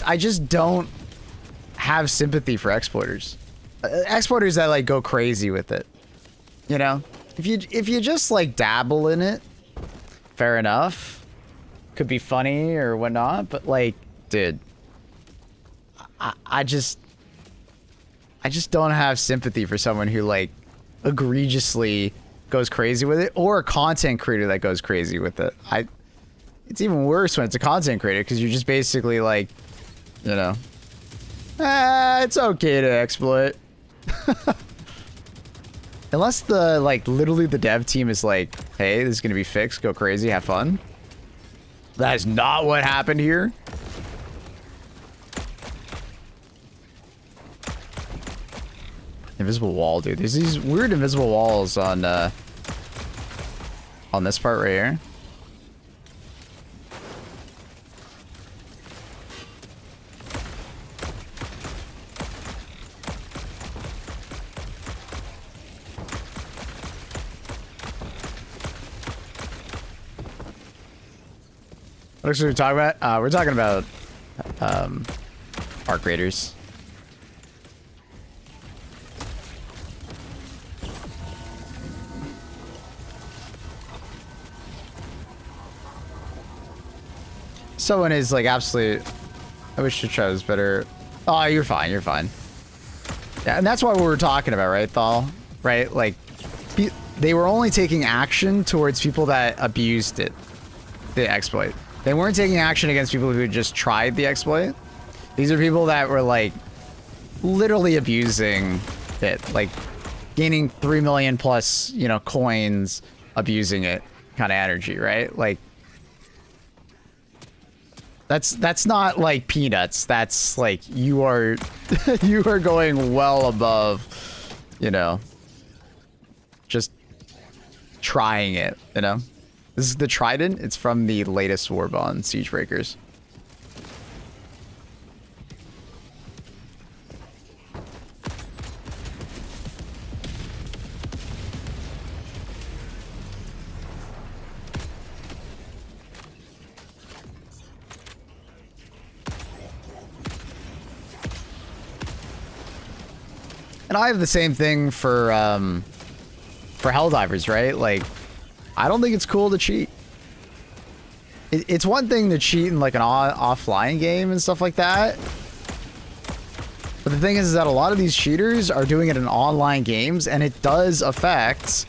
I just don't have sympathy for exploiters. Exploiters that like go crazy with it. You know, if you just like dabble in it, fair enough. Could be funny or whatnot, but like, dude, I just don't have sympathy for someone who like egregiously goes crazy with it, or a content creator that goes crazy with it. It's even worse when it's a content creator, because you're just basically like, you know, it's okay to exploit. Unless the, like, literally the dev team is like, hey, this is gonna be fixed, go crazy, have fun. That is not what happened here. Invisible wall, dude. There's these weird invisible walls on this part right here. What are we talking about? We're talking about arc raiders. Someone is like absolutely. I wish the try was better. Oh, you're fine. You're fine. Yeah, and that's what we were talking about, right, Thal? Right? Like, they were only taking action towards people that abused it, the exploit. They weren't taking action against people who just tried the exploit. These are people that were like literally abusing it, like gaining 3 million plus, you know, coins, abusing it kind of energy, right? Like, that's not like peanuts. That's like you are you are going well above, you know, just trying it, you know. This is the Trident. It's from the latest Warbond Siegebreakers. And I have the same thing for Helldivers, right? Like, I don't think it's cool to cheat. It's one thing to cheat in like an offline game and stuff like that. But the thing is that a lot of these cheaters are doing it in online games, and it does affect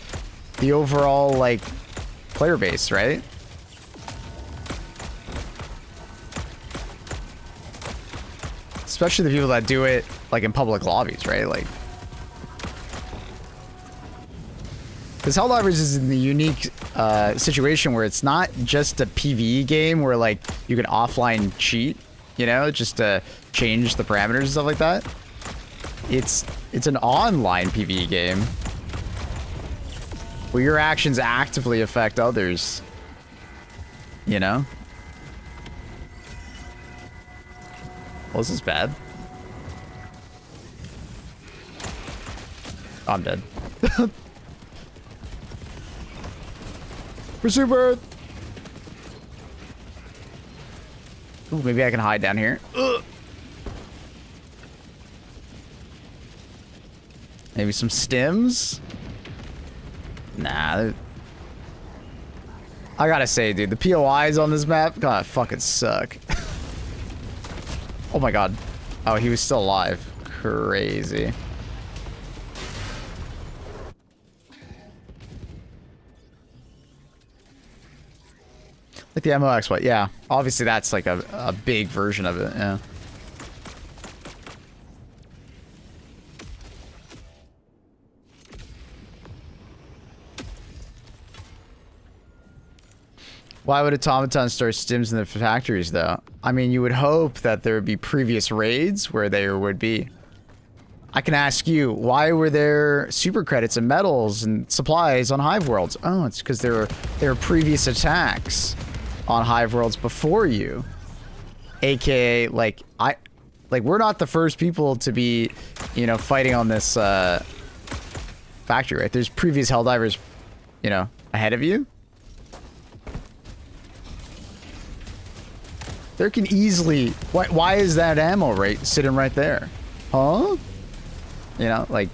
the overall like player base, right? Especially the people that do it like in public lobbies, right? Like, because Helldivers is in the unique situation where it's not just a PvE game where like you can offline cheat, you know, just to change the parameters and stuff like that. It's an online PvE game where your actions actively affect others, you know. Well, this is bad. I'm dead. Pursue bird. Ooh, maybe I can hide down here. Ugh. Maybe some stims. Nah. I gotta say, dude, the POIs on this map gotta fucking suck. Oh my god. Oh, he was still alive. Crazy. Like the MO exploit, yeah. Obviously that's like a big version of it, yeah. Why would Automaton store stims in the factories, though? I mean, you would hope that there would be previous raids where there would be. I can ask you, why were there super credits and medals and supplies on Hive Worlds? Oh, it's because there were previous attacks on Hive Worlds before you. AKA, like, we're not the first people to be, you know, fighting on this factory, right? There's previous Helldivers, you know, ahead of you. There can easily... Why is that ammo rate sitting right there? Huh? You know, like...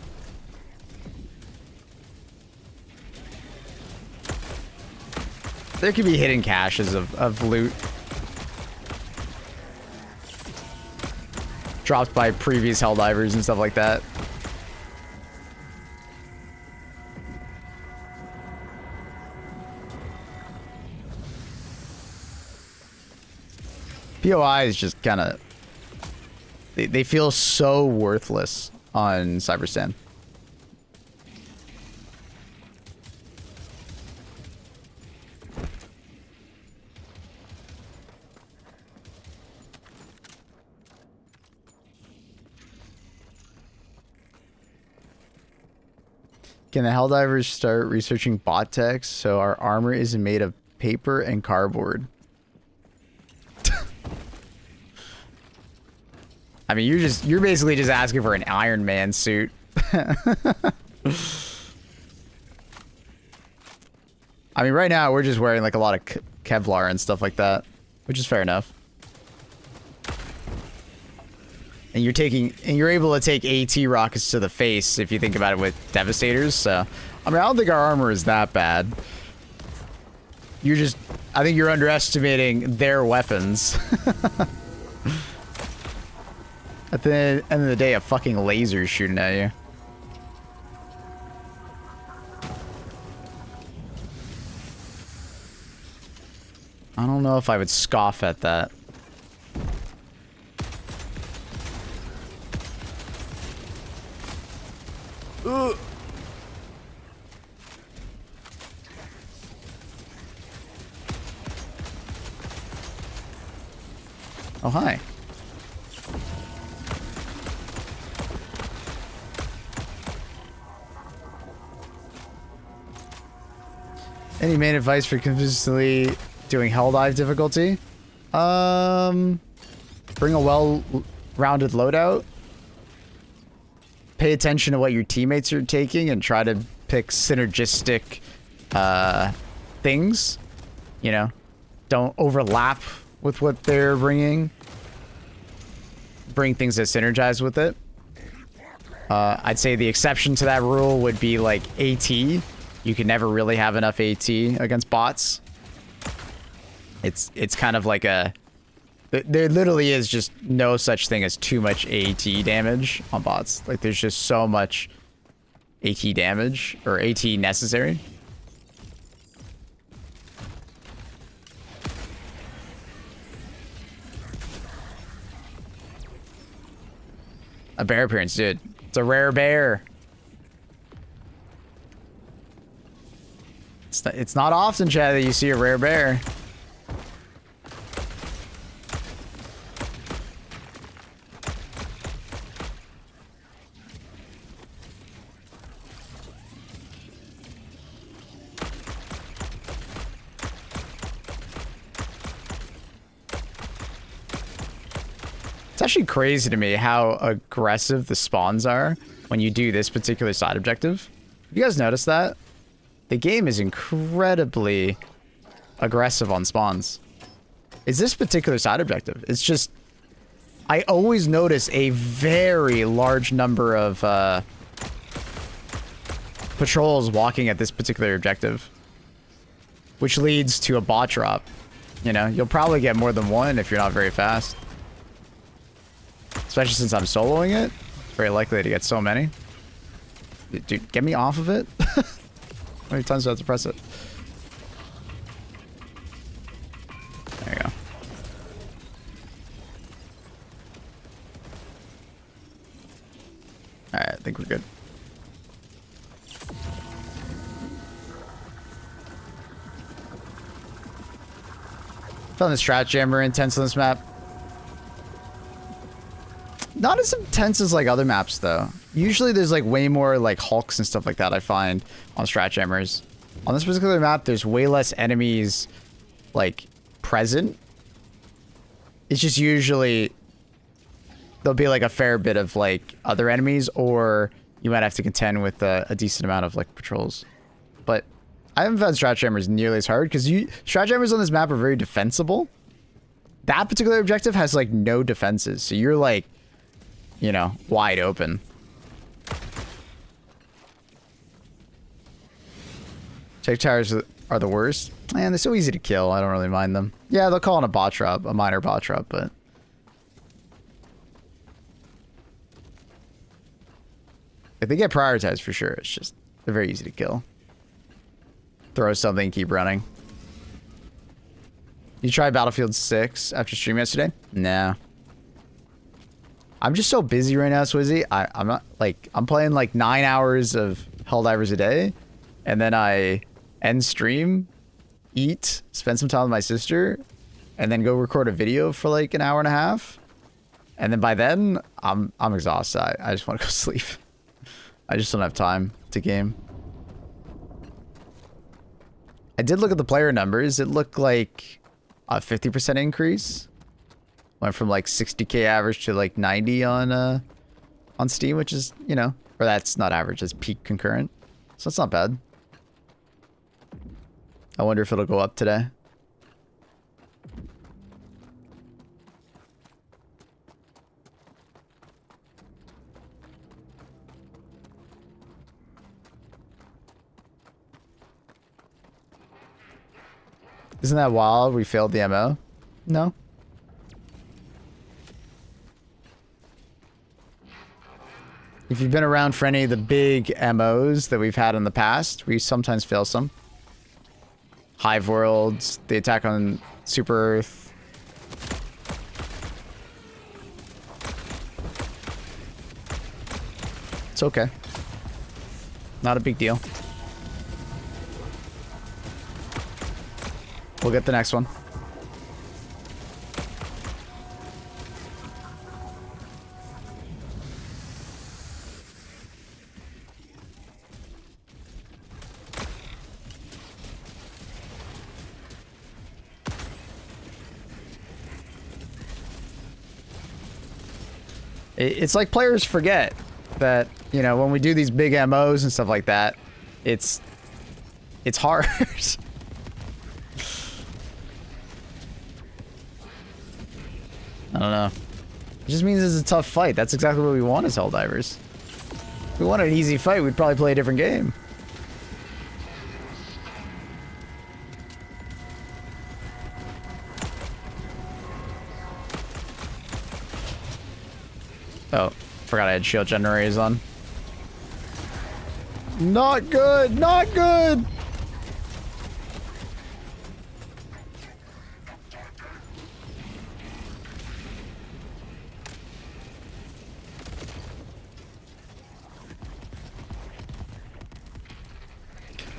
There could be hidden caches of loot. Dropped by previous Helldivers and stuff like that. POI is just kind of... They feel so worthless on CYBERSTAN. Can the Helldivers start researching bot techs so our armor isn't made of paper and cardboard? I mean, you're basically just asking for an Iron Man suit. I mean, right now we're just wearing like a lot of Kevlar and stuff like that, which is fair enough. And you're able to take AT rockets to the face if you think about it with Devastators. So, I mean, I don't think our armor is that bad. I think you're underestimating their weapons. At the end of the day, a fucking laser shooting at you. I don't know if I would scoff at that. Ugh. Oh, hi. Any main advice for consistently doing Helldive difficulty? Bring a well-rounded loadout. Pay attention to what your teammates are taking and try to pick synergistic things. You know, don't overlap with what they're bringing. Bring things that synergize with it. I'd say the exception to that rule would be like AT. You can never really have enough AT against bots. It's kind of like a... There literally is just no such thing as too much AT damage on bots. Like, there's just so much AT damage, or AT necessary. A bear appearance, dude. It's a rare bear. It's not often, Chad, that you see a rare bear. It's actually crazy to me how aggressive the spawns are when you do this particular side objective. You guys notice that? The game is incredibly aggressive on spawns. It's this particular side objective. It's just... I always notice a very large number of patrols walking at this particular objective. Which leads to a bot drop. You know, you'll probably get more than one if you're not very fast. Especially since I'm soloing it. It's very likely to get so many. Dude, get me off of it. How many times do I have to press it? There you go. Alright, I think we're good. Found the strat jammer intense on this map. Not as intense as like other maps though. Usually there's like way more like hulks and stuff like that I find on strat jammers. On this particular map, there's way less enemies like present. It's just usually there'll be like a fair bit of like other enemies, or you might have to contend with a decent amount of like patrols. But I haven't found strat jammers nearly as hard because strat jammers on this map are very defensible. that particular objective has like no defenses. So you're like, you know, wide open. Check towers are the worst. Man, they're so easy to kill. I don't really mind them. Yeah, they'll call it a bot drop, a minor bot drop, but if they get prioritized for sure, it's just, they're very easy to kill. Throw something, keep running. You tried Battlefield 6 after stream yesterday? Nah. I'm just so busy right now, Swizzy. I'm not, like, I'm playing like 9 hours of Helldivers a day, and then I end stream, eat, spend some time with my sister, and then go record a video for like an hour and a half. And then by then, I'm exhausted. I just want to go sleep. I just don't have time to game. I did look at the player numbers. It looked like a 50% increase. Went from like 60k average to like 90 on Steam, which is, you know, or that's not average, it's peak concurrent. So it's not bad. I wonder if it'll go up today. Isn't that wild? We failed the MO? No. If you've been around for any of the big MOs that we've had in the past, we sometimes fail some. Hive Worlds, the attack on Super Earth. It's okay. Not a big deal. We'll get the next one. It's like players forget that, you know, when we do these big MOs and stuff like that, it's hard. I don't know. It just means it's a tough fight. That's exactly what we want as Helldivers. If we wanted an easy fight, we'd probably play a different game. Oh, forgot I had shield generators on. Not good, not good!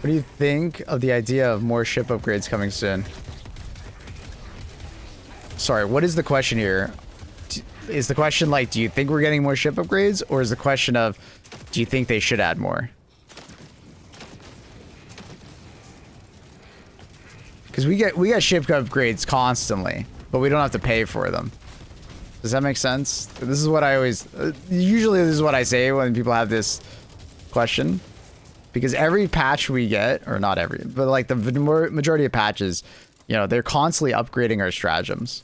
What do you think of the idea of more ship upgrades coming soon? Sorry, what is the question here? Is the question like, do you think we're getting more ship upgrades? Or is the question of, do you think they should add more? Because we get ship upgrades constantly, but we don't have to pay for them. Does that make sense? This is what I always... usually this is what I say when people have this question. Because every patch we get, or not every, but like the majority of patches, you know, they're constantly upgrading our stratagems.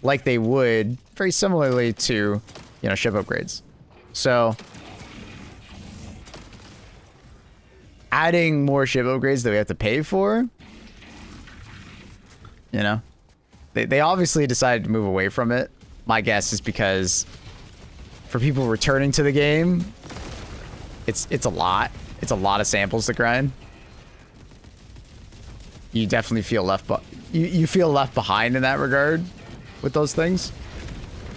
Like they would, very similarly to, you know, ship upgrades. So, adding more ship upgrades that we have to pay for, you know, they obviously decided to move away from it. My guess is because for people returning to the game, it's a lot. It's a lot of samples to grind. You definitely feel you feel left behind in that regard with those things.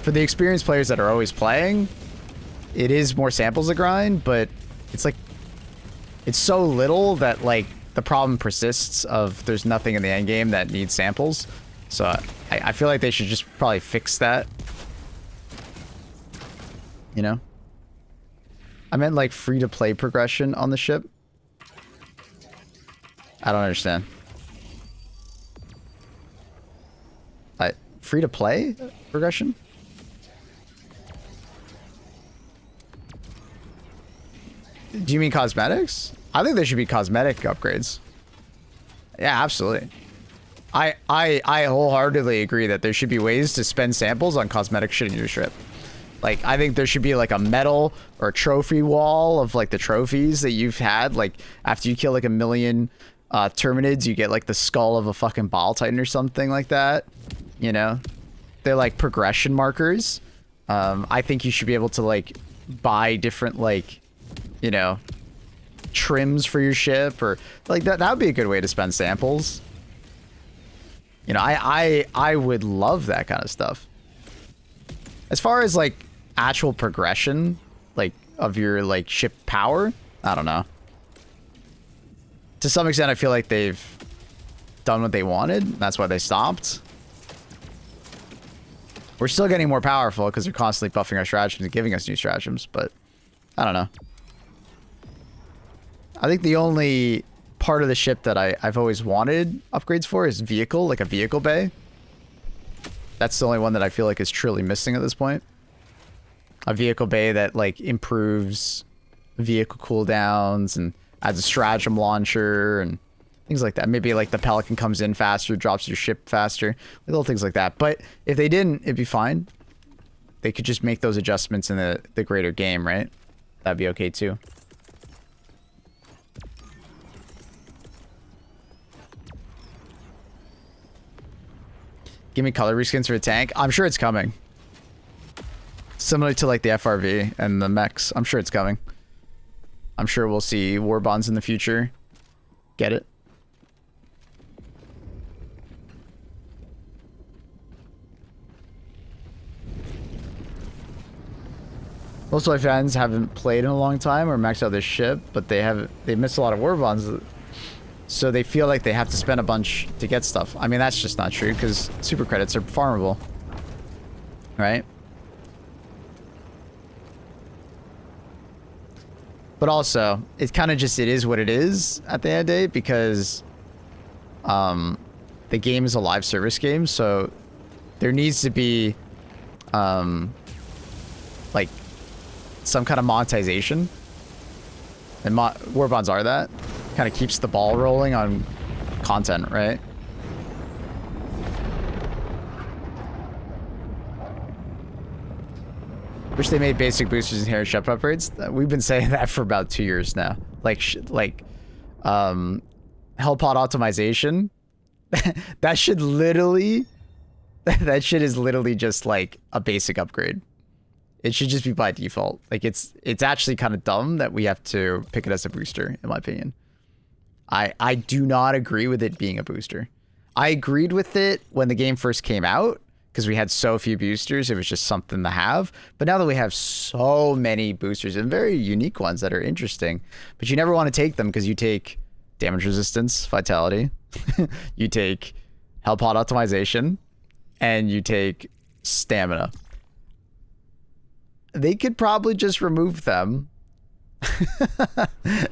For the experienced players that are always playing, it is more samples to grind, but it's like it's so little that like the problem persists of there's nothing in the end game that needs samples. So I feel like they should just probably fix that. You know? I meant like free-to-play progression on the ship. I don't understand. Free-to-play progression? Do you mean cosmetics? I think there should be cosmetic upgrades. Yeah, absolutely. I wholeheartedly agree that there should be ways to spend samples on cosmetic shit in your ship. Like, I think there should be like a medal or a trophy wall of like the trophies that you've had. Like, after you kill like 1 million Terminids, you get like the skull of a fucking Ball Titan or something like that. You know? They're like progression markers. I think you should be able to like buy different like, you know, trims for your ship, or like that would be a good way to spend samples. You know, I would love that kind of stuff. As far as like actual progression, like of your like ship power, I don't know. To some extent, I feel like they've done what they wanted. That's why they stopped. We're still getting more powerful because they're constantly buffing our stratagems and giving us new stratagems, but I don't know. I think the only part of the ship that I've always wanted upgrades for is vehicle, like a vehicle bay. That's the only one that I feel like is truly missing at this point. A vehicle bay that like improves vehicle cooldowns and adds a stratagem launcher and things like that. Maybe like the Pelican comes in faster, drops your ship faster, little things like that. But if they didn't, it'd be fine. They could just make those adjustments in the greater game, right? That'd be okay too. Give me color reskins for a tank. I'm sure it's coming. Similar to like the FRV and the mechs. I'm sure it's coming. I'm sure we'll see war bonds in the future. Get it? Most of my fans haven't played in a long time or maxed out their ship, but they missed a lot of war bonds. So they feel like they have to spend a bunch to get stuff. I mean, that's just not true because super credits are farmable. Right? But also, it kind of just, it is what it is at the end of the day because the game is a live service game. So there needs to be like some kind of monetization. And war bonds are that. Kind of keeps the ball rolling on content, right? Wish they made basic boosters and hero ship upgrades. We've been saying that for about 2 years now. Like Hellpod optimization. That should literally, that shit is literally just like a basic upgrade. It should just be by default. Like it's actually kind of dumb that we have to pick it as a booster, in my opinion. I do not agree with it being a booster. I agreed with it when the game first came out because we had so few boosters. It was just something to have. But now that we have so many boosters and very unique ones that are interesting, but you never want to take them because you take damage resistance, vitality, you take Hellpod optimization, and you take stamina. They could probably just remove them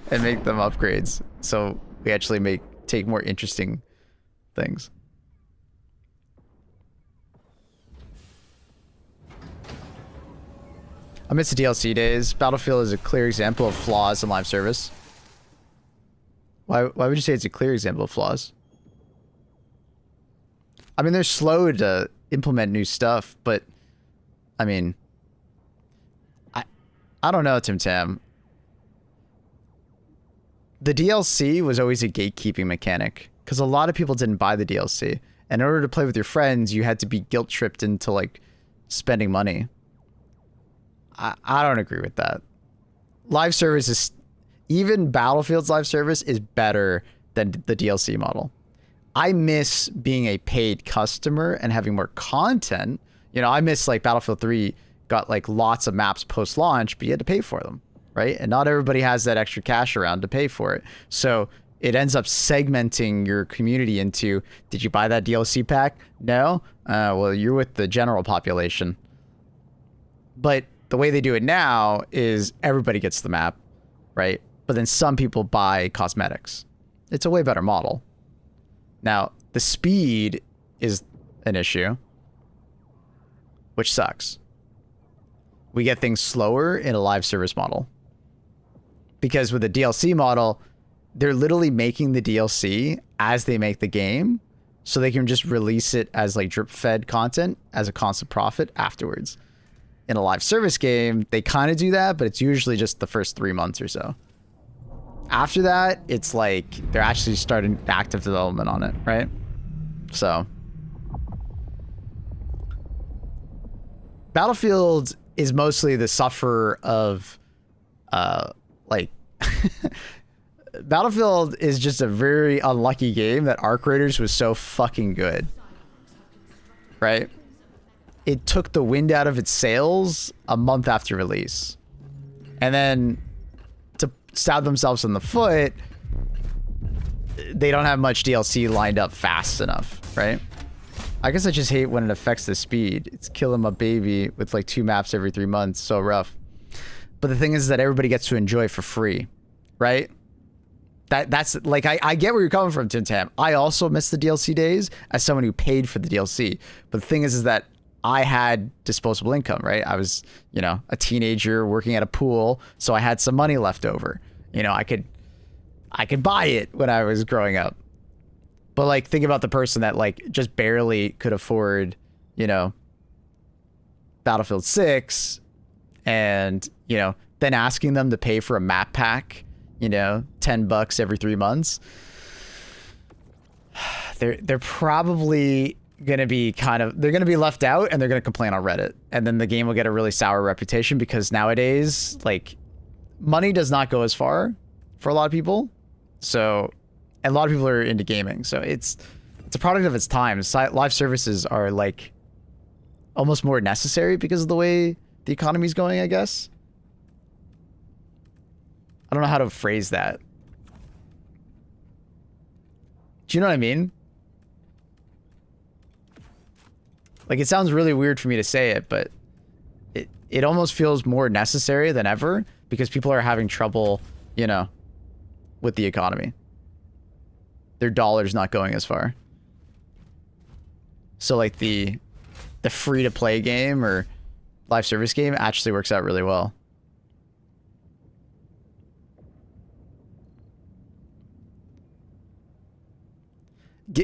and make them upgrades. So we actually take more interesting things. I miss the DLC days. Battlefield is a clear example of flaws in live service. Why would you say it's a clear example of flaws? I mean, they're slow to implement new stuff, but I mean, I don't know, Tim Tam. The DLC was always a gatekeeping mechanic because a lot of people didn't buy the DLC. And in order to play with your friends, you had to be guilt tripped into like spending money. I don't agree with that. Live service is, even Battlefield's live service is better than the DLC model. I miss being a paid customer and having more content. You know, I miss like Battlefield 3 got like lots of maps post-launch, but you had to pay for them, right? And not everybody has that extra cash around to pay for it. So it ends up segmenting your community into, did you buy that DLC pack? No? Well, you're with the general population. But the way they do it now is everybody gets the map, right? But then some people buy cosmetics. It's a way better model. Now, the speed is an issue, which sucks. We get things slower in a live service model. Because with the DLC model, they're literally making the DLC as they make the game. so they can just release it as like drip fed content as a constant profit afterwards. In a live service game, they kind of do that, but it's usually just the first 3 months or so. After that, it's like they're actually starting active development on it, right? So Battlefield is mostly the sufferer of like Battlefield is just a very unlucky game that Arc Raiders was so fucking good, right? It took the wind out of its sails a month after release, and then to stab themselves in the foot, they don't have much DLC lined up fast enough, right? I guess I just hate when it affects the speed. It's killing my baby with like 2 maps every 3 months. So rough. But the thing is that everybody gets to enjoy for free, right? That's like, I get where you're coming from, Tim Tam. I also miss the DLC days as someone who paid for the DLC. But the thing is that I had disposable income, right? I was, you know, a teenager working at a pool, so I had some money left over. You know, I could buy it when I was growing up. But like, think about the person that like just barely could afford, you know, Battlefield 6, and, you know, then asking them to pay for a map pack, you know, $10 every 3 months. They're probably gonna be they're gonna be left out, and they're gonna complain on Reddit, and then the game will get a really sour reputation, because nowadays, like, money does not go as far for a lot of people. So, and a lot of people are into gaming, so it's a product of its time. Live services are like almost more necessary because of the way the economy's going, I guess. I don't know how to phrase that. Do you know what I mean? Like, it sounds really weird for me to say it, but it almost feels more necessary than ever, because people are having trouble, you know, with the economy. Their dollar's not going as far. So like the free-to-play game or live service game actually works out really well.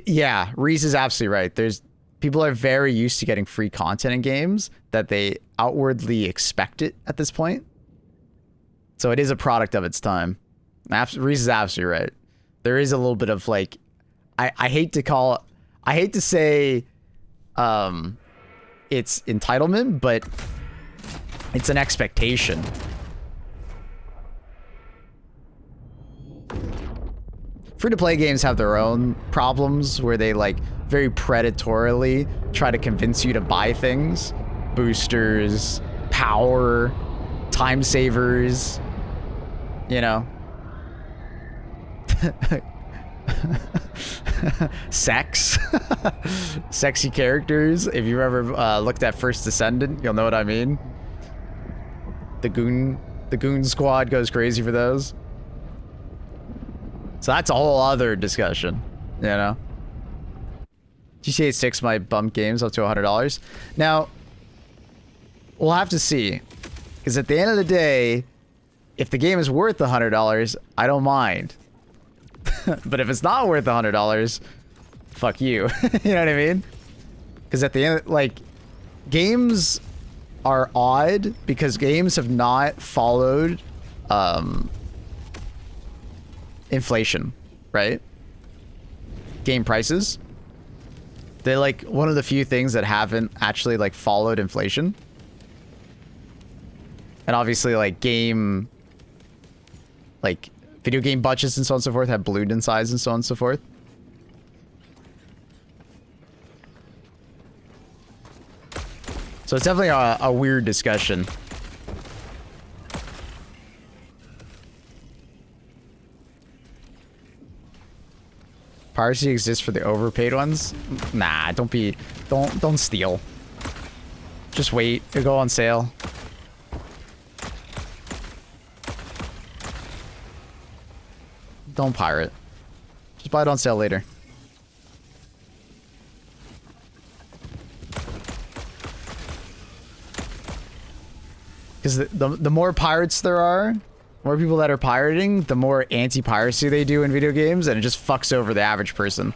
Yeah, Reese is absolutely right. People are very used to getting free content in games that they outwardly expect it at this point. So it is a product of its time. Reese is absolutely right. There is a little bit of like, I hate to say it's entitlement, but it's an expectation. Free-to-play games have their own problems where they like very predatorily try to convince you to buy things. Boosters, power, time savers, you know. Sex. Sexy characters. If you've ever looked at First Descendant, you'll know what I mean. The goon squad goes crazy for those. So that's a whole other discussion, you know. GTA 6 might bump games up to $100. Now, we'll have to see, because at the end of the day, if the game is worth $100, I don't mind. But if it's not worth $100, fuck you. You know what I mean? Because at the end, like, games are odd because games have not followed inflation, right? Game prices. They're like one of the few things that haven't actually like followed inflation. And obviously like video game budgets and so on and so forth have ballooned in size and so on and so forth. So it's definitely a weird discussion. Piracy exists for the overpaid ones? Nah, don't steal. Just wait, it'll go on sale. Don't pirate. Just buy it on sale later. Because the more pirates there are, more people that are pirating, the more anti-piracy they do in video games, and it just fucks over the average person.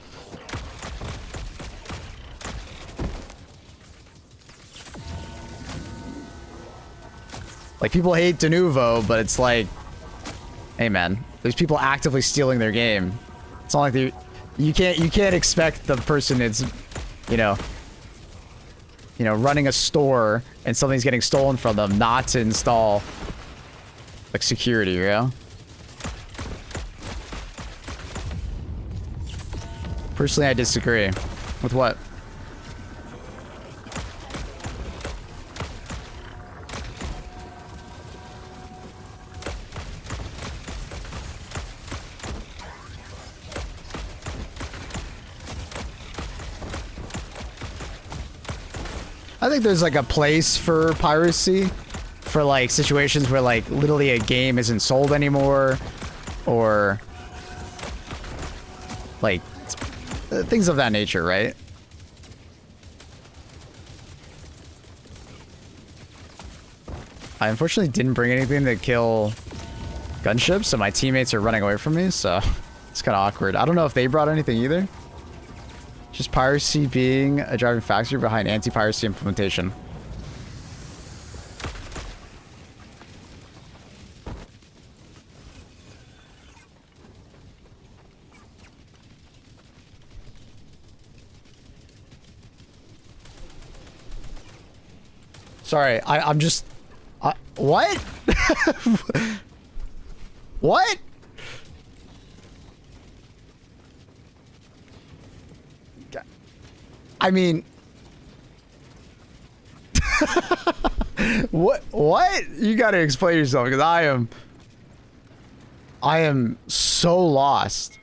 Like, people hate Denuvo, but it's like, hey man, there's people actively stealing their game. It's not like you can't expect the person that's, you know, running a store and something's getting stolen from them not to install like security, you know? Personally, I disagree. With what? I think there's like a place for piracy for like situations where like literally a game isn't sold anymore, or like things of that nature, right? I unfortunately didn't bring anything to kill gunships, so my teammates are running away from me, so it's kind of awkward. I don't know if they brought anything either. Just piracy being a driving factor behind anti-piracy implementation. Sorry, I'm just... what? What? I mean... What? You gotta explain yourself, because I am so lost.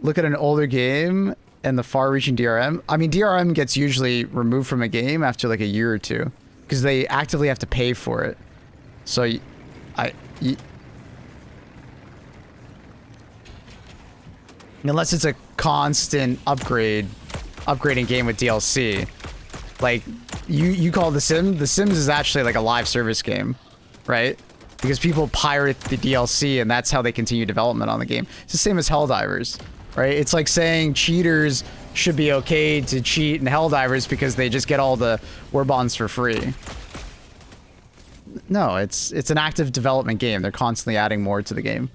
Look at an older game and the far-reaching DRM. I mean, DRM gets usually removed from a game after like a year or two, because they actively have to pay for it. So, unless it's a constant upgrading game with DLC. Like, you call The Sims is actually like a live service game, right? Because people pirate the DLC and that's how they continue development on the game. It's the same as Helldivers, right? It's like saying cheaters should be okay to cheat in Helldivers because they just get all the war bonds for free. No, it's an active development game. They're constantly adding more to the game.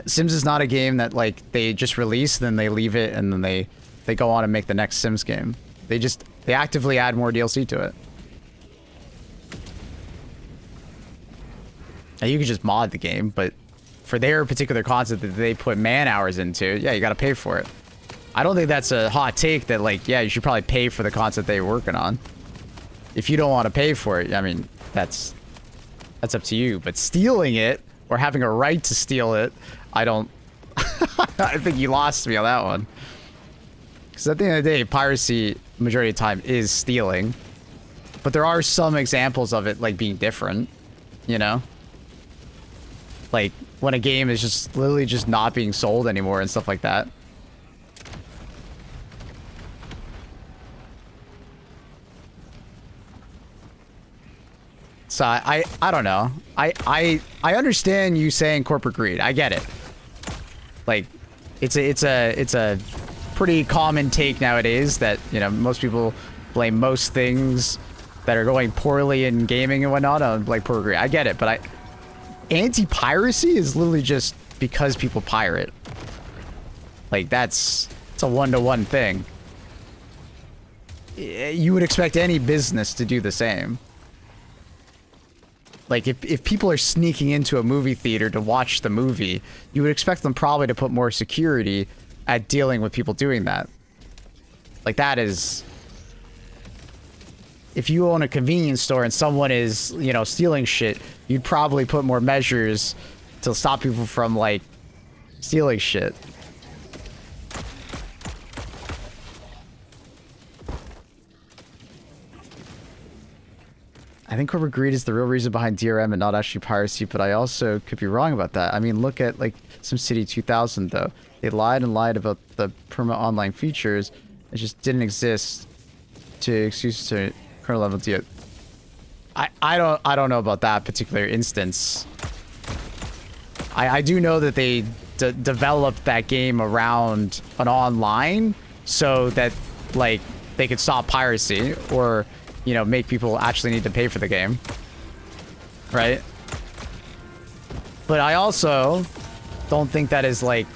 Sims is not a game that like they just release, then they leave it, and then they go on and make the next Sims game. They actively add more DLC to it. Now you could just mod the game, but for their particular concept that they put man hours into, yeah, you gotta pay for it. I don't think that's a hot take that like, yeah, you should probably pay for the concept they're working on. If you don't want to pay for it, I mean, that's up to you. But stealing it, or having a right to steal it, I don't... I think you lost me on that one. Because at the end of the day, piracy, majority of the time, is stealing. But there are some examples of it, like, being different, you know? Like, when a game is just literally just not being sold anymore and stuff like that. So I don't know. I understand you saying corporate greed. I get it. Like, it's a pretty common take nowadays that, you know, most people blame most things that are going poorly in gaming and whatnot on like corporate greed. I get it, but anti-piracy is literally just because people pirate. Like, it's a one-to-one thing. You would expect any business to do the same. Like, if people are sneaking into a movie theater to watch the movie, you would expect them probably to put more security at dealing with people doing that. Like, that is... If you own a convenience store and someone is, you know, stealing shit, you'd probably put more measures to stop people from, like, stealing shit. I think corporate greed is the real reason behind DRM and not actually piracy, but I also could be wrong about that. I mean, look at, like, SimCity 2000, though. They lied and lied about the perma online features. It just didn't exist to excuse to kernel level DRM. I don't know about that particular instance. I do know that they developed that game around an online so that, like, they could stop piracy, or you know, make people actually need to pay for the game. Right? But I also don't think that is like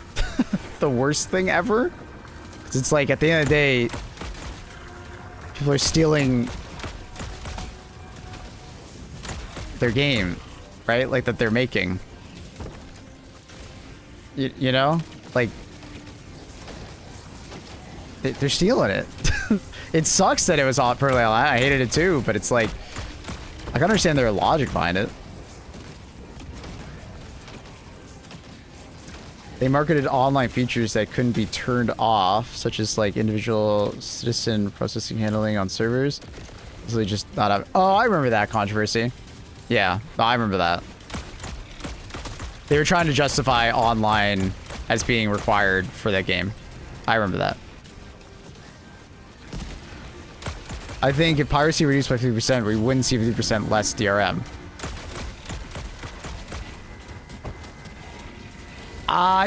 the worst thing ever. 'Cause it's like at the end of the day, people are stealing their game, right? Like that they're making. You know? Like they're stealing it. It sucks that it was all perfectly online. I hated it too, but it's like I can understand their logic behind it. They marketed online features that couldn't be turned off, such as like individual citizen processing handling on servers. So they just not have. Oh, I remember that controversy. Yeah, I remember that. They were trying to justify online as being required for that game. I remember that. I think if piracy reduced by 50%, we wouldn't see 50% less DRM.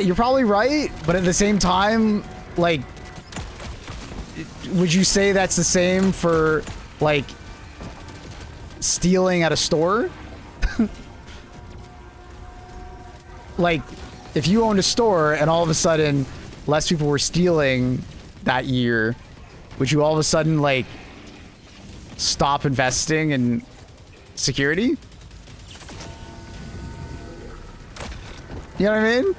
You're probably right, but at the same time, like, would you say that's the same for, like, stealing at a store? Like, if you owned a store and all of a sudden less people were stealing that year, would you all of a sudden, like, stop investing in security? You know what I mean?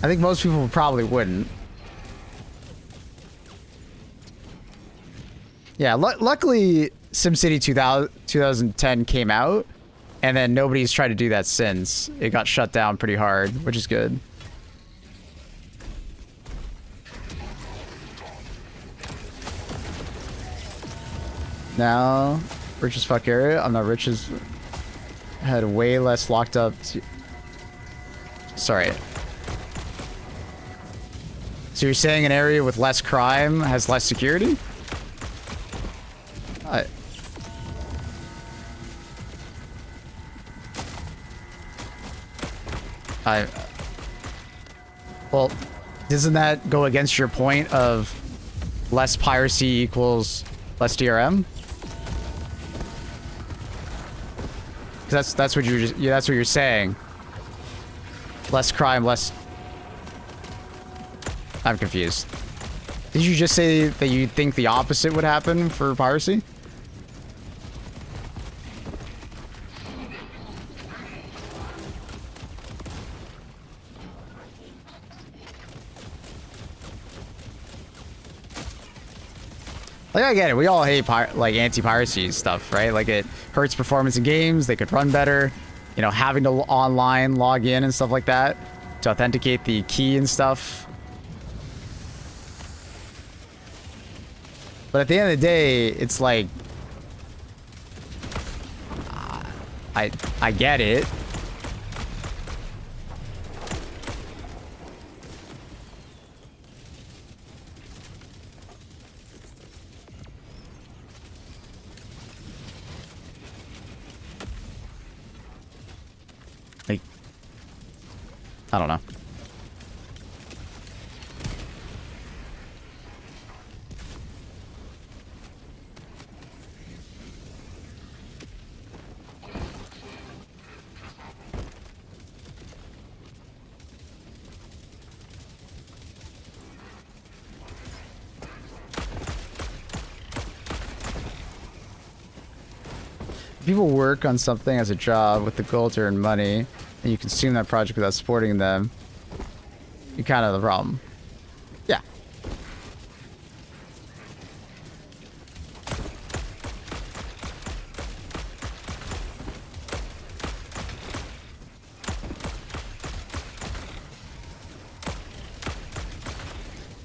I think most people probably wouldn't. Yeah, luckily SimCity 2010 came out, and then nobody's tried to do that since. It got shut down pretty hard, which is good. Now, rich as fuck area. I'm not rich as... Had way less locked up... Sorry. So you're saying an area with less crime has less security? Well, doesn't that go against your point of less piracy equals less DRM? That's what you're just, yeah, that's what you're saying. Less crime, less... I'm confused. Did you just say that you think the opposite would happen for piracy? Like, I get it. We all hate like anti-piracy stuff, right? Like, it hurts performance in games. They could run better. You know, having to online log in and stuff like that to authenticate the key and stuff. But at the end of the day, it's like, I get it. Like, I don't know. People work on something as a job with the goal to earn money, and you consume that project without supporting them, you're kind of the problem. Yeah.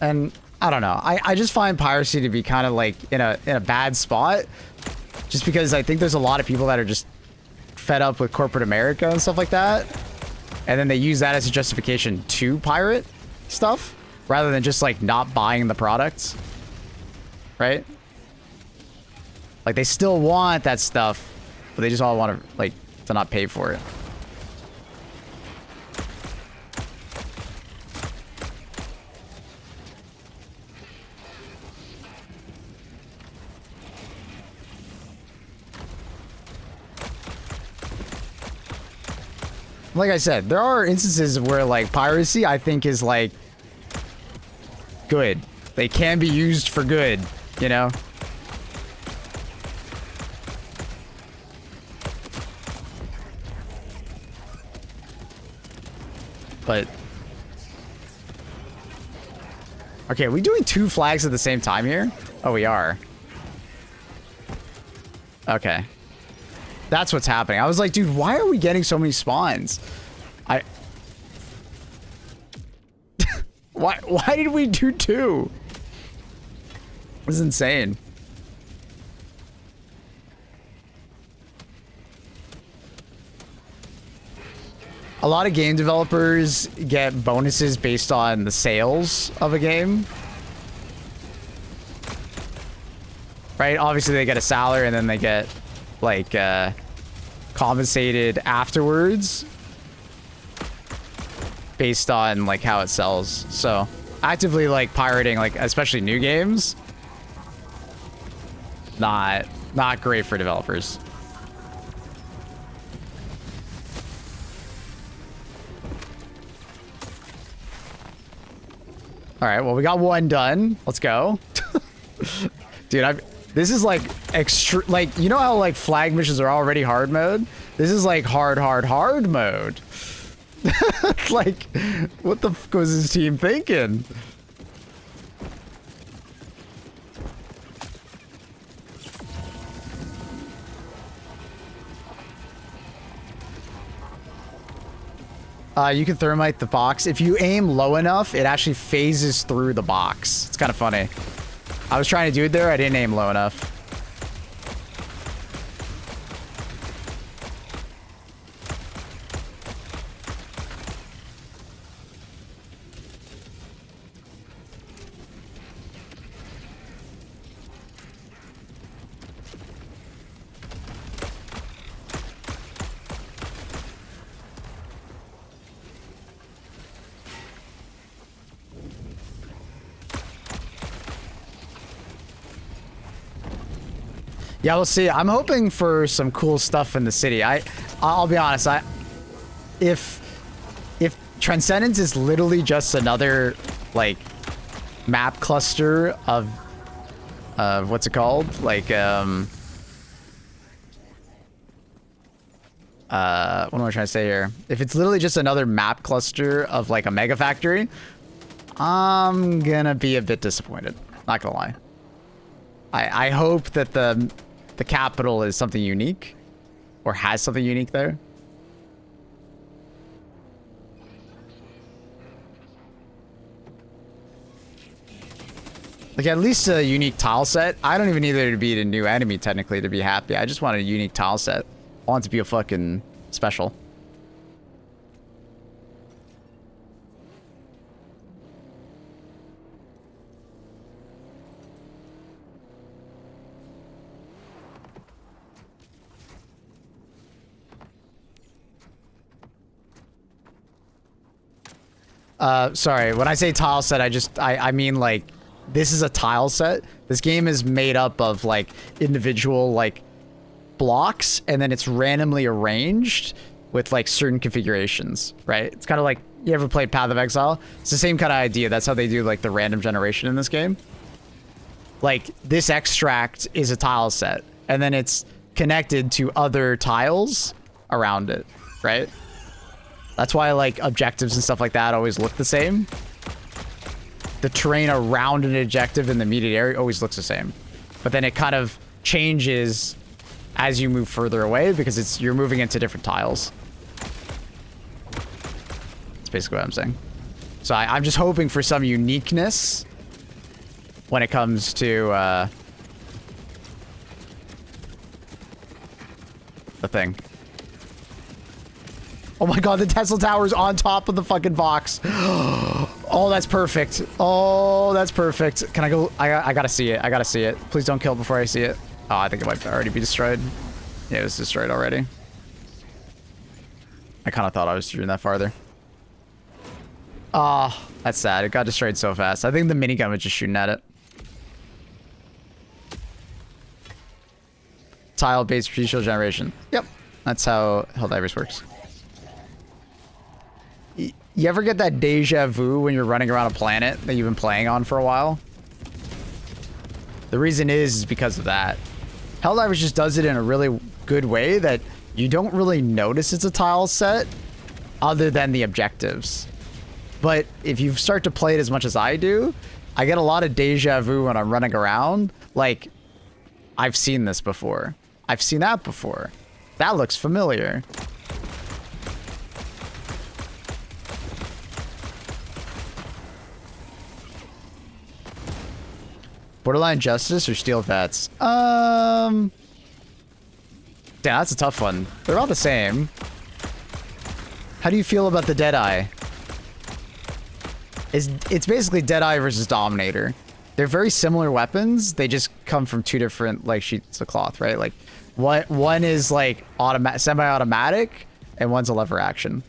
And I don't know. I just find piracy to be kind of like in a bad spot. Just because I think there's a lot of people that are just fed up with corporate America and stuff like that. And then they use that as a justification to pirate stuff rather than just like not buying the products. Right? Like they still want that stuff, but they just all want to like to not pay for it. Like I said, there are instances where like piracy, I think, is like good. They can be used for good, you know? But okay, are we doing 2 flags at the same time here? Oh, we are. Okay. That's what's happening. I was like, dude, why are we getting so many spawns? Why did we do 2? This is insane. A lot of game developers get bonuses based on the sales of a game. Right? Obviously they get a salary and then they get like compensated afterwards based on like how it sells. So actively like pirating, like especially new games, not great for developers. All right, well, we got 1 done. Let's go. Dude, this is like extra, like, you know how like flag missions are already hard mode? This is like hard mode. Like, what the fuck was his team thinking? You can thermite the box. If you aim low enough, it actually phases through the box. It's kind of funny. I was trying to do it there. I didn't aim low enough. Yeah, we'll see. I'm hoping for some cool stuff in the city. I'll be honest. If Transcendence is literally just another like map cluster of what's it called? Like what am I trying to say here? If it's literally just another map cluster of like a mega factory, I'm gonna be a bit disappointed. Not gonna lie. I hope that the capital is something unique or has something unique there. Like at least a unique tile set. I don't even need there to be a new enemy technically to be happy. I just want a unique tile set. I want it to be a fucking special. Sorry, when I say tile set, I mean like, this is a tile set. This game is made up of like individual like blocks, and then it's randomly arranged with like certain configurations, right? It's kind of like, you ever played Path of Exile? It's the same kind of idea. That's how they do like the random generation in this game. Like this extract is a tile set, and then it's connected to other tiles around it, right? That's why like objectives and stuff like that always look the same. The terrain around an objective in the immediate area always looks the same. But then it kind of changes as you move further away because you're moving into different tiles. That's basically what I'm saying. So I'm just hoping for some uniqueness when it comes to the thing. Oh my god, the Tesla Tower's on top of the fucking box. Oh, that's perfect. Oh, that's perfect. Can I go? I gotta see it. I gotta see it. Please don't kill before I see it. Oh, I think it might already be destroyed. Yeah, it was destroyed already. I kind of thought I was shooting that farther. Oh, that's sad. It got destroyed so fast. I think the minigun was just shooting at it. Tile-based procedural generation. Yep. That's how Helldivers works. You ever get that deja vu when you're running around a planet that you've been playing on for a while? The reason is because of that. Helldivers just does it in a really good way that you don't really notice it's a tile set other than the objectives. But if you start to play it as much as I do, I get a lot of deja vu when I'm running around. Like, I've seen this before. I've seen that before. That looks familiar. Borderline Justice or Steel Vets? Damn, that's a tough one. They're all the same. How do you feel about the Deadeye? It's basically Deadeye versus Dominator. They're very similar weapons. They just come from two different like sheets of cloth, right? Like one is like semi-automatic and one's a lever action.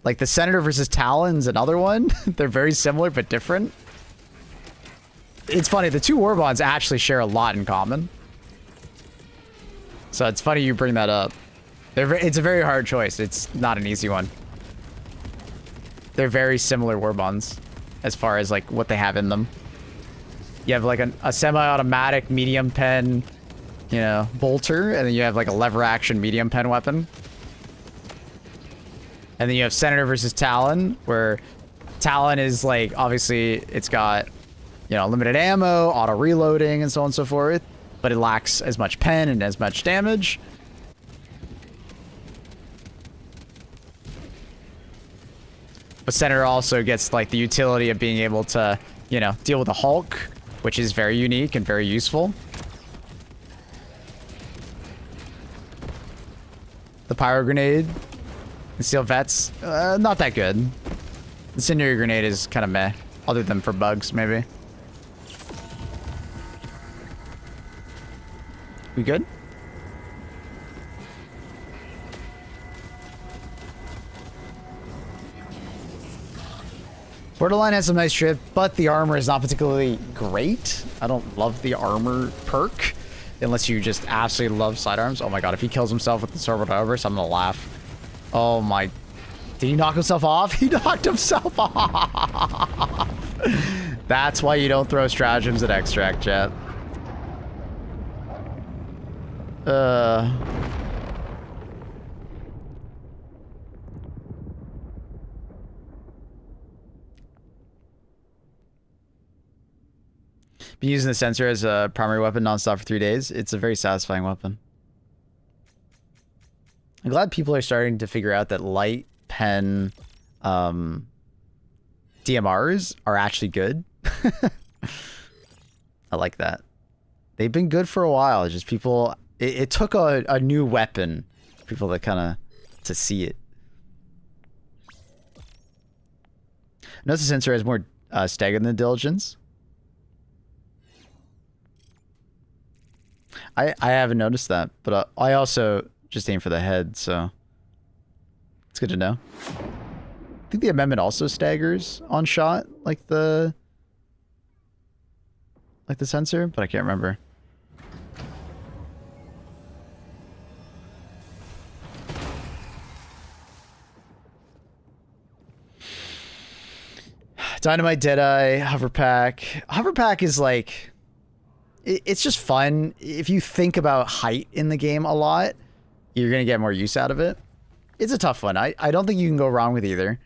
Like the Senator versus Talon's another one. They're very similar but different. It's funny, the two war bonds actually share a lot in common. So it's funny you bring that up. It's a very hard choice. It's not an easy one. They're very similar war bonds as far as like what they have in them. You have like a semi-automatic medium pen, you know, bolter, and then you have like a lever action medium pen weapon. And then you have Senator versus Talon, where Talon is like, obviously it's got, you know, limited ammo, auto reloading, and so on and so forth, but it lacks as much pen and as much damage. But Senator also gets like the utility of being able to, you know, deal with a Hulk, which is very unique and very useful. The Pyro Grenade and Steel Vets, not that good. The Incendiary Grenade is kind of meh, other than for bugs, maybe. We good? Borderline has some nice drift, but the armor is not particularly great. I don't love the armor perk, unless you just absolutely love sidearms. Oh my god, if he kills himself with the Sword Overburst, I'm gonna laugh. Oh my... Did he knock himself off? He knocked himself off! That's why you don't throw stratagems at extract, chat. Been using the sensor as a primary weapon nonstop for 3 days. It's a very satisfying weapon. I'm glad people are starting to figure out that light pen DMRs are actually good. I like that. They've been good for a while. It's just people... It took a new weapon for people to kind of... to see it. Notice the sensor has more stagger than the Diligence. I haven't noticed that, but I also just aim for the head, so it's good to know. I think the amendment also staggers on shot, like the sensor, but I can't remember. Dynamite, Deadeye, Hover Pack. Hover Pack is like... It's just fun. If you think about height in the game a lot, you're going to get more use out of it. It's a tough one. I don't think you can go wrong with either.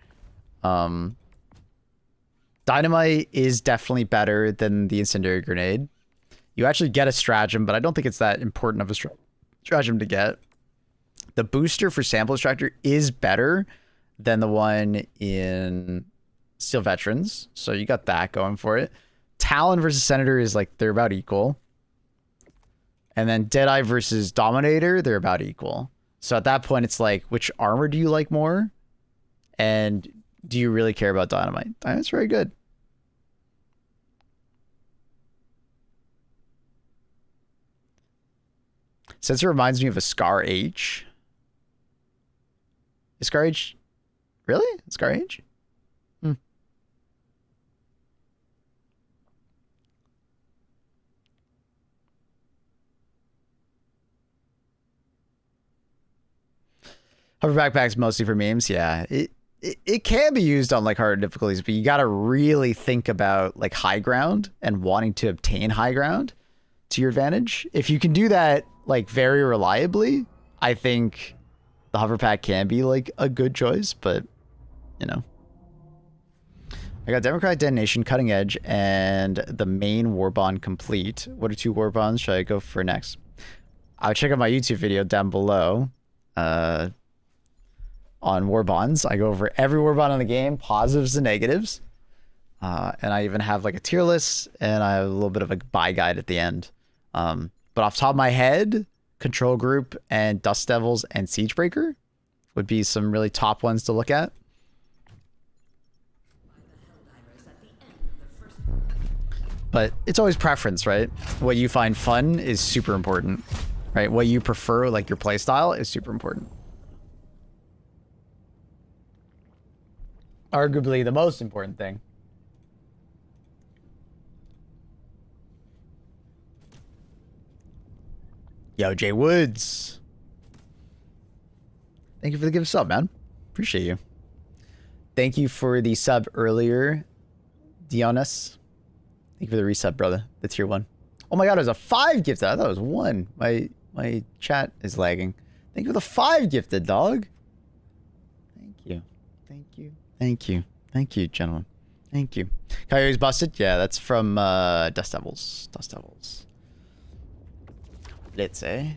Dynamite is definitely better than the Incendiary Grenade. You actually get a stratagem, but I don't think it's that important of a stratagem to get. The booster for Sample Extractor is better than the one in Steel Veterans, so you got that going for it. Talon versus Senator is like, they're about equal. And then Deadeye versus Dominator, they're about equal. So at that point, it's like, which armor do you like more? And do you really care about Dynamite? Dynamite's very good. Sensor reminds me of a Scar H. Is Scar H... Really? Scar H? Hover backpacks mostly for memes. Yeah, it can be used on like harder difficulties, but you got to really think about like high ground and wanting to obtain high ground to your advantage. If you can do that like very reliably, I think the hover pack can be like a good choice, but you know. I got Democratic Detonation, Cutting Edge, and the main war bond complete. What are 2 war bonds should I go for next? I'll check out my YouTube video down below on war bonds. I go over every war bond in the game, positives and negatives. And I even have like a tier list, and I have a little bit of a buy guide at the end. But off the top of my head, Control Group and Dust Devils and Siegebreaker would be some really top ones to look at. But it's always preference, right? What you find fun is super important, right? What you prefer, like your play style, is super important. Arguably the most important thing. Yo, Jay Woods. Thank you for the gift sub, man. Appreciate you. Thank you for the sub earlier, Dionys. Thank you for the resub, brother. The tier 1. Oh my god, it was a 5 gifted. I thought it was 1. My chat is lagging. Thank you for the 5 gifted, dog. Thank you. Thank you. Thank you. Thank you, gentlemen. Thank you. Coyote's busted? Yeah, that's from Dust Devils. Dust Devils. Let's say.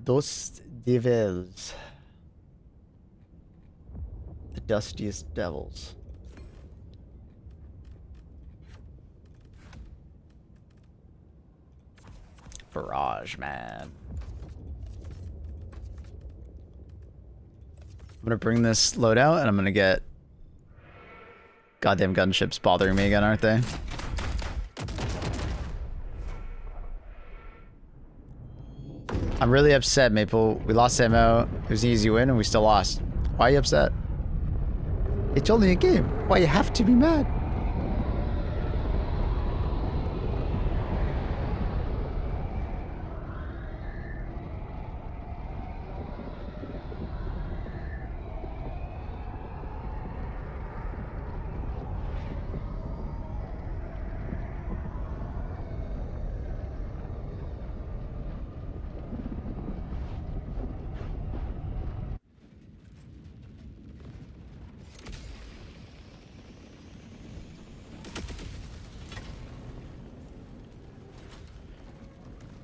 Dust Devils. The dustiest devils. Barrage, man. I'm gonna bring this loadout and I'm gonna get goddamn gunships bothering me again, aren't they? I'm really upset, Maple. We lost ammo. It was an easy win and we still lost. Why are you upset? It's only a game. Why you have to be mad?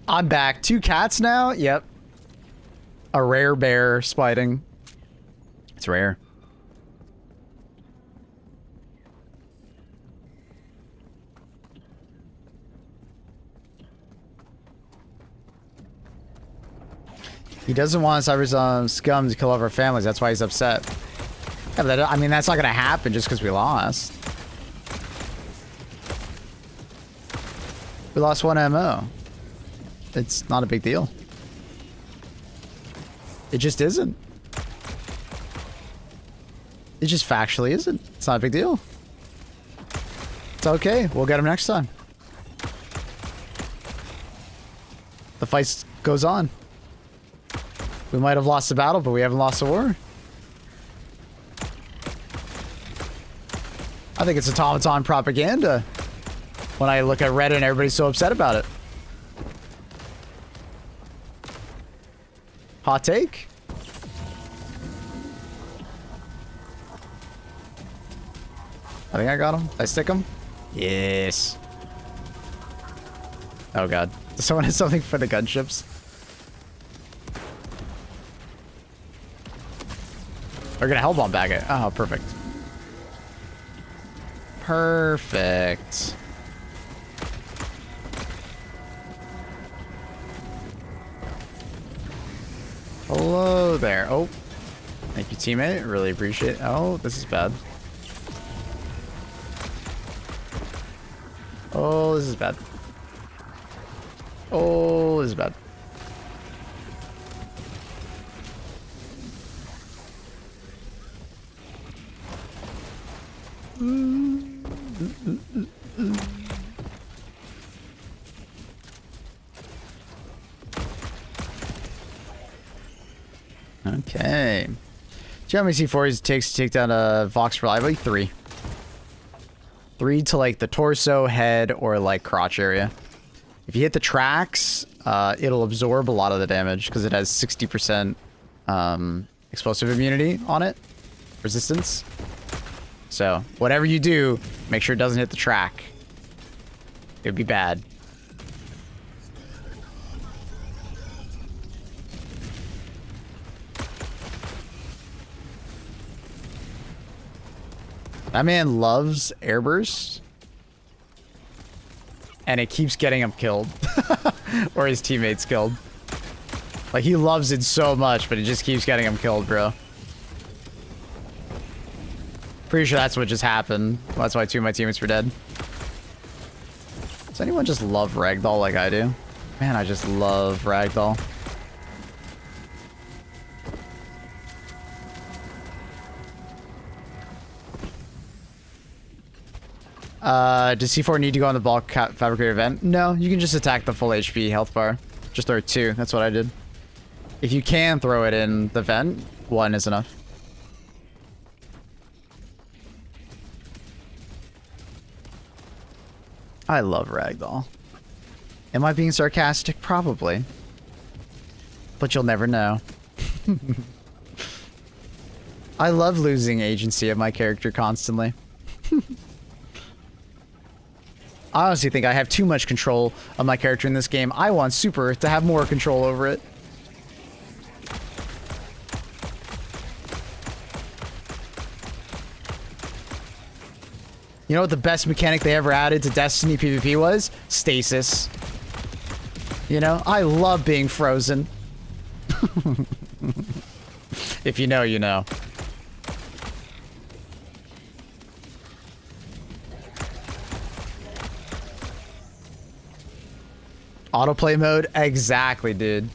I'm back. 2 cats now? Yep. A rare bear spiting. It's rare. He doesn't want Cyberstan scum to kill all of our families. That's why he's upset. Yeah, but I mean, that's not going to happen just because we lost. We lost 1 MO. It's not a big deal. It just isn't. It just factually isn't. It's not a big deal. It's okay. We'll get him next time. The fight goes on. We might have lost the battle, but we haven't lost the war. I think it's automaton propaganda when I look at Reddit and everybody's so upset about it. Hot take? I think I got him. Did I stick him? Yes. Oh god. Does someone have something for the gunships? We're gonna hellbomb back it. Oh, perfect. Perfect. Hello there. Oh. Thank you, teammate. Really appreciate it. Oh, this is bad. Oh, this is bad. Oh, this is bad. Do you know how many C4s it takes to take down a Vox reliably? 3. 3 to like the torso, head, or like crotch area. If you hit the tracks, it'll absorb a lot of the damage because it has 60% explosive immunity on it. Resistance. So, whatever you do, make sure it doesn't hit the track. It would be bad. That man loves airburst. And it keeps getting him killed. Or his teammates killed. Like, he loves it so much, but it just keeps getting him killed, bro. Pretty sure that's what just happened. Well, that's why 2 of my teammates were dead. Does anyone just love Ragdoll like I do? Man, I just love Ragdoll. Does C4 need to go on the bulk fabricator vent? No, you can just attack the full HP health bar. Just throw 2. That's what I did. If you can throw it in the vent, 1 is enough. I love Ragdoll. Am I being sarcastic? Probably. But you'll never know. I love losing agency of my character constantly. I honestly think I have too much control of my character in this game. I want Super to have more control over it. You know what the best mechanic they ever added to Destiny PvP was? Stasis. You know, I love being frozen. If you know, you know. Autoplay mode? Exactly, dude.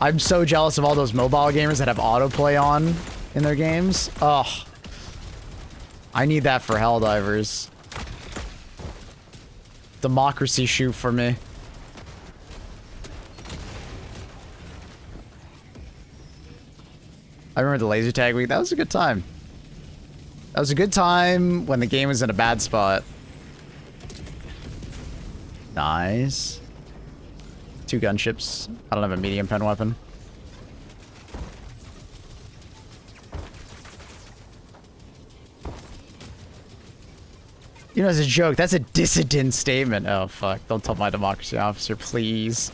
I'm so jealous of all those mobile gamers that have autoplay on in their games. Ugh. I need that for Helldivers. Democracy shoot for me. I remember the laser tag week. That was a good time. That was a good time when the game was in a bad spot. Nice. 2 gunships. I don't have a medium pen weapon. You know, as a joke, that's a dissident statement. Oh, fuck. Don't tell my democracy officer, please.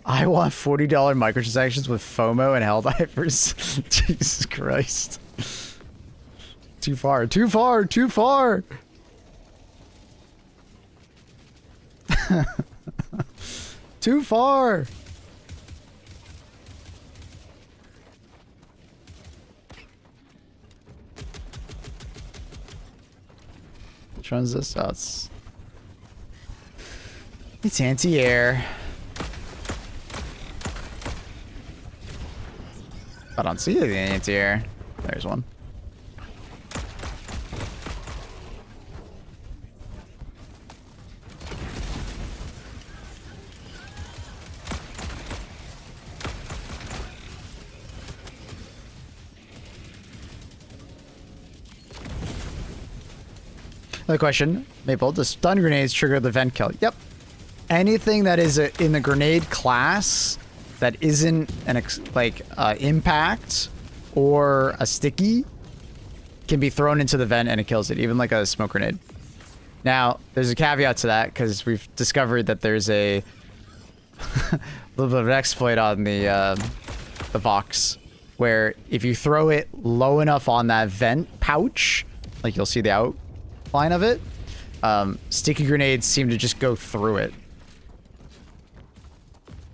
I want $40 microtransactions with FOMO and Helldivers. Jesus Christ. Too far, too far, too far! Too far! Which one's this? Oh, it's anti-air. I don't see the anti-air. There's one. Another question, Maple, does stun grenades trigger the vent kill? Yep. Anything that is in the grenade class that isn't an impact or a sticky can be thrown into the vent and it kills it, even like a smoke grenade. Now, there's a caveat to that because we've discovered that there's a little bit of an exploit on the Vox where if you throw it low enough on that vent pouch, like you'll see the outline of it, sticky grenades seem to just go through it.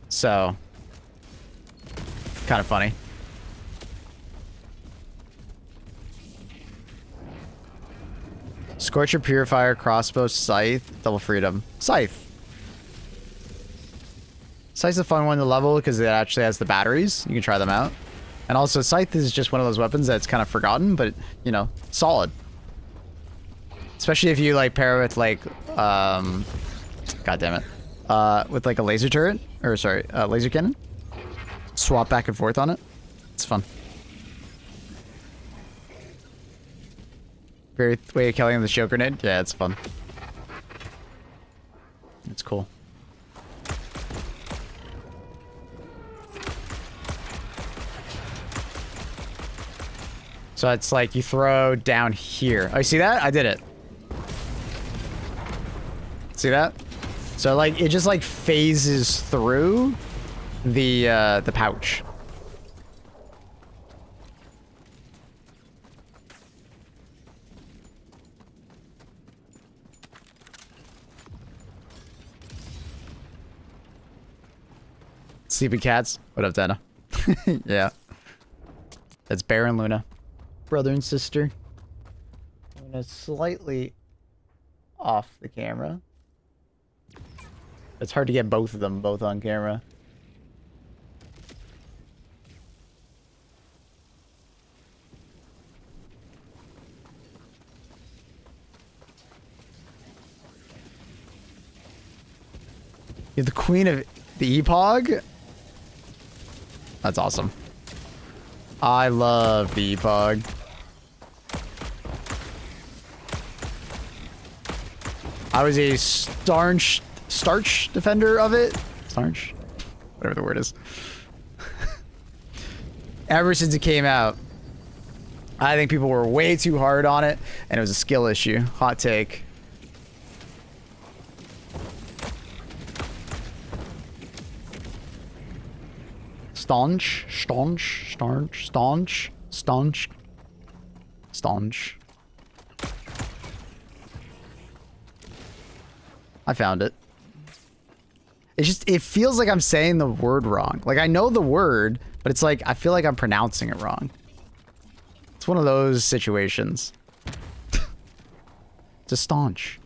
So, kind of funny. Scorcher, Purifier, Crossbow, Scythe, Double Freedom. Scythe. Scythe's a fun one to level because it actually has the batteries. You can try them out. And also, Scythe is just one of those weapons that's kind of forgotten, but, you know, solid. Especially if you, like, pair it with, like, God damn it. with like a laser turret, or sorry, laser cannon. Swap back and forth on it. It's fun. Very way of killing the shield grenade. Yeah, it's fun. It's cool. So it's like you throw down here. Oh, you see that? I did it. See that? So like it just like phases through the pouch. Sleeping cats. What up, Dana? Yeah. That's Bear and Luna. Brother and sister. I'm gonna slightly off the camera. It's hard to get both of them both on camera. You're the queen of the Epoch? That's awesome. I love the Epoch. I was a starch defender of it. Starch? Whatever the word is. Ever since it came out, I think people were way too hard on it, and it was a skill issue. Hot take. Staunch. I found it. It's just, it feels like I'm saying the word wrong. Like I know the word, but it's like, I feel like I'm pronouncing it wrong. It's one of those situations. It's a staunch.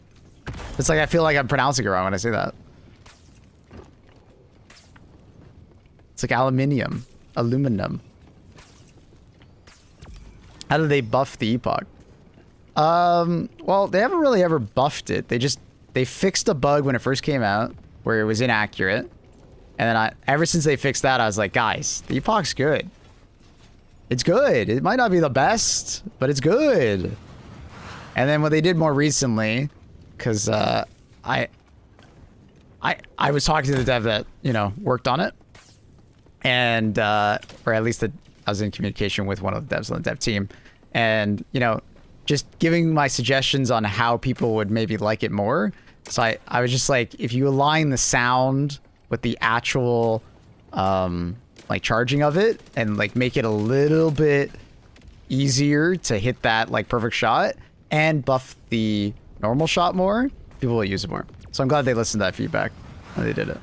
It's like, I feel like I'm pronouncing it wrong when I say that. It's like aluminium. Aluminum. How do they buff the Epoch? Well, they haven't really ever buffed it. They fixed a bug when it first came out where it was inaccurate. And then ever since they fixed that, I was like, guys, the Epoch's good. It's good. It might not be the best, but it's good. And then what they did more recently, because I was talking to the dev that, you know, worked on it. And, or at least I was in communication with one of the devs on the dev team. And, you know, just giving my suggestions on how people would maybe like it more. So I was just like, if you align the sound with the actual, like charging of it and like make it a little bit easier to hit that like perfect shot and buff the normal shot more, people will use it more. So I'm glad they listened to that feedback and they did it.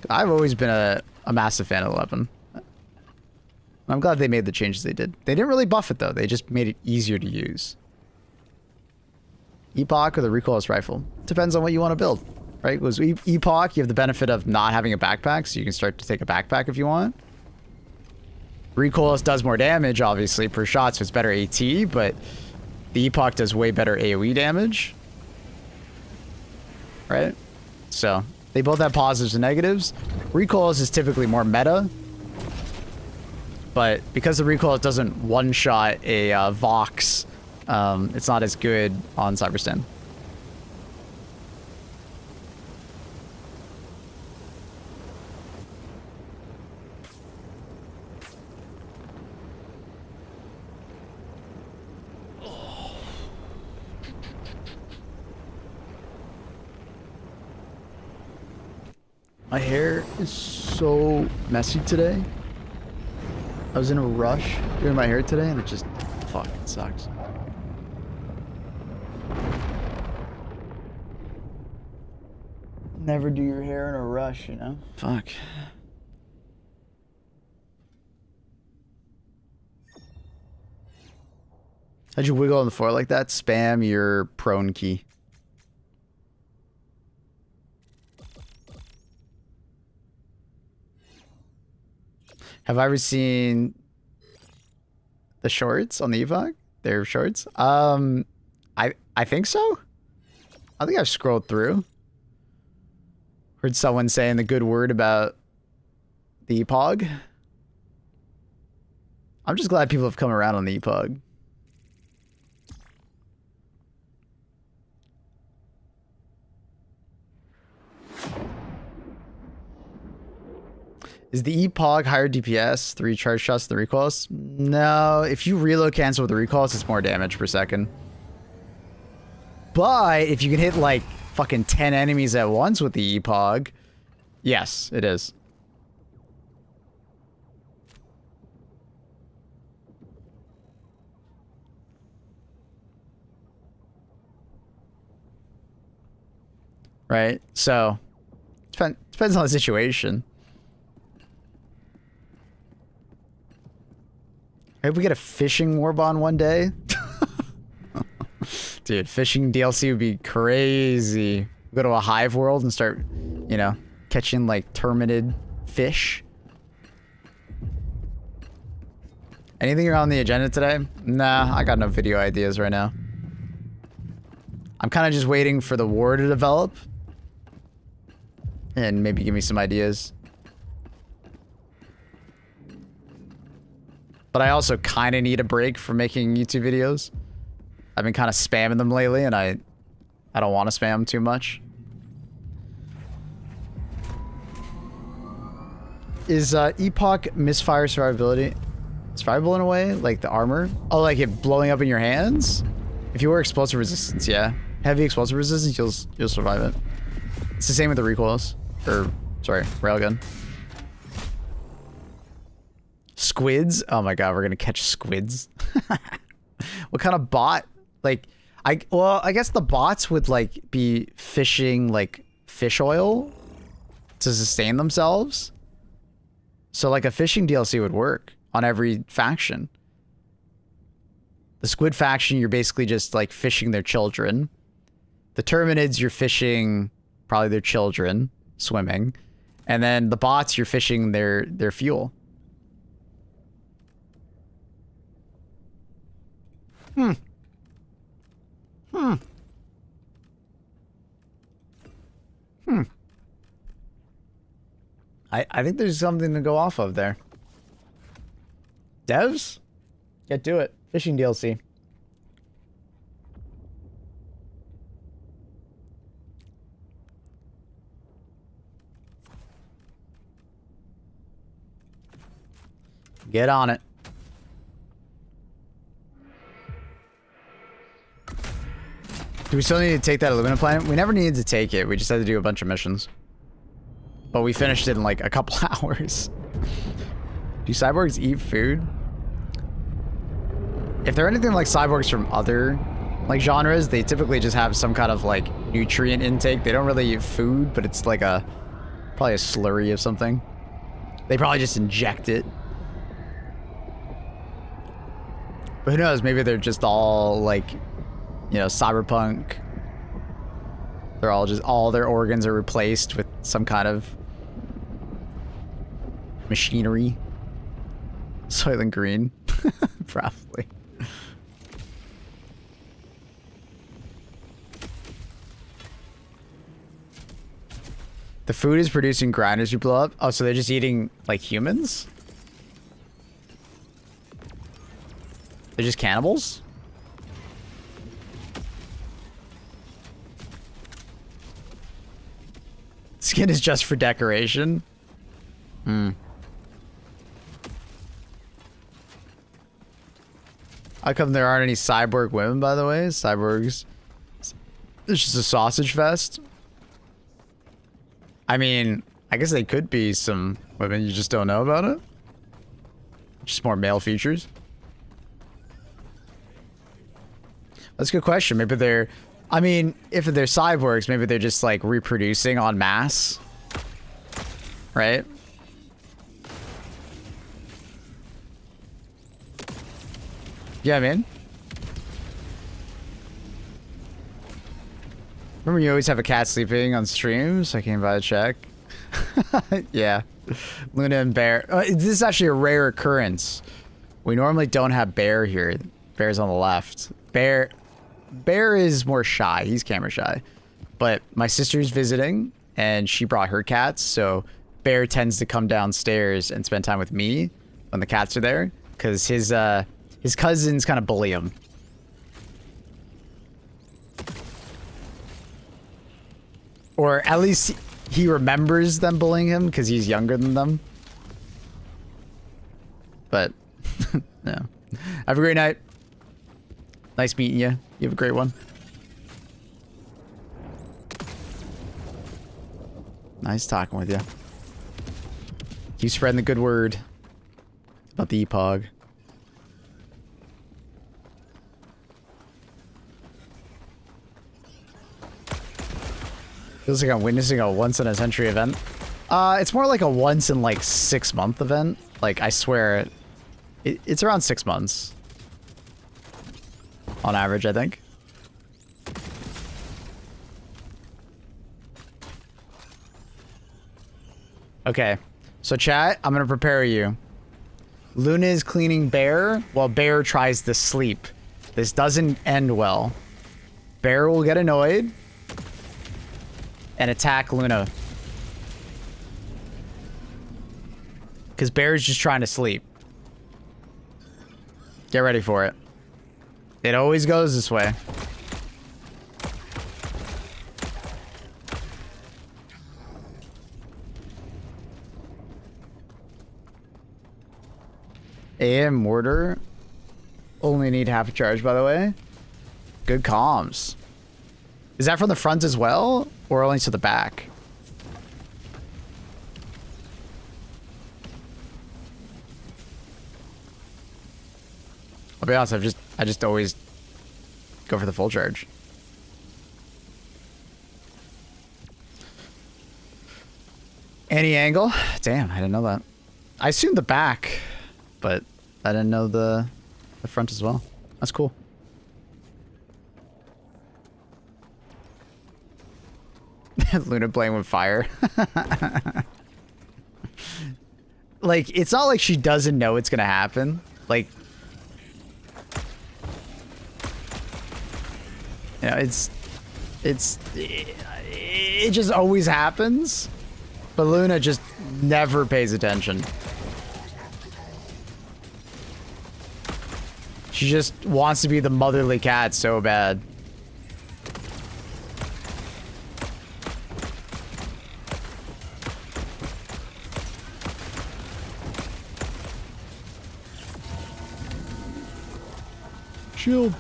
I've always been a massive fan of 11. I'm glad they made the changes they did. They didn't really buff it though. They just made it easier to use. Epoch or the recoilless rifle. Depends on what you want to build, right? Because Epoch, you have the benefit of not having a backpack, so you can start to take a backpack if you want. Recoilless does more damage, obviously, per shot, so it's better AT, but the Epoch does way better AoE damage. Right? So, they both have positives and negatives. Recoilless is typically more meta. But because the recoilless doesn't one-shot a Vox, it's not as good on CYBERSTAN. My hair is so messy today. I was in a rush doing my hair today and it just fucking sucks. Never do your hair in a rush, you know? Fuck. How'd you wiggle on the floor like that? Spam your prone key. Have I ever seen the shorts on the Epoch? their shorts? I think so. I think I've scrolled through. Heard someone saying the good word about the Epoch. I'm just glad people have come around on the Epoch. Is the Epoch higher DPS, 3 charge shots, the recoils? No, if you reload cancel with the recoils, it's more damage per second. But if you can hit like fucking 10 enemies at once with the Epoch, yes, it is. Right? So, depends on the situation. I hope we get a fishing warbond one day. Dude, fishing DLC would be crazy. Go to a hive world and start, you know, catching like termitid fish. Anything on the agenda today? Nah, I got no video ideas right now. I'm kind of just waiting for the war to develop. And maybe give me some ideas. But I also kind of need a break from making YouTube videos. I've been kind of spamming them lately, and I don't want to spam them too much. Is Epoch misfire survivability survivable in a way? Like the armor? Oh, like it blowing up in your hands? If you wear explosive resistance, yeah. Heavy explosive resistance, you'll survive it. It's the same with the recoils. Or, sorry, railgun. Squids? Oh my god, we're gonna catch squids. What kind of bot? Like, I guess the bots would like be fishing like fish oil to sustain themselves. So like a fishing DLC would work on every faction. The squid faction, you're basically just like fishing their children. The terminids, you're fishing probably their children swimming. And then the bots, you're fishing their fuel. I think there's something to go off of there. Devs? Get to it. Fishing DLC. Get on it. Do we still need to take that Illumina planet? We never needed to take it. We just had to do a bunch of missions. But we finished it in like a couple hours. Do cyborgs eat food? If they're anything like cyborgs from other like genres, they typically just have some kind of like nutrient intake. They don't really eat food, but it's like probably a slurry of something. They probably just inject it. But who knows? Maybe they're just all like, you know, cyberpunk. They're all their organs are replaced with some kind of machinery. Soylent Green. Probably. The food is producing grinders who blow up. Oh, so they're just eating like humans? They're just cannibals? Skin is just for decoration? Hmm. How come there aren't any cyborg women, by the way? Cyborgs. It's just a sausage fest. I mean, I guess they could be some women, you just don't know about it? Just more male features? That's a good question. Maybe they're... I mean, if they're cyborgs, maybe they're just, like, reproducing en masse. Right? Yeah, man. Remember you always have a cat sleeping on streams? I came by to check. Yeah. Luna and bear. This is actually a rare occurrence. We normally don't have bear here. Bear's on the left. Bear is more shy. He's camera shy. But my sister's visiting, and she brought her cats, so Bear tends to come downstairs and spend time with me when the cats are there, because his cousins kind of bully him. Or at least he remembers them bullying him because he's younger than them. But, no. Have a great night. Nice meeting you. You have a great one. Nice talking with you. Keep spreading the good word about the Epoch. Feels like I'm witnessing a once-in-a-century event. It's more like a once-in-like-6-month event. Like, I swear, it's around 6 months. On average, I think. Okay. So, chat, I'm gonna prepare you. Luna is cleaning Bear while Bear tries to sleep. This doesn't end well. Bear will get annoyed and attack Luna. Because Bear's just trying to sleep. Get ready for it. It always goes this way. AM mortar. Only need half a charge, by the way. Good comms. Is that from the front as well? Or only to the back? I'll be honest, I just always go for the full charge. Any angle? Damn, I didn't know that. I assumed the back, but I didn't know the front as well. That's cool. Luna playing with fire. Like, it's not like she doesn't know it's gonna happen. Like, you know, it just always happens. But Luna just never pays attention. She just wants to be the motherly cat so bad. Shield.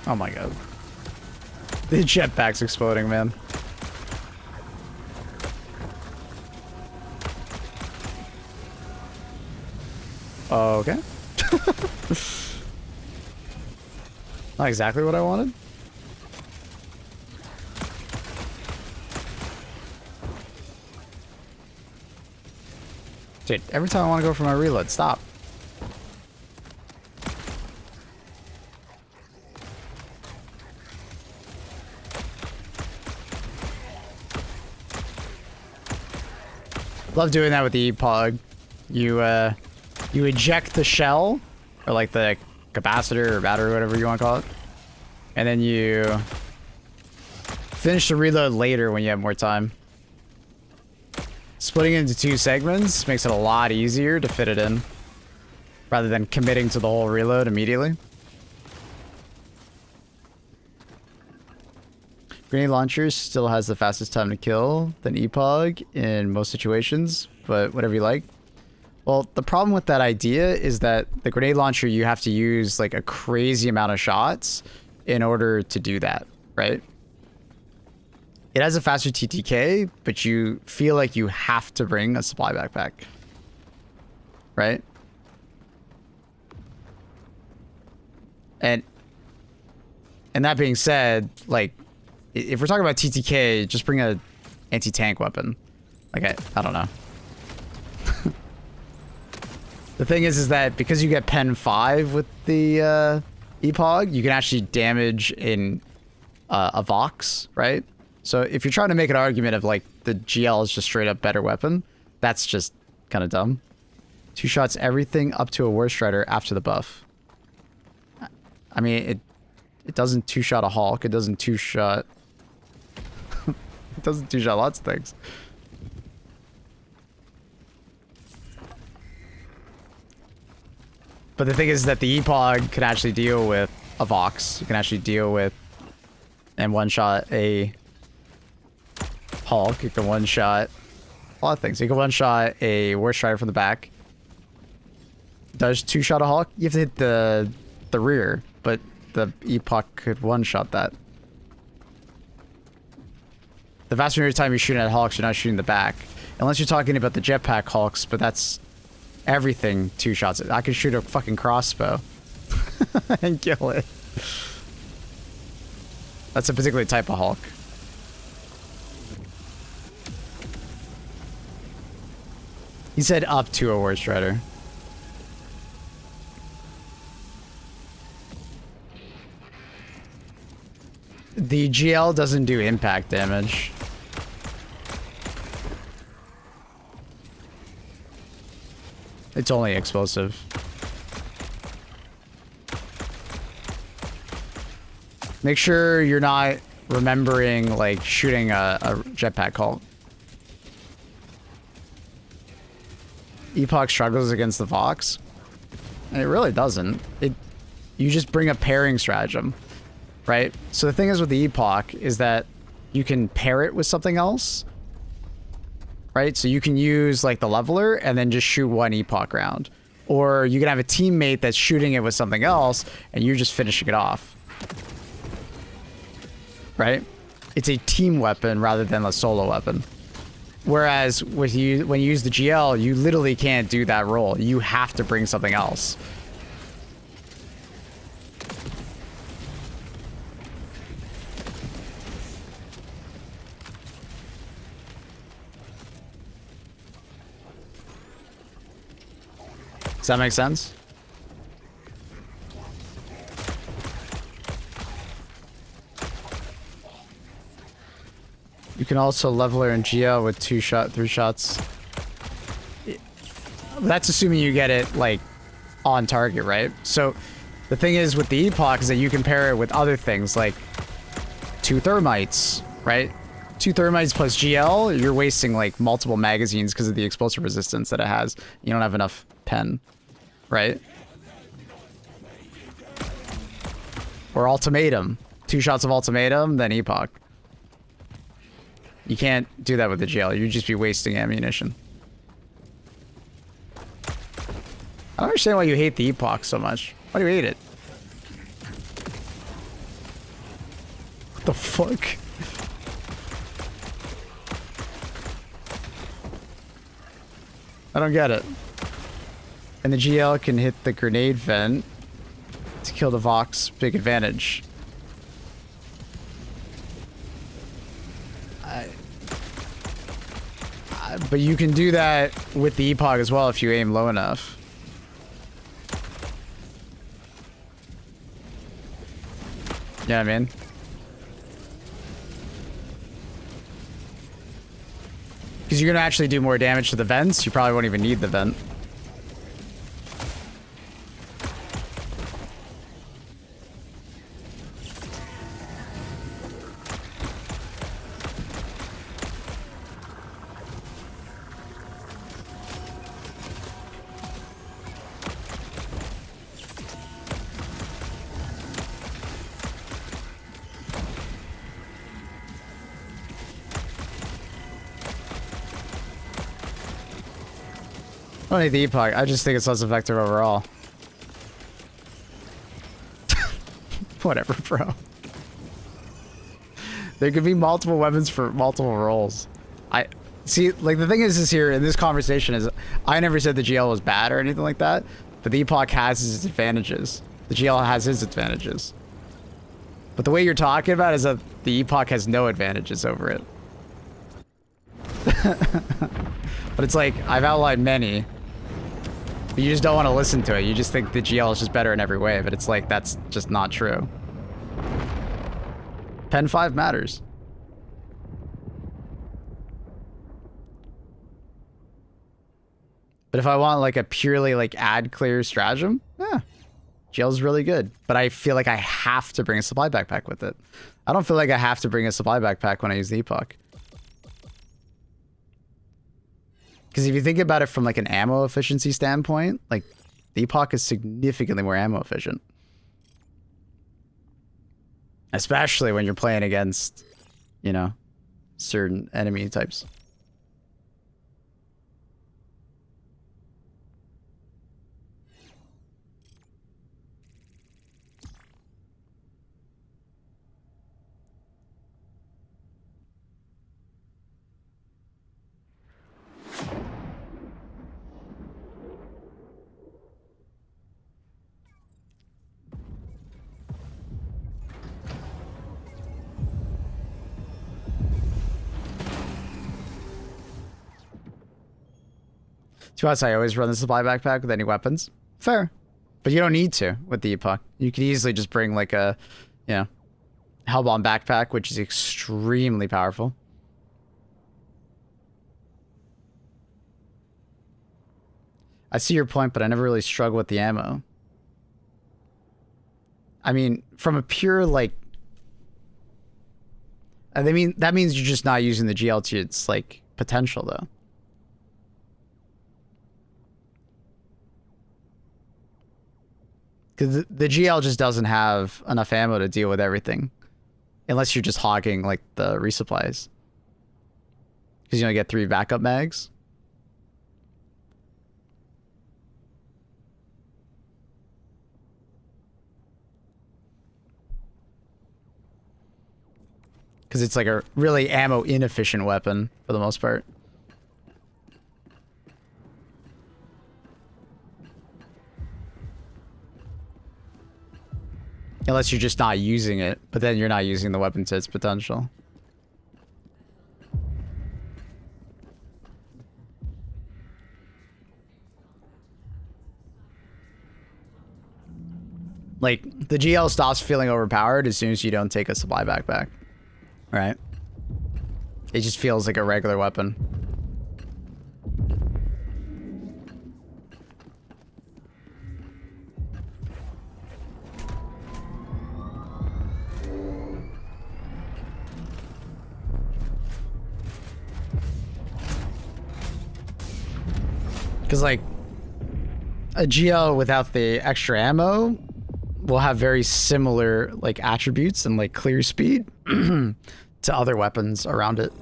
Oh my god. The jetpack's exploding, man. Okay. Not exactly what I wanted. Dude, every time I want to go for my reload, stop. Love doing that with the Epoch. You eject the shell, or like the capacitor or battery, whatever you want to call it, and then you finish the reload later when you have more time. Splitting it into 2 segments makes it a lot easier to fit it in, rather than committing to the whole reload immediately. Grenade launcher still has the fastest time to kill than Epoch in most situations, but whatever you like. Well, the problem with that idea is that the grenade launcher, you have to use like a crazy amount of shots in order to do that, right? It has a faster TTK, but you feel like you have to bring a supply backpack, right? And that being said, like, if we're talking about TTK, just bring a anti-tank weapon. Like, I don't know. The thing is that because you get Pen 5 with the Epoch, you can actually damage in a Vox, right? So if you're trying to make an argument of like the GL is just straight up better weapon, that's just kind of dumb. 2 shots everything up to a War Strider after the buff. I mean, it doesn't 2-shot a Hulk. It doesn't 2-shot... it doesn't 2-shot lots of things. But the thing is that the Epoch can actually deal with a Vox. You can actually deal with and 1-shot a Hulk. You can 1-shot a lot of things. You can 1-shot a War Strider from the back. Does 2-shot a Hulk? You have to hit the rear, but the Epoch could 1-shot that. The vast majority of the time you're shooting at Hulks, you're not shooting the back. Unless you're talking about the jetpack Hulks, but that's everything 2 shots. I could shoot a fucking crossbow and kill it. That's a particular type of Hulk. He said up to a War Strider. The GL doesn't do impact damage. It's only explosive. Make sure you're not remembering, like, shooting a jetpack Hulk. Epoch struggles against the Vox. And it really doesn't. You just bring a pairing stratagem, right? So the thing is with the Epoch is that you can pair it with something else, right? So you can use like the leveler and then just shoot 1 Epoch round. Or you can have a teammate that's shooting it with something else and you're just finishing it off. Right? It's a team weapon rather than a solo weapon. Whereas when you use the GL, you literally can't do that role. You have to bring something else. Does that make sense? You can also leveler and GL with 3 shots. That's assuming you get it like on target, right? So the thing is with the Epoch is that you can pair it with other things like 2 thermites, right? 2 thermites plus GL, you're wasting like multiple magazines because of the explosive resistance that it has. You don't have enough pen, right? Or ultimatum. 2 shots of ultimatum, then Epoch. You can't do that with the GL. You'd just be wasting ammunition. I don't understand why you hate the Epoch so much. Why do you hate it? What the fuck? I don't get it. And the GL can hit the grenade vent to kill the Vox. Big advantage. But you can do that with the Epoch as well if you aim low enough. You know what I mean? Because you're going to actually do more damage to the vents. You probably won't even need the vent. I don't need the Epoch. I just think it's less effective overall. Whatever, bro. There could be multiple weapons for multiple roles. I see, like, the thing is here in this conversation is I never said the GL was bad or anything like that, but the Epoch has its advantages. The GL has its advantages. But the way you're talking about is that the Epoch has no advantages over it. But it's like, I've outlined many. But you just don't want to listen to it. You just think the GL is just better in every way, but it's like, that's just not true. Pen 5 matters. But if I want like a purely like ad clear stratagem, yeah, GL's really good. But I feel like I have to bring a supply backpack with it. I don't feel like I have to bring a supply backpack when I use the Epoch. Because if you think about it from like an ammo efficiency standpoint, like the Epoch is significantly more ammo efficient. Especially when you're playing against, you know, certain enemy types. To us, I always run the supply backpack with any weapons. Fair. But you don't need to with the Epoch. You could easily just bring like a, you know, Hellbomb backpack, which is extremely powerful. I see your point, but I never really struggle with the ammo. I mean, from a pure, like... I mean, that means you're just not using the GL to its, like, potential, though. Because the GL just doesn't have enough ammo to deal with everything. Unless you're just hogging, like, the resupplies. Because you only get 3 backup mags. Because it's like a really ammo inefficient weapon for the most part. Unless you're just not using it, but then you're not using the weapon to its potential. Like, the GL stops feeling overpowered as soon as you don't take a supply backpack. Right? It just feels like a regular weapon. Because, like, a GL without the extra ammo will have very similar, like, attributes and, like, clear speed to other weapons around it.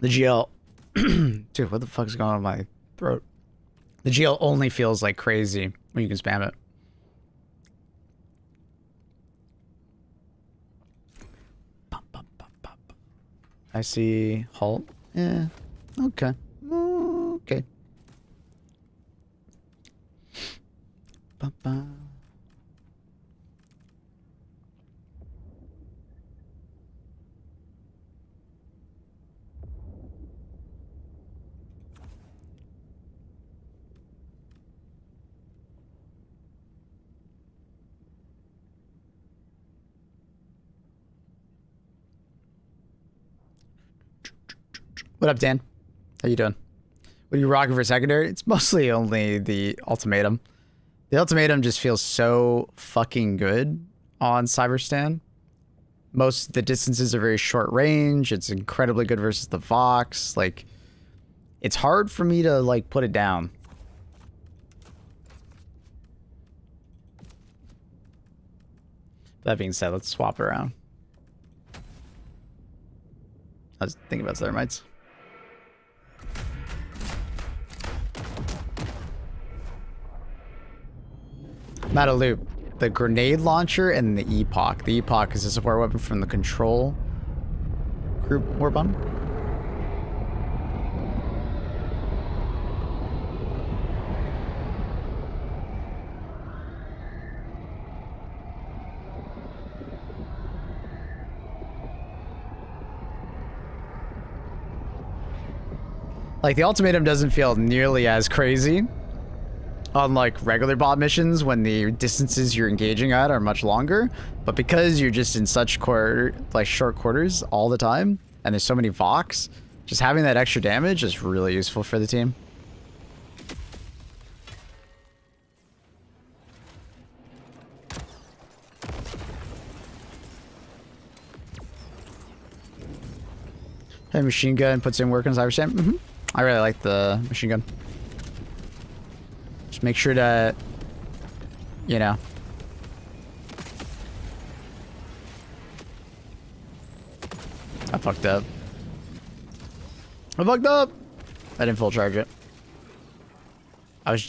The GL... Dude, what the fuck's going on in my throat? The GL only feels like crazy when you can spam it. I see halt. Yeah. Okay. Okay. Ba-ba. What up, Dan? How you doing? What are you rocking for secondary? It's mostly only the ultimatum. The ultimatum just feels so fucking good on CYBERSTAN. Most of the distances are very short range. It's incredibly good versus the Vox. Like, it's hard for me to, like, put it down. That being said, let's swap it around. I was thinking about thermites. I'm out of loop. The grenade launcher and the Epoch. The Epoch is a support weapon from the control group war button. Like, the ultimatum doesn't feel nearly as crazy Unlike regular bot missions, when the distances you're engaging at are much longer, but because you're just in such short quarters all the time, and there's so many Vox, just having that extra damage is really useful for the team. Hey, machine gun puts in work on CYBERSTAN. I really like the machine gun. Just make sure to, you know. I fucked up. I fucked up. I didn't full charge it.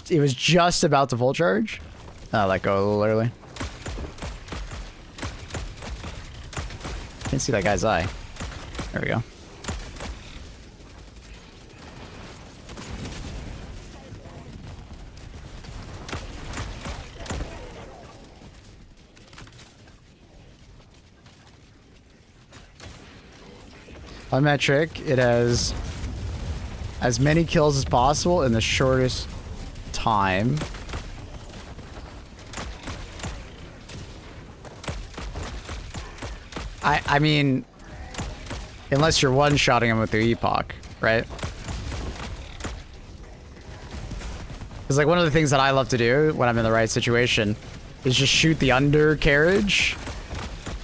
It was just about to full charge. I let go a little early. Can't see that guy's eye. There we go. On metric, it has as many kills as possible in the shortest time. I mean, unless you're one-shotting him with the Epoch, right? Because like one of the things that I love to do when I'm in the right situation is just shoot the undercarriage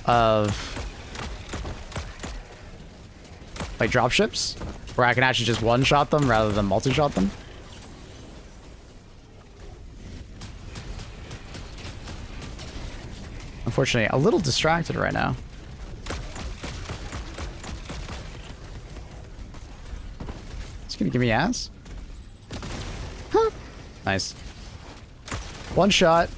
of like dropships, where I can actually just one-shot them rather than multi-shot them. Unfortunately, a little distracted right now. It's gonna give me ass. Huh. Nice. One shot.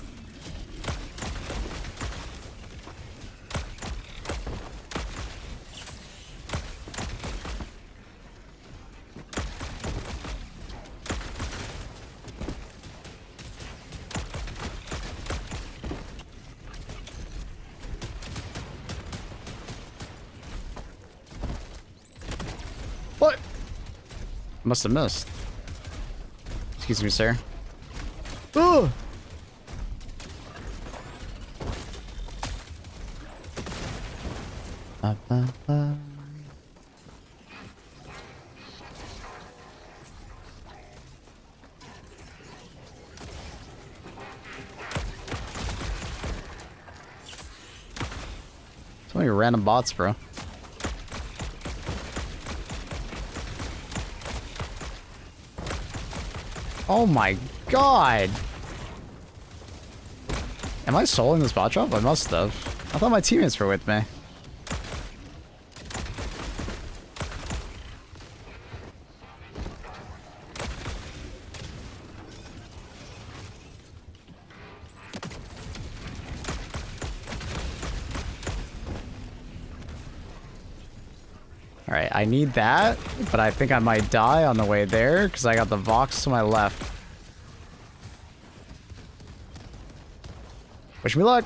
What? Must have missed. Excuse me, sir. Ooh! So many random bots, bro. Oh my god! Am I soloing this bot drop? I must have. I thought my teammates were with me. Alright, I need that, but I think I might die on the way there because I got the Vox to my left. Wish me luck.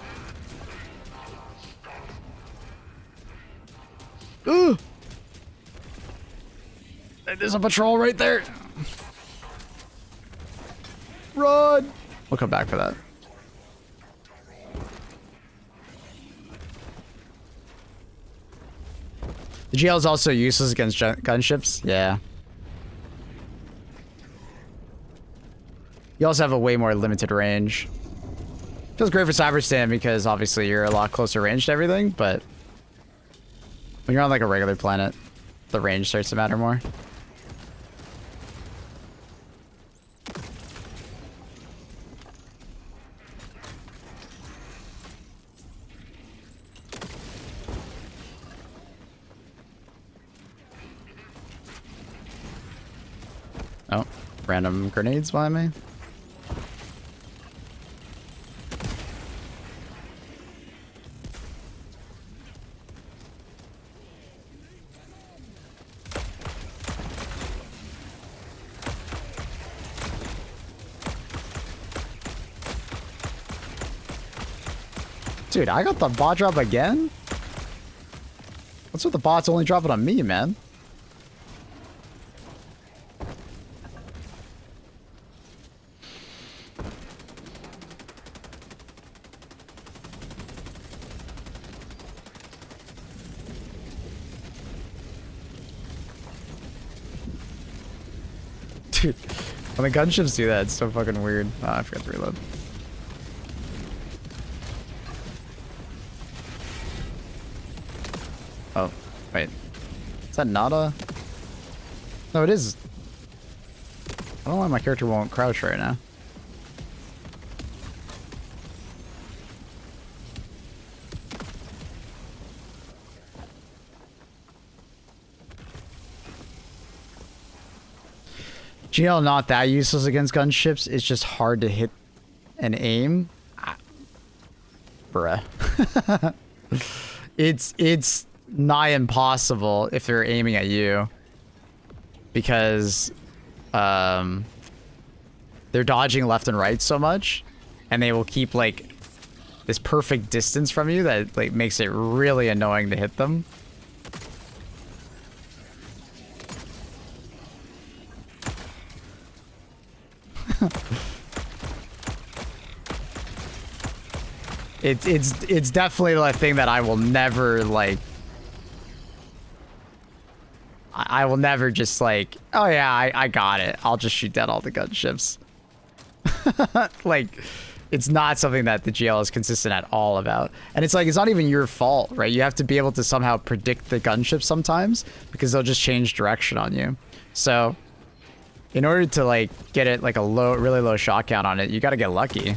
Ooh! There's a patrol right there. Run! We'll come back for that. The GL is also useless against gunships. Yeah. You also have a way more limited range. Feels great for CYBERSTAN because obviously you're a lot closer range to everything, but when you're on like a regular planet, the range starts to matter more. Oh, random grenades behind me. Dude, I got the bot drop again? What's with the bots only dropping on me, man? Dude, when the gunships do that, it's so fucking weird. Oh, I forgot to reload. Oh, wait. Is that not a... No, it is. I don't know why my character won't crouch right now. GL not that useless against gunships. It's just hard to hit and aim. Bruh. It's nigh impossible if they're aiming at you. Because they're dodging left and right so much. And they will keep like this perfect distance from you that like makes it really annoying to hit them. It's definitely the thing that I will never like. I will never just like, oh yeah, I got it. I'll just shoot down all the gunships. Like, it's not something that the GL is consistent at all about. And it's like, it's not even your fault, right? You have to be able to somehow predict the gunships sometimes because they'll just change direction on you. So in order to like get it like a really low shot count on it, you got to get lucky.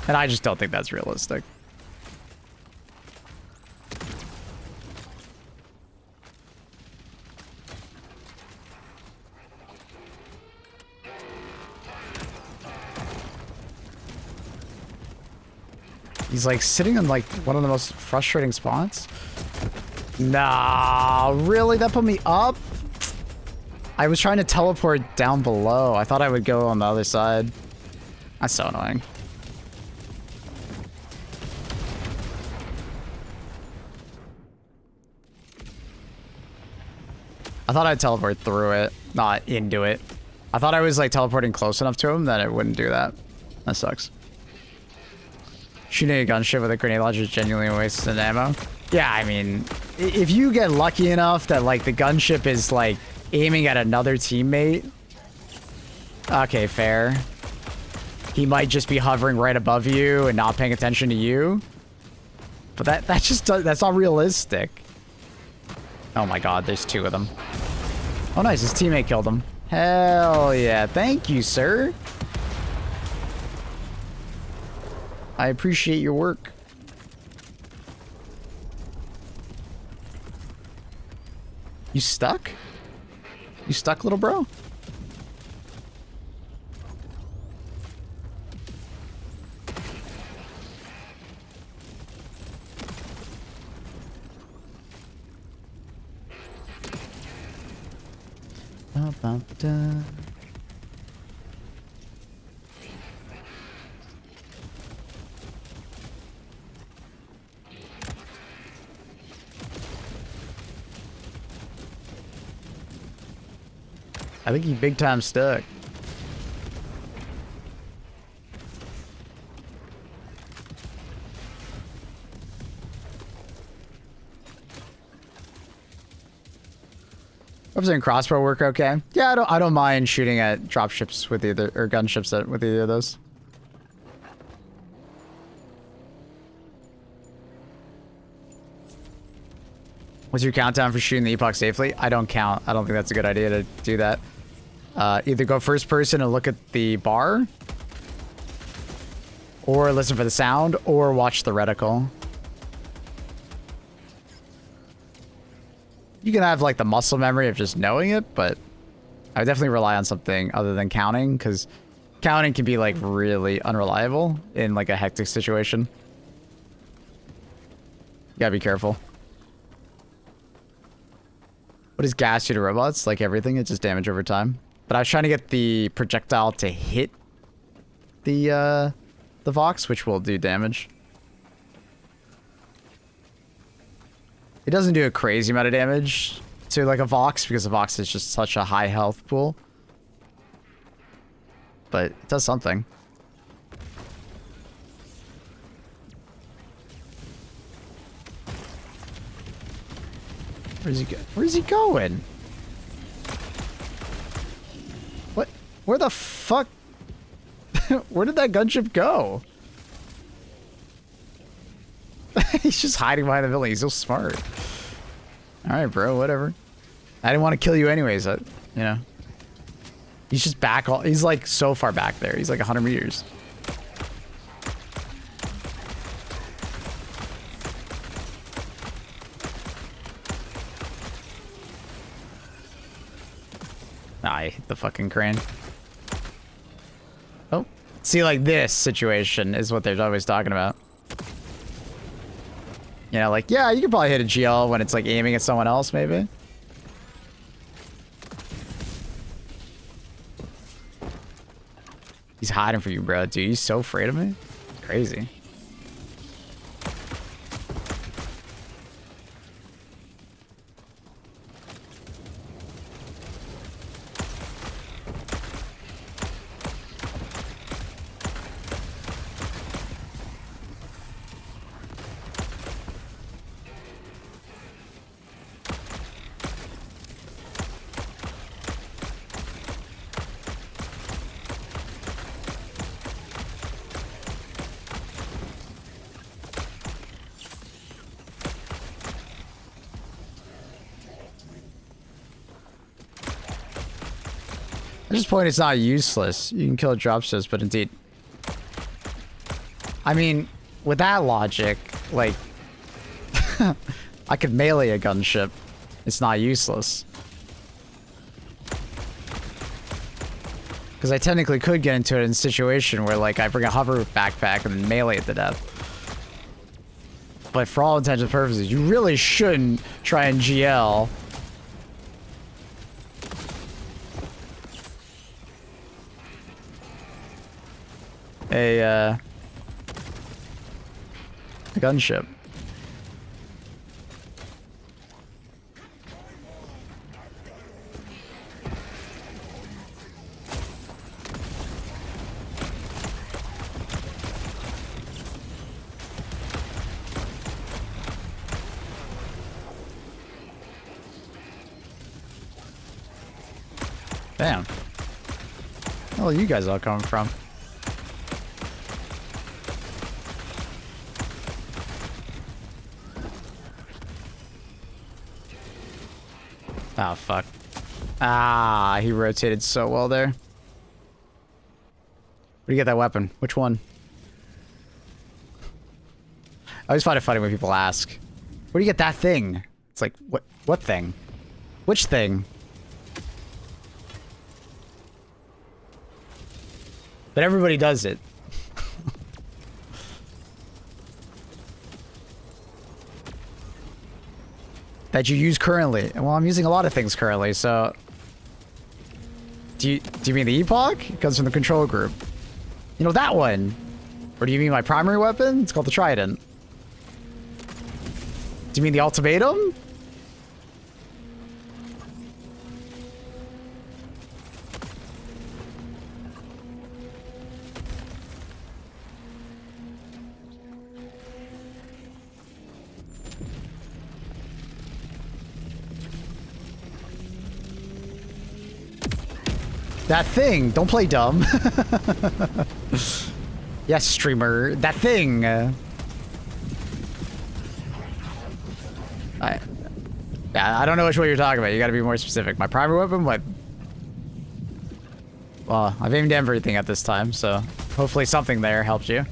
And I just don't think that's realistic. He's like sitting in like one of the most frustrating spots. Nah, really? That put me up? I was trying to teleport down below. I thought I would go on the other side. That's so annoying. I thought I'd teleport through it, not into it. I thought I was like teleporting close enough to him that it wouldn't do that. That sucks. Shooting a gunship with a grenade launcher is genuinely wasting ammo. Yeah, I mean, if you get lucky enough that like the gunship is like aiming at another teammate. Okay, fair. He might just be hovering right above you and not paying attention to you. But that just that's not realistic. Oh my god, there's two of them. Oh nice, his teammate killed him. Hell yeah, thank you, sir. I appreciate your work. You stuck? You stuck, little bro? I think he big time stuck. Weapons and crossbow work okay. Yeah, I don't mind shooting at dropships with either, or gunships with either of those. What's your countdown for shooting the Epoch safely? I don't count. I don't think that's a good idea to do that. Either go first person and look at the bar, or listen for the sound, or watch the reticle. You can have like the muscle memory of just knowing it, but I would definitely rely on something other than counting, because counting can be like really unreliable in like a hectic situation. You gotta be careful. What is gas due to robots? Like everything, it's just damage over time. But I was trying to get the projectile to hit the Vox, which will do damage. It doesn't do a crazy amount of damage to like a Vox, because the Vox is just such a high health pool. But it does something. Where's he go? Where's he going? What? Where the fuck? Where did that gunship go? He's just hiding behind the building. He's so smart. Alright, bro, whatever. I didn't want to kill you anyways, you know. He's just back. He's like so far back there. He's like 100 meters. Nah, I hit the fucking crane. Oh. See, like this situation is what they're always talking about. You know, like, yeah, you could probably hit a GL when it's like aiming at someone else, maybe. He's hiding for you, bro. Dude, he's so afraid of me. Crazy. At this point, it's not useless. You can kill a dropship, but indeed. I mean, with that logic, like, I could melee a gunship. It's not useless. Because I technically could get into it in a situation where, like, I bring a hover backpack and then melee it to death. But for all intents and purposes, you really shouldn't try and GL a gunship. Damn. Where are you guys all coming from? Oh, fuck. Ah, he rotated so well there. Where do you get that weapon? Which one? I always find it funny when people ask, where do you get that thing? It's like, what thing? Which thing? But everybody does it. That you use currently. Well, I'm using a lot of things currently, so... Do you mean the Epoch? It comes from the control group. You know, that one. Or do you mean my primary weapon? It's called the Trident. Do you mean the Ultimatum? That thing! Don't play dumb. Yes, streamer. That thing! I don't know which one you're talking about. You gotta be more specific. My primary weapon? What? Well, I've aimed everything at this time, so hopefully something there helps you.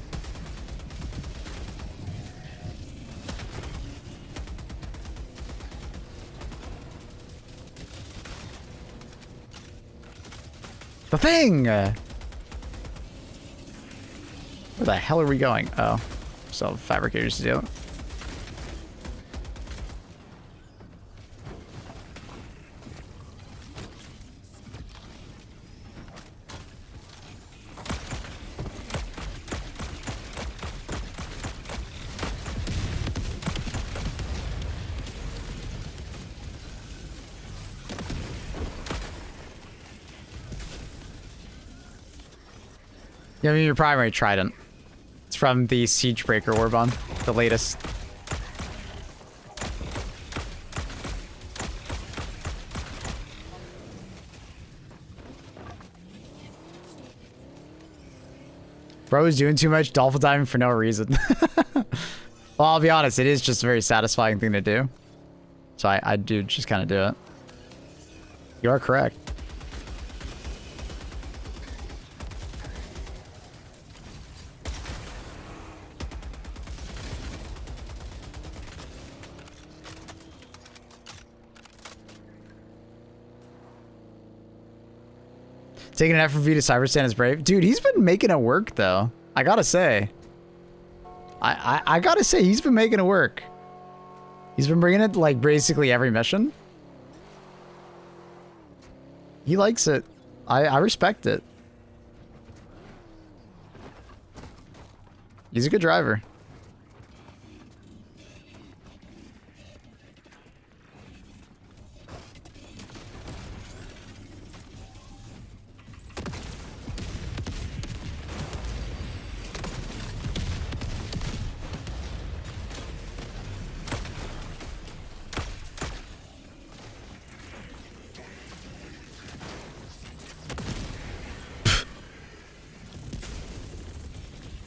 The thing! Where the hell are we going? Oh, so fabricators to do. Yeah, I mean your primary Trident. It's from the Siegebreaker Warbomb, the latest. Bro is doing too much dolphin diving for no reason. Well, I'll be honest, it is just a very satisfying thing to do. So I do just kind of do it. You are correct. Taking an effort view to CYBERSTAN is brave. Dude, he's been making it work, though. I gotta say. I gotta say, he's been making it work. He's been bringing it to, like, basically every mission. He likes it. I respect it. He's a good driver.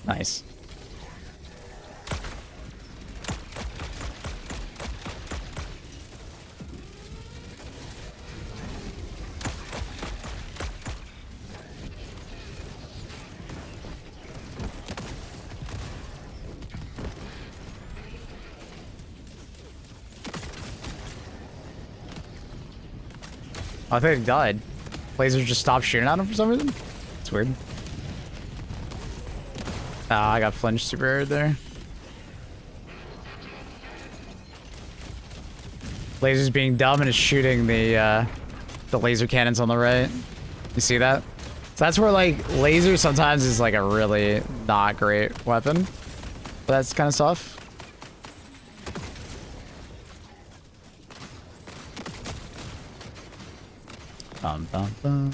Nice. I think he died. Lasers just stopped shooting at him for some reason. It's weird. Ah, I got flinched super hard there. Laser's being dumb and is shooting the laser cannons on the right. You see that? So that's where, like, laser sometimes is like a really not great weapon. But that's kind of tough. Bum, bum, bum.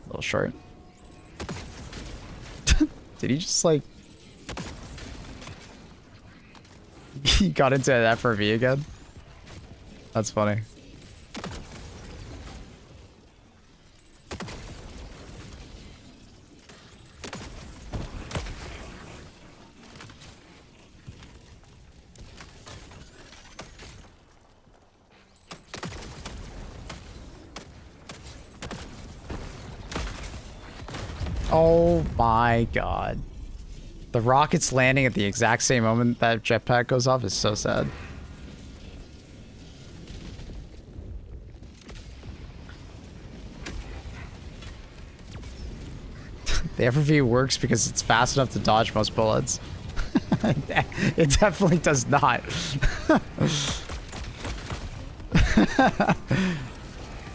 A little short. Did he just, like... he got into that FRV again? That's funny. Oh my god. The rockets landing at the exact same moment that jetpack goes off is so sad. The FRV works because it's fast enough to dodge most bullets. It definitely does not.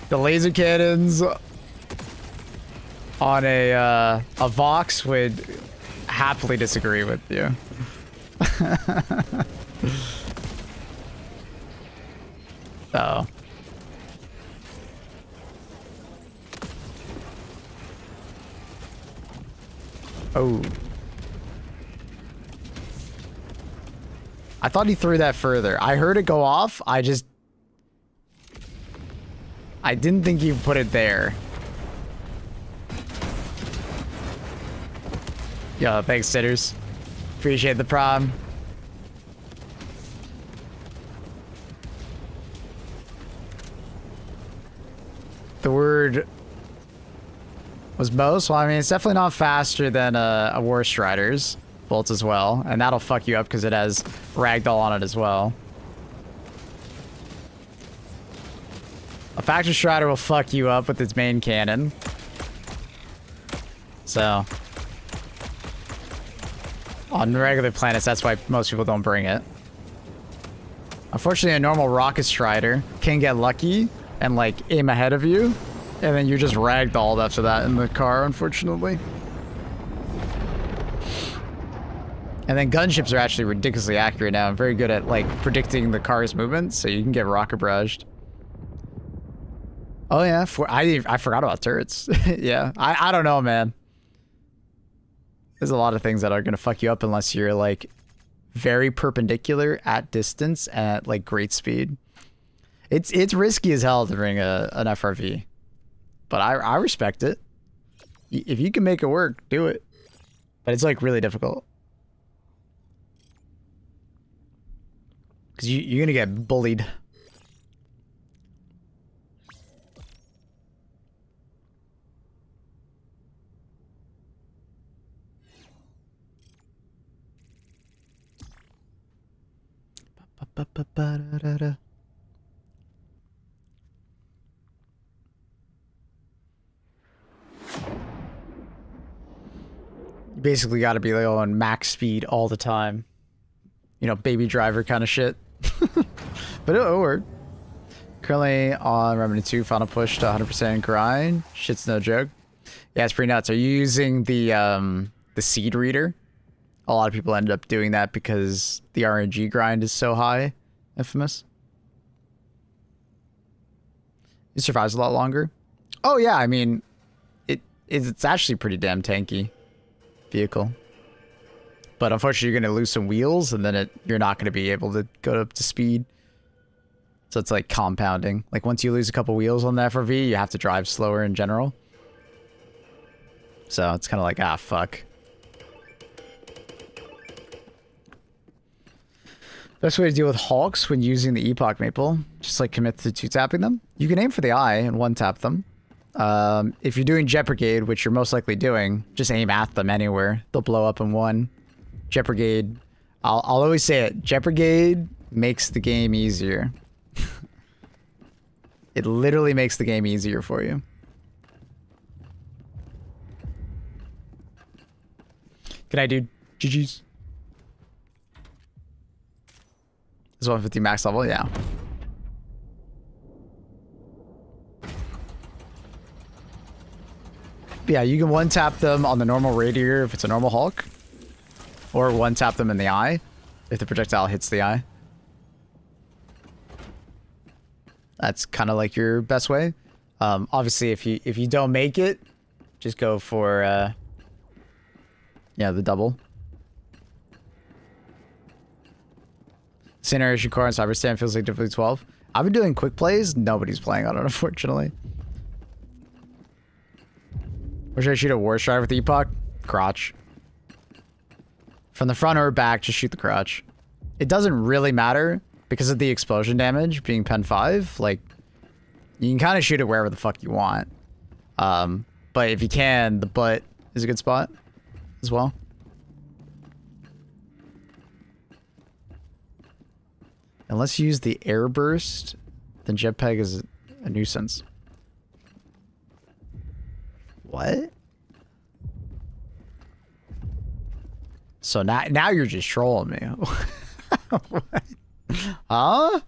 The laser cannons on a Vox would happily disagree with you. Oh. Oh. I thought he threw that further. I heard it go off. I didn't think he put it there. Yo, thanks, sitters. Appreciate the prom. The word was most. Well, I mean, it's definitely not faster than a War Strider's bolts as well, and that'll fuck you up because it has ragdoll on it as well. A Factor Strider will fuck you up with its main cannon. So on regular planets, that's why most people don't bring it. Unfortunately, a normal rocket strider can get lucky and, like, aim ahead of you, and then you're just ragdolled after that in the car, unfortunately. And then gunships are actually ridiculously accurate now and very good at, like, predicting the car's movement, so you can get rocket barraged. Oh yeah, I forgot about turrets. Yeah, I don't know, man. There's a lot of things that are gonna fuck you up unless you're, like, very perpendicular at distance at, like, great speed. It's risky as hell to bring an FRV, but I respect it. If you can make it work, do it. But it's like really difficult because you're gonna get bullied. Ba-ba-ba-da-da-da. You basically got to be like on max speed all the time. You know, baby driver kind of shit. But it'll work. Currently on Remedy 2, final push to 100% grind. Shit's no joke. Yeah, it's pretty nuts. Are you using the seed reader? A lot of people ended up doing that because the RNG grind is so high. Infamous. It survives a lot longer. Oh yeah, I mean, it's actually pretty damn tanky vehicle. But unfortunately, you're going to lose some wheels, and then you're not going to be able to go up to speed. So it's like compounding. Like once you lose a couple wheels on the FRV, you have to drive slower in general. So it's kind of like, ah, fuck. Best way to deal with Hulks when using the Epoch Maple, just like commit to 2-tapping them. You can aim for the eye and 1-tap them. If you're doing Jet Brigade, which you're most likely doing, just aim at them anywhere. They'll blow up in one. Jet Brigade, I'll always say it. Jet Brigade makes the game easier. It literally makes the game easier for you. Good night, dude. GG's. This 150 max level, yeah. But yeah, you can 1-tap them on the normal radiator if it's a normal Hulk. Or 1-tap them in the eye if the projectile hits the eye. That's kind of like your best way. Obviously, if you don't make it, just go for yeah, the double. Scenario core on CYBERSTAN feels like difficulty 12. I've been doing quick plays. Nobody's playing on it, unfortunately. Or should I shoot a war strider with the Epoch? Crotch. From the front or back, just shoot the crotch. It doesn't really matter because of the explosion damage being Pen 5. Like, you can kind of shoot it wherever the fuck you want. But if you can, the butt is a good spot as well. Unless you use the air burst, then jetpack is a nuisance. What? So now you're just trolling me. What? Huh?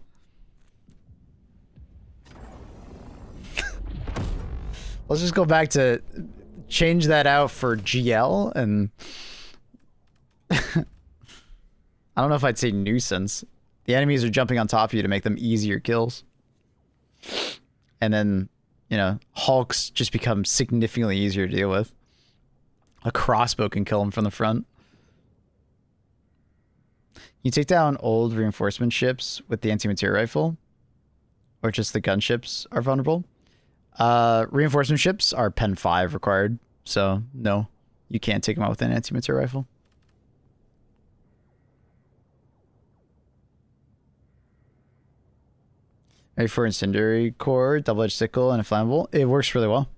Let's just go back to change that out for GL and I don't know if I'd say nuisance. The enemies are jumping on top of you to make them easier kills. And then, you know, Hulks just become significantly easier to deal with. A crossbow can kill them from the front. You take down old reinforcement ships with the anti-material rifle. Or just the gunships are vulnerable. Reinforcement ships are Pen 5 required. So, no. You can't take them out with an anti-material rifle. Ready for incendiary core, double-edged sickle, and a flammable. It works really well.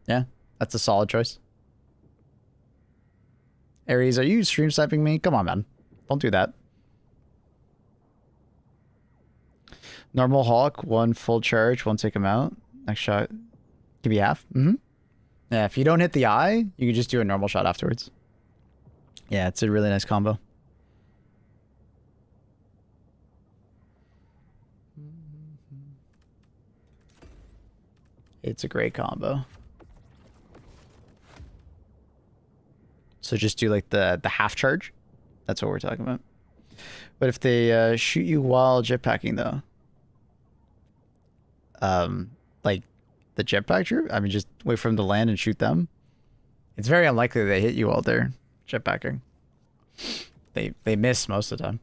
Yeah, that's a solid choice. Ares, are you stream sniping me? Come on, man. Don't do that. Normal Hawk, 1 full charge, 1 take him out. Next shot, give you half. Yeah, if you don't hit the eye, you can just do a normal shot afterwards. Yeah, it's a really nice combo. It's a great combo. So just do like the half charge. That's what we're talking about. But if they shoot you while jetpacking though, like the jetpack troop, I mean, just wait for them to land and shoot them. It's very unlikely they hit you while they're jetpacking. They miss most of the time.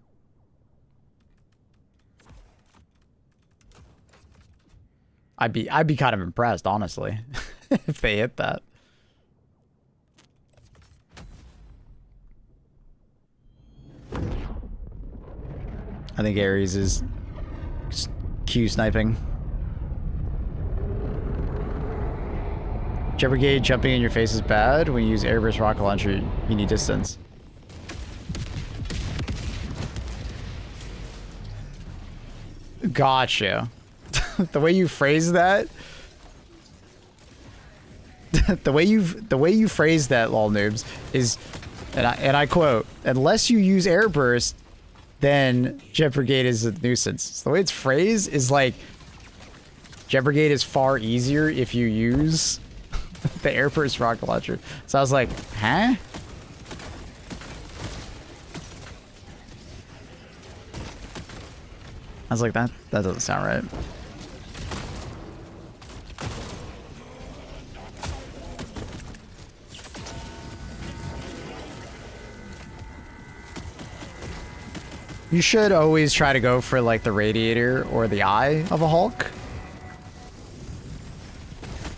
I'd be kind of impressed, honestly, if they hit that. I think Ares is Q sniping. Jet Brigade jumping in your face is bad. When you use airburst rocket launcher, you need distance. Gotcha. The way you phrase that, the way you phrase that, lol noobs, is, and I quote, unless you use airburst, then Jet Brigade is a nuisance. So the way it's phrased is like, Jet Brigade is far easier if you use the airburst rocket launcher. So I was like, huh? I was like, that doesn't sound right. You should always try to go for like the radiator or the eye of a Hulk.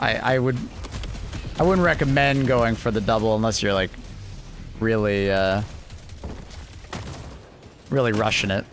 I wouldn't recommend going for the double unless you're like really really rushing it.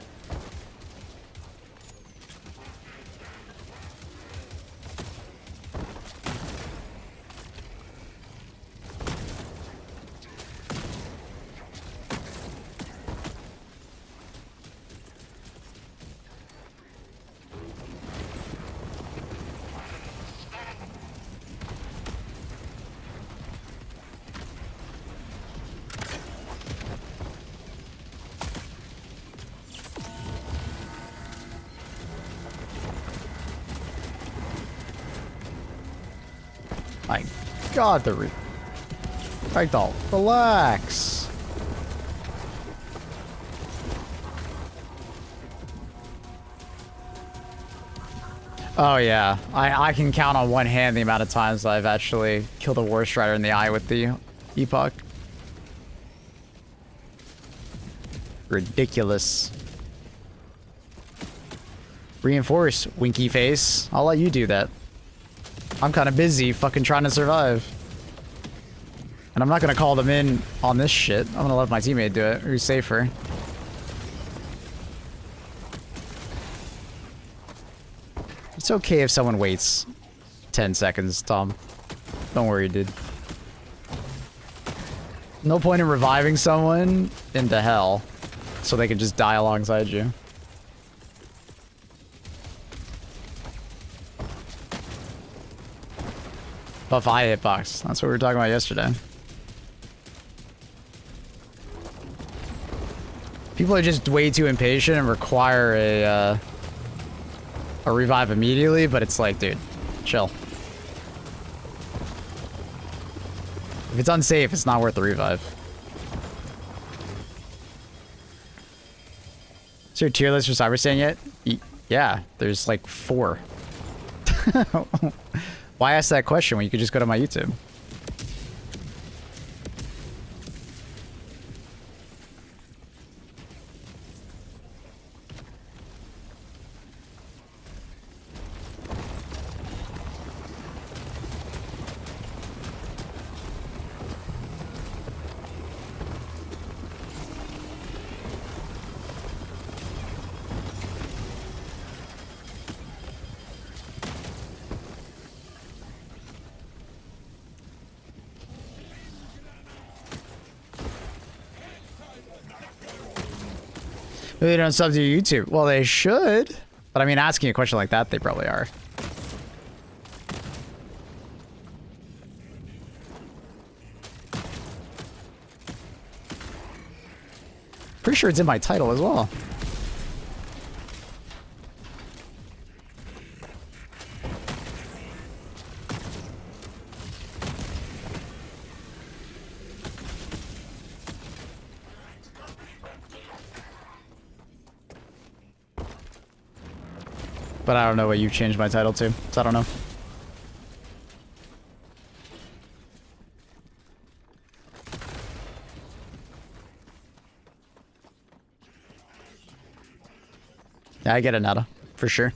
My God, the ragdoll, relax. Oh yeah, I can count on one hand the amount of times I've actually killed a War Strider in the eye with the Epoch. Ridiculous. Reinforce, winky face. I'll let you do that. I'm kind of busy fucking trying to survive. And I'm not going to call them in on this shit. I'm going to let my teammate do it. Who's safer? It's okay if someone waits 10 seconds, Tom. Don't worry, dude. No point in reviving someone into hell so they can just die alongside you. Buff eye hitbox. That's what we were talking about yesterday. People are just way too impatient and require a revive immediately, but it's like, dude, chill. If it's unsafe, it's not worth the revive. Is there a tier list for CYBERSTAN yet? Yeah, there's like 4. Why ask that question when you could just go to my YouTube? They don't sub to your YouTube. Well, they should. But I mean, asking a question like that, they probably are. Pretty sure it's in my title as well. But I don't know what you've changed my title to, so I don't know. Yeah, I get it, Nada, for sure.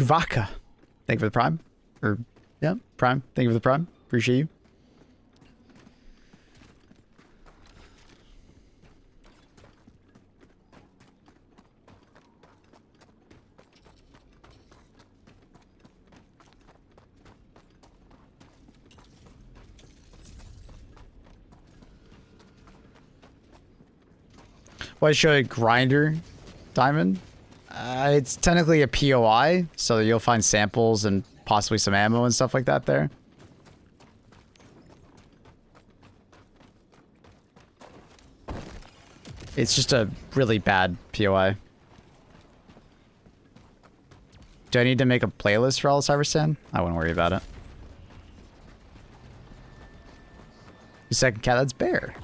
Chewbacca. Thank you for the prime. Or, yeah, prime. Thank you for the prime. Appreciate you. Why show a grinder diamond? It's technically a POI, so you'll find samples and possibly some ammo and stuff like that there. It's just a really bad POI. Do I need to make a playlist for all of CYBERSTAN? I wouldn't worry about it. The second cat, that's Bear.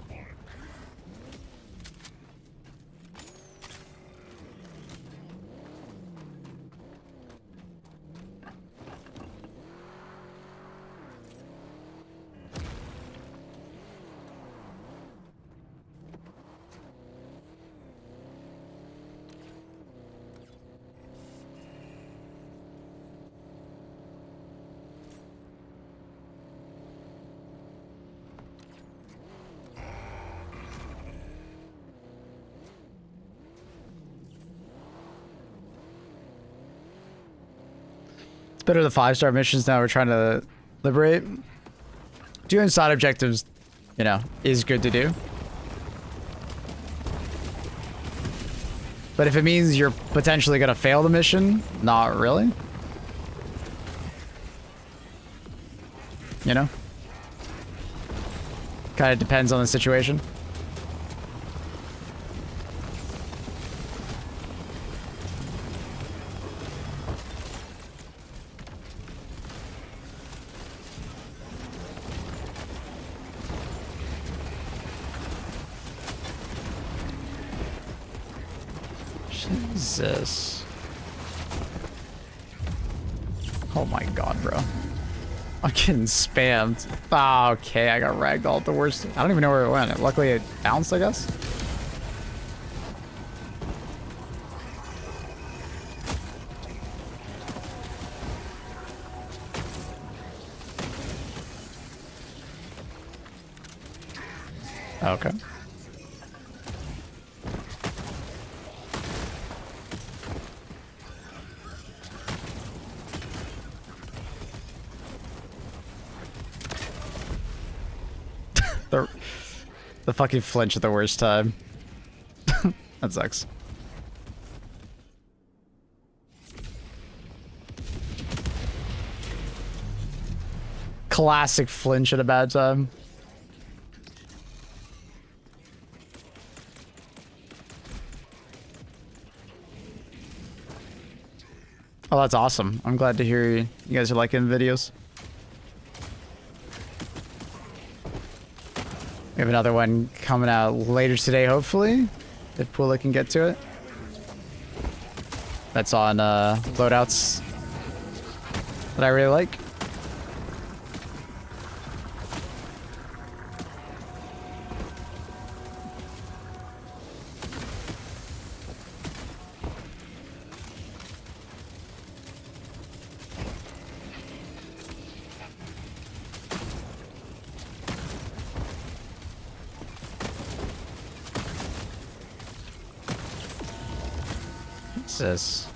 Better the 5-star missions now we're trying to liberate. Doing side objectives, you know, is good to do. But if it means you're potentially gonna fail the mission, not really. You know? Kind of depends on the situation. Jesus. Oh my god, bro. I'm getting spammed. Oh, okay, I got ragdolled the worst. I don't even know where it went. Luckily it bounced, I guess. Okay. The fucking flinch at the worst time. That sucks. Classic flinch at a bad time. Oh, that's awesome. I'm glad to hear you guys are liking the videos. We have another one coming out later today, hopefully, if Pula can get to it. That's on loadouts that I really like. This.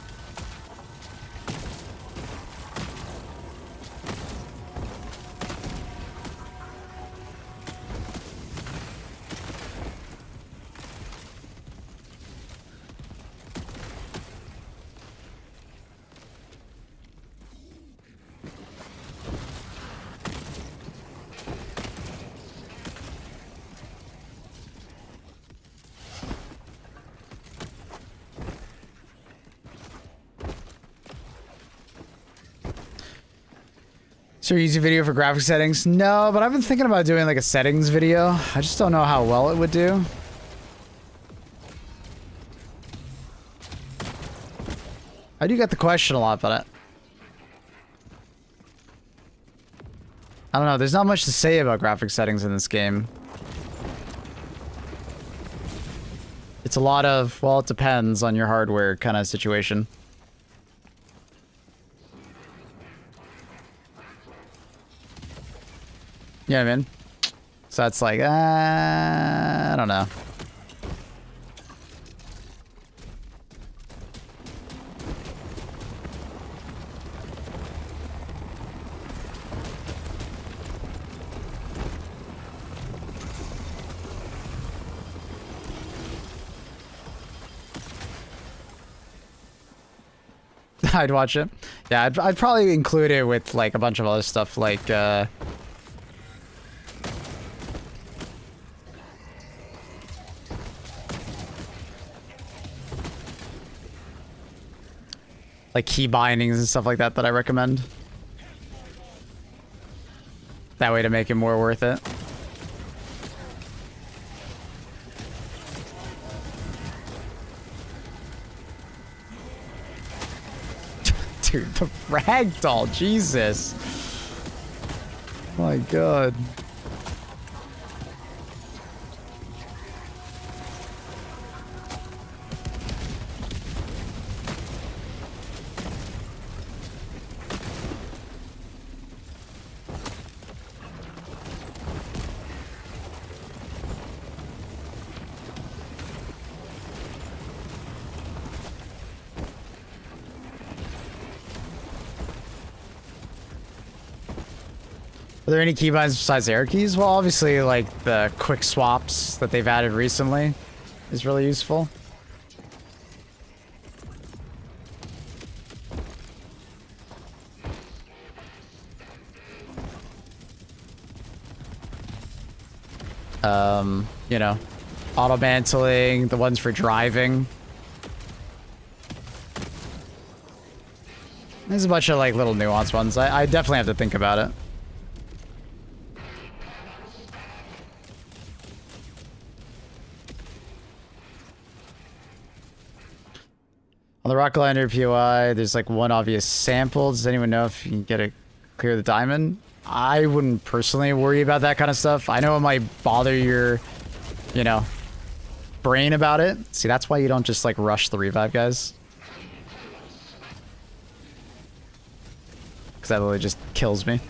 So easy video for graphic settings? No, but I've been thinking about doing like a settings video. I just don't know how well it would do. I do get the question a lot, but I don't know. There's not much to say about graphic settings in this game. It's a lot of, well, it depends on your hardware kind of situation. You know what I mean? So it's like, I don't know. I'd watch it. Yeah, I'd probably include it with like a bunch of other stuff like key bindings and stuff like that that I recommend. That way to make it more worth it. Dude, the ragdoll, Jesus. My God. Are there any keybinds besides arrow keys? Well, obviously, like, the quick swaps that they've added recently is really useful. You know, auto mantling, the ones for driving. There's a bunch of, like, little nuanced ones. I definitely have to think about it. On the Rocket Lander POI, there's like one obvious sample. Does anyone know if you can get it clear the diamond? I wouldn't personally worry about that kind of stuff. I know it might bother your, you know, brain about it. See, that's why you don't just like rush the revive, guys. Because that literally just kills me.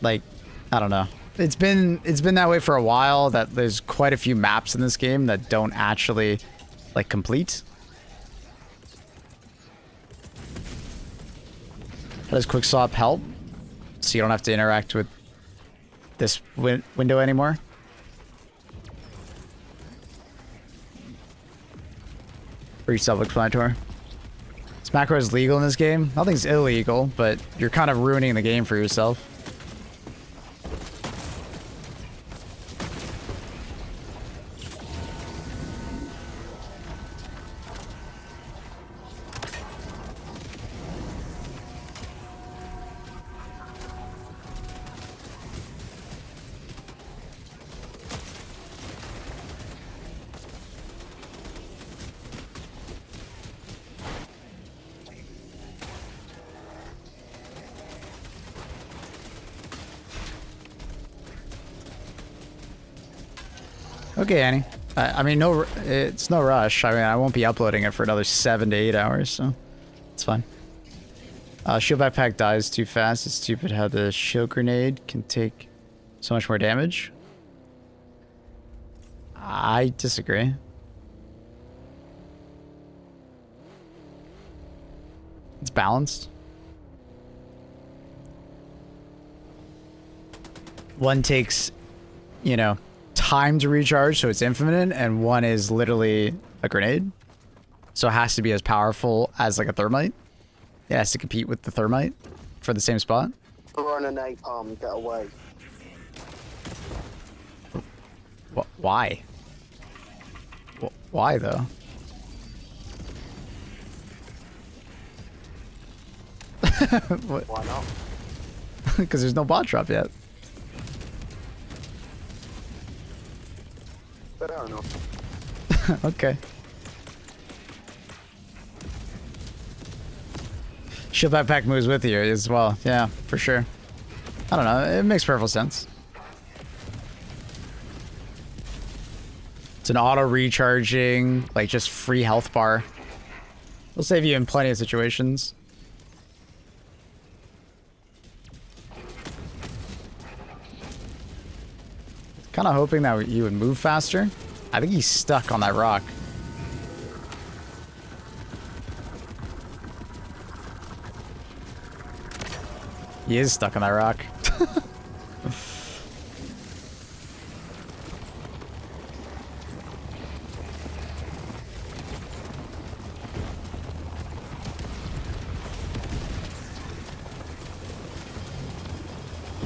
Like, I don't know. It's been that way for a while, that there's quite a few maps in this game that don't actually like complete. How does quick swap help? So you don't have to interact with this window anymore? Pretty self-explanatory. This macro is legal in this game. Nothing's illegal, but you're kind of ruining the game for yourself. Okay, Annie. I mean, it's no rush. I mean, I won't be uploading it for another 7 to 8 hours, so it's fine. Shield backpack dies too fast. It's stupid how the shield grenade can take so much more damage. I disagree. It's balanced. One takes, you know, time to recharge, so it's infinite, and one is literally a grenade. So it has to be as powerful as like a thermite. It has to compete with the thermite for the same spot. Run an napalm, get away. Why? Why though? Why not? Because there's no bot drop yet. Fair enough. Okay. Shield backpack moves with you as well. Yeah, for sure. I don't know. It makes perfect sense. It's an auto recharging, like just free health bar. It'll save you in plenty of situations. Kind of hoping that you would move faster. I think he's stuck on that rock. He is stuck on that rock.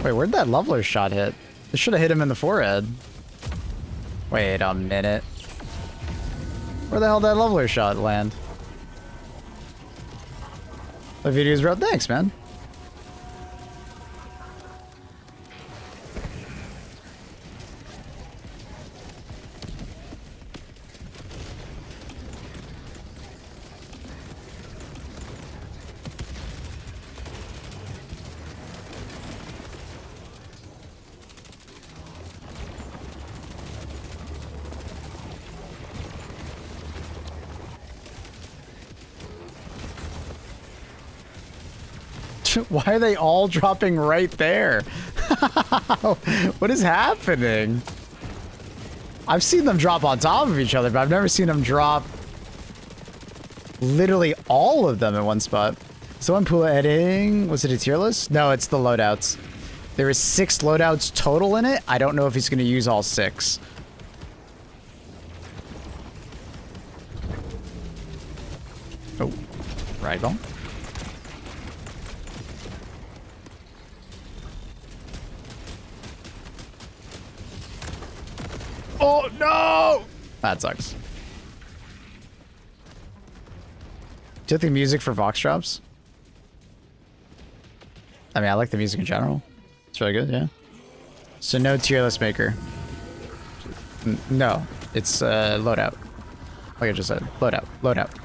Wait, where'd that leveler shot hit? It should have hit him in the forehead. Wait a minute. Where the hell did that leveler shot land? The video's real. Thanks, man. Why are they all dropping right there? What is happening? I've seen them drop on top of each other, but I've never seen them drop literally all of them in one spot. Someone pool editing. Was it a tier list? No, it's the loadouts. There is 6 loadouts total in it. I don't know if he's going to use all 6. Oh, right on. Oh, no! That sucks. Do you like the music for Vox drops? I mean, I like the music in general. It's really good, yeah. So no tier list maker. No, it's loadout. Like I just said, loadout, loadout.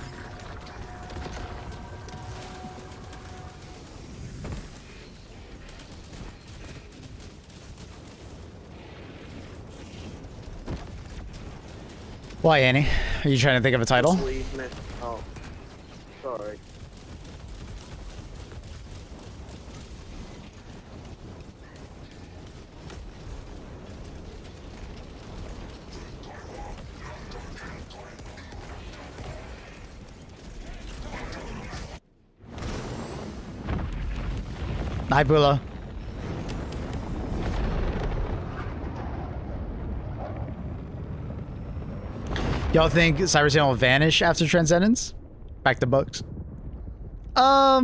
Why, Annie? Are you trying to think of a title? Oh, sorry. Hi, Bula. Y'all think CYBERSTAN will vanish after Transcendence? Back to books. I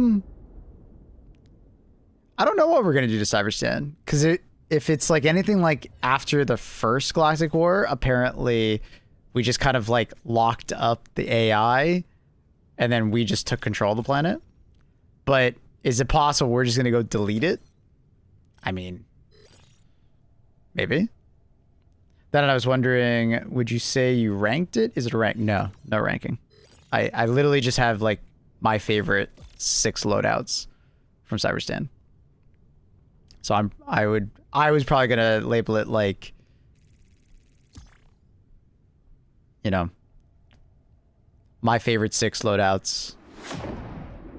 don't know what we're gonna do to CYBERSTAN, because if it's like anything like after the first Galactic War, apparently we just kind of like locked up the AI, and then we just took control of the planet. But is it possible we're just gonna go delete it? I mean, maybe. Then I was wondering, would you say you ranked it? Is it a rank? No, no ranking. I literally just have like my favorite 6 loadouts from CYBERSTAN. So I was probably gonna label it like, you know, my favorite 6 loadouts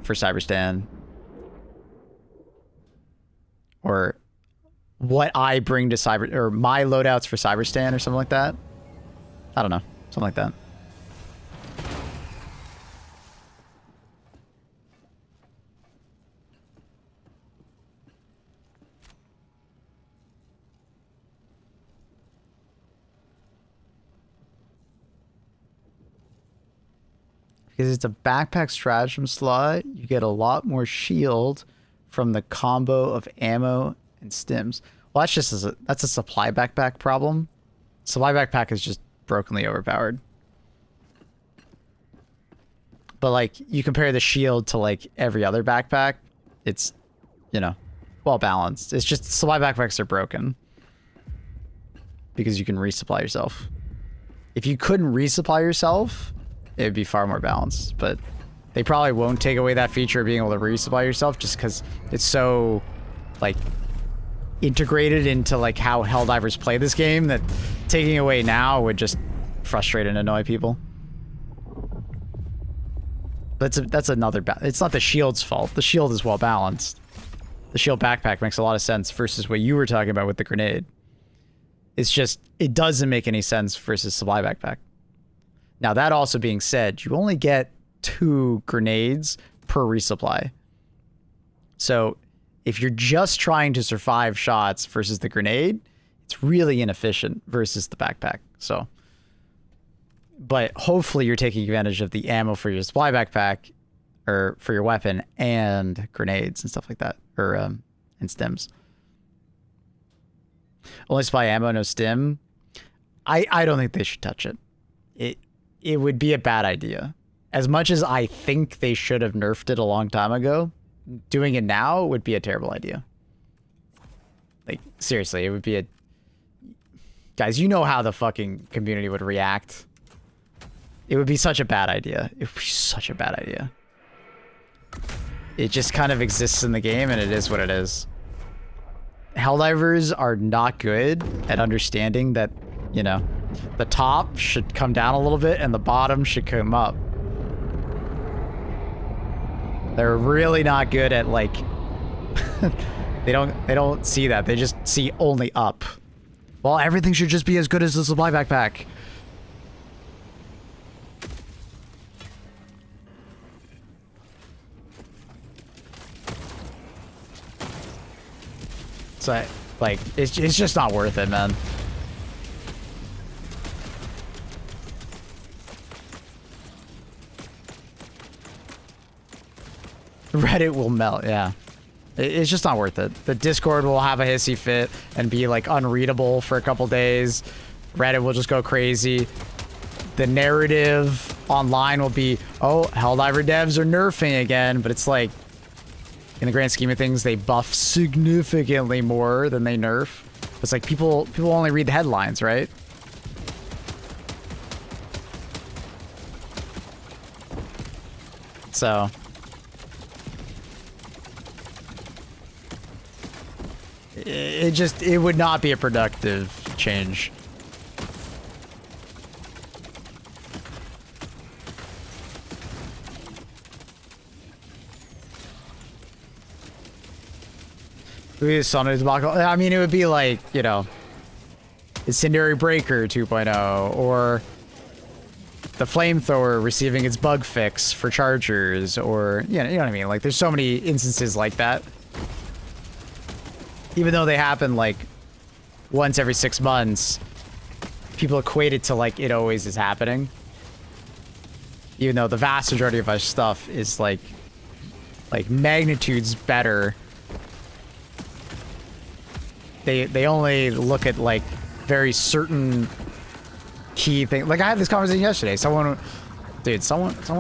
for CYBERSTAN, or what I bring to or my loadouts for CYBERSTAN, or something like that. I don't know, something like that. Because it's a backpack stratagem slot, you get a lot more shield from the combo of ammo and stims. Well, that's just that's a supply backpack problem. Supply backpack is just brokenly overpowered. But like, you compare the shield to like every other backpack, it's, you know, well balanced. It's just supply backpacks are broken because you can resupply yourself. If you couldn't resupply yourself, it would be far more balanced, but they probably won't take away that feature of being able to resupply yourself, just because it's so like integrated into like how Helldivers play this game, that taking away now would just frustrate and annoy people. That's another... It's not the shield's fault. The shield is well balanced. The shield backpack makes a lot of sense versus what you were talking about with the grenade. It's just, it doesn't make any sense versus supply backpack. Now, that also being said, you only get 2 grenades per resupply. So if you're just trying to survive shots versus the grenade, it's really inefficient versus the backpack. So, but hopefully you're taking advantage of the ammo for your supply backpack or for your weapon and grenades and stuff like that, or and stims. Only supply ammo, no stim. I don't think they should touch it. It would be a bad idea. As much as I think they should have nerfed it a long time ago, doing it now would be a terrible idea. Like, seriously, it would be a... Guys, you know how the fucking community would react. It would be such a bad idea. It would be such a bad idea. It just kind of exists in the game, and it is what it is. Helldivers are not good at understanding that, you know, the top should come down a little bit and the bottom should come up. They're really not good at, like... they don't see that. They just see only up. Well, everything should just be as good as the supply backpack. So, like, it's just not worth it, man. Reddit will melt, yeah. It's just not worth it. The Discord will have a hissy fit and be, like, unreadable for a couple days. Reddit will just go crazy. The narrative online will be, oh, Helldiver devs are nerfing again, but it's like, in the grand scheme of things, they buff significantly more than they nerf. It's like people only read the headlines, right? So it would not be a productive change. I mean, it would be like, you know, Incendiary Breaker 2.0, or the Flamethrower receiving its bug fix for chargers, or, you know what I mean? Like, there's so many instances like that. Even though they happen, like, once every 6 months, people equate it to, like, it always is happening. Even though the vast majority of our stuff is, like magnitudes better. They only look at, like, very certain key things. Like, I had this conversation yesterday. Someone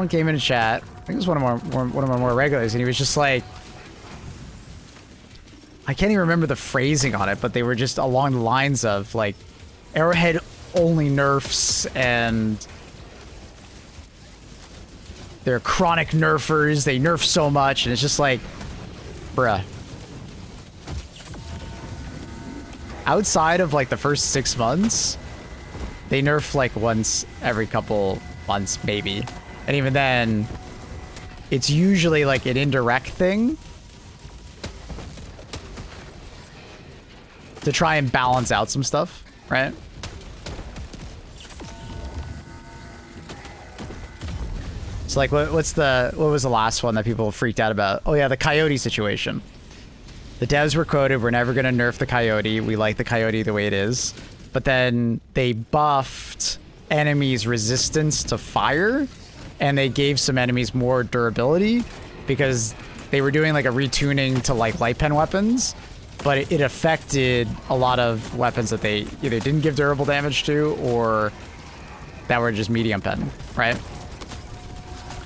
came in chat. I think it was one of my more regulars, and he was just like, I can't even remember the phrasing on it, but they were just along the lines of, like, Arrowhead only nerfs, and they're chronic nerfers. They nerf so much, and it's just like, bruh. Outside of, like, the first 6 months, they nerf, like, once every couple months, maybe. And even then, it's usually, like, an indirect thing to try and balance out some stuff, right? So, like, what was the last one that people freaked out about? Oh, yeah, the coyote situation. The devs were quoted, we're never going to nerf the coyote. We like the coyote the way it is. But then they buffed enemies' resistance to fire, and they gave some enemies more durability because they were doing, like, a retuning to, like, light pen weapons, but it affected a lot of weapons that they either didn't give durable damage to or that were just medium pen, right?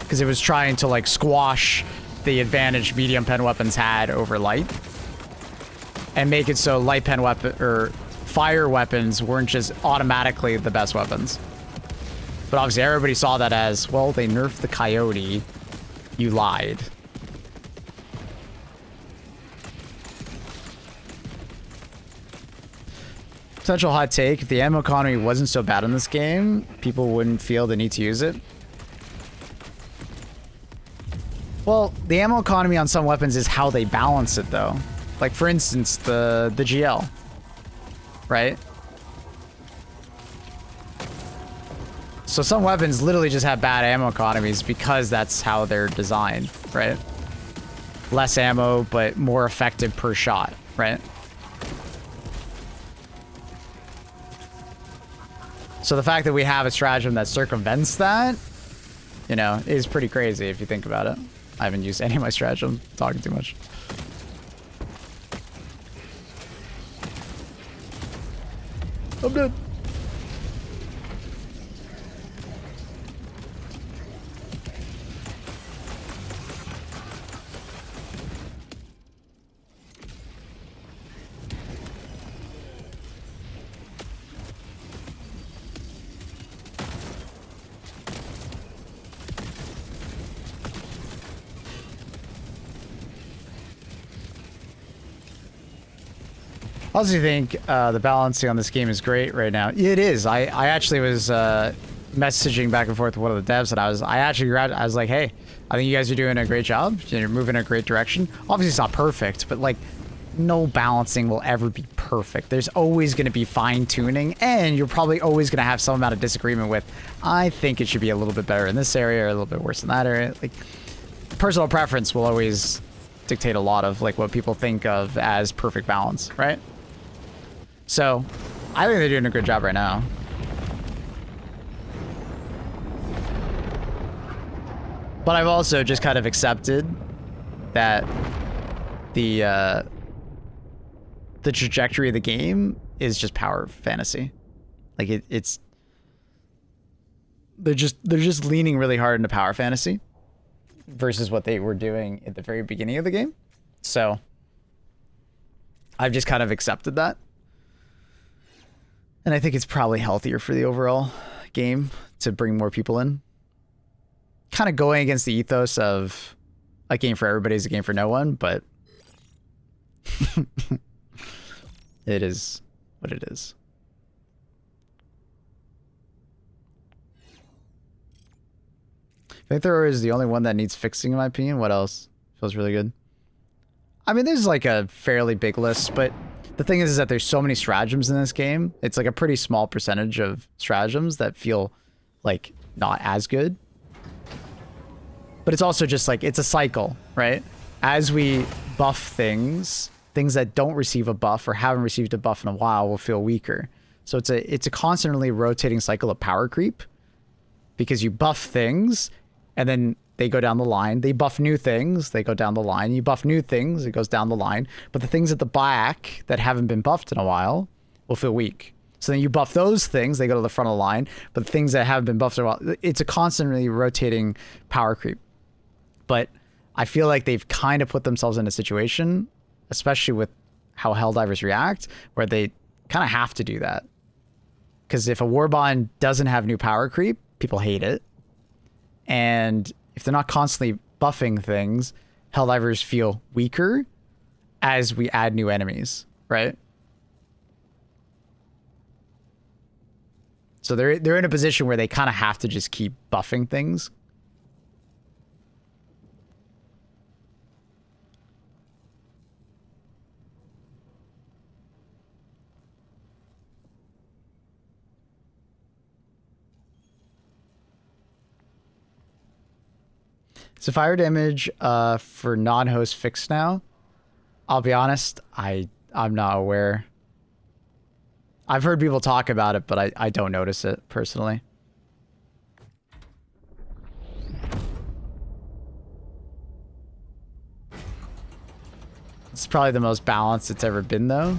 Because it was trying to, like, squash the advantage medium pen weapons had over light, and make it so light pen weapon or fire weapons weren't just automatically the best weapons. But obviously everybody saw that as, well, they nerfed the coyote. You lied. Potential hot take, if the ammo economy wasn't so bad in this game, people wouldn't feel the need to use it. Well, the ammo economy on some weapons is how they balance it, though. Like, for instance, the GL. Right? So some weapons literally just have bad ammo economies because that's how they're designed, right? Less ammo, but more effective per shot, right? So the fact that we have a stratagem that circumvents that, you know, is pretty crazy if you think about it. I haven't used any of my stratagems, talking too much. I'm dead. I also think the balancing on this game is great right now. It is. I actually was messaging back and forth with one of the devs, and I was like, hey, I think you guys are doing a great job. You're moving in a great direction. Obviously, it's not perfect, but like, no balancing will ever be perfect. There's always going to be fine tuning, and you're probably always going to have some amount of disagreement with, I think it should be a little bit better in this area or a little bit worse in that area. Like, personal preference will always dictate a lot of like what people think of as perfect balance, right? So, I think they're doing a good job right now. But I've also just kind of accepted that the trajectory of the game is just power fantasy. Like it's they're just leaning really hard into power fantasy versus what they were doing at the very beginning of the game. So I've just kind of accepted that. And I think it's probably healthier for the overall game to bring more people in. Kind of going against the ethos of a game for everybody is a game for no one, but it is what it is. Flamethrower is the only one that needs fixing in my opinion. What else feels really good? I mean, there's like a fairly big list, but the thing is that there's so many stratagems in this game. It's like a pretty small percentage of stratagems that feel like not as good. But it's also just like, it's a cycle, right? As we buff things that don't receive a buff or haven't received a buff in a while will feel weaker. So it's a constantly rotating cycle of power creep because you buff things and then they go down the line. They buff new things, they go down the line. You buff new things, it goes down the line. But the things at the back that haven't been buffed in a while will feel weak. So then you buff those things, they go to the front of the line. But the things that haven't been buffed in a while, it's a constantly rotating power creep. But I feel like they've kind of put themselves in a situation, especially with how Helldivers react, where they kind of have to do that. Because if a Warbond doesn't have new power creep, people hate it. And if they're not constantly buffing things, Helldivers feel weaker as we add new enemies, right? So they're in a position where they kind of have to just keep buffing things. So fire damage for non-host fixed now. I'll be honest, I'm not aware. I've heard people talk about it, but I don't notice it personally. It's probably the most balanced it's ever been though.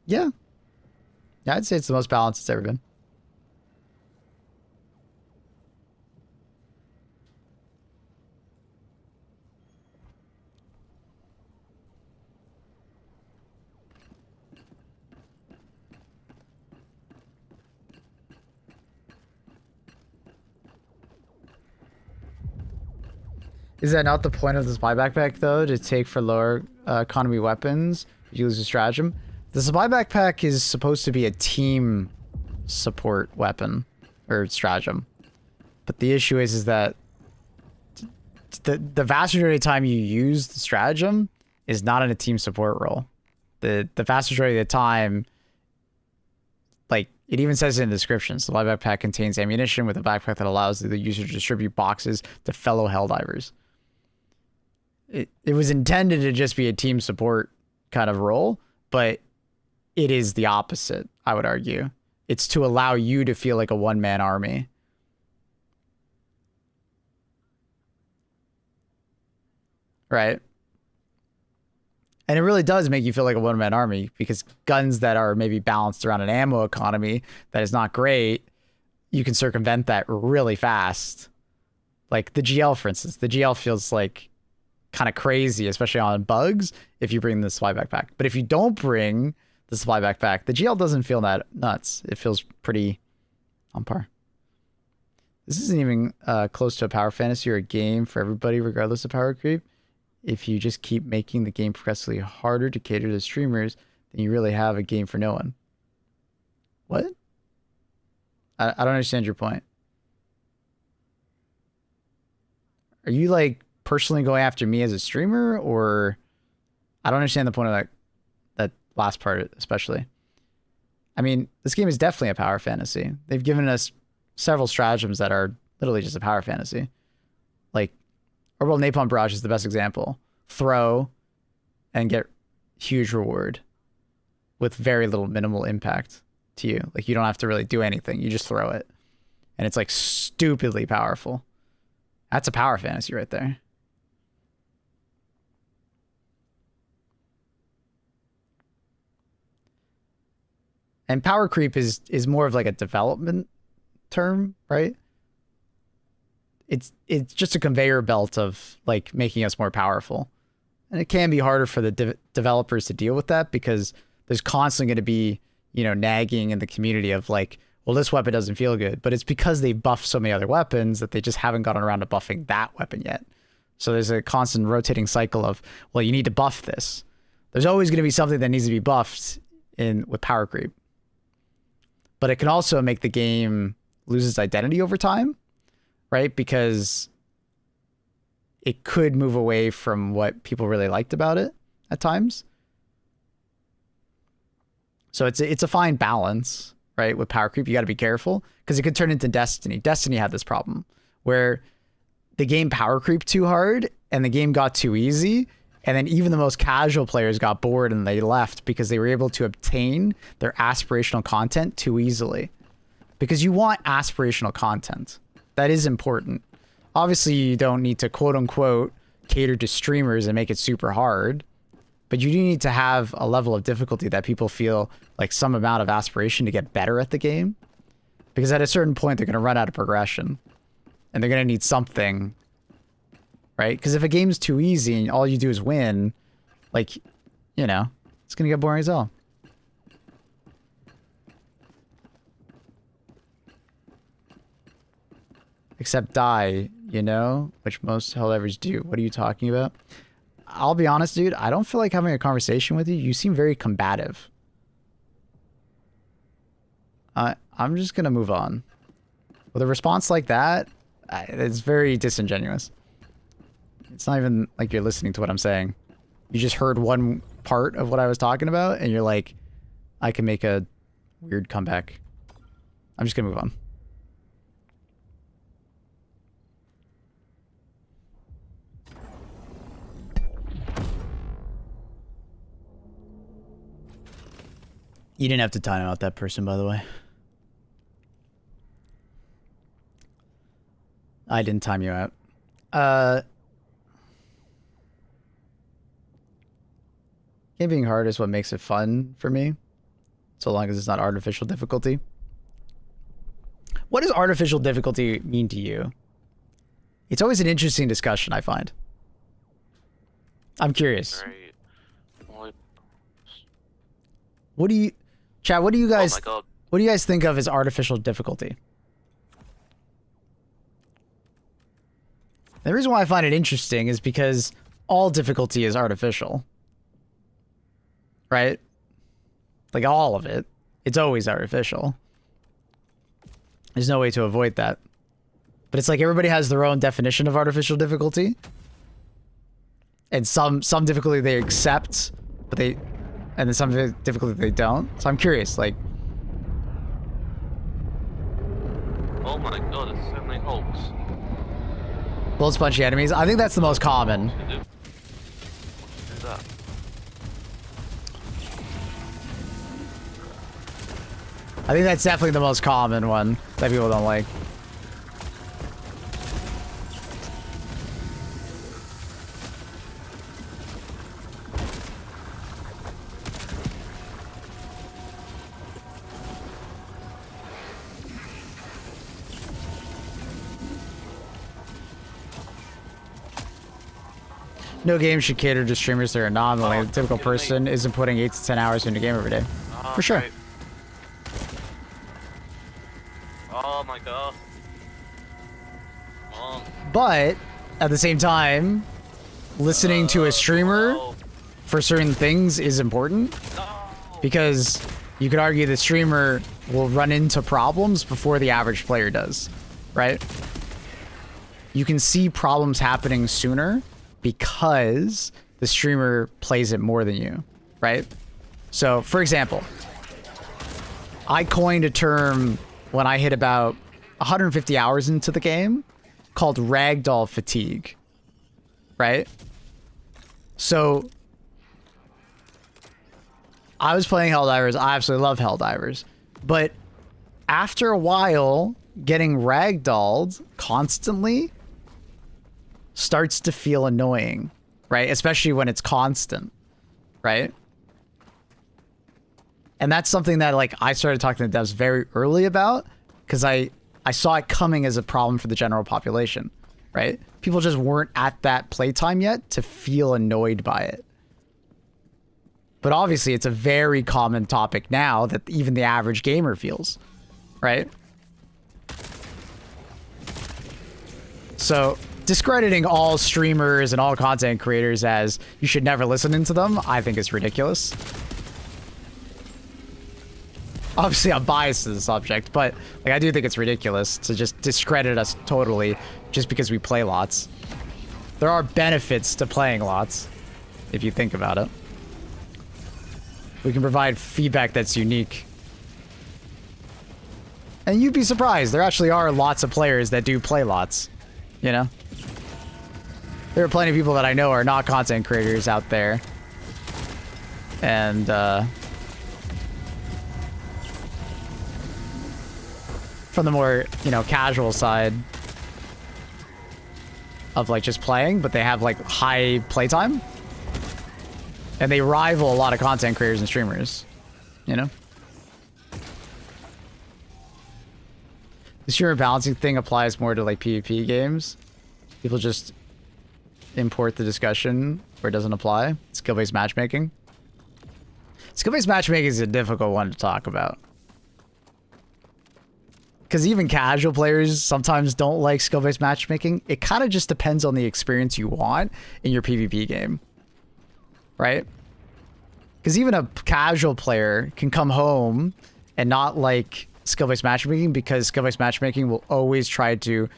Yeah. Yeah, I'd say it's the most balanced it's ever been. Is that not the point of the supply backpack, though, to take for lower economy weapons? You lose a stratagem. The supply backpack is supposed to be a team support weapon or stratagem, but the issue is that the vast majority of the time you use the stratagem is not in a team support role. The vast majority of the time, like it even says in the description, the supply backpack contains ammunition with a backpack that allows the user to distribute boxes to fellow Helldivers. It was intended to just be a team support kind of role, but it is the opposite, I would argue. It's to allow you to feel like a one-man army. Right? And it really does make you feel like a one-man army, because guns that are maybe balanced around an ammo economy that is not great, you can circumvent that really fast. Like the GL, for instance. The GL feels like kind of crazy, especially on bugs, if you bring the supply backpack. But if you don't bring the supply backpack, the GL doesn't feel that nuts. It feels pretty on par. This isn't even close to a power fantasy or a game for everybody, regardless of power creep. If you just keep making the game progressively harder to cater to streamers, then you really have a game for no one. What? I don't understand your point. Are you like personally going after me as a streamer, or I don't understand the point of that last part especially. I mean, this game is definitely a power fantasy. They've given us several stratagems that are literally just a power fantasy. Like Orbital Napalm Barrage is the best example. Throw and get huge reward with very little minimal impact to you. Like you don't have to really do anything. You just throw it. And it's like stupidly powerful. That's a power fantasy right there. And power creep is more of like a development term, right? It's just a conveyor belt of like making us more powerful. And it can be harder for the developers to deal with that, because there's constantly going to be, you know, nagging in the community of like, well, this weapon doesn't feel good, but it's because they buffed so many other weapons that they just haven't gotten around to buffing that weapon yet. So there's a constant rotating cycle of, well, you need to buff this. There's always going to be something that needs to be buffed with power creep. But it can also make the game lose its identity over time, right? Because it could move away from what people really liked about it at times. So it's a fine balance, right? With power creep, you got to be careful, because it could turn into Destiny. Destiny had this problem where the game power creep too hard and the game got too easy. And then even the most casual players got bored and they left because they were able to obtain their aspirational content too easily. Because you want aspirational content. That is important. Obviously, you don't need to quote unquote cater to streamers and make it super hard. But you do need to have a level of difficulty that people feel like some amount of aspiration to get better at the game. Because at a certain point, they're going to run out of progression. And they're going to need something, right? Because if a game's too easy and all you do is win, like, you know, it's going to get boring as hell. Except die, you know, which most Helldivers do. What are you talking about? I'll be honest, dude. I don't feel like having a conversation with you. You seem very combative. I'm just going to move on. With a response like that, it's very disingenuous. It's not even like you're listening to what I'm saying. You just heard one part of what I was talking about, and you're like, I can make a weird comeback. I'm just going to move on. You didn't have to time out that person, by the way. I didn't time you out. Game being hard is what makes it fun for me, so long as it's not artificial difficulty. What does artificial difficulty mean to you? It's always an interesting discussion, I find. I'm curious. Right. What do you... Chat, what do you guys... Oh my God. What do you guys think of as artificial difficulty? The reason why I find it interesting is because all difficulty is artificial. Right? Like all of it. It's always artificial. There's no way to avoid that. But it's like everybody has their own definition of artificial difficulty. And some difficulty they accept, but and then some difficulty they don't. So I'm curious, like... Oh my god, it's so many holes. Bullet spongy enemies. I think that's the most common. What's that? I think that's definitely the most common one that people don't like. No game should cater to streamers that are anomaly. The typical person isn't putting 8 to 10 hours into a game every day. For sure. Right. Oh my god. Come on. But at the same time, listening to a streamer No. for certain things is important No. because you could argue the streamer will run into problems before the average player does, right? You can see problems happening sooner because the streamer plays it more than you, right? So, for example, I coined a term when I hit about 150 hours into the game called ragdoll fatigue, right? So, I was playing Helldivers. I absolutely love Helldivers. But after a while, getting ragdolled constantly starts to feel annoying, right? Especially when it's constant, right? And that's something that like I started talking to devs very early about because I saw it coming as a problem for the general population, right? People just weren't at that playtime yet to feel annoyed by it. But obviously it's a very common topic now that even the average gamer feels, right? So discrediting all streamers and all content creators as you should never listen into them, I think is ridiculous. Obviously, I'm biased to the subject, but like I do think it's ridiculous to just discredit us totally just because we play lots. There are benefits to playing lots, if you think about it. We can provide feedback that's unique. And you'd be surprised, there actually are lots of players that do play lots, you know? There are plenty of people that I know are not content creators out there. And, from the more, you know, casual side of like just playing, but they have like high playtime. And they rival a lot of content creators and streamers, you know? The streamer balancing thing applies more to like PvP games. People just import the discussion where it doesn't apply. Skill-based matchmaking. Skill-based matchmaking is a difficult one to talk about. Because even casual players sometimes don't like skill-based matchmaking. It kind of just depends on the experience you want in your PvP game. Right? Because even a casual player can come home and not like skill-based matchmaking because skill-based matchmaking will always try to,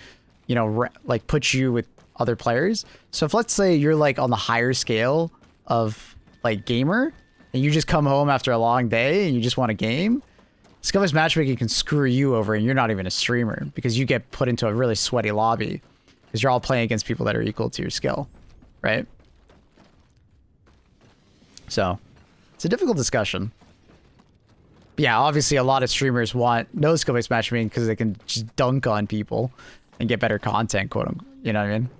you know, like put you with other players. So if let's say you're like on the higher scale of like gamer and you just come home after a long day and you just want a game, skill-based matchmaking can screw you over and you're not even a streamer because you get put into a really sweaty lobby because you're all playing against people that are equal to your skill, right? So it's a difficult discussion. But yeah, obviously a lot of streamers want no skill-based matchmaking because they can just dunk on people and get better content, quote unquote. You know what I mean?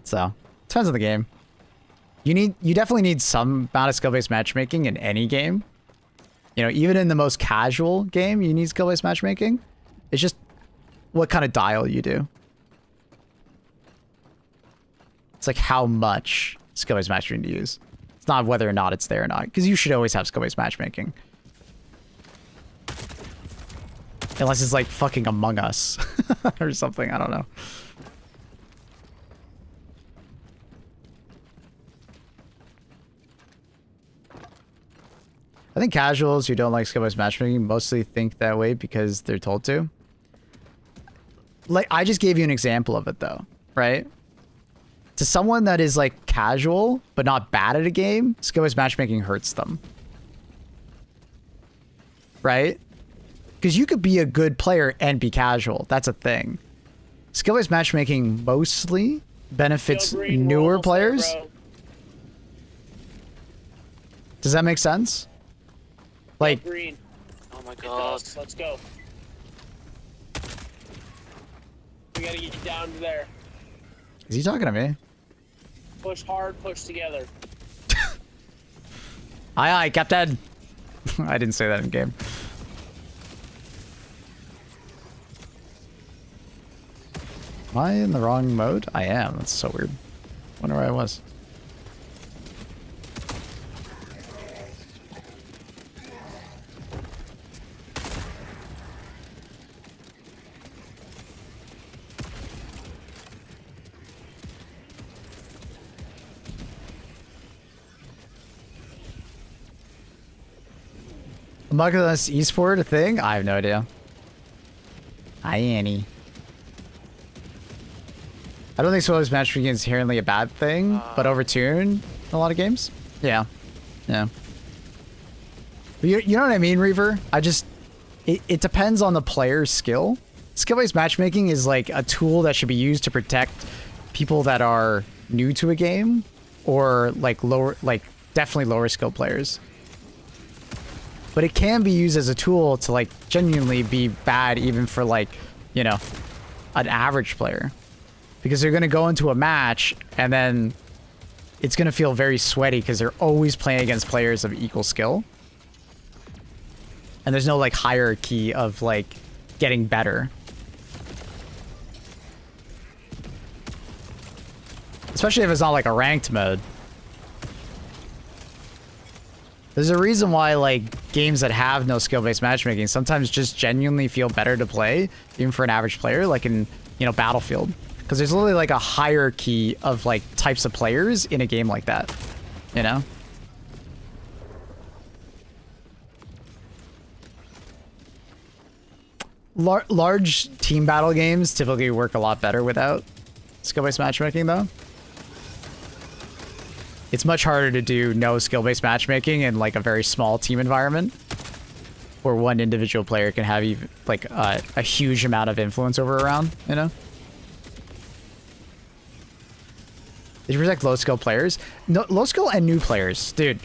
So depends on the game. You definitely need some amount of skill-based matchmaking in any game. You know, even in the most casual game, you need skill-based matchmaking. It's just what kind of dial you do. It's like how much skill-based matchmaking to use. It's not whether or not it's there or not, because you should always have skill-based matchmaking. Unless it's like fucking Among Us or something, I don't know. think casuals who don't like skill-based matchmaking mostly think that way because they're told to. Like, I just gave you an example of it though, right? To someone that is like casual but not bad at a game, skill-based matchmaking hurts them. Right? Because you could be a good player and be casual. That's a thing. Skill-based matchmaking mostly benefits newer players. There, Does that make sense? Like, green. Oh my god. Let's go. We gotta get down to there. is he talking to me? Push hard, push together. Aye, aye, Captain. I didn't say that in game. Am I in the wrong mode? I am. That's so weird. Wonder where I was. Among Us esport a thing? I have no idea. Hi, Annie. I don't think skill-based matchmaking is inherently a bad thing, but overtuned in a lot of games. Yeah. Yeah. But you know what I mean, Reaver? It depends on the player's skill. Skill-based matchmaking is like a tool that should be used to protect people that are new to a game or like definitely lower skill players. But it can be used as a tool to like genuinely be bad even for like, you know, an average player. Because they're going to go into a match and then it's going to feel very sweaty because they're always playing against players of equal skill. And there's no like hierarchy of like getting better. Especially if it's not like a ranked mode. There's a reason why like games that have no skill-based matchmaking sometimes just genuinely feel better to play, even for an average player, like in, you know, Battlefield. Because there's literally like a hierarchy of like types of players in a game like that, you know? Large team battle games typically work a lot better without skill-based matchmaking though. It's much harder to do no skill-based matchmaking in like a very small team environment where one individual player can have even like a huge amount of influence over a round, you know? Did you protect low skill players? No, low skill and new players. Dude,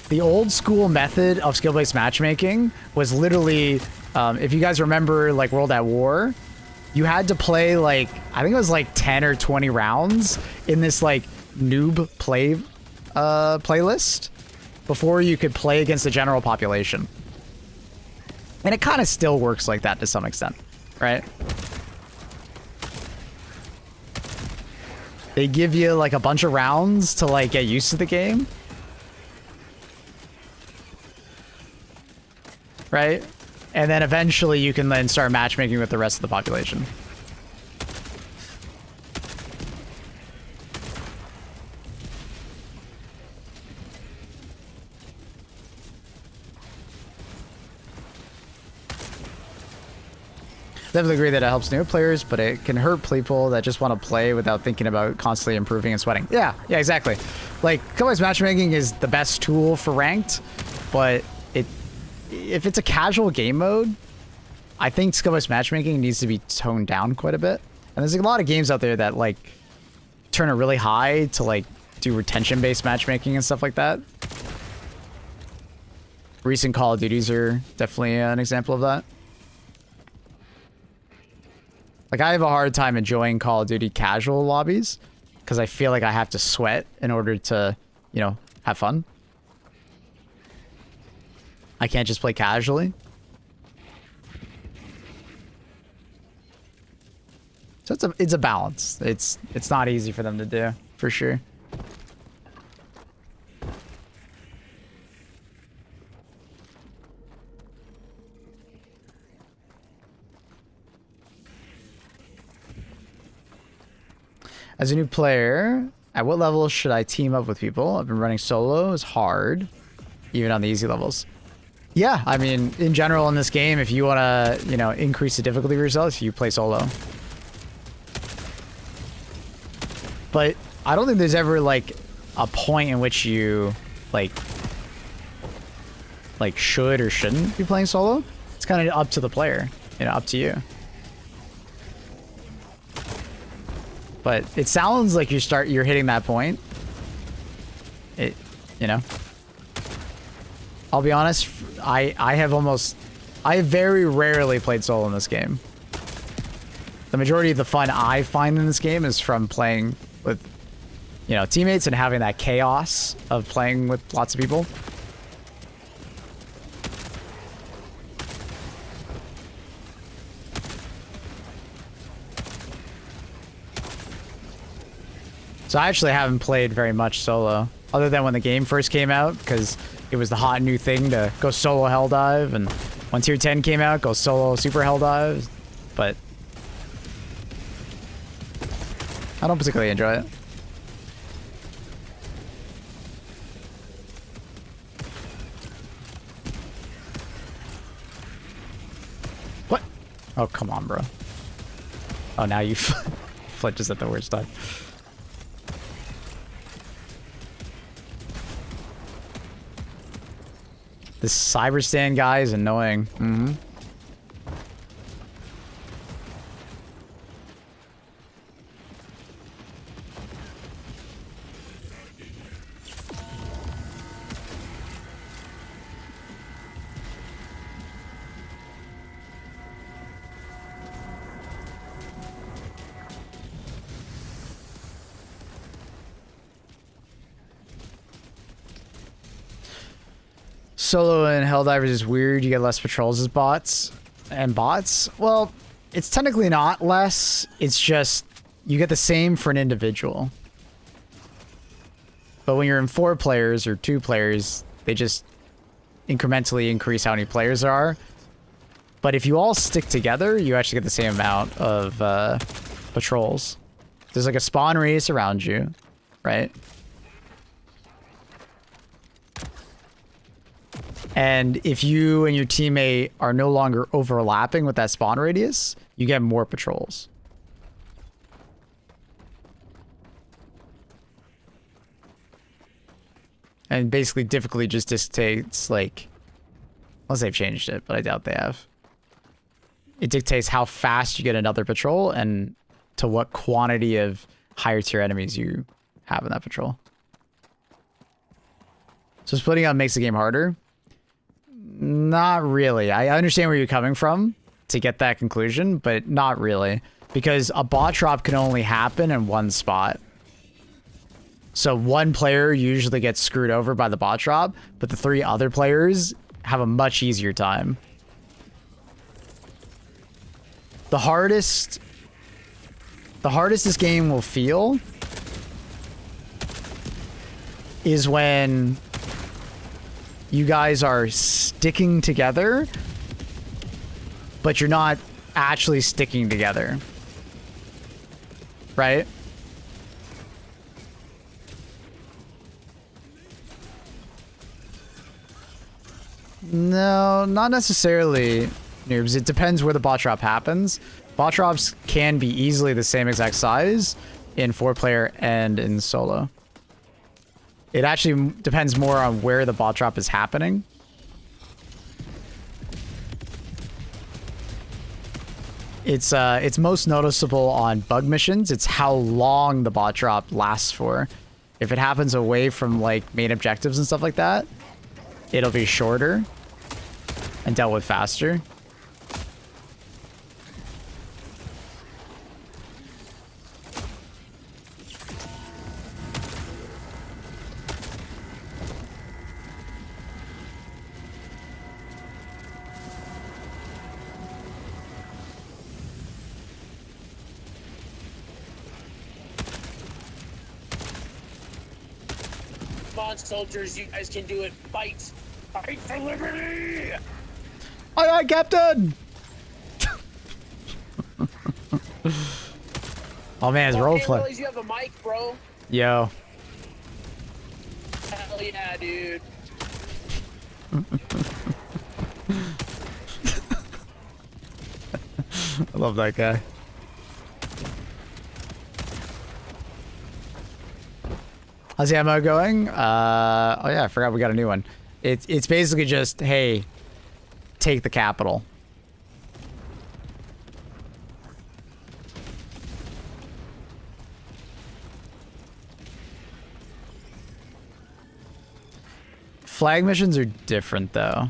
the old school method of skill-based matchmaking was literally, if you guys remember like World at War, you had to play like, I think it was like 10 or 20 rounds in this like noob playlist before you could play against the general population. And it kind of still works like that to some extent, right? They give you like a bunch of rounds to like get used to the game. Right? And then eventually you can then start matchmaking with the rest of the population. Definitely agree that it helps new players, but it can hurt people that just want to play without thinking about constantly improving and sweating. Yeah, exactly. Like, skill-based matchmaking is the best tool for ranked, but if it's a casual game mode, I think skill-based matchmaking needs to be toned down quite a bit. And there's a lot of games out there that like turn it really high to like do retention-based matchmaking and stuff like that. Recent Call of Duties are definitely an example of that. Like, I have a hard time enjoying Call of Duty casual lobbies because I feel like I have to sweat in order to, you know, have fun. I can't just play casually. So it's a balance. It's not easy for them to do, for sure. As a new player, at what level should I team up with people? I've been running solo. It's hard, even on the easy levels. Yeah, I mean, in general in this game, if you want to, you know, increase the difficulty of yourself, you play solo. But I don't think there's ever, like, a point in which you, like should or shouldn't be playing solo. It's kind of up to the player, you know, up to you. But it sounds like you're hitting that point. You know. I'll be honest, I have very rarely played solo in this game. The majority of the fun I find in this game is from playing with, you know, teammates and having that chaos of playing with lots of people. So I actually haven't played very much solo, other than when the game first came out, because it was the hot new thing to go solo hell dive, and when Tier 10 came out, go solo super hell dive, but I don't particularly enjoy it. What? Oh, come on, bro. Oh, now you flinches at the worst time. This CYBERSTAN guy is annoying. Mm-hmm. Solo and Helldivers is weird. You get less patrols as bots. And bots? Well, it's technically not less. It's just you get the same for an individual. But when you're in 4 players or 2 players, they just incrementally increase how many players there are. But if you all stick together, you actually get the same amount of patrols. There's like a spawn radius around you, right? And if you and your teammate are no longer overlapping with that spawn radius, you get more patrols. And basically difficulty just dictates, like, unless they've changed it, but I doubt they have. It dictates how fast you get another patrol and to what quantity of higher tier enemies you have in that patrol. So splitting up makes the game harder. Not really. I understand where you're coming from to get that conclusion, but not really. Because a bot drop can only happen in one spot. So one player usually gets screwed over by the bot drop, but the 3 other players have a much easier time. The hardest this game will feel is when you guys are sticking together, but you're not actually sticking together. Right? No, not necessarily, noobs. It depends where the bot drop happens. Bot drops can be easily the same exact size in 4-player and in solo. It actually depends more on where the bot drop is happening. It's most noticeable on bug missions. It's how long the bot drop lasts for. If it happens away from like main objectives and stuff like that, it'll be shorter and dealt with faster. Come on, soldiers, you guys can do it. Fight! Fight for liberty! Aye, aye, Captain! Oh man, it's roleplay. Realize you have a mic, bro. Yo. Hell yeah, dude. I love that guy. How's the ammo going? Oh yeah, I forgot we got a new one. It's basically just, hey, take the capital. Flag missions are different though.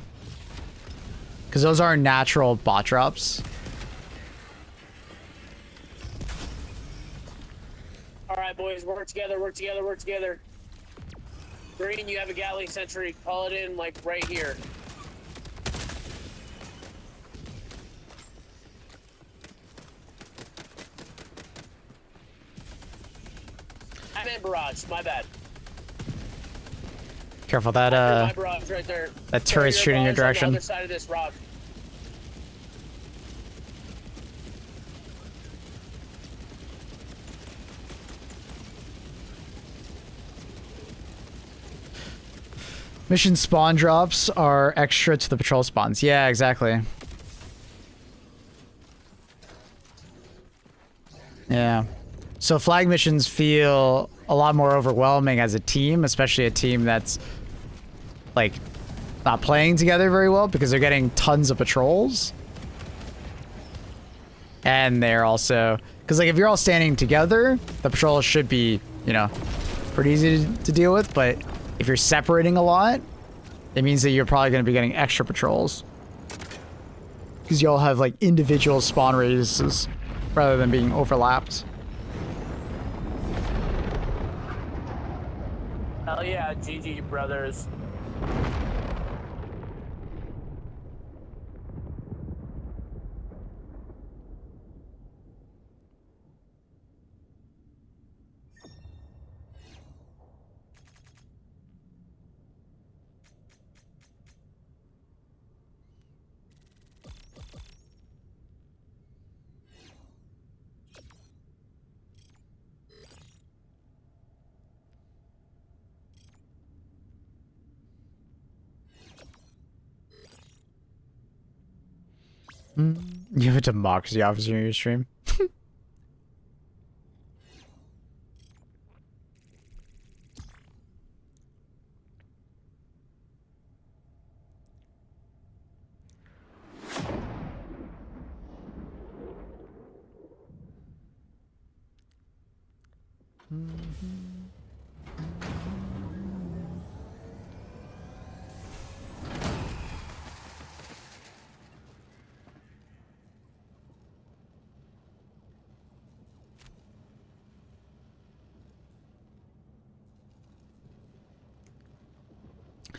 Because those are natural bot drops. Alright, boys, work together, work together, work together. Green, you have a Gatling sentry. Call it in, like, right here. I'm in barrage, my bad. Careful, that My barrage right there. that turret's shooting your barrage on direction. the other side of this rock. Mission spawn drops are extra to the patrol spawns. Yeah, exactly. Yeah. So flag missions feel a lot more overwhelming as a team, especially a team that's like not playing together very well because they're getting tons of patrols. And they're also, because like if you're all standing together, the patrols should be, you know, pretty easy to deal with, but if you're separating a lot, it means that you're probably going to be getting extra patrols. Because you all have like individual spawn radiuses rather than being overlapped. Hell yeah, GG, brothers. You have a democracy officer in your stream.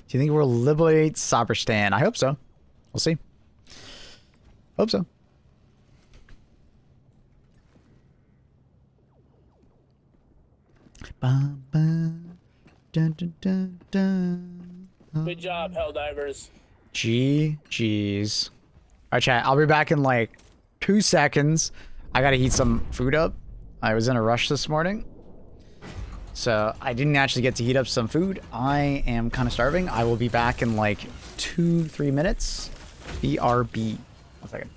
Do you think we'll liberate CYBERSTAN? I hope so. We'll see. Hope so. Bum, bum, dun, dun, dun, dun. Good job, Helldivers. GG's. Alright, chat. I'll be back in like 2 seconds. I gotta heat some food up. I was in a rush this morning, so I didn't actually get to heat up some food. I am kind of starving. I will be back in like 2-3 minutes. BRB. 1 second.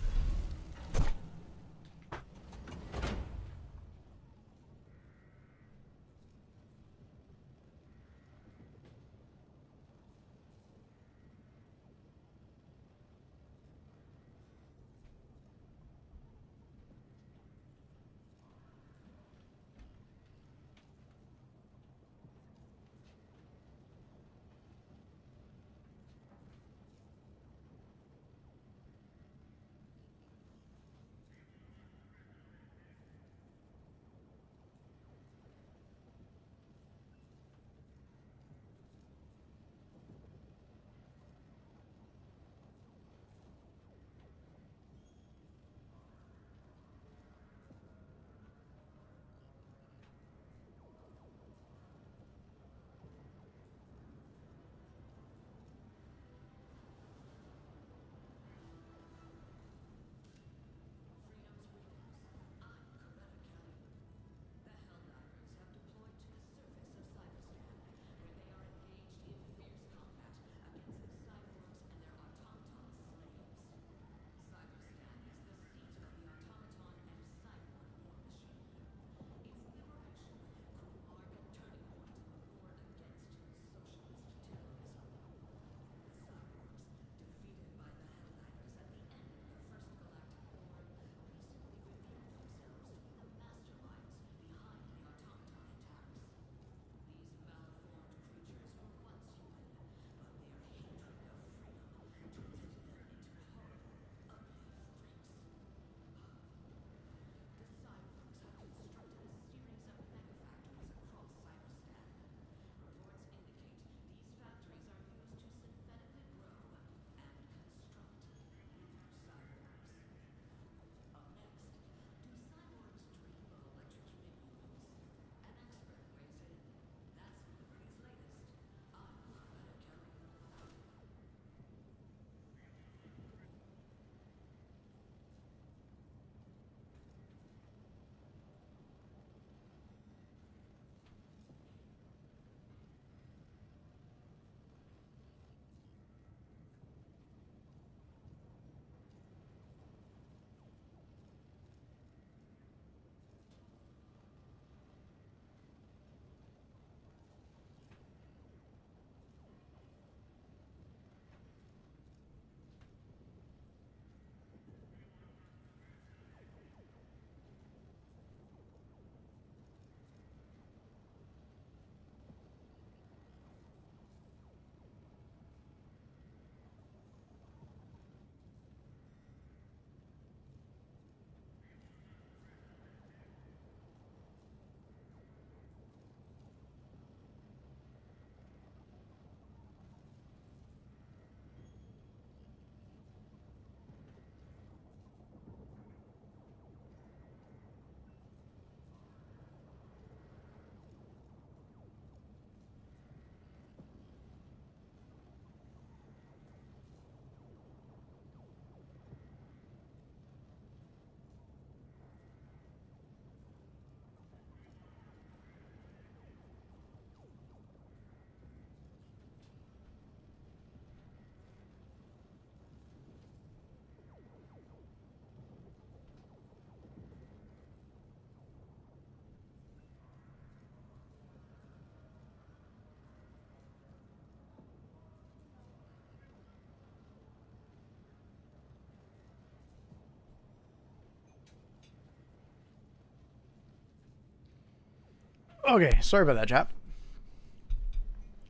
Okay, sorry about that, chap.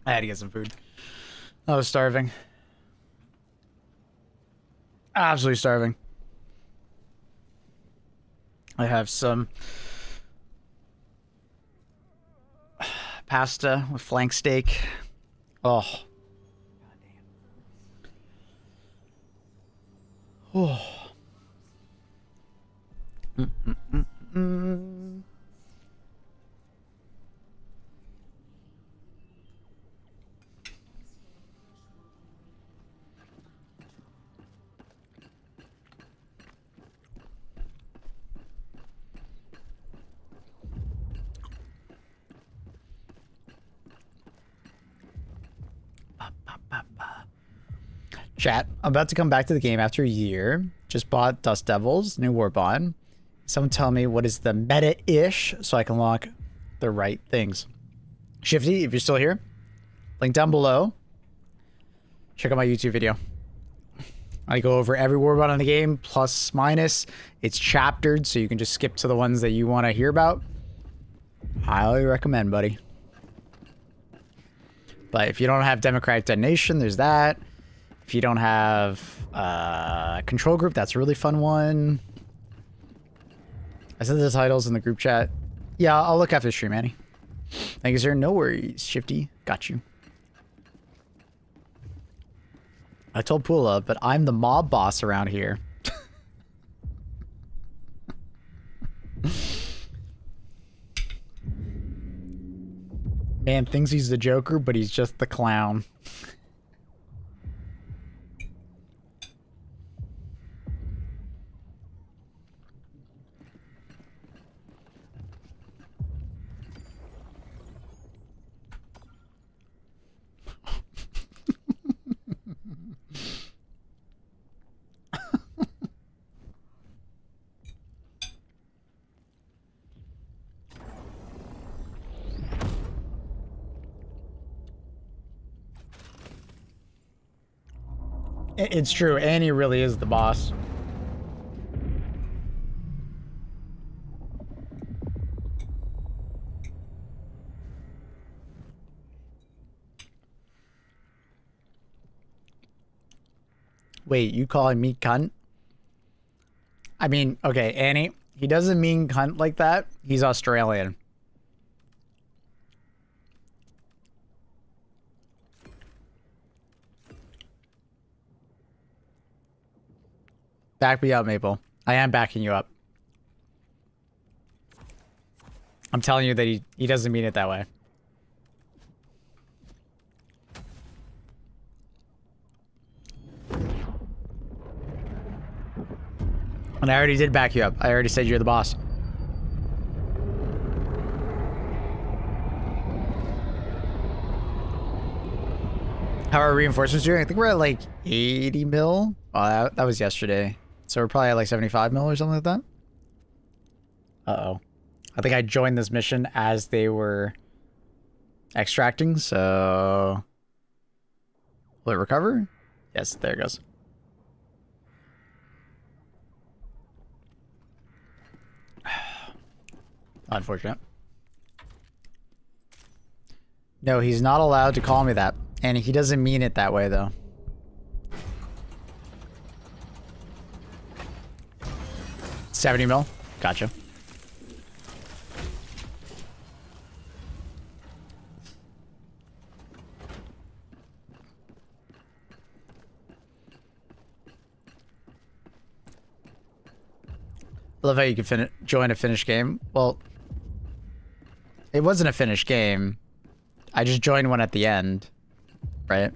I had to get some food. I was starving. Absolutely starving. I have some pasta with flank steak. Oh. Oh. Mm. Chat, I'm about to come back to the game after a year. Just bought Dust Devils, new war bond. Someone tell me what is the meta-ish so I can lock the right things. Shifty, if you're still here, link down below. Check out my YouTube video. I go over every war bond in the game, plus, minus. It's chaptered, so you can just skip to the ones that you want to hear about. Highly recommend, buddy. But if you don't have Democratic Detonation, there's that. If you don't have Control Group, that's a really fun one. I sent the titles in the group chat. Yeah, I'll look after the stream, Annie. Thank you, sir. No worries, Shifty. Got you. I told Pula, but I'm the mob boss around here. Man thinks he's the Joker, but he's just the clown. It's true. Annie really is the boss. Wait, you calling me cunt? I mean, okay, Annie, he doesn't mean cunt like that. He's Australian. Back me up, Maple. I am backing you up. I'm telling you that he doesn't mean it that way. And I already did back you up. I already said you're the boss. How are reinforcements doing? I think we're at like 80 mil. Oh, that was yesterday. So we're probably at like 75 mil or something like that. Uh-oh. I think I joined this mission as they were extracting, so... Will it recover? Yes, there it goes. Unfortunate. No, he's not allowed to call me that. And he doesn't mean it that way, though. $70 mil. Gotcha. I love how you can join a finished game. Well, it wasn't a finished game. I just joined one at the end, right?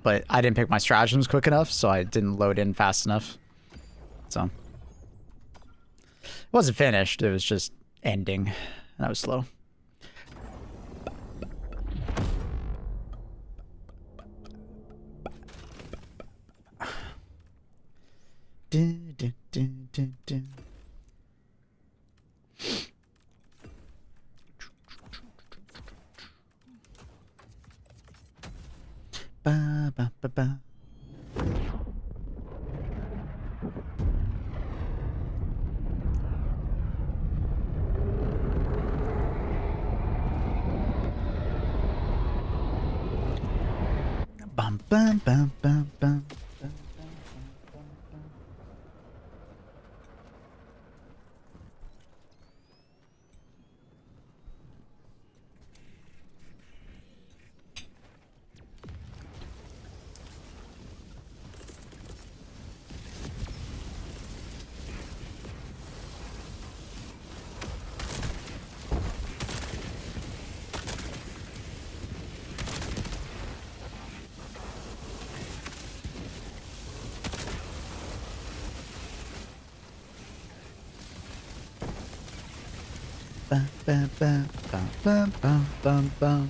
But I didn't pick my stratagems quick enough, so I didn't load in fast enough. So it wasn't finished. It was just ending, and I was slow. Dun, dun, dun, dun, dun. Ba, ba, ba, ba. bum, bum, bum, bum. Bum, bum, bum, bum, bum, bum, bum, bum.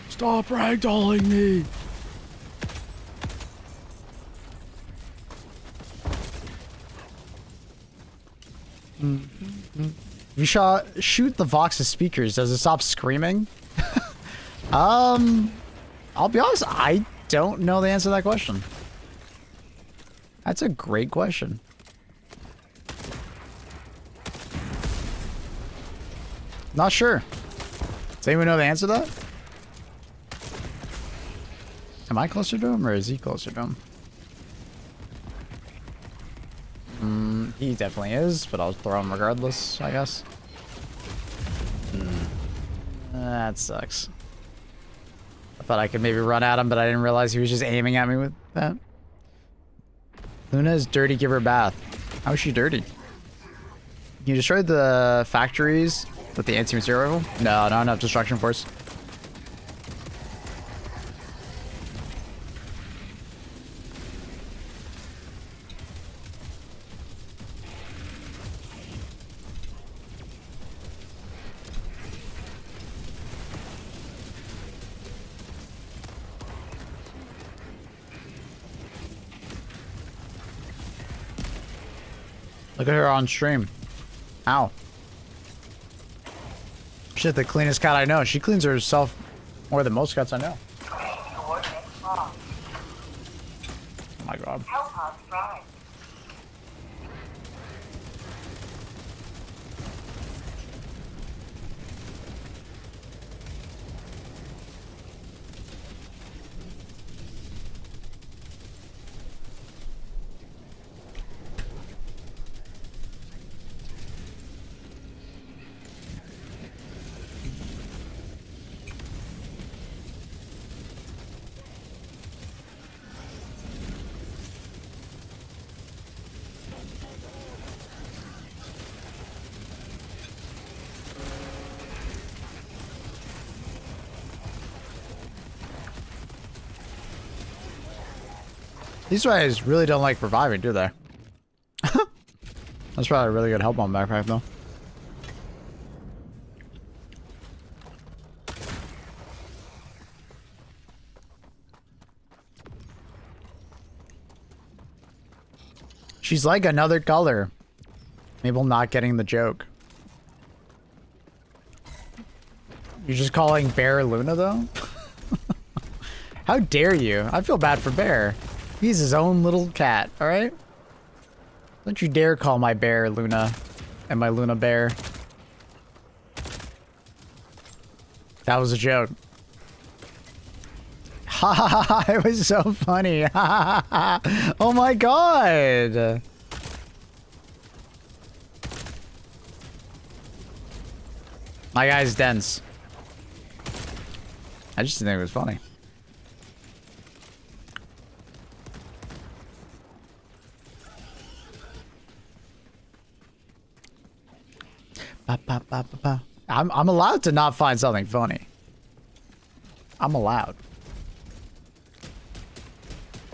Stop ragdolling me! If you shoot the Vox's speakers, does it stop screaming? I'll be honest, I don't know the answer to that question. That's a great question. Not sure. Does anyone know the answer to that? Am I closer to him or is he closer to him? He definitely is, but I'll throw him regardless, I guess. That sucks. I thought I could maybe run at him, but I didn't realize he was just aiming at me with that. Luna is dirty, give her a bath. How is she dirty? You destroyed the factories with the anti-material rifle? No, not enough destruction force. Look at her on stream. Ow. Shit, the cleanest cat I know. She cleans herself more than most cats I know. Oh my god. These guys really don't like reviving, do they? That's probably a really good help on backpack, though. She's like another color. Mabel not getting the joke. You're just calling Bear Luna, though? How dare you? I feel bad for Bear. He's his own little cat, alright? Don't you dare call my bear Luna and my Luna bear. That was a joke. Ha ha ha, it was so funny. Ha ha ha. Oh my god. My guy's dense. I just didn't think it was funny. I'm allowed to not find something funny. I'm allowed.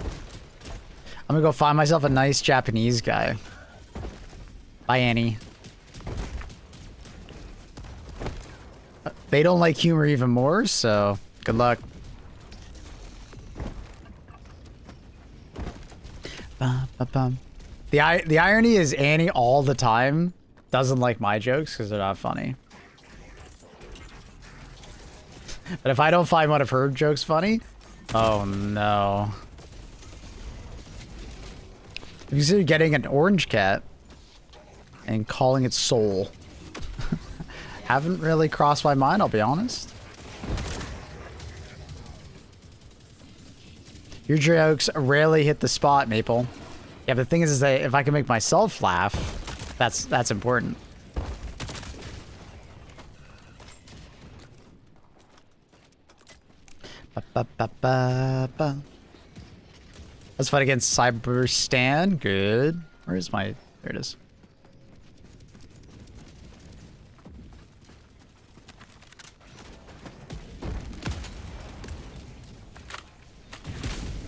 I'm gonna go find myself a nice Japanese guy. Bye, Annie. They don't like humor even more, so good luck. Ba-bum. The irony is Annie all the time doesn't like my jokes because they're not funny. But if I don't find one of her jokes funny, oh no. You consider getting an orange cat and calling it Soul. Haven't really crossed my mind, I'll be honest. Your jokes rarely hit the spot, Maple. Yeah, but the thing is that if I can make myself laugh, that's important. Ba-ba-ba-ba-ba. Let's fight against CYBERSTAN. Good. Where is my... There it is.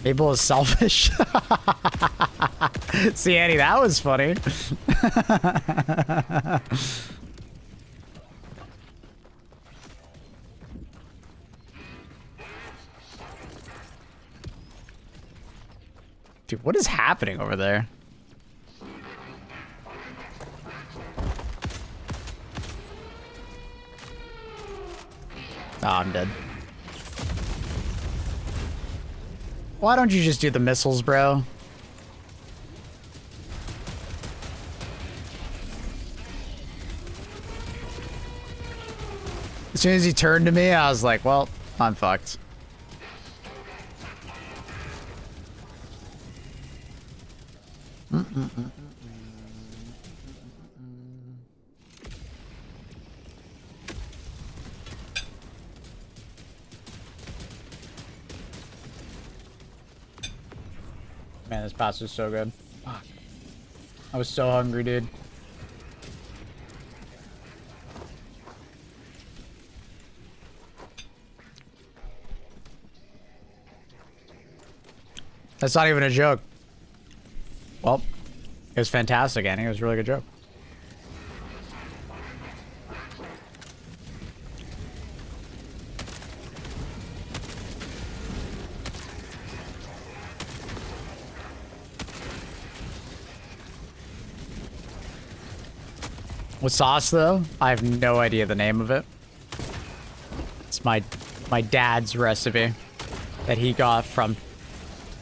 Maple is selfish. See, Annie, that was funny. Dude, what is happening over there? Oh, I'm dead. Why don't you just do the missiles, bro? As soon as he turned to me, I was like, well, I'm fucked. Man, this pasta's so good. Fuck. I was so hungry, dude. That's not even a joke. Well, it was fantastic, Annie. It was a really good joke. What sauce, though? I have no idea the name of it. It's my dad's recipe that he got from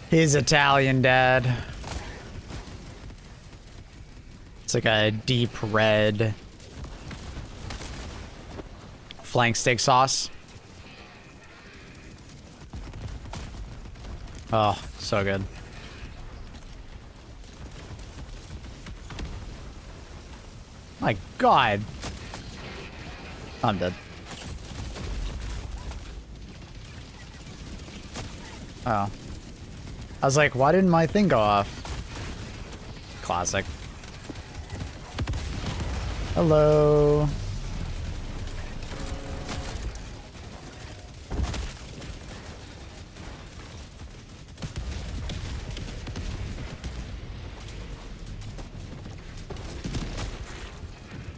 his Italian dad. It's like a deep red flank steak sauce. Oh, so good. My God. I'm dead. Oh. I was like, why didn't my thing go off? Classic. Hello.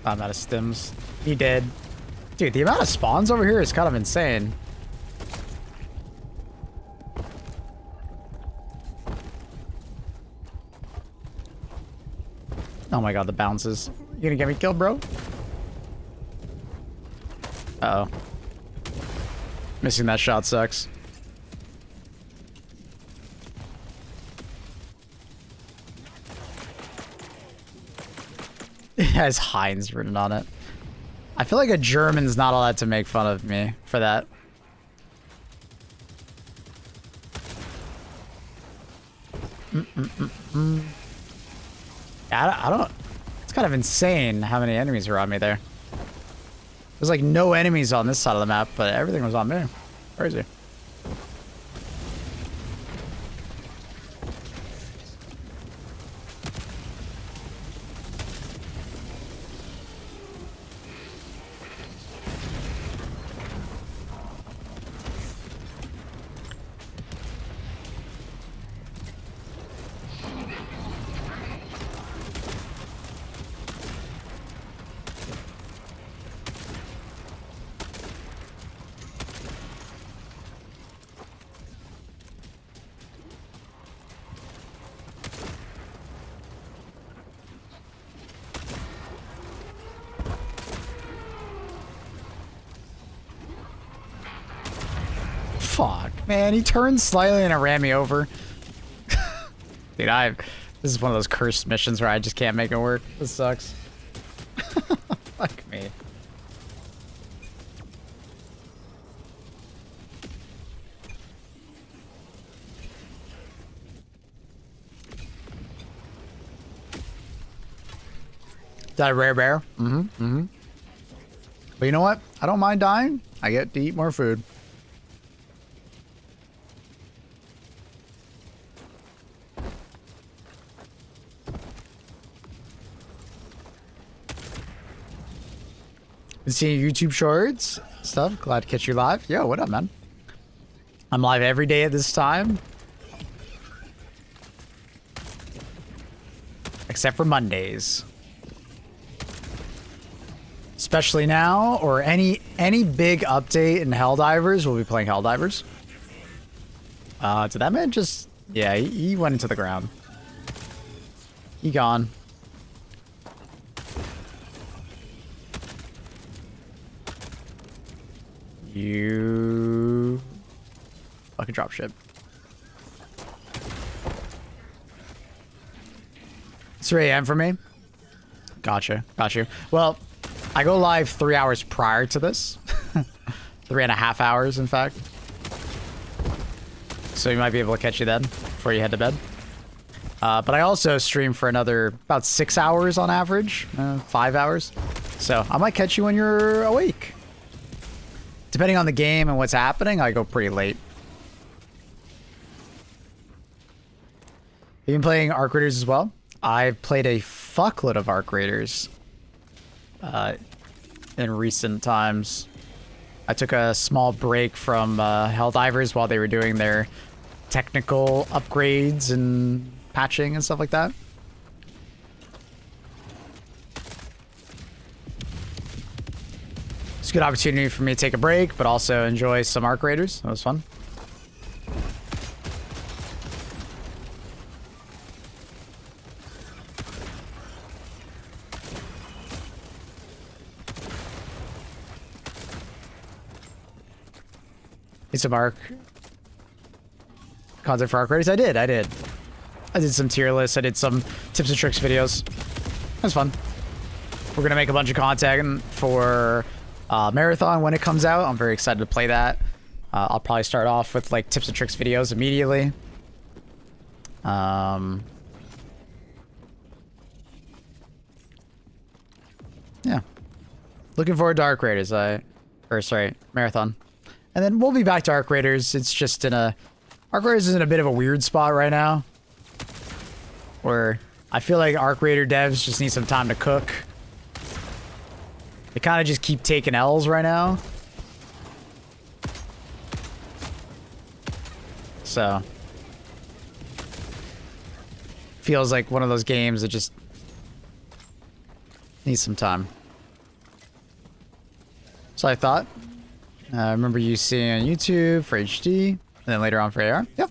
I'm out of stims. He did. Dude, the amount of spawns over here is kind of insane. Oh my God, the bounces. You gonna get me killed, bro? Uh-oh. Missing that shot sucks. It has Heinz written on it. I feel like a German's not allowed to make fun of me for that. I don't... It's kind of insane how many enemies are on me there. There's like no enemies on this side of the map, but everything was on me. Crazy. Fuck, man. He turned slightly and it ran me over. Dude, this is one of those cursed missions where I just can't make it work. This sucks. Fuck me. Did I rare bear? But you know what? I don't mind dying. I get to eat more food. Been seeing YouTube shorts stuff. Glad to catch you live. Yo, what up, man? I'm live every day at this time. Except for Mondays. Especially now, or any big update in Helldivers, we'll be playing Helldivers. Did that man just... Yeah, he went into the ground. He gone. You... Fucking dropship. It's 3 a.m. for me. Gotcha. Got you. Well, I go live 3 hours prior to this. 3.5 hours, in fact. So you might be able to catch you then before you head to bed. But I also stream for another about 6 hours on average. 5 hours. So I might catch you when you're awake. Depending on the game and what's happening, I go pretty late. You've been playing Arc Raiders as well? I've played a fuckload of Arc Raiders in recent times. I took a small break from Helldivers while they were doing their technical upgrades and patching and stuff like that. It's a good opportunity for me to take a break, but also enjoy some Arc Raiders. That was fun. Need some Arc content for Arc Raiders? I did. I did some tier lists. I did some tips and tricks videos. That was fun. We're going to make a bunch of content for Marathon when it comes out. I'm very excited to play that. I'll probably start off with like tips and tricks videos immediately. Yeah. Looking forward to Arc Raiders. Marathon. And then we'll be back to Arc Raiders. It's just Arc Raiders is in a bit of a weird spot right now. Where I feel like Arc Raider devs just need some time to cook. They kind of just keep taking L's right now. So. Feels like one of those games that just needs some time. So I thought. I remember you seeing on YouTube for HD, and then later on for AR. Yep.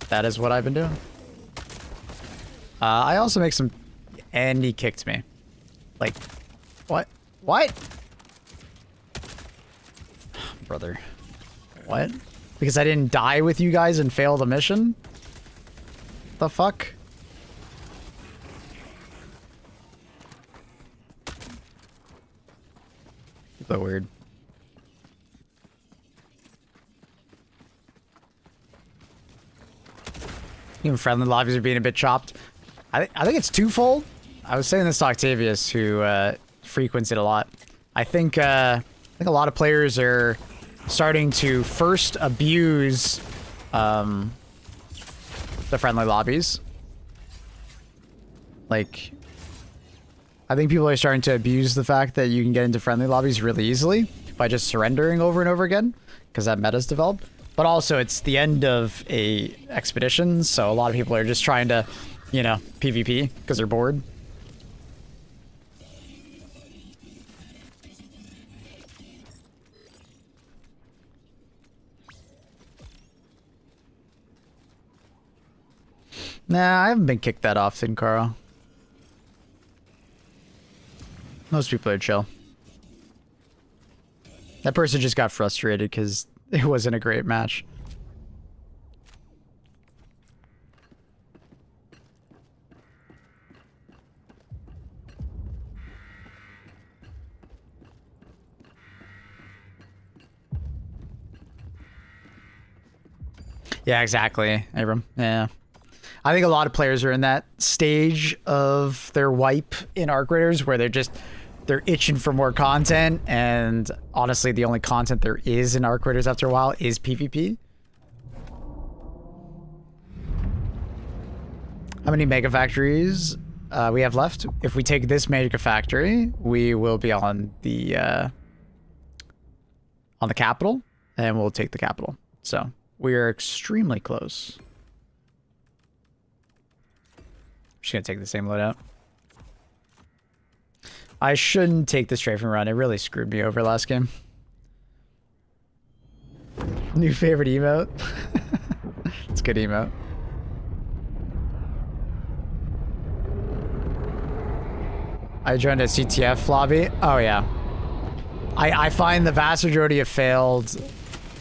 That is what I've been doing. I also make some... And he kicked me. Like, what? What? Brother. What? Because I didn't die with you guys and fail the mission? The fuck? So weird. Even friendly lobbies are being a bit chopped. I think it's twofold. I was saying this to Octavius, who frequents it a lot. I think a lot of players are starting to first abuse the friendly lobbies. Like, I think people are starting to abuse the fact that you can get into friendly lobbies really easily by just surrendering over and over again, because that meta's developed. But also, it's the end of a expedition, so a lot of people are just trying to, you know, PvP because they're bored. Nah, I haven't been kicked that often, Carl. Most people are chill. That person just got frustrated because it wasn't a great match. Yeah, exactly, Abram. Yeah. I think a lot of players are in that stage of their wipe in Arc Raiders where they're itching for more content, and honestly the only content there is in Arc Raiders after a while is PvP. How many mega factories we have left? If we take this mega factory, we will be on the capital, and we'll take the capital. So we are extremely close. I'm just gonna take the same loadout. I shouldn't take the strafing run. It really screwed me over last game. New favorite emote. It's a good emote. I joined a CTF lobby. Oh yeah. I find the vast majority of failed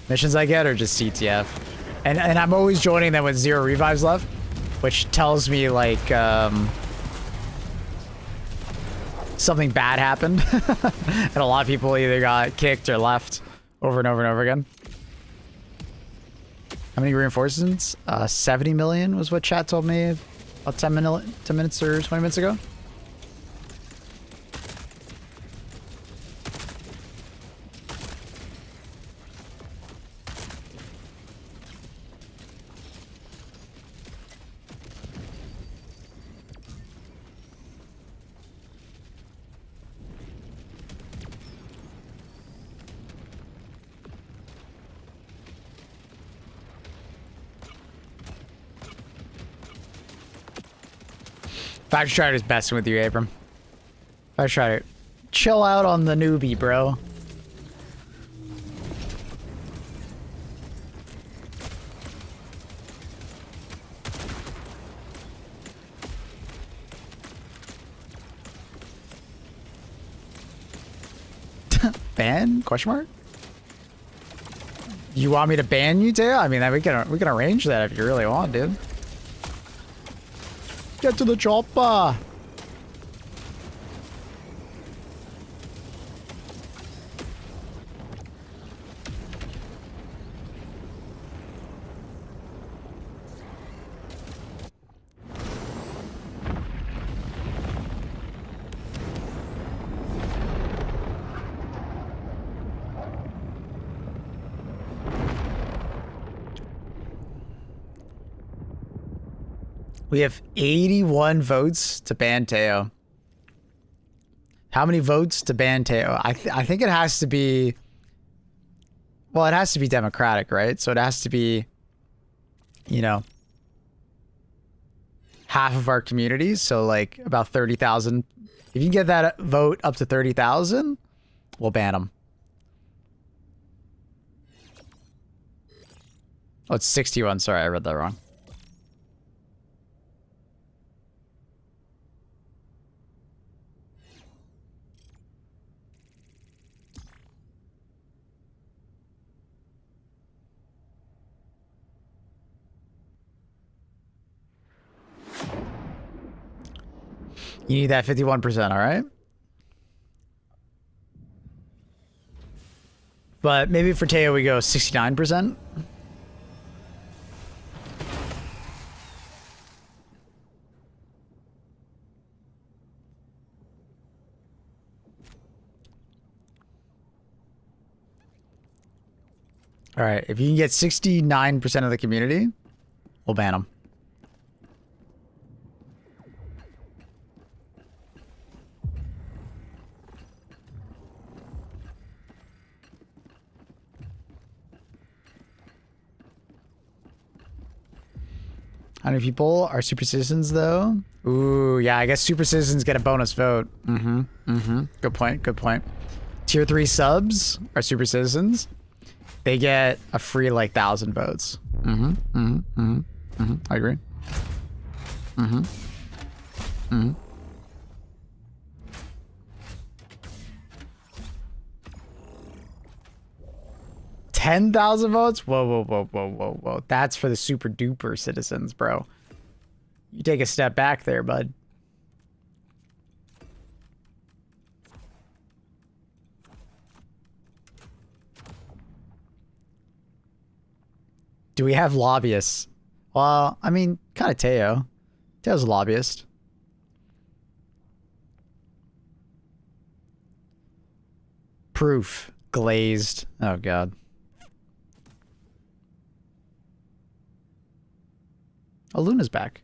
missions I get are just CTF. And I'm always joining them with 0 revives left, which tells me like something bad happened. And a lot of people either got kicked or left over and over and over again. How many reinforcements? 70 million was what chat told me about 10 minutes or 20 minutes ago. Factory Strider is messing with you, Abram. Factory Strider, chill out on the newbie, bro. Ban? Question mark? You want me to ban you, Teo? I mean, we can arrange that if you really want, dude. Get to the chopper. We have 81 votes to ban Teo. How many votes to ban Teo? I think it has to be... Well, it has to be democratic, right? So it has to be, you know, half of our community. So like about 30,000. If you can get that vote up to 30,000, we'll ban them. Oh, it's 61. Sorry, I read that wrong. You need that 51%, all right? But maybe for Teo we go 69%. All right, if you can get 69% of the community, we'll ban them. How many people are super citizens though? Ooh, yeah, I guess super citizens get a bonus vote. Good point, good point. Tier 3 subs are super citizens. They get a free like 1,000 votes. I agree. 10,000 votes? Whoa, whoa, whoa, whoa, whoa, whoa. That's for the super duper citizens, bro. You take a step back there, bud. Do we have lobbyists? Well, I mean, kind of Teo. Teo's a lobbyist. Proof. Glazed. Oh, God. Oh, Luna's back.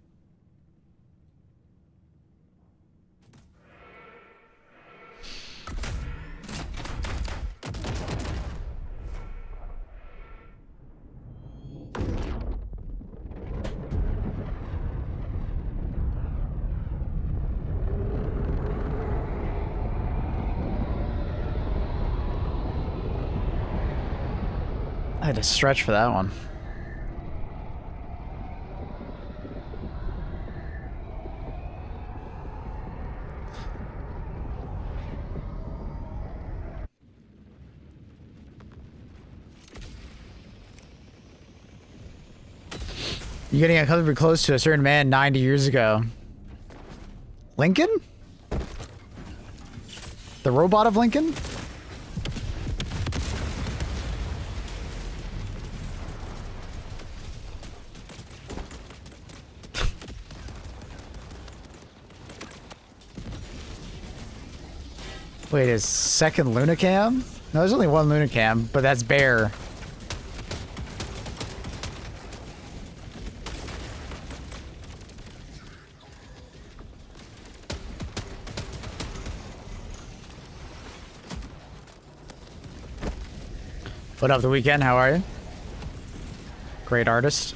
I had to stretch for that one. You're getting uncomfortably close to a certain man 90 years ago. Lincoln? The robot of Lincoln? Wait, is second Lunacam? No, there's only one Lunacam, but that's Bear. What up, The Weeknd? How are you? Great artist.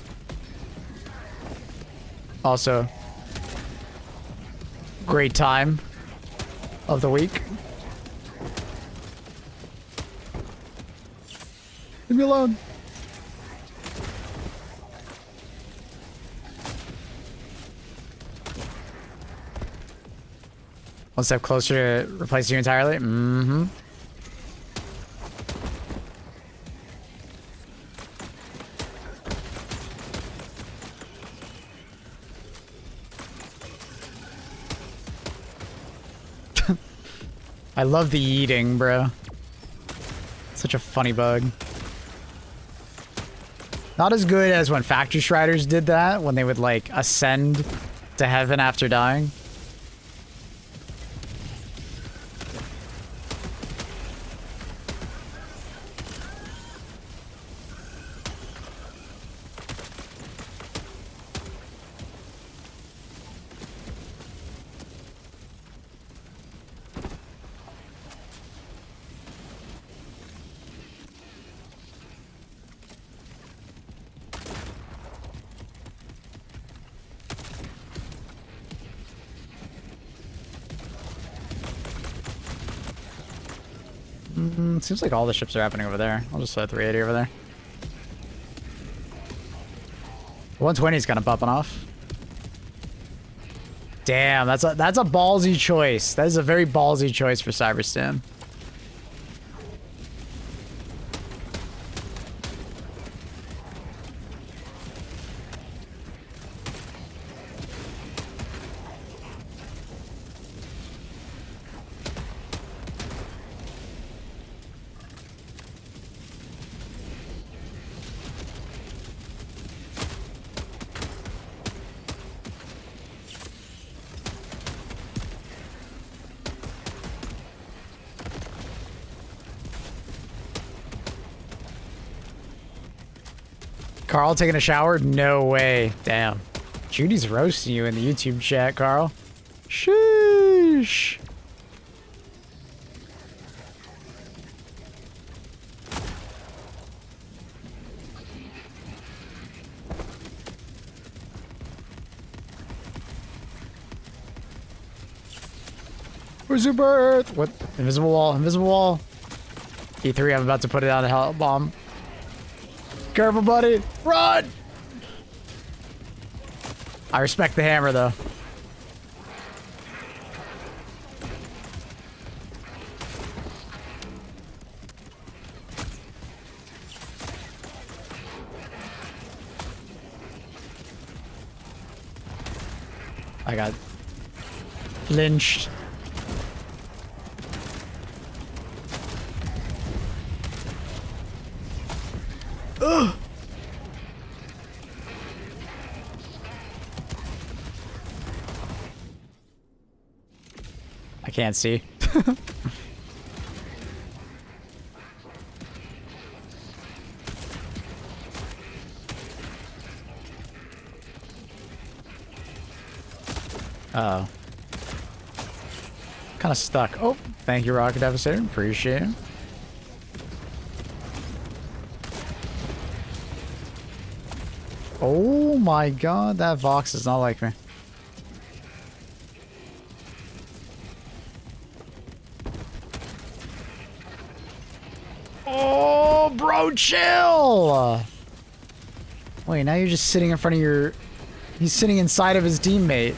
Also, great time of the week. Leave me alone. One step closer to replacing you entirely. Mm-hmm. I love the eating, bro. Such a funny bug. Not as good as when Factory Shriders did that, when they would, like, ascend to heaven after dying. Seems like all the ships are happening over there. I'll just throw 380 over there. 120 is kind of popping off. Damn, that's a ballsy choice. That is a very ballsy choice for CYBERSTAN. Carl taking a shower? No way. Damn. Judy's roasting you in the YouTube chat, Carl. Sheesh. Where's your birth? What? Invisible wall. Invisible wall. E3, I'm about to put it on the hell bomb. Careful, buddy. Run! I respect the hammer, though. I got lynched. Ugh. I can't see. Uh-oh. Kind of stuck. Oh, thank you, Rocket Devastator. Appreciate it. Oh my god, that Vox does not like me. Oh, bro, chill! Wait, now you're just sitting in front of your... He's sitting inside of his teammate.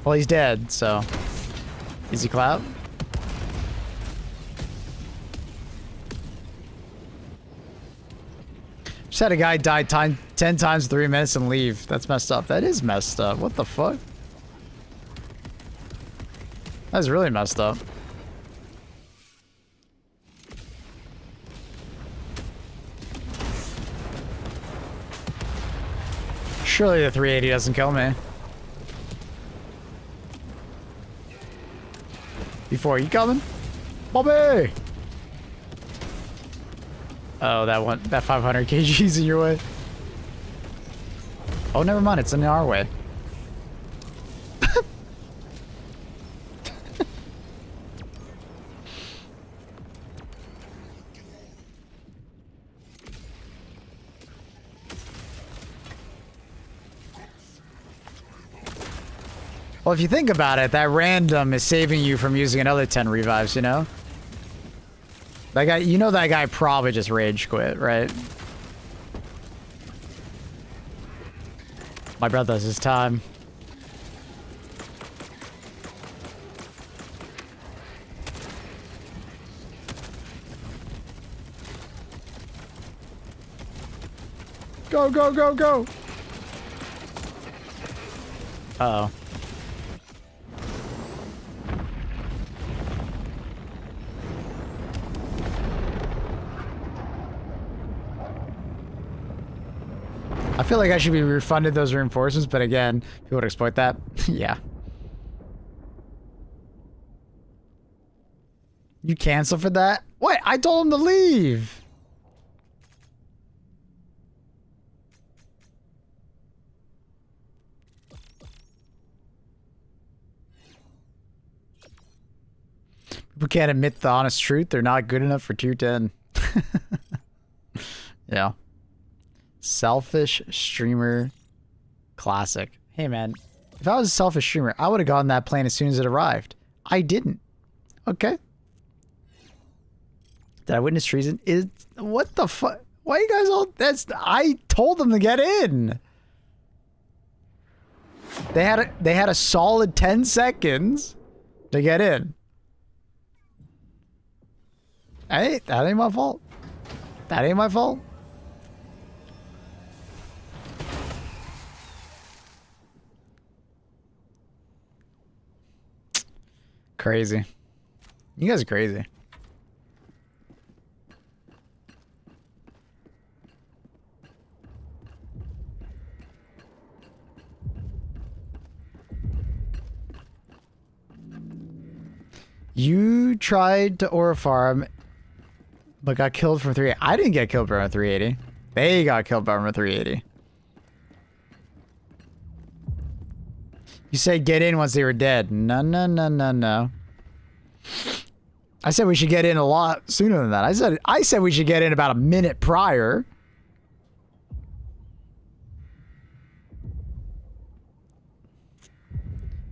Well, he's dead, so... Easy clap. Just had a guy die 10 times in 3 minutes and leave. That's messed up. That is messed up. What the fuck? That's really messed up. Surely the 380 doesn't kill me. Before you coming? Bobby! Oh, that 500 kg's in your way. Oh, never mind. It's in our way. Well, if you think about it, that random is saving you from using another 10 revives, you know? That guy, you know that guy probably just rage quit, right? My brother's his time. Go, go, go, go! Uh-oh. I feel like I should be refunded those reinforcements, but again, people would exploit that. Yeah. You cancel for that? What? I told him to leave. People can't admit the honest truth. They're not good enough for tier 10. Yeah. Selfish streamer classic. Hey man, if I was a selfish streamer, I would have gotten that plane as soon as it arrived. I didn't. Okay. Did I witness treason? What the fuck? Why you guys all... I told them to get in. They had a solid 10 seconds to get in. Hey, that ain't my fault. That ain't my fault. Crazy. You guys are crazy. You tried to aura farm, but got killed from 380. I didn't get killed from 380. They got killed from 380. You said get in once they were dead. No, no, no, no, no. I said we should get in a lot sooner than that. I said we should get in about a minute prior.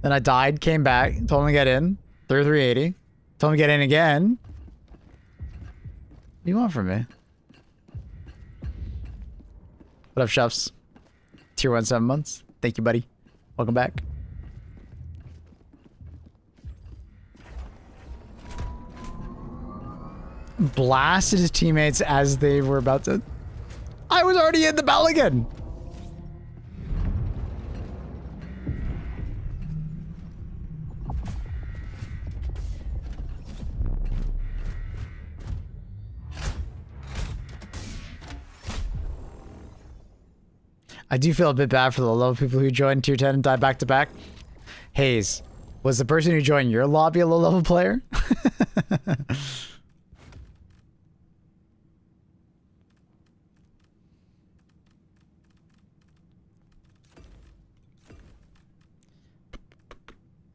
Then I died, came back, told him to get in. 380. Told him to get in again. What do you want from me? What up, chefs? Tier 1 7 months. Thank you, buddy. Welcome back. blasted his teammates as they were about to... I was already in the Pelican! I do feel a bit bad for the low people who joined tier 10 and died back to back. Hayes, was the person who joined your lobby a low level player?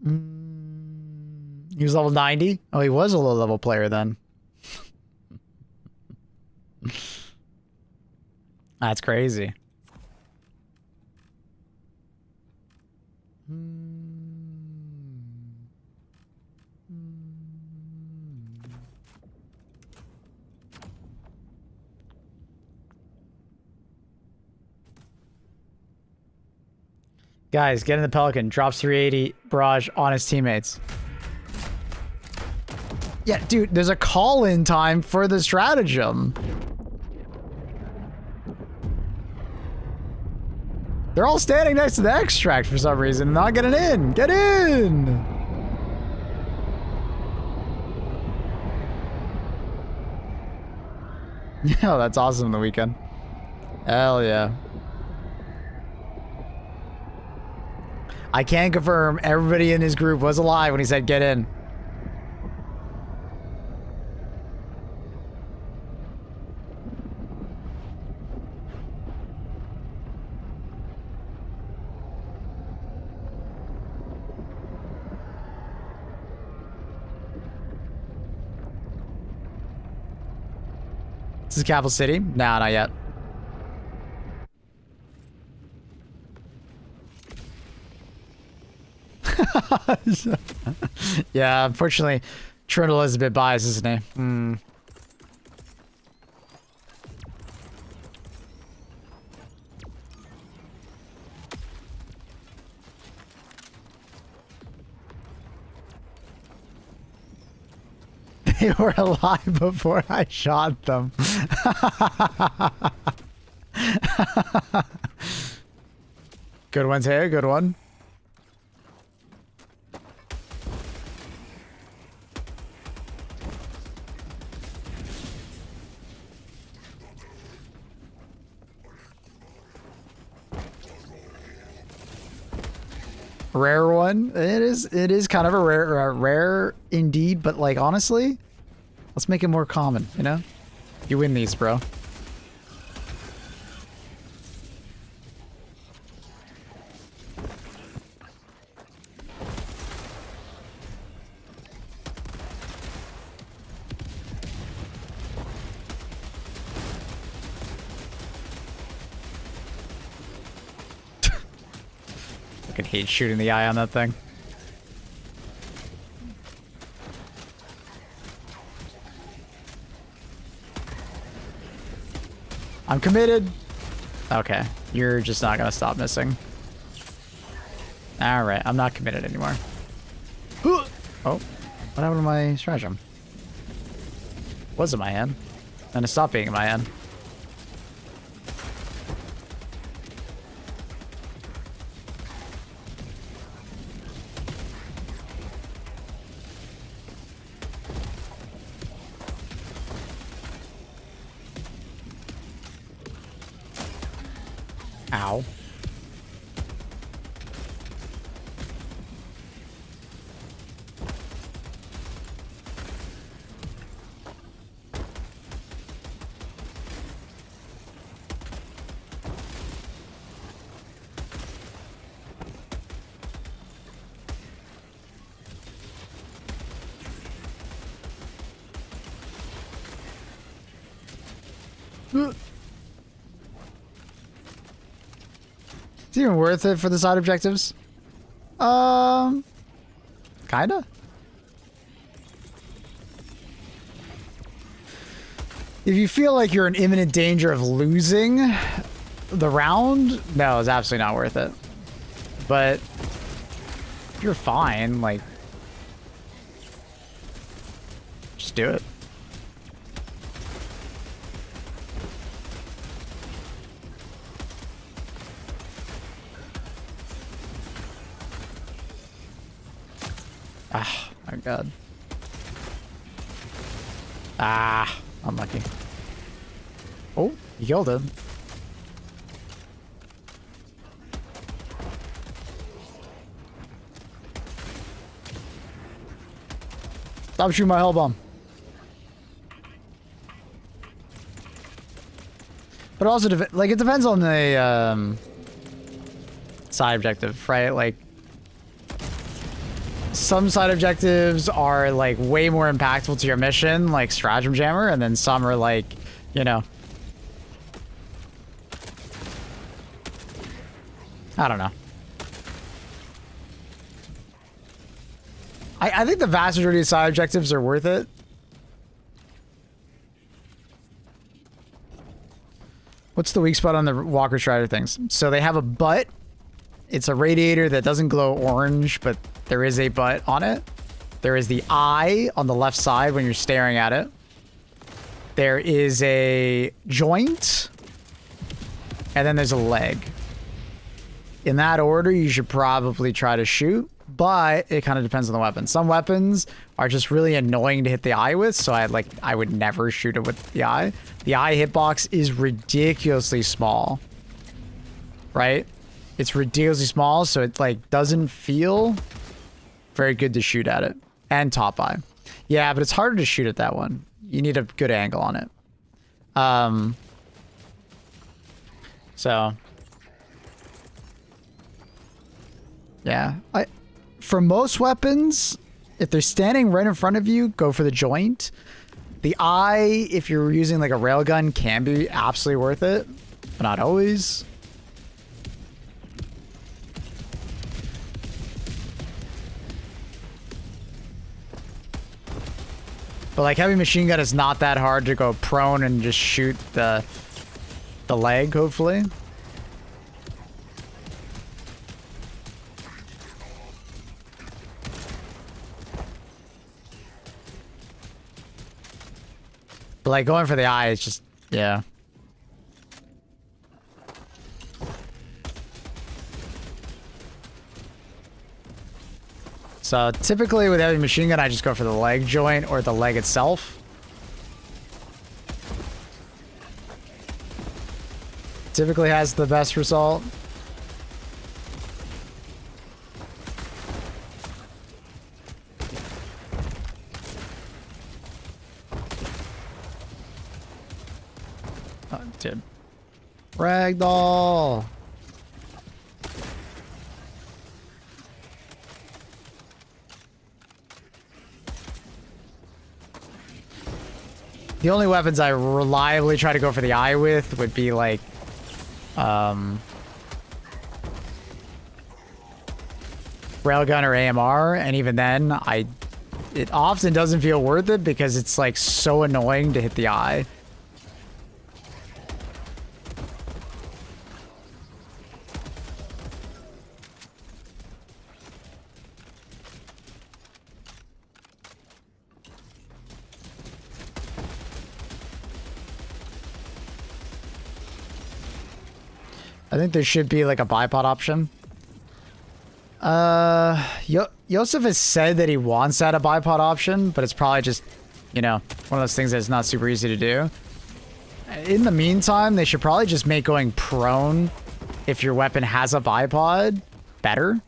He was level 90? Oh, he was a low level player then. That's crazy. Guys, get in the Pelican. Drops 380 barrage on his teammates. Yeah, dude, there's a call-in time for the stratagem. They're all standing next to the extract for some reason, not getting in. Get in! Yeah, that's awesome the weekend. Hell yeah. I can confirm everybody in his group was alive when he said get in. This is Capital City? Nah, not yet. Yeah, unfortunately, Trundle is a bit biased, isn't he? Hmm. They were alive before I shot them. Good one's here, good one. Rare one. It is kind of a rare indeed, but like honestly, let's make it more common, you know? You win these, bro. I hate shooting the eye on that thing. I'm committed. Okay, you're just not gonna stop missing. All right, I'm not committed anymore. Oh, what happened to my stratagem? Was in my hand, and it stopped being in my hand. Ow. It's even worth it for the side objectives? Kinda? If you feel like you're in imminent danger of losing the round, no, it's absolutely not worth it. But if you're fine, like, just do it. Ah, my god. Ah, unlucky. Oh, you killed him. Stop shooting my hell bomb. But also, like, it depends on the side objective, right? Like, some side objectives are like way more impactful to your mission, like Stratagem Jammer, and then some are like, you know, I don't know. I think the vast majority of side objectives are worth it. What's the weak spot on the Walker Strider things? So they have a butt. It's a radiator that doesn't glow orange, but there is a butt on it. There is the eye on the left side when you're staring at it. There is a joint. And then there's a leg. In that order, you should probably try to shoot. But it kind of depends on the weapon. Some weapons are just really annoying to hit the eye with, so I would never shoot it with the eye. The eye hitbox is ridiculously small. Right? It's ridiculously small, so it like doesn't feel very good to shoot at it. And top eye. Yeah, but it's harder to shoot at that one. You need a good angle on it. So yeah. For most weapons, if they're standing right in front of you, go for the joint. The eye, if you're using like a railgun, can be absolutely worth it, but not always. But like heavy machine gun is not that hard to go prone and just shoot the leg, hopefully. But like going for the eye is just, yeah. So typically with heavy machine gun, I just go for the leg joint or the leg itself. Typically has the best result. Oh, dude. Ragdoll. The only weapons I reliably try to go for the eye with would be like, railgun or AMR, and even then, it often doesn't feel worth it because it's like so annoying to hit the eye. I think there should be like a bipod option. Yosef has said that he wants that a bipod option, but it's probably just, you know, one of those things that's not super easy to do. In the meantime, they should probably just make going prone if your weapon has a bipod better.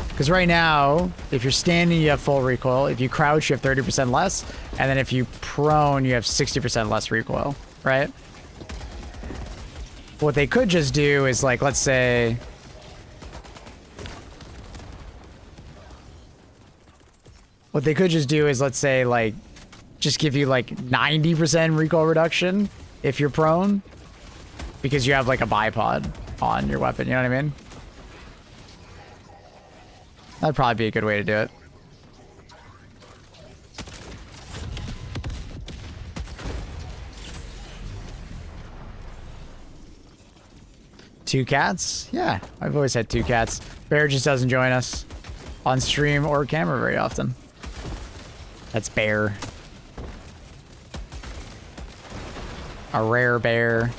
Because right now, if you're standing, you have full recoil. If you crouch, you have 30% less. And then if you prone, you have 60% less recoil, right? What they could just do is like, let's say... What they could just do is, let's say, like, just give you like 90% recoil reduction if you're prone. Because you have like a bipod on your weapon, you know what I mean? That'd probably be a good way to do it. Two cats? Yeah, I've always had two cats. Bear just doesn't join us on stream or camera very often. That's Bear. A rare bear.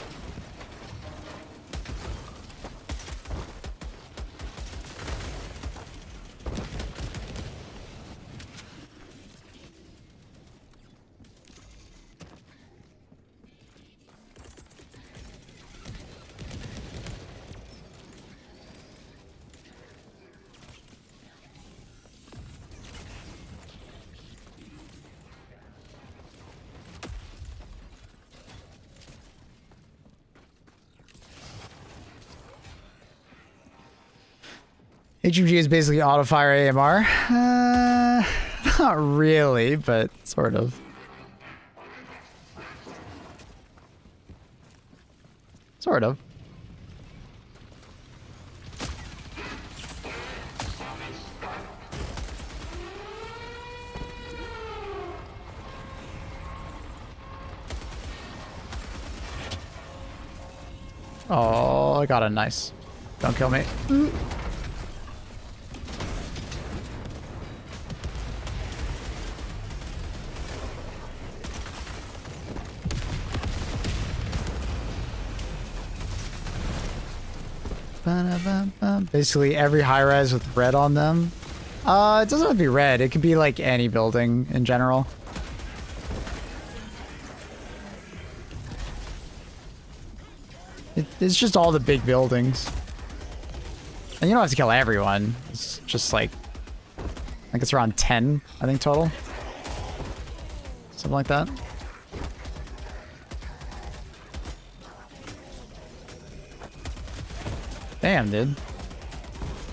HMG is basically auto-fire AMR. Not really, but sort of. Sort of. Oh, I got a nice. Don't kill me. Basically every high-res with red on them. It doesn't have to be red. It could be like any building in general. It's just all the big buildings. And you don't have to kill everyone. It's just like, I think it's around 10, I think, total. Something like that. Damn, dude.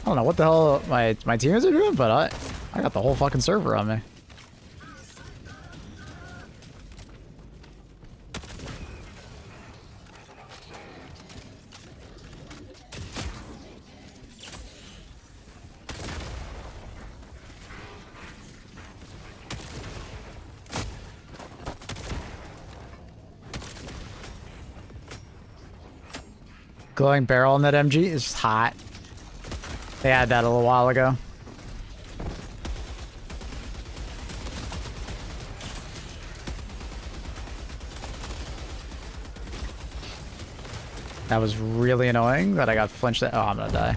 I don't know what the hell my teammates are doing, but I got the whole fucking server on me. Glowing barrel in that MG is just hot. They had that a little while ago. That was really annoying that I got flinched at. Oh, I'm gonna die.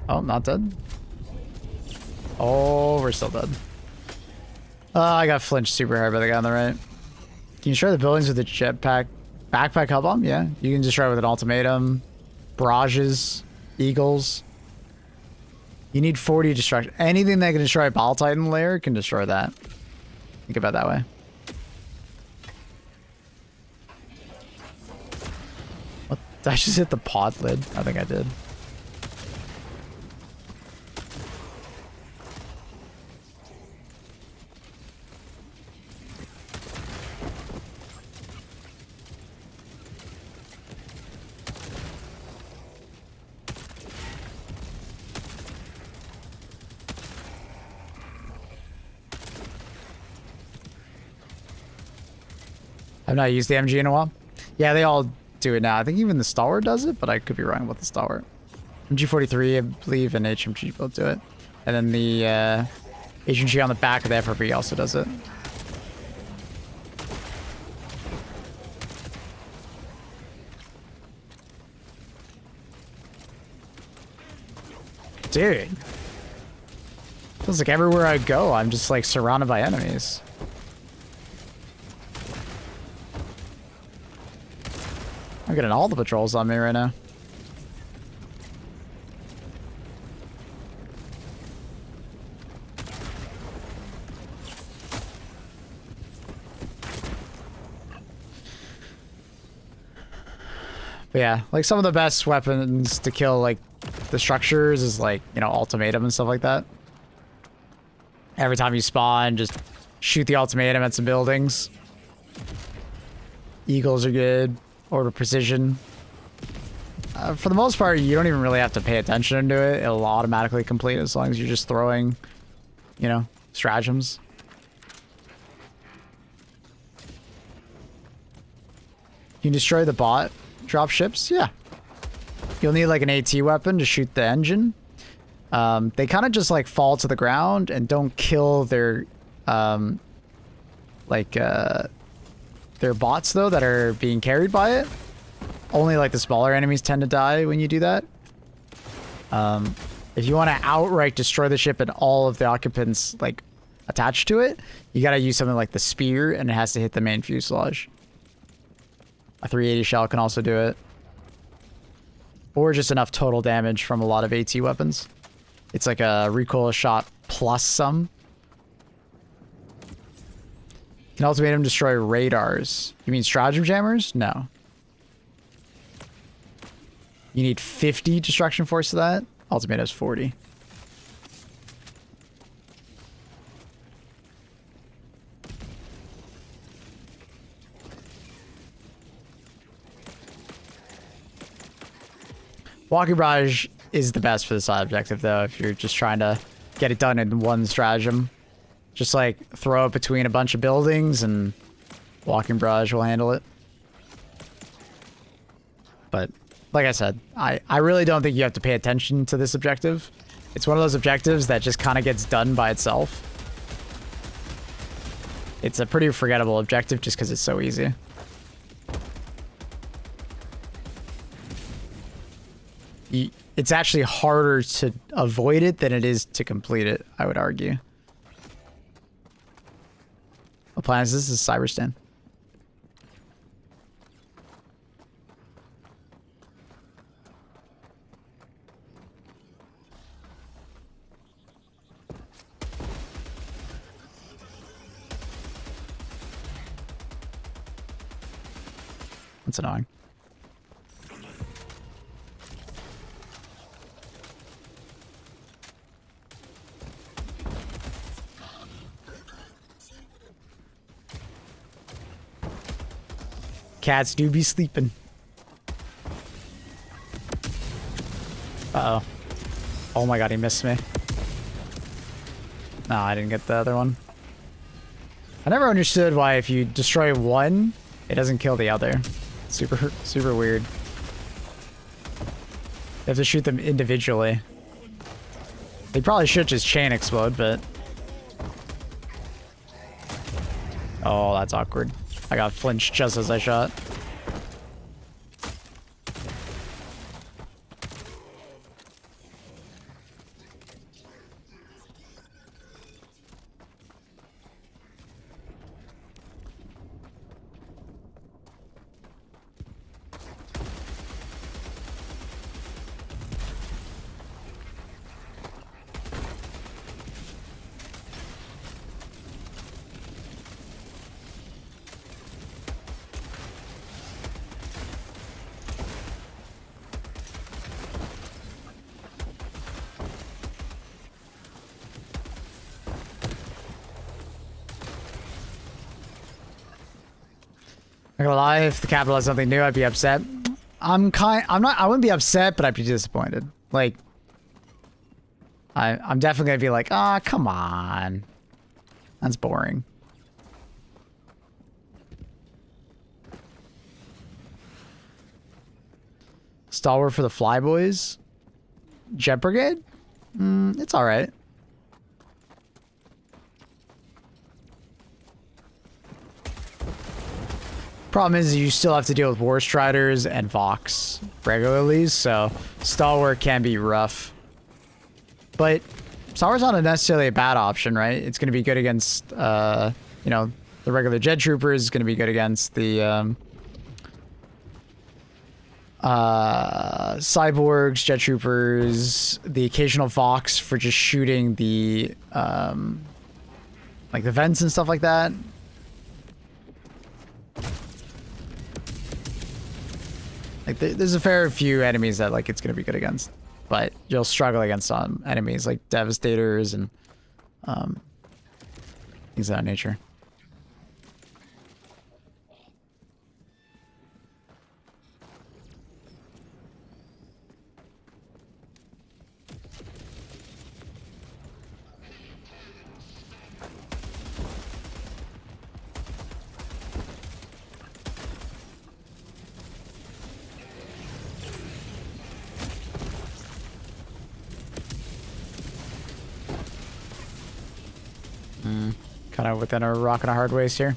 Oh, not dead. Oh, we're still dead. I got flinched super hard by the guy on the right. Can you destroy the buildings with a jetpack? Backpack hub bomb? Yeah. You can destroy with an ultimatum. Barrages. Eagles. You need 40 destruction. Anything that can destroy a Ball Titan layer can destroy that. Think about it that way. What? Did I just hit the pod lid? I think I did. I've not used the MG in a while. Yeah, they all do it now. I think even the Stalwart does it, but I could be wrong about the Stalwart. MG43, I believe, and HMG both do it. And then the HMG on the back of the FRB also does it. Dude. Feels like everywhere I go, I'm just like surrounded by enemies. I'm getting all the patrols on me right now. But yeah, like some of the best weapons to kill like the structures is like, you know, ultimatum and stuff like that. Every time you spawn, just shoot the ultimatum at some buildings. Eagles are good. Order precision. For the most part, you don't even really have to pay attention to it. It'll automatically complete as long as you're just throwing, you know, stratagems. You can destroy the bot drop ships? Yeah. You'll need like an AT weapon to shoot the engine. They kind of just like fall to the ground and don't kill their their bots though that are being carried by it. Only like the smaller enemies tend to die when you do that. If you want to outright destroy the ship and all of the occupants like attached to it, you got to use something like the spear and it has to hit the main fuselage. A 380 shell can also do it. Or just enough total damage from a lot of AT weapons. It's like a recoil shot plus some. Can ultimatum destroy radars. You mean stratagem jammers? No. You need 50 destruction force to that? Ultimate has 40. Walking Barrage is the best for the side objective, though, if you're just trying to get it done in one stratagem. Just, like, throw it between a bunch of buildings, and Walking Barrage will handle it. But, like I said, I really don't think you have to pay attention to this objective. It's one of those objectives that just kind of gets done by itself. It's a pretty forgettable objective just because it's so easy. It's actually harder to avoid it than it is to complete it, I would argue. What plan is this? This is CYBERSTAN. That's annoying. Cats do be sleeping. Uh-oh. Oh my god, he missed me. No, I didn't get the other one. I never understood why if you destroy one, it doesn't kill the other. Super weird. You have to shoot them individually. They probably should just chain explode, but... Oh, that's awkward. I got flinched just as I shot. I'm not gonna lie, if the capital has something new, I'd be upset. I wouldn't be upset, but I'd be disappointed. Like, I'm definitely gonna be like, ah, come on. That's boring. Stalwart for the Flyboys? Jet Brigade? It's alright. Problem is you still have to deal with War Striders and Vox regularly, so Stalwart can be rough. But Stalwart's not necessarily a bad option, right? It's going to be good against, you know, the regular Jet Troopers. It's going to be good against the Cyborgs, Jet Troopers, the occasional Vox for just shooting the, like the vents and stuff like that. Like, there's a fair few enemies that, like, it's going to be good against. But you'll struggle against some enemies, like Devastators and things of that nature. Kind of within a rock and a hard ways here.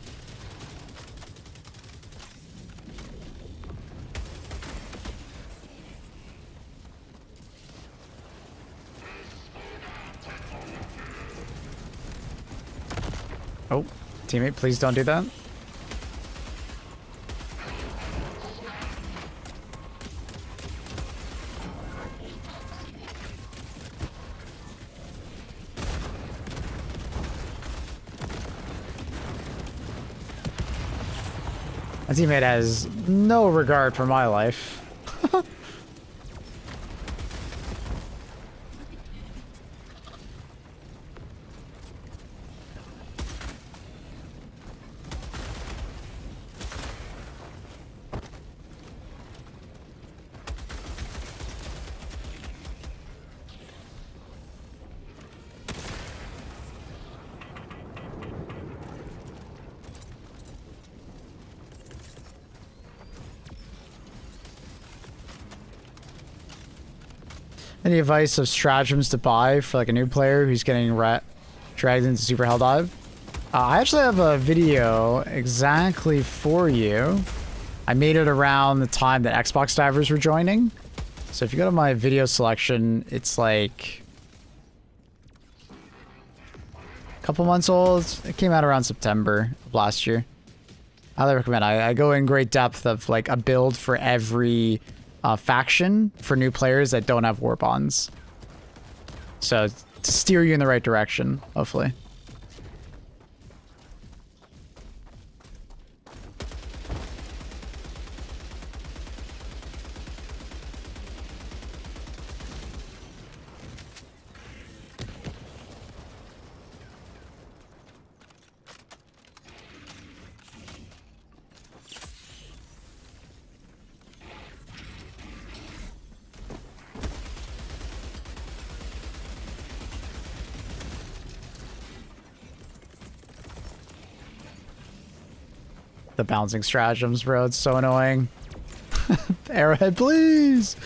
Oh, teammate, please don't do that. My teammate has no regard for my life. Any advice of stratagems to buy for like a new player who's getting dragged into Super Hell Dive? I actually have a video exactly for you. I made it around the time that Xbox divers were joining. So if you go to my video selection, it's like a couple months old. It came out around September of last year. I highly recommend. I go in great depth of like a build for every faction for new players that don't have war bonds. So to steer you in the right direction, hopefully. The bouncing stratagems, bro. It's so annoying. Arrowhead, please!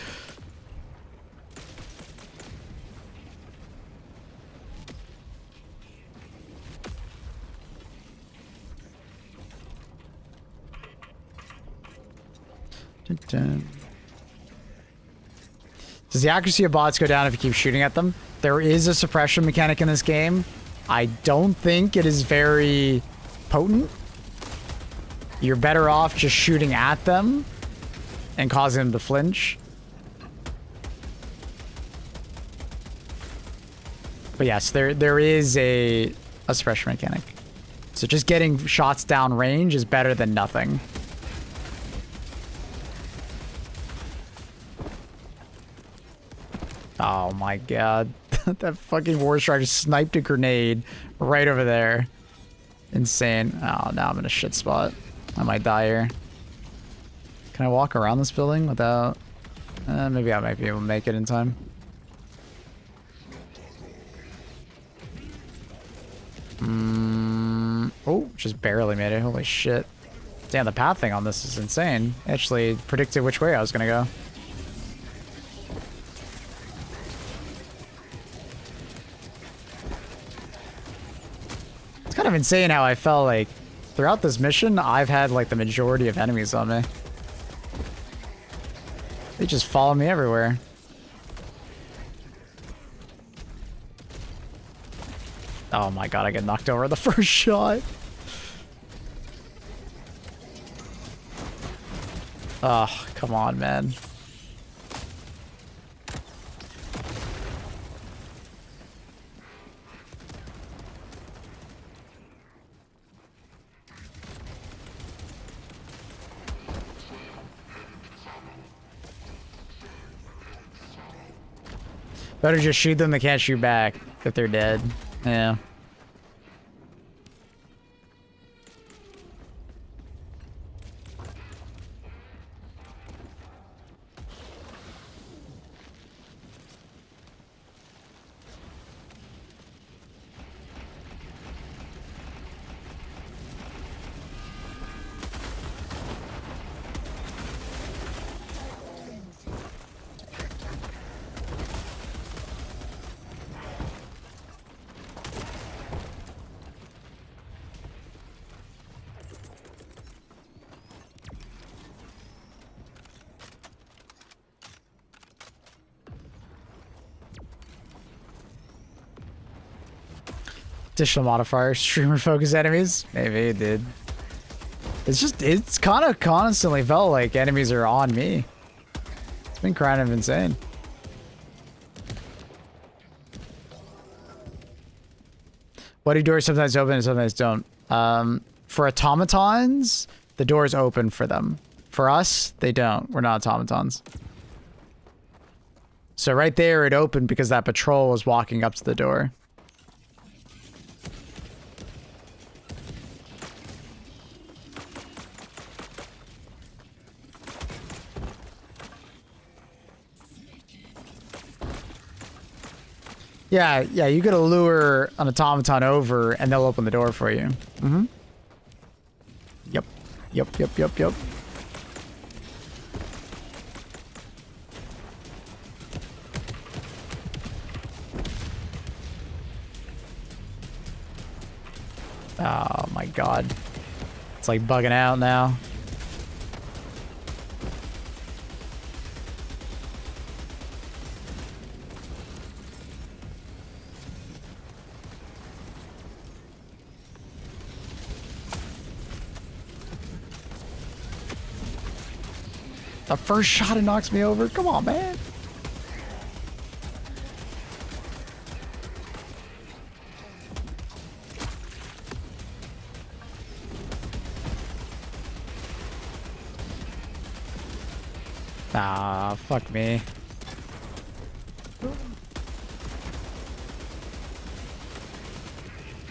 Dun -dun. Does the accuracy of bots go down if you keep shooting at them? There is a suppression mechanic in this game. I don't think it is very potent. You're better off just shooting at them and causing them to flinch. But yes, there is a suppression mechanic. So just getting shots down range is better than nothing. Oh my god. That fucking War Strider sniped a grenade right over there. Insane. Oh, now I'm in a shit spot. I might die here. Can I walk around this building without... maybe I might be able to make it in time. Oh, just barely made it. Holy shit. Damn, the pathing on this is insane. Actually predicted which way I was gonna go. It's kind of insane how I felt like throughout this mission, I've had like the majority of enemies on me. They just follow me everywhere. Oh my god, I get knocked over the first shot. Oh, come on, man. Better just shoot them, they can't shoot back if they're dead. Yeah. Additional modifier, streamer focus enemies. Maybe it did. It's kind of constantly felt like enemies are on me. It's been kind of insane. Why do doors sometimes open and sometimes don't? For automatons, the doors open for them. For us, they don't. We're not automatons. So right there, it opened because that patrol was walking up to the door. Yeah, you gotta lure an automaton over and they'll open the door for you. Mm-hmm. Yep. Oh my god. It's like bugging out now. The first shot it knocks me over. Come on, man. Ah, fuck me.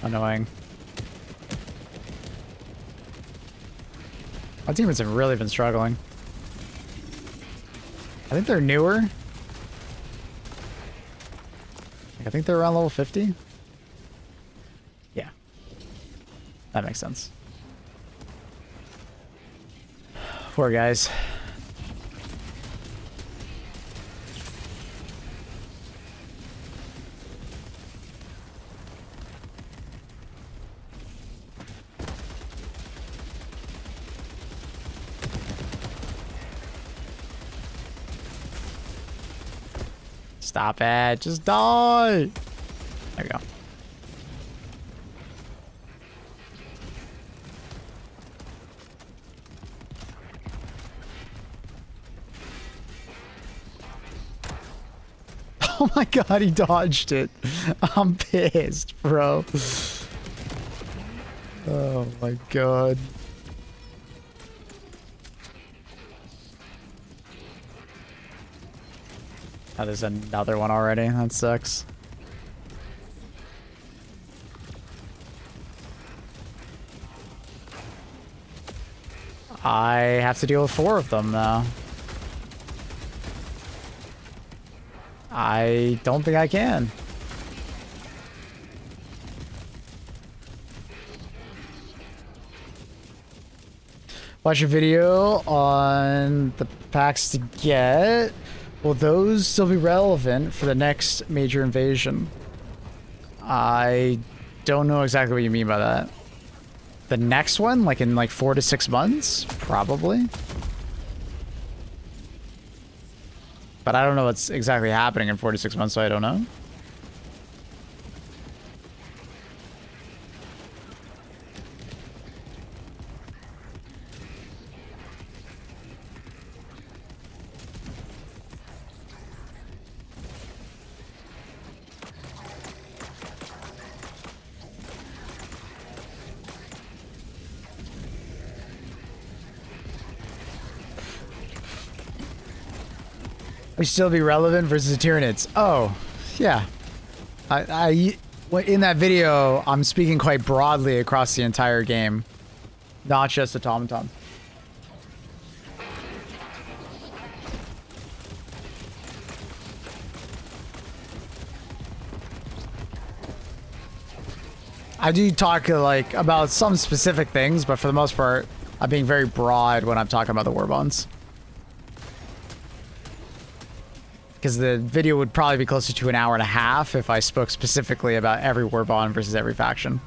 Annoying. My teammates have really been struggling. I think they're newer. I think they're around level 50. Yeah. That makes sense. Poor guys. Stop it. Just die. There we go. Oh my god, he dodged it. I'm pissed, bro. Oh my god. Oh, there's another one already. That sucks. I have to deal with 4 of them now. I don't think I can. Watch a video on the packs to get. Will those still be relevant for the next major invasion? I don't know exactly what you mean by that. The next one? Like in like 4 to 6 months? Probably. But I don't know what's exactly happening in 4 to 6 months, so I don't know. We still be relevant versus the Tyranids. Oh, yeah. In that video, I'm speaking quite broadly across the entire game, not just automaton. I do talk like about some specific things, but for the most part, I'm being very broad when I'm talking about the war bonds. Because the video would probably be closer to an hour and a half if I spoke specifically about every war bond versus every faction.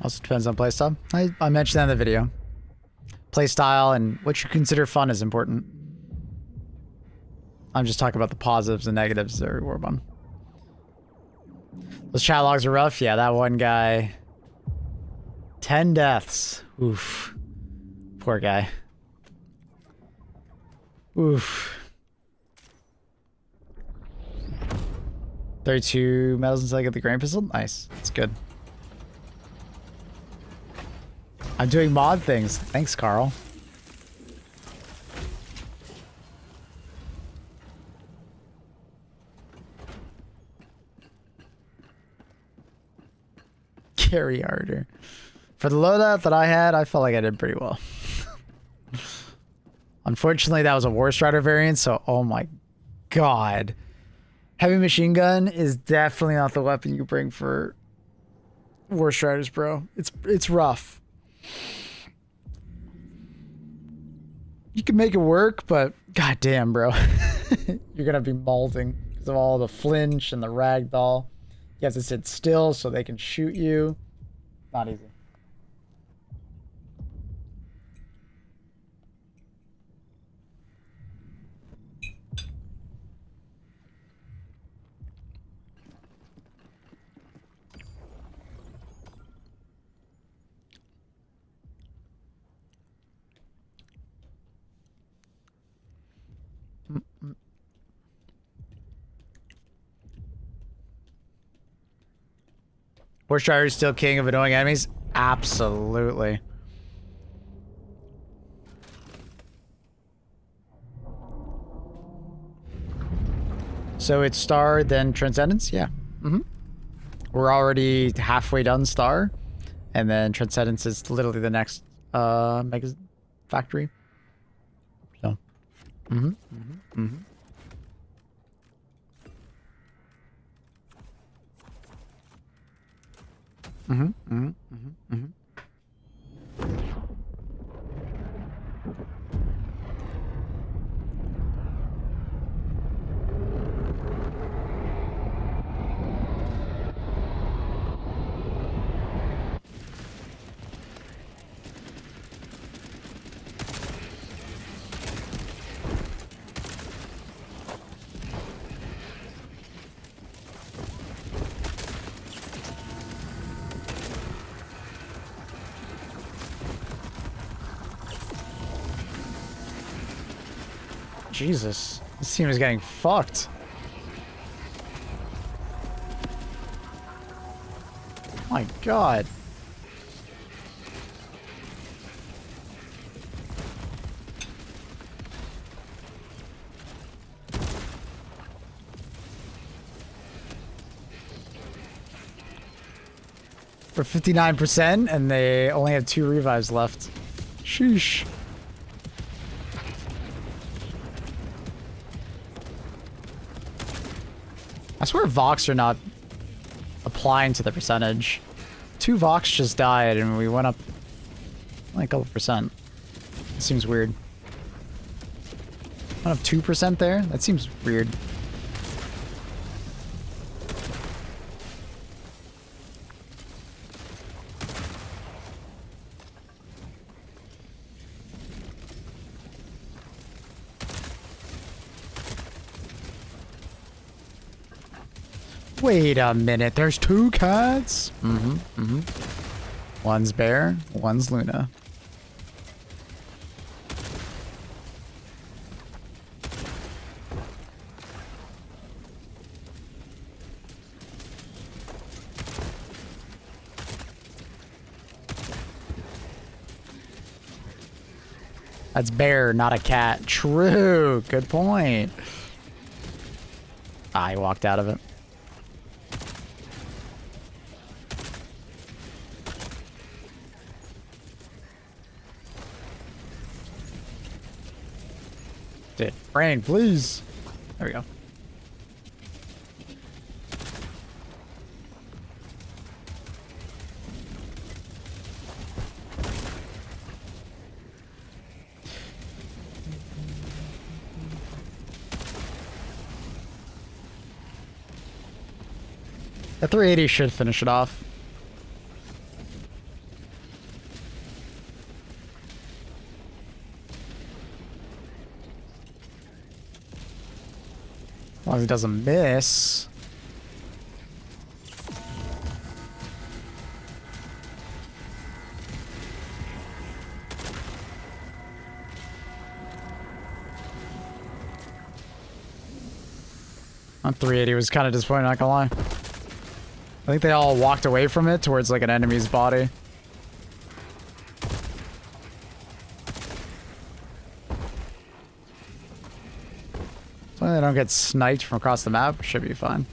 Also depends on playstyle. I mentioned that in the video. Playstyle and what you consider fun is important. I'm just talking about the positives and negatives of every warbond. Those chat logs are rough. Yeah, that one guy. 10 deaths. Oof. Poor guy. Oof. 32 medals until I get the grain pistol. Nice. That's good. I'm doing mod things. Thanks, Carl. Carry harder. For the loadout that I had, I felt like I did pretty well. Unfortunately, that was a War Strider variant, so oh my god. Heavy machine gun is definitely not the weapon you bring for War Striders, bro. It's rough. You can make it work, but goddamn, bro. You're gonna be molding because of all the flinch and the ragdoll. You have to sit still so they can shoot you. Not easy. War Strider is still king of annoying enemies? Absolutely. So it's Star, then Transcendence? Yeah. We're already halfway done Star. And then Transcendence is literally the next Mega Factory. So. Jesus, this team is getting fucked. My god. For 59%, and they only have 2 revives left. Sheesh. I swear Vox are not applying to the percentage. 2 Vox just died and we went up like a couple percent. It seems weird. Went up 2% there? That seems weird. Wait a minute, there's 2 cats? One's Bear, one's Luna. That's Bear, not a cat. True, good point. Ah, he walked out of it. Brain, please. There we go. The 380 should finish it off. As long as he doesn't miss. On 380 was kind of disappointing, not gonna lie. I think they all walked away from it towards like an enemy's body. As long as they don't get sniped from across the map, should be fine.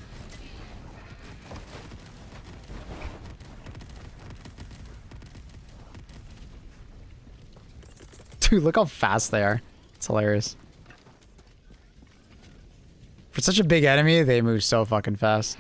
Dude, look how fast they are. It's hilarious. For such a big enemy, they move so fucking fast.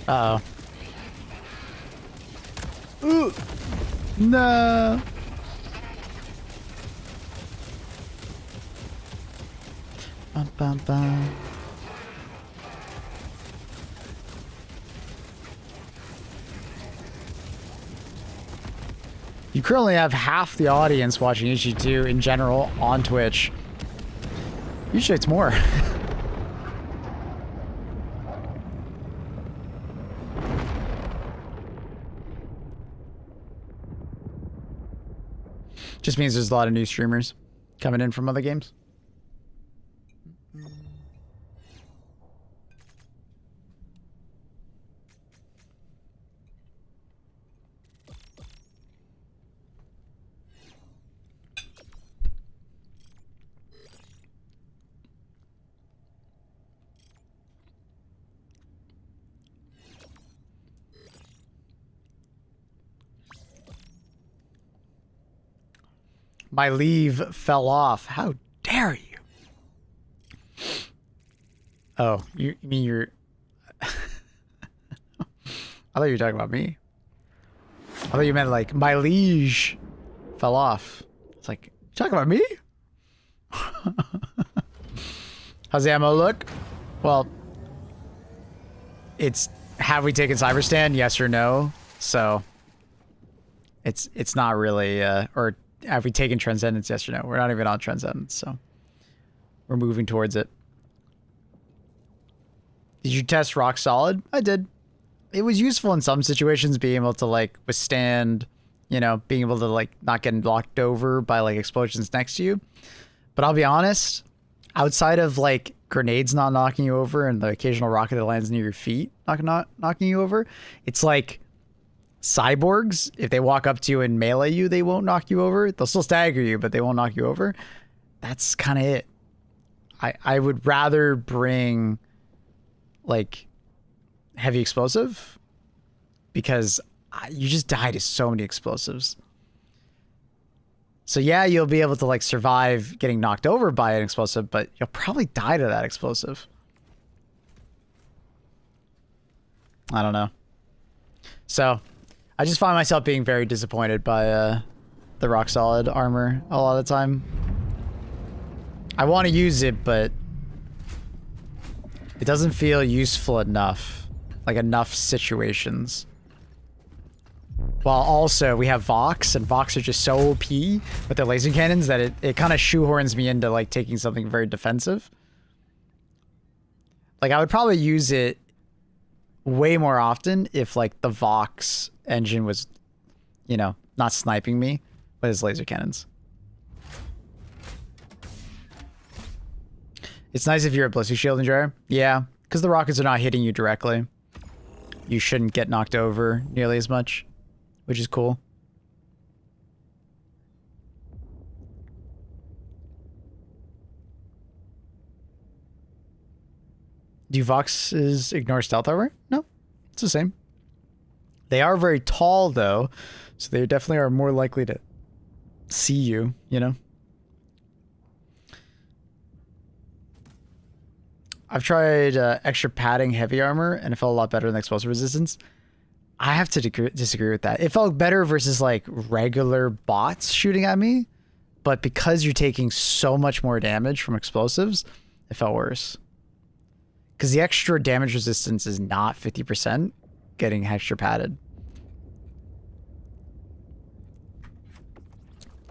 Uh-oh. Ooh! No! Bum, bum, bum. You currently have half the audience watching HG2 in general on Twitch. Usually it's more. Just means there's a lot of new streamers coming in from other games. My leave fell off. How dare you? Oh, you mean you're... I thought you were talking about me. I thought you meant like, my liege fell off. It's like, you talking about me? How's the ammo look? Well, it's, have we taken CYBERSTAN? Yes or no? So, it's not really, or have we taken Transcendence? Yes or no? We're not even on Transcendence, so we're moving towards it. Did you test Rock Solid? I did. It was useful in some situations, being able to like withstand, you know, being able to like not get knocked over by like explosions next to you. But I'll be honest, outside of like grenades not knocking you over and the occasional rocket that lands near your feet not knocking you over, it's like cyborgs, if they walk up to you and melee you, they won't knock you over. They'll still stagger you, but they won't knock you over. That's kind of it. I would rather bring like heavy explosive, because you just die to so many explosives. So yeah, you'll be able to like survive getting knocked over by an explosive, but you'll probably die to that explosive. I don't know. So I just find myself being very disappointed by the Rock Solid armor a lot of the time. I want to use it, but it doesn't feel useful enough. Like enough situations. While also we have Vox, and Vox are just so OP with their laser cannons that it kind of shoehorns me into like taking something very defensive. Like I would probably use it way more often if like the Vox engine was, you know, not sniping me with his laser cannons. It's nice if you're a Ballistic Shield enjoyer. Yeah, because the rockets are not hitting you directly. You shouldn't get knocked over nearly as much, which is cool. Do Voxes ignore stealth armor? No, it's the same. They are very tall though, so they definitely are more likely to see you, you know? I've tried extra padding heavy armor and it felt a lot better than explosive resistance. I have to disagree with that. It felt better versus like regular bots shooting at me, but because you're taking so much more damage from explosives, it felt worse. Because the extra damage resistance is not 50% getting extra padded.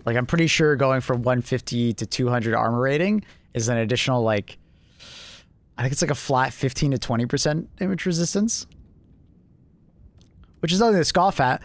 Like, I'm pretty sure going from 150 to 200 armor rating is an additional, like, I think it's like a flat 15 to 20% damage resistance. Which is nothing to scoff at.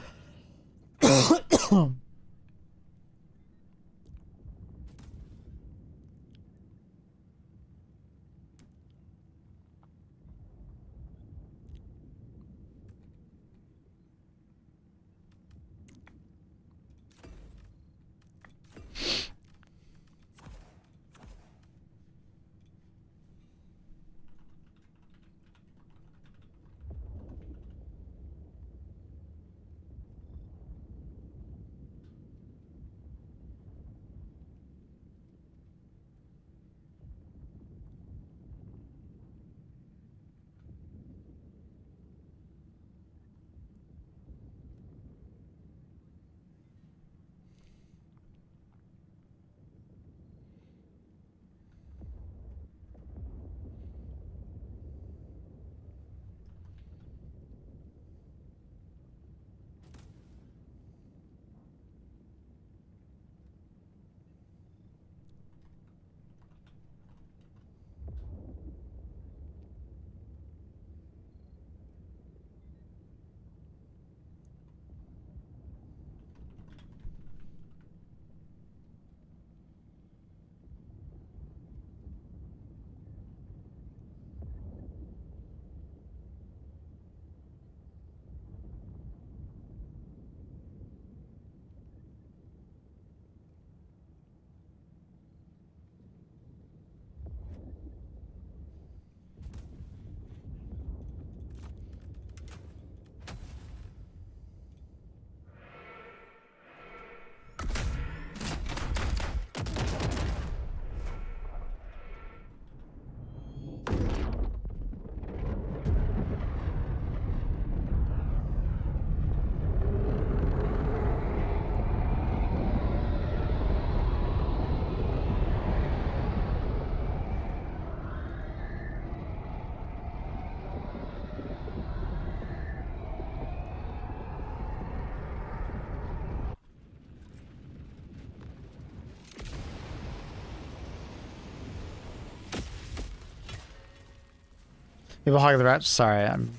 People hog the reps. Sorry, I'm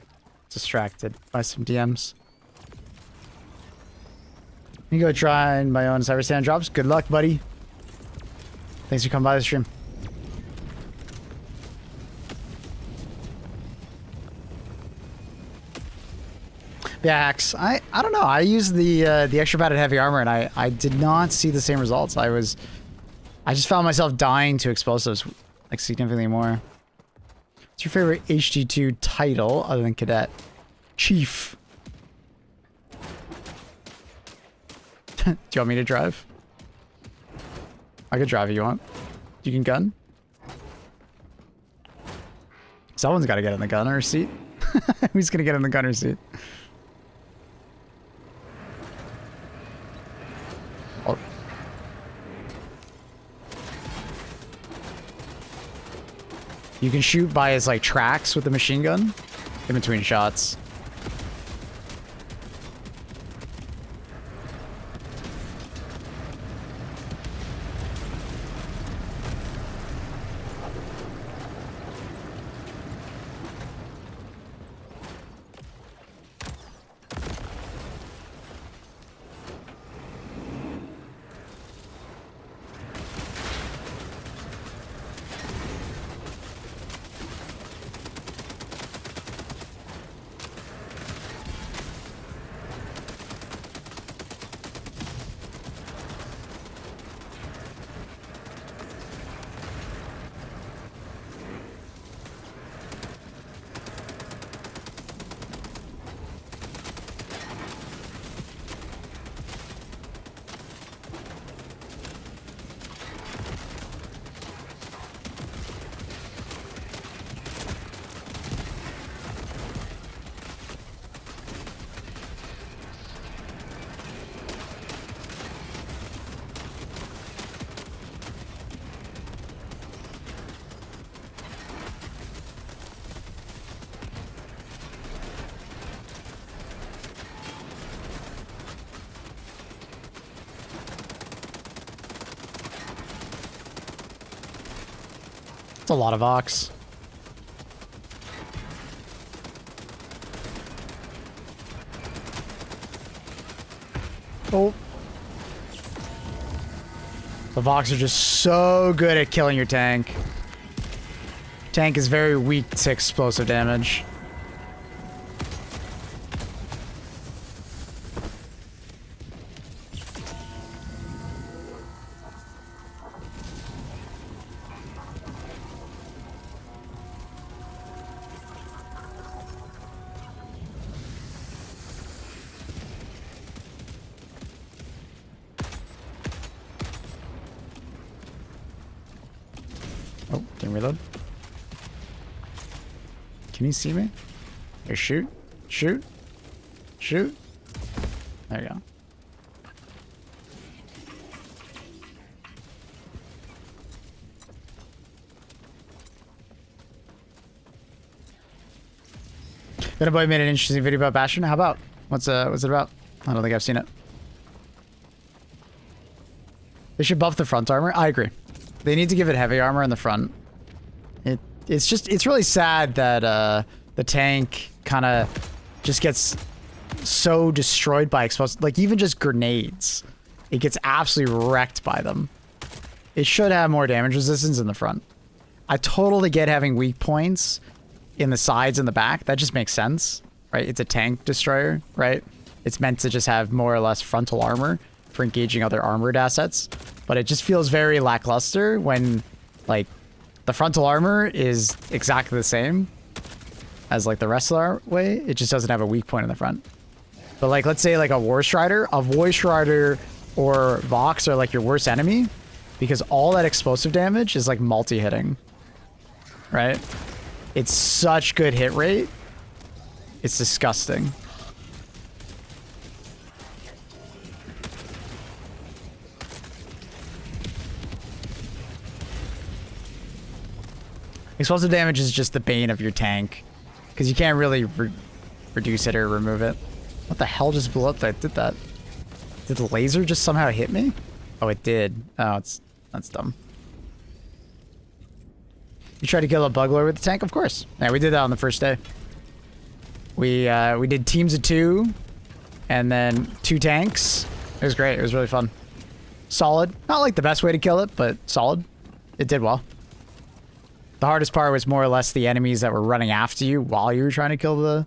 distracted by some DMs. You go try my own CYBERSTAN drops. Good luck, buddy. Thanks for coming by the stream. Yeah, Axe. I don't know. I used the extra padded heavy armor, and I did not see the same results. I just found myself dying to explosives like significantly more. What's your favorite HD2 title other than Cadet? Chief. Do you want me to drive? I could drive if you want. You can gun? Someone's got to get in the gunner seat. Who's going to get in the gunner seat? Oh. You can shoot by his like tracks with the machine gun in between shots. It's a lot of Ox. Oh. The Vox are just so good at killing your tank. Tank is very weak to explosive damage. Oh, can reload. Can you see me? Here, shoot. Shoot. Shoot. There you go. That boy made an interesting video about Bastion. How about? What's it about? I don't think I've seen it. They should buff the front armor. I agree. They need to give it heavy armor in the front. It's really sad that the tank kind of just gets so destroyed by explosives. Like even just grenades, it gets absolutely wrecked by them. It should have more damage resistance in the front. I totally get having weak points in the sides and the back. That just makes sense, right? It's a tank destroyer, right? It's meant to just have more or less frontal armor for engaging other armored assets. But it just feels very lackluster when, like, the frontal armor is exactly the same as, like, the rest of our way. It just doesn't have a weak point in the front. But, like, let's say, like, a Voice Strider or Vox are, like, your worst enemy because all that explosive damage is, like, multi-hitting, right? It's such good hit rate. It's disgusting. Explosive damage is just the bane of your tank because you can't really reduce it or remove it. What the hell just blew up that did that? Did the laser just somehow hit me? Oh, it did. Oh, that's dumb. You tried to kill a bug lord with the tank? Of course. Yeah, we did that on the first day. We did teams of 2 and then 2 tanks. It was great. It was really fun. Solid. Not like the best way to kill it, but solid. It did well. The hardest part was more or less the enemies that were running after you while you were trying to kill the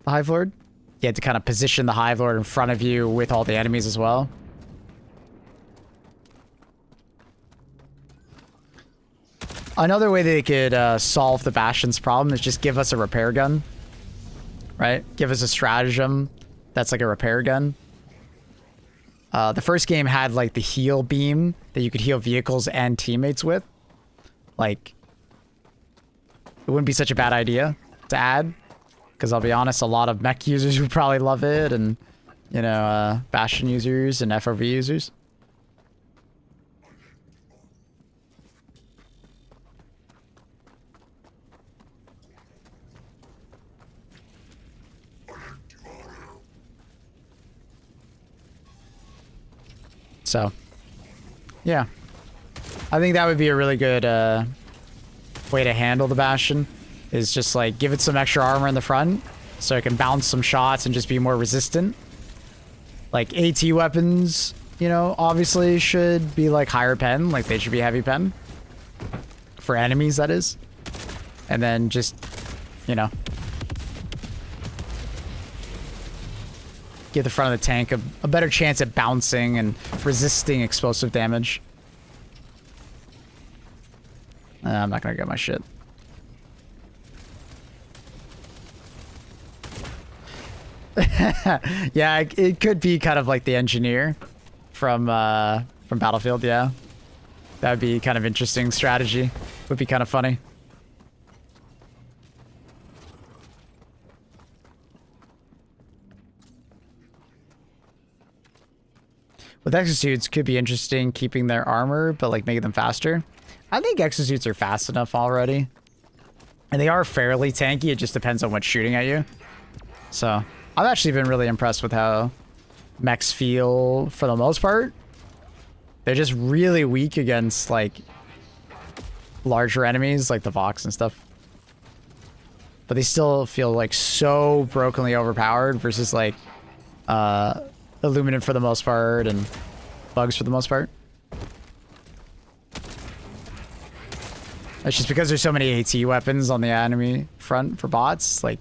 Hive Lord. You had to kind of position the Hive Lord in front of you with all the enemies as well. Another way they could solve the Bastion's problem is just give us a repair gun. Right? Give us a stratagem that's like a repair gun. The first game had like the heal beam that you could heal vehicles and teammates with. Like, it wouldn't be such a bad idea to add. Because I'll be honest, a lot of mech users would probably love it. And, you know, Bastion users and FOV users. So, yeah. I think that would be a really good way to handle the Bastion. Is just like give it some extra armor in the front so it can bounce some shots and just be more resistant. Like AT weapons, you know, obviously should be like higher pen. Like they should be heavy pen. For enemies, that is. And then just, you know, give the front of the tank a better chance at bouncing and resisting explosive damage. I'm not gonna get my shit. Yeah, it could be kind of like the engineer from Battlefield, yeah. That would be kind of interesting strategy. Would be kind of funny. With exosuits could be interesting keeping their armor, but like making them faster. I think exosuits are fast enough already. And they are fairly tanky, it just depends on what's shooting at you. So, I've actually been really impressed with how mechs feel for the most part. They're just really weak against, like, larger enemies like the Vox and stuff. But they still feel like so brokenly overpowered versus like Illuminant for the most part and Bugs for the most part. It's just because there's so many AT weapons on the enemy front for bots, like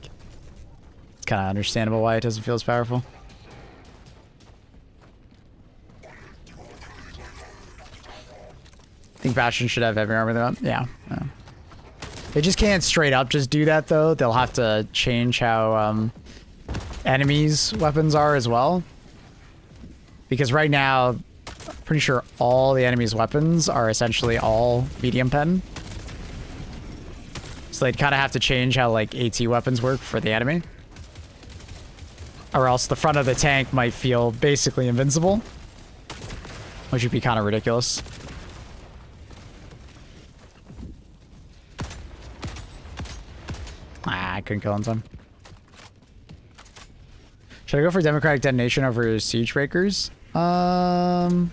it's kind of understandable why it doesn't feel as powerful. I think Bastion should have heavy armor though. Yeah. They just can't straight up just do that though. They'll have to change how enemies' weapons are as well. Because right now, I'm pretty sure all the enemies' weapons are essentially all medium pen. So they'd kind of have to change how like AT weapons work for the enemy. Or else the front of the tank might feel basically invincible. Which would be kind of ridiculous. Ah, I couldn't kill in time. Should I go for Democratic Detonation over Siege Breakers? Well,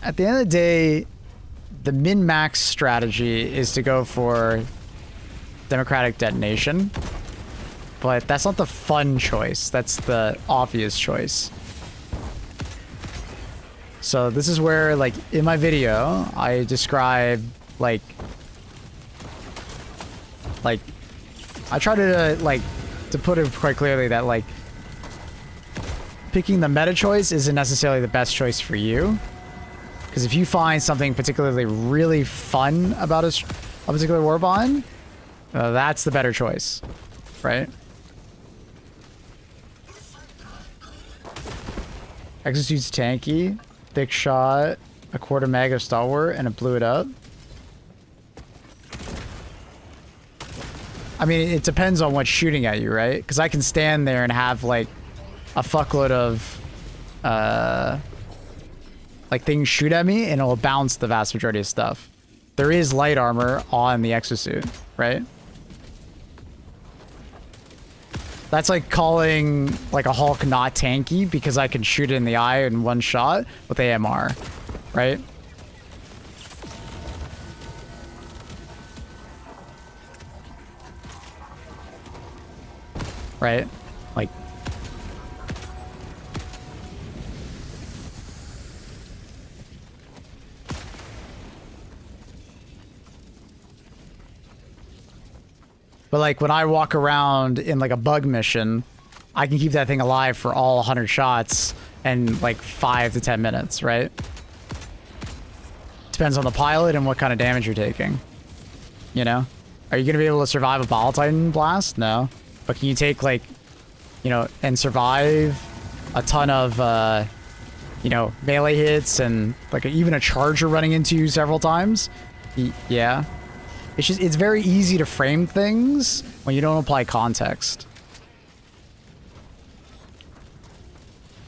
at the end of the day, the min-max strategy is to go for Democratic Detonation. But that's not the fun choice. That's the obvious choice. So this is where, like, in my video, I describe, like, I try to, like, to put it quite clearly that, like, picking the meta choice isn't necessarily the best choice for you. Because if you find something particularly really fun about a particular warbond, that's the better choice, right? Execute's tanky, thick shot, a quarter mag of stalwart, and it blew it up. I mean, it depends on what's shooting at you, right? Because I can stand there and have, like, a fuckload of, like, things shoot at me, and it'll bounce the vast majority of stuff. There is light armor on the exosuit, right? That's like calling, like, a Hulk not tanky because I can shoot it in the eye in one shot with AMR, right? Right? Like, but like when I walk around in like a bug mission, I can keep that thing alive for all 100 shots in like 5 to 10 minutes, right? Depends on the pilot and what kind of damage you're taking. You know? Are you going to be able to survive a Ball Titan blast? No. But can you take, like, you know, and survive a ton of, you know, melee hits and, like, even a charger running into you several times? Yeah. It's just, it's very easy to frame things when you don't apply context.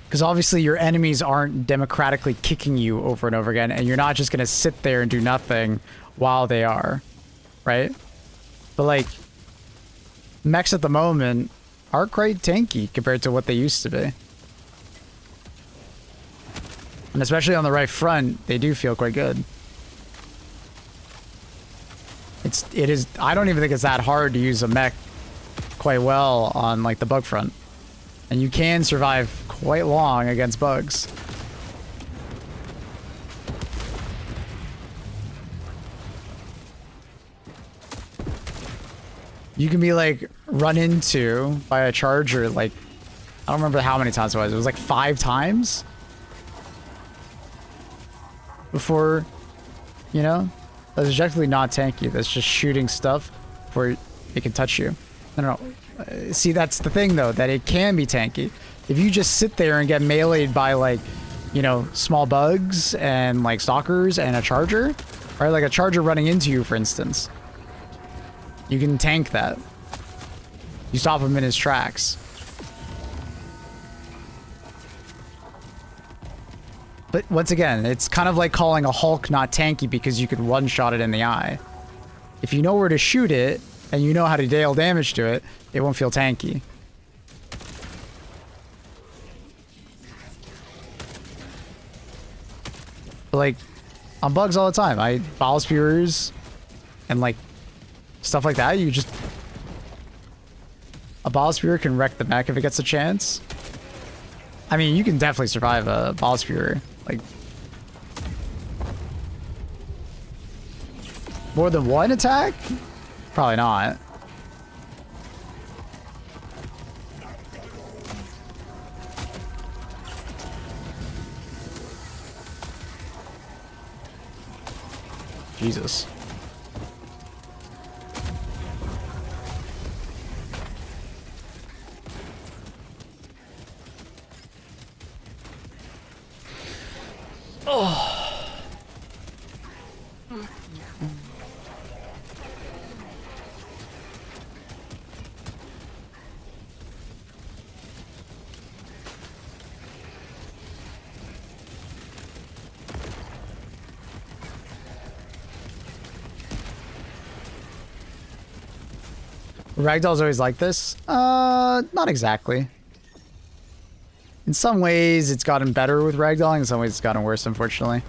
Because obviously your enemies aren't democratically kicking you over and over again, and you're not just going to sit there and do nothing while they are, right? But, like, mechs at the moment are quite tanky compared to what they used to be. And especially on the right front, they do feel quite good. It is, I don't even think it's that hard to use a mech quite well on, like, the bug front. And you can survive quite long against bugs. You can be, like, run into by a charger, like, I don't remember how many times it was. It was like 5 times before, you know? That's objectively not tanky. That's just shooting stuff before it can touch you. I don't know. See, that's the thing, though, that it can be tanky. If you just sit there and get meleeed by, like, you know, small bugs and, like, stalkers and a charger, right? Like a charger running into you, for instance. You can tank that. You stop him in his tracks. But once again, it's kind of like calling a Hulk not tanky because you could one-shot it in the eye. If you know where to shoot it, and you know how to deal damage to it, it won't feel tanky. But, like, on bugs all the time. Bottle spewers and like stuff like that. You just a bottle spewer can wreck the mech if it gets a chance. I mean, you can definitely survive a bottle spewer. Like more than one attack? Probably not. Jesus. Oh. Ragdoll's always like this? Not exactly. In some ways, it's gotten better with ragdolling. In some ways, it's gotten worse, unfortunately.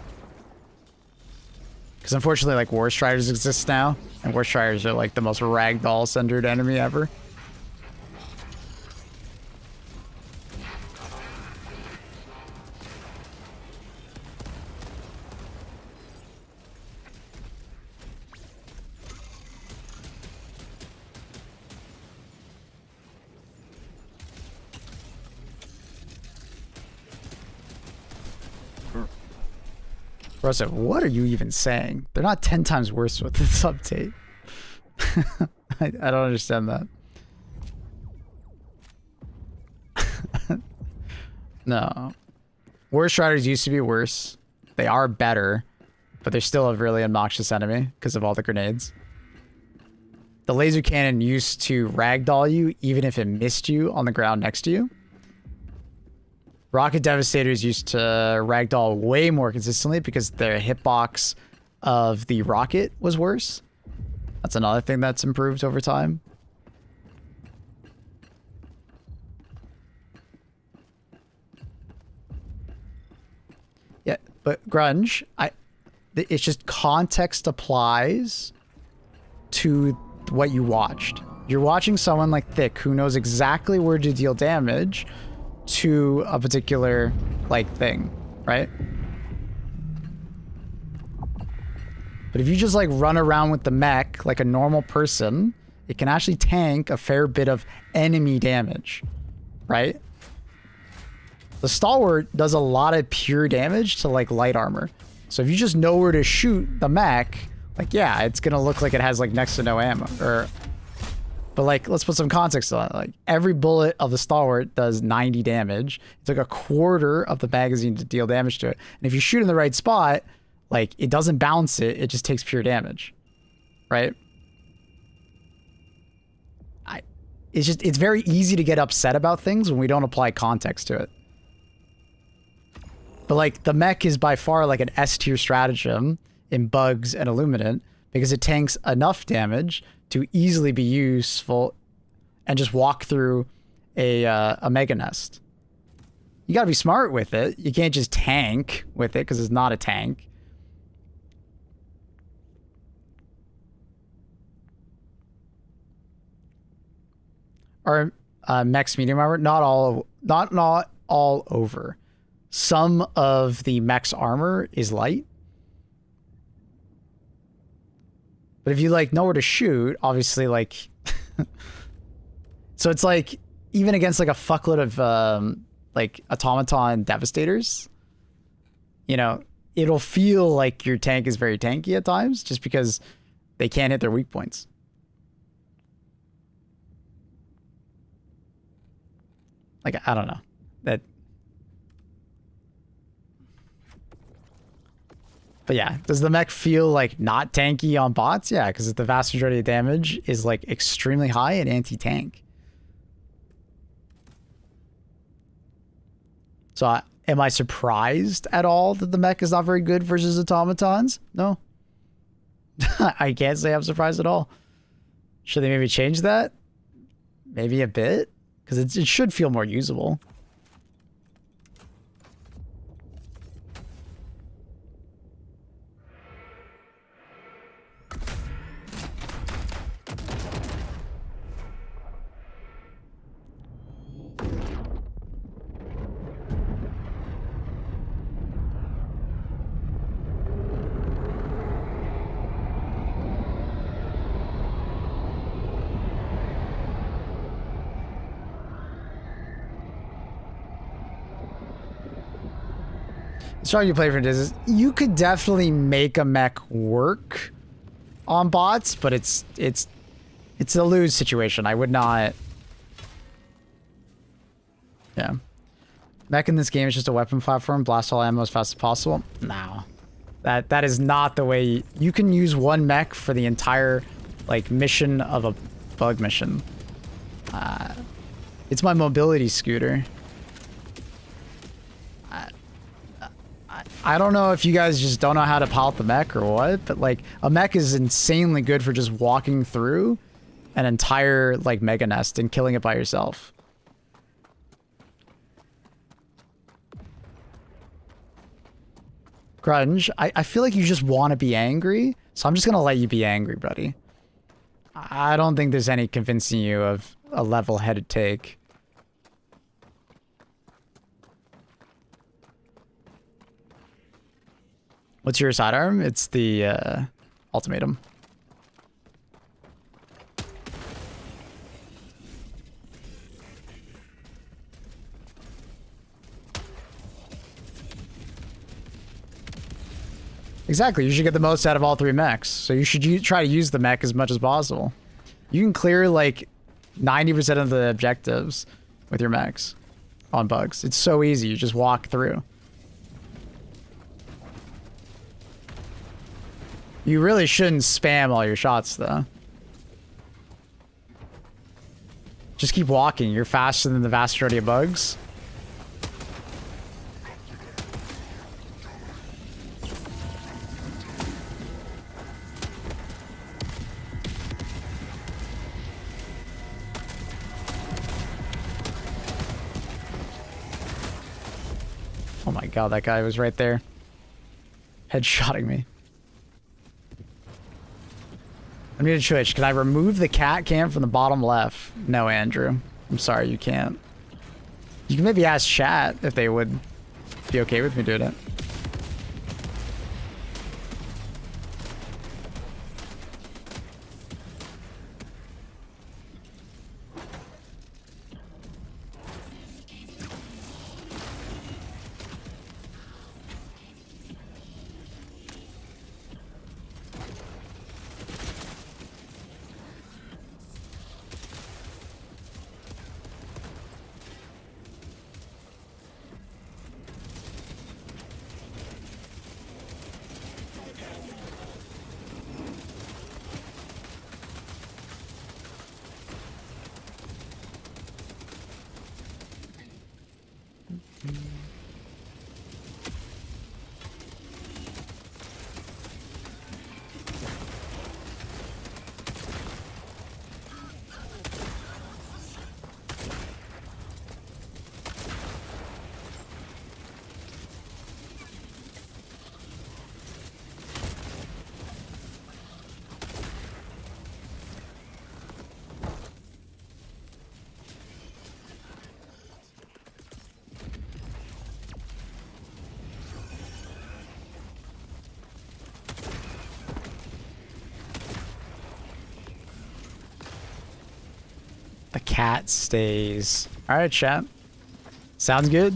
Because unfortunately, like, War Striders exist now. And War Striders are, like, the most ragdoll-centered enemy ever. Rosa, what are you even saying? They're not 10 times worse with this update. I don't understand that. No. War Striders used to be worse. They are better, but they're still a really obnoxious enemy because of all the grenades. The laser cannon used to ragdoll you even if it missed you on the ground next to you. Rocket Devastators used to ragdoll way more consistently because their hitbox of the rocket was worse. That's another thing that's improved over time. Yeah, but Grunge, it's just context applies to what you watched. You're watching someone like Thick who knows exactly where to deal damage to a particular, like, thing, right? But if you just, like, run around with the mech like a normal person, it can actually tank a fair bit of enemy damage, right? The Stalwart does a lot of pure damage to, like, light armor. So if you just know where to shoot the mech, like, yeah, it's gonna look like it has, like, next to no ammo, or... But, like, let's put some context on it. Like, every bullet of the Stalwart does 90 damage. It's like a quarter of the magazine to deal damage to it. And if you shoot in the right spot, like, it doesn't bounce it. It just takes pure damage. Right? It's very easy to get upset about things when we don't apply context to it. But, like, the mech is by far, like, an S-tier stratagem in bugs and Illuminant because it tanks enough damage to easily be useful and just walk through a mega nest. You gotta be smart with it. You can't just tank with it because it's not a tank. Are mechs medium armor? Not all over. Some of the mech's armor is light. But if you, like, know where to shoot, obviously, like... So it's, like, even against, like, a fuckload of, like, automaton devastators, you know, it'll feel like your tank is very tanky at times, just because they can't hit their weak points. Like, I don't know. That... But yeah, does the mech feel, like, not tanky on bots? Yeah, because the vast majority of damage is, like, extremely high and anti-tank. So am I surprised at all that the mech is not very good versus automatons? No. I can't say I'm surprised at all. Should they maybe change that? Maybe a bit? Because it should feel more usable. Strong you play for this. You could definitely make a mech work on bots, but it's a lose situation. I would not. Yeah. Mech in this game is just a weapon platform. Blast all ammo as fast as possible. No. That is not the way you can use one mech for the entire like mission of a bug mission. It's my mobility scooter. I don't know if you guys just don't know how to pilot the mech or what, but like a mech is insanely good for just walking through an entire like mega nest and killing it by yourself. Grunge, I feel like you just want to be angry, so I'm just gonna let you be angry, buddy. I don't think there's any convincing you of a level-headed take. What's your sidearm? It's the ultimatum. Exactly, you should get the most out of all three mechs. So you should try to use the mech as much as possible. You can clear like 90% of the objectives with your mechs on bugs. It's so easy, you just walk through. You really shouldn't spam all your shots though. Just keep walking, you're faster than the vast majority of bugs. Oh my god, that guy was right there. Headshotting me. I need to Twitch. Can I remove the cat cam from the bottom left? No, Andrew. I'm sorry, you can't. You can maybe ask chat if they would be okay with me doing it. The cat stays. All right, chat. Sounds good.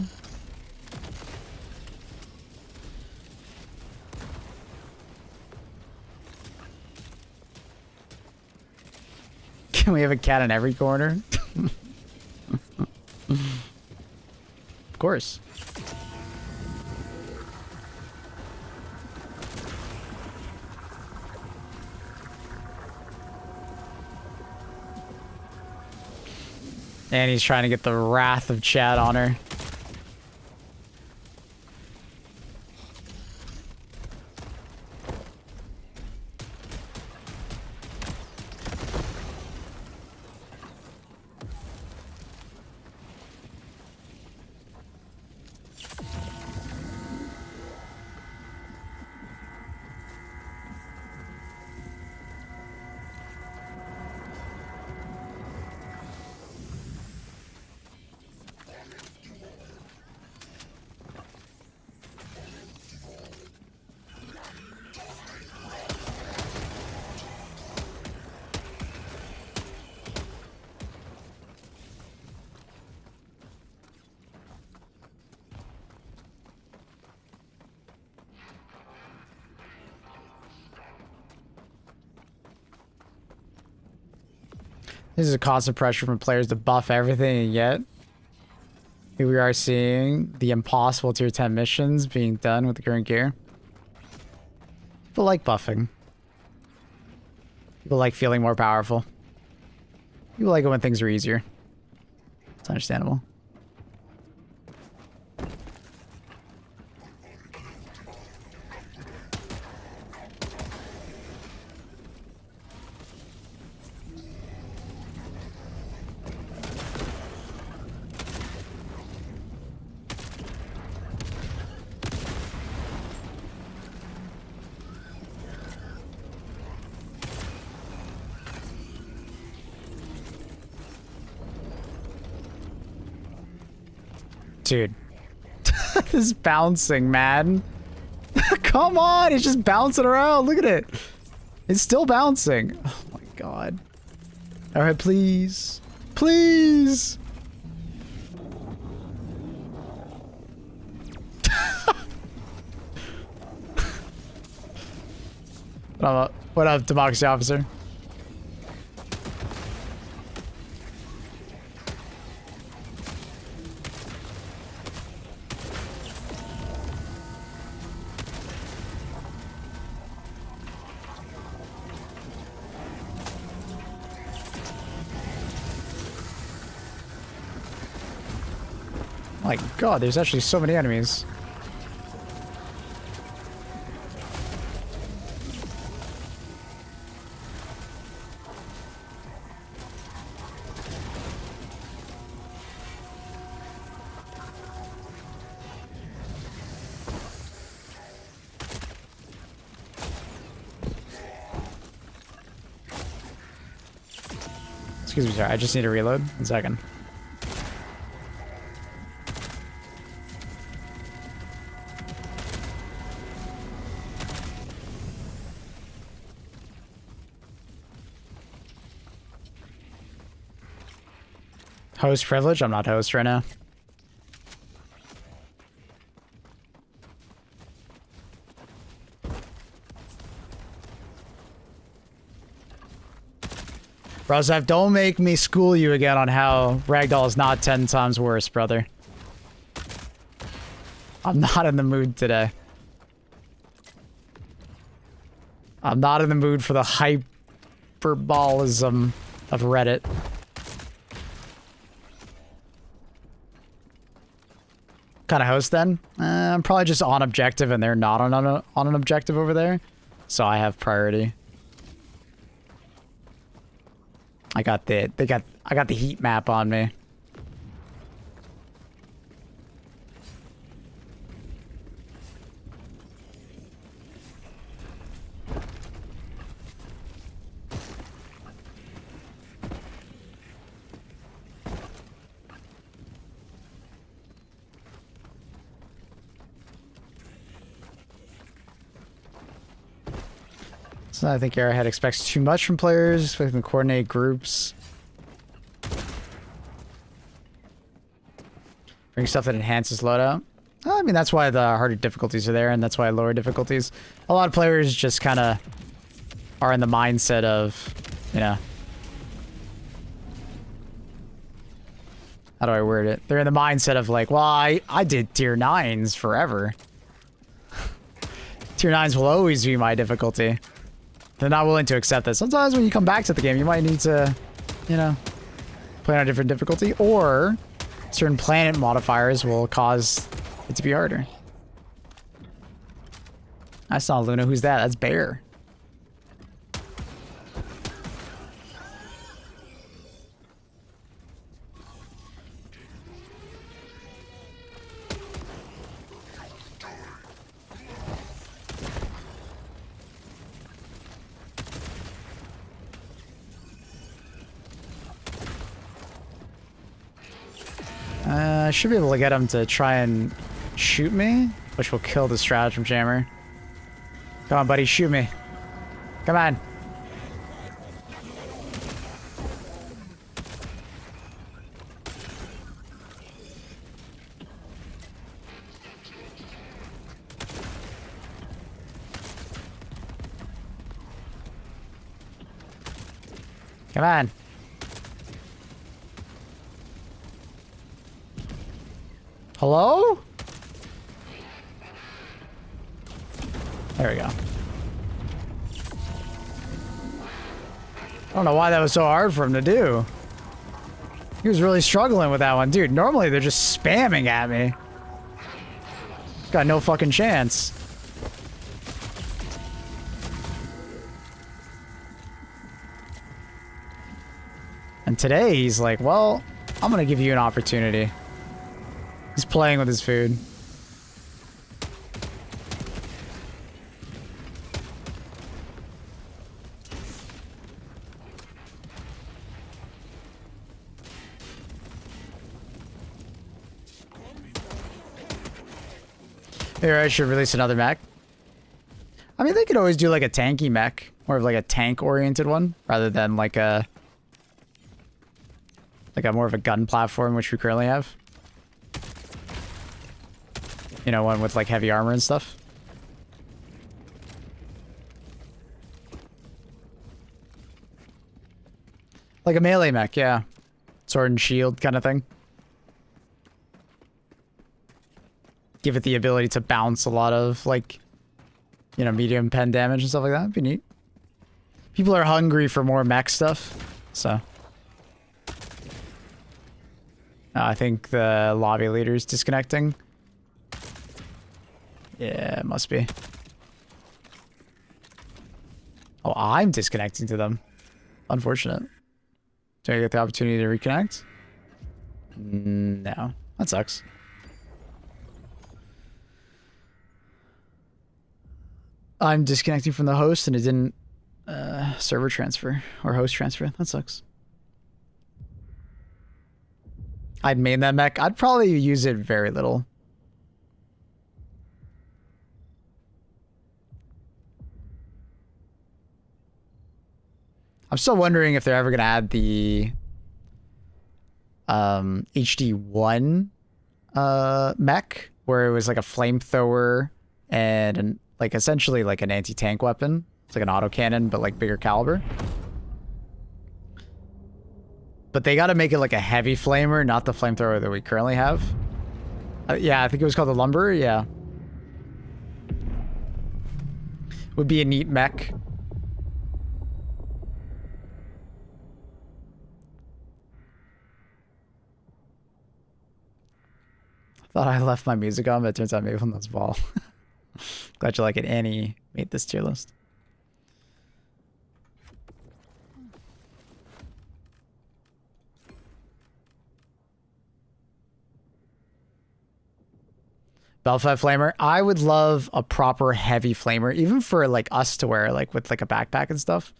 Can we have a cat in every corner? Of course. And he's trying to get the wrath of chat on her. This is a constant pressure from players to buff everything, and yet here we are seeing the impossible tier 10 missions being done with the current gear. People like buffing. People like feeling more powerful. People like it when things are easier. It's understandable. Dude. This is bouncing, man. Come on, it's just bouncing around. Look at it. It's still bouncing. Oh my god. Alright, please. Please. What up, democracy officer? My god, there's actually so many enemies. Excuse me, sorry, I just need to reload. 1 second. Host privilege? I'm not host right now. Brozef, don't make me school you again on how Ragdoll is not 10 times worse, brother. I'm not in the mood today. I'm not in the mood for the hyperbolism of Reddit. Kind of host then? I'm probably just on objective and they're not on an objective over there. So I have priority. I got the heat map on me. So I think Arrowhead expects too much from players, expecting them to coordinate groups. Bring stuff that enhances loadout. I mean, that's why the harder difficulties are there, and that's why lower difficulties. A lot of players just kind of are in the mindset of, you know... How do I word it? They're in the mindset of like, well, I did tier 9s forever. Tier 9s will always be my difficulty. They're not willing to accept that. Sometimes when you come back to the game, you might need to, you know, play on a different difficulty, or certain planet modifiers will cause it to be harder. That's not Luna. Who's that? That's Bear. I should be able to get him to try and shoot me, which will kill the stratagem jammer. Come on, buddy, shoot me. Come on. Come on. Hello? There we go. I don't know why that was so hard for him to do. He was really struggling with that one. Dude, normally they're just spamming at me. Got no fucking chance. And today he's like, well, I'm gonna give you an opportunity. He's playing with his food. Here, I should release another mech. I mean, they could always do like a tanky mech, more of like a tank-oriented one, rather than like a more of a gun platform, which we currently have. You know, one with like heavy armor and stuff. Like a melee mech, yeah. Sword and shield kind of thing. Give it the ability to bounce a lot of, like, you know, medium pen damage and stuff like that. It'd be neat. People are hungry for more mech stuff, so. I think the lobby leader's disconnecting. Yeah, it must be. Oh, I'm disconnecting to them. Unfortunate. Do I get the opportunity to reconnect? No. That sucks. I'm disconnecting from the host and it didn't server transfer or host transfer. That sucks. I'd main that mech. I'd probably use it very little. I'm still wondering if they're ever going to add the HD1 mech, where it was like a flamethrower and like essentially like an anti-tank weapon. It's like an autocannon, but like bigger caliber. But they got to make it like a heavy flamer, not the flamethrower that we currently have. Yeah, I think it was called the Lumber. Yeah. Would be a neat mech. Thought I left my music on, but it turns out maybe on this ball. Glad you like it. Annie made this tier list. Belfast flamer. I would love a proper heavy flamer, even for like us to wear, like with like a backpack and stuff.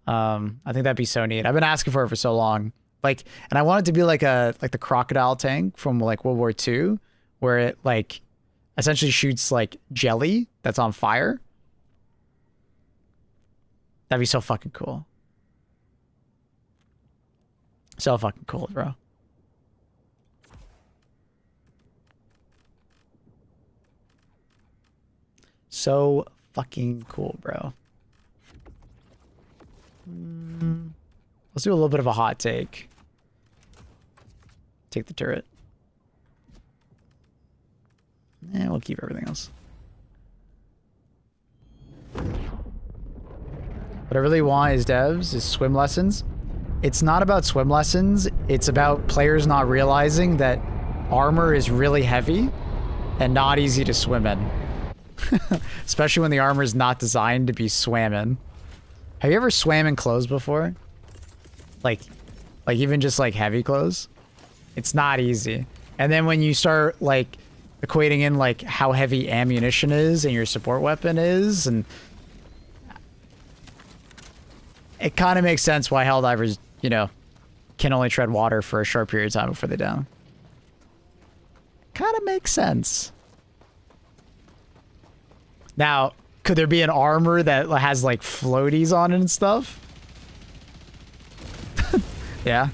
I think that'd be so neat. I've been asking for it for so long. Like, and I want it to be like the crocodile tank from like World War II, where it like essentially shoots like jelly that's on fire. That'd be so fucking cool. So fucking cool, bro. So fucking cool, bro. Let's do a little bit of a hot take. Take the turret. And we'll keep everything else. What I really want is devs, is swim lessons. It's not about swim lessons. It's about players not realizing that armor is really heavy and not easy to swim in. Especially when the armor is not designed to be swam in. Have you ever swam in clothes before? Like even just like heavy clothes? It's not easy. And then when you start like equating in like how heavy ammunition is and your support weapon is, and it kind of makes sense why Helldivers, you know, can only tread water for a short period of time before they down. Kind of makes sense. Now, could there be an armor that has like floaties on it and stuff? Yeah.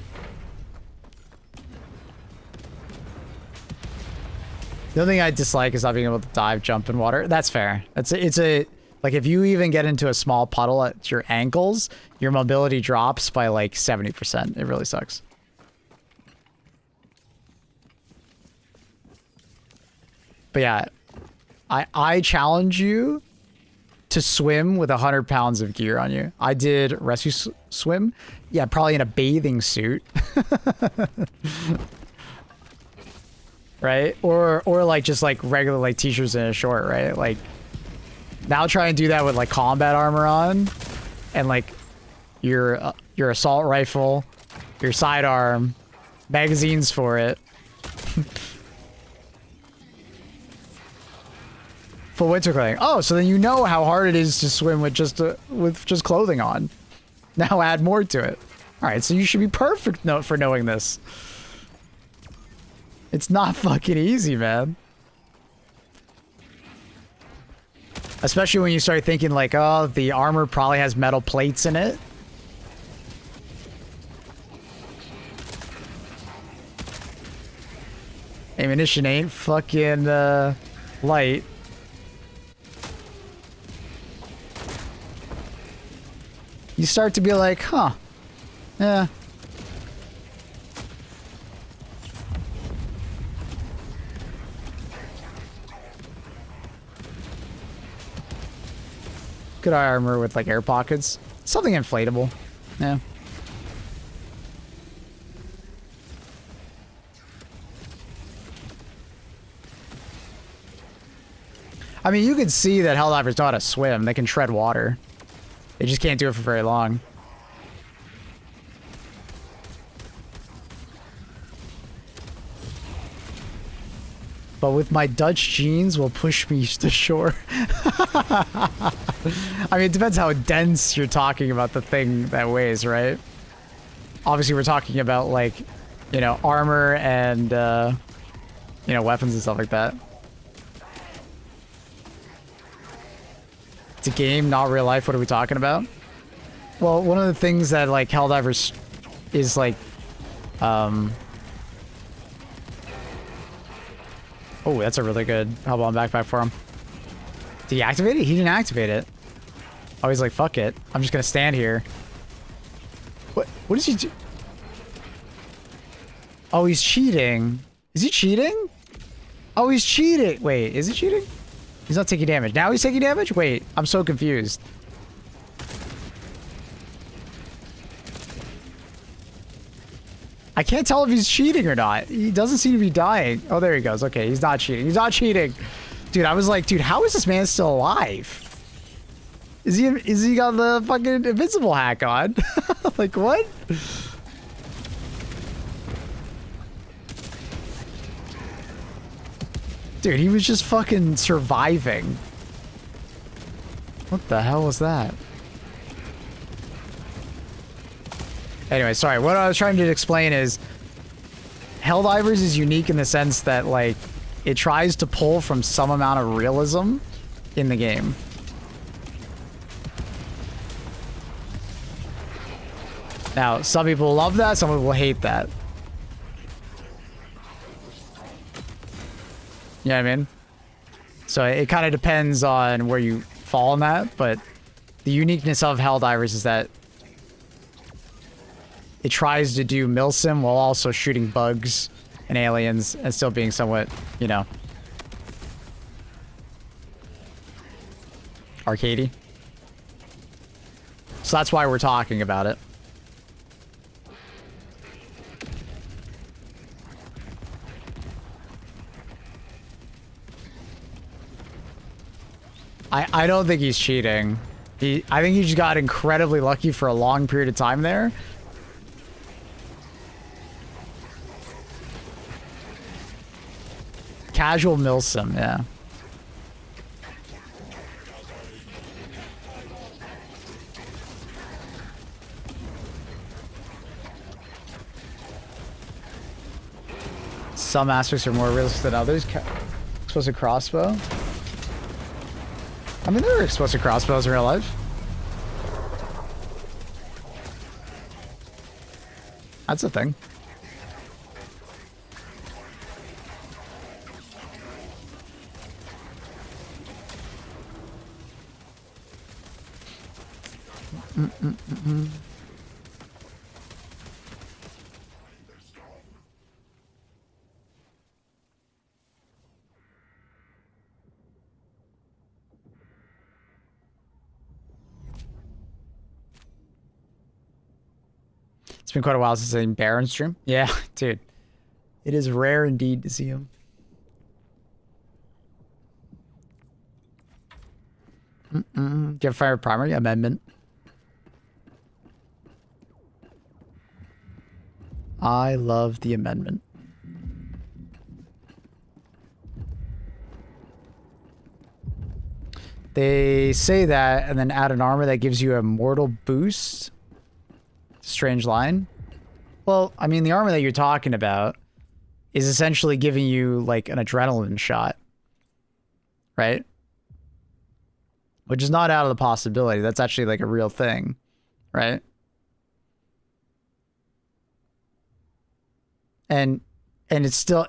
The only thing I dislike is not being able to dive, jump in water. That's fair. It's a like if you even get into a small puddle at your ankles, your mobility drops by like 70%. It really sucks. But yeah, I challenge you to swim with 100 pounds of gear on you. I did rescue swim. Yeah, probably in a bathing suit. Right? Or like just like regular like t-shirts and a short, right? Like now try and do that with like combat armor on and like your assault rifle, your sidearm, magazines for it. Full winter clothing. Oh, so then you know how hard it is to swim with just clothing on. Now add more to it. All right, so you should be perfect for knowing this. It's not fucking easy, man. Especially when you start thinking like, oh, the armor probably has metal plates in it. Ammunition ain't fucking light. You start to be like, huh, yeah. Good armor with like air pockets. Something inflatable. Yeah. I mean, you can see that Helldivers know how to swim. They can tread water. They just can't do it for very long. But with my Dutch jeans will push me to shore. I mean, it depends how dense you're talking about the thing that weighs, right? Obviously, we're talking about, like, you know, armor and, you know, weapons and stuff like that. It's a game, not real life. What are we talking about? Well, one of the things that, like, Helldivers is, like, oh, that's a really good Hellbound backpack for him. Did he activate it? He didn't activate it. Oh, he's like, fuck it. I'm just gonna stand here. What does he do? Oh, he's cheating. Is he cheating? Oh, he's cheating. Wait, is he cheating? He's not taking damage. Now he's taking damage? Wait, I'm so confused. I can't tell if he's cheating or not. He doesn't seem to be dying. Oh, there he goes. Okay, he's not cheating. He's not cheating. Dude, I was like, dude, how is this man still alive? Is he got the fucking invincible hack on? Like, what? Dude, he was just fucking surviving. What the hell was that? Anyway, sorry. What I was trying to explain is Helldivers is unique in the sense that, like, it tries to pull from some amount of realism in the game. Now, some people love that, some people hate that. You know what I mean? So it kind of depends on where you fall on that, but the uniqueness of Helldivers is that it tries to do milsim while also shooting bugs and aliens and still being somewhat, you know, arcadey. So that's why we're talking about it. I don't think he's cheating. I think he just got incredibly lucky for a long period of time there. Casual milsim, yeah. Some aspects are more realistic than others. Explosive crossbow. I mean, there are explosive crossbows in real life. That's a thing. It's been quite a while since I've seen Baron stream. Yeah, dude. It is rare indeed to see him. Do you have Fire Primary Amendment? I love the amendment. They say that and then add an armor that gives you a mortal boost. Strange line. Well, I mean, the armor that you're talking about is essentially giving you like an adrenaline shot. Right? Which is not out of the possibility. That's actually like a real thing. Right? And it's still,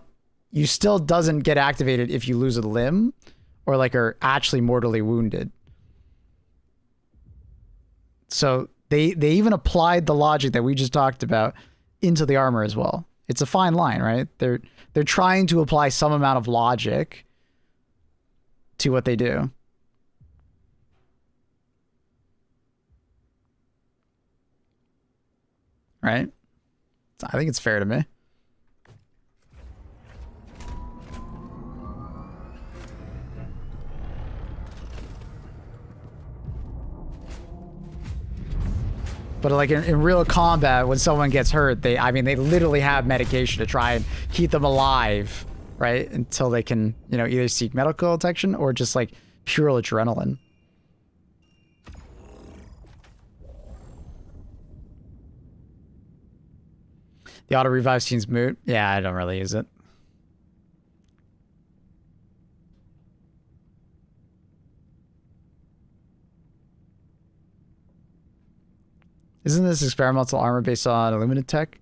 you still doesn't get activated if you lose a limb or like are actually mortally wounded. So they even applied the logic that we just talked about into the armor as well. It's a fine line, right? They're trying to apply some amount of logic to what they do. Right? I think it's fair to me. But like in real combat, when someone gets hurt, they literally have medication to try and keep them alive, right? Until they can, you know, either seek medical attention or just like pure adrenaline. The auto revive seems moot. Yeah, I don't really use it. Isn't this experimental armor based on Illuminate tech?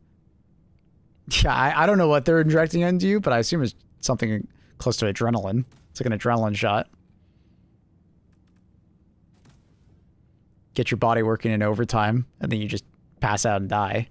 Yeah, I don't know what they're injecting into you, but I assume it's something close to adrenaline. It's like an adrenaline shot. Get your body working in overtime, and then you just pass out and die.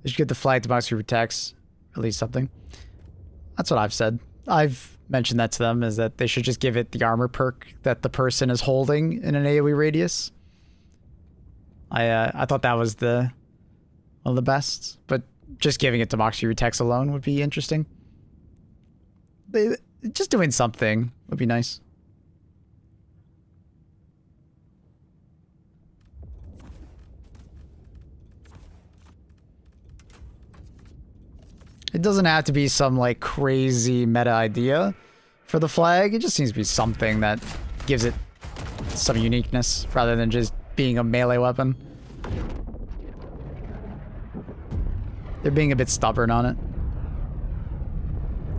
They should get the flag to box your attacks, at least something. That's what I've said. I've mentioned that to them, is that they should just give it the armor perk that the person is holding in an AoE radius. I thought that was one of the best, but just giving it to box your attacks alone would be interesting. Just doing something would be nice. It doesn't have to be some like crazy meta idea for the flag. It just seems to be something that gives it some uniqueness rather than just being a melee weapon. They're being a bit stubborn on it.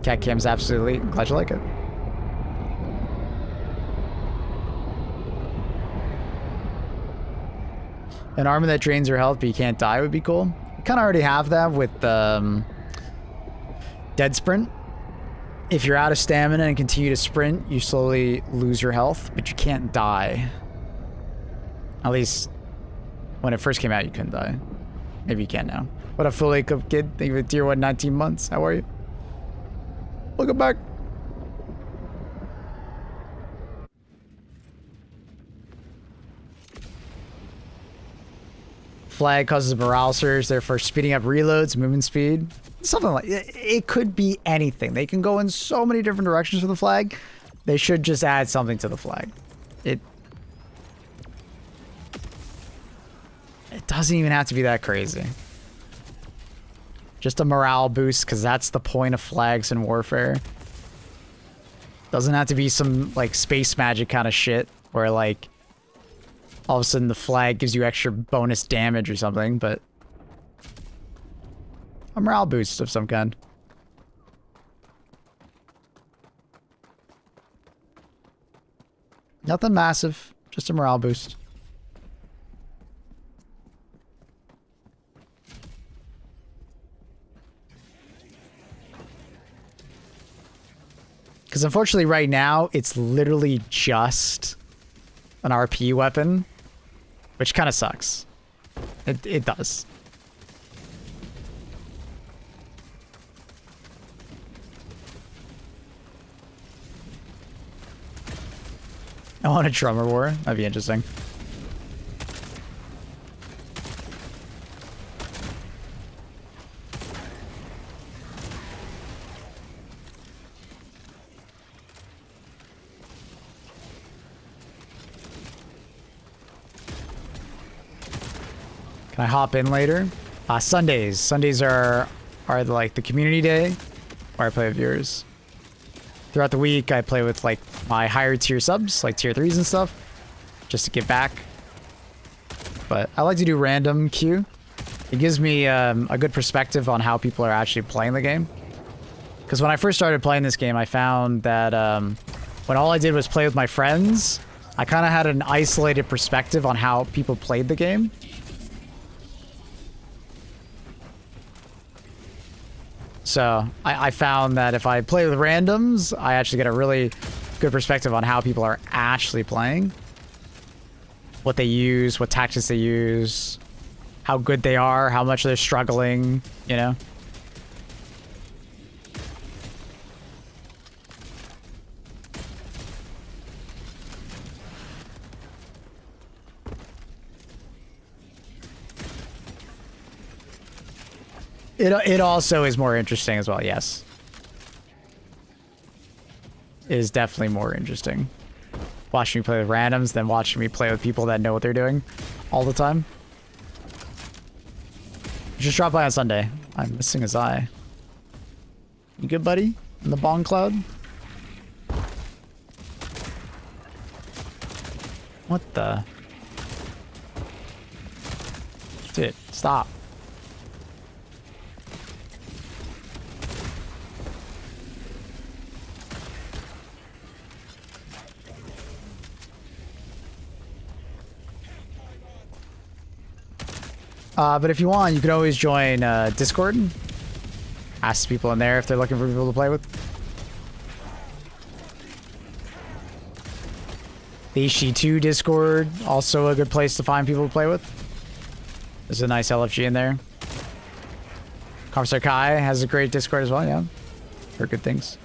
Cat cam's absolutely glad you like it. An armor that drains your health but you can't die would be cool. You kind of already have that with Dead Sprint. If you're out of stamina and continue to sprint, you slowly lose your health, but you can't die. At least when it first came out, you couldn't die. Maybe you can now. What up, full wake up kid? Thank you for tier 1, 19 months. How are you? Welcome back. Flag causes a morale surge, therefore speeding up reloads, movement speed. Something like it could be anything. They can go in so many different directions for the flag. They should just add something to the flag. It doesn't even have to be that crazy. Just a morale boost, because that's the point of flags in warfare. Doesn't have to be some like space magic kind of shit where like all of a sudden the flag gives you extra bonus damage or something, but a morale boost of some kind. Nothing massive, just a morale boost. Because unfortunately right now, it's literally just an RP weapon, which kind of sucks. It does. I want a drummer war. That'd be interesting. Can I hop in later? Sundays. Sundays are like the community day where I play with viewers. Throughout the week, I play with like my higher tier subs, like tier 3s and stuff, just to give back. But I like to do random queue. It gives me a good perspective on how people are actually playing the game. Because when I first started playing this game, I found that when all I did was play with my friends, I kind of had an isolated perspective on how people played the game. So I found that if I play with randoms, I actually get a really good perspective on how people are actually playing. What they use, what tactics they use, how good they are, how much they're struggling, you know? It also is more interesting as well, yes. It is definitely more interesting. Watching me play with randoms than watching me play with people that know what they're doing all the time. Just drop by on Sunday. I'm missing his eye. You good, buddy? In the bong cloud? What the? Dude, stop. But if you want, you can always join Discord. Ask people in there if they're looking for people to play with. The HG2 Discord, also a good place to find people to play with. There's a nice LFG in there. Conversar Kai has a great Discord as well, yeah. For good things.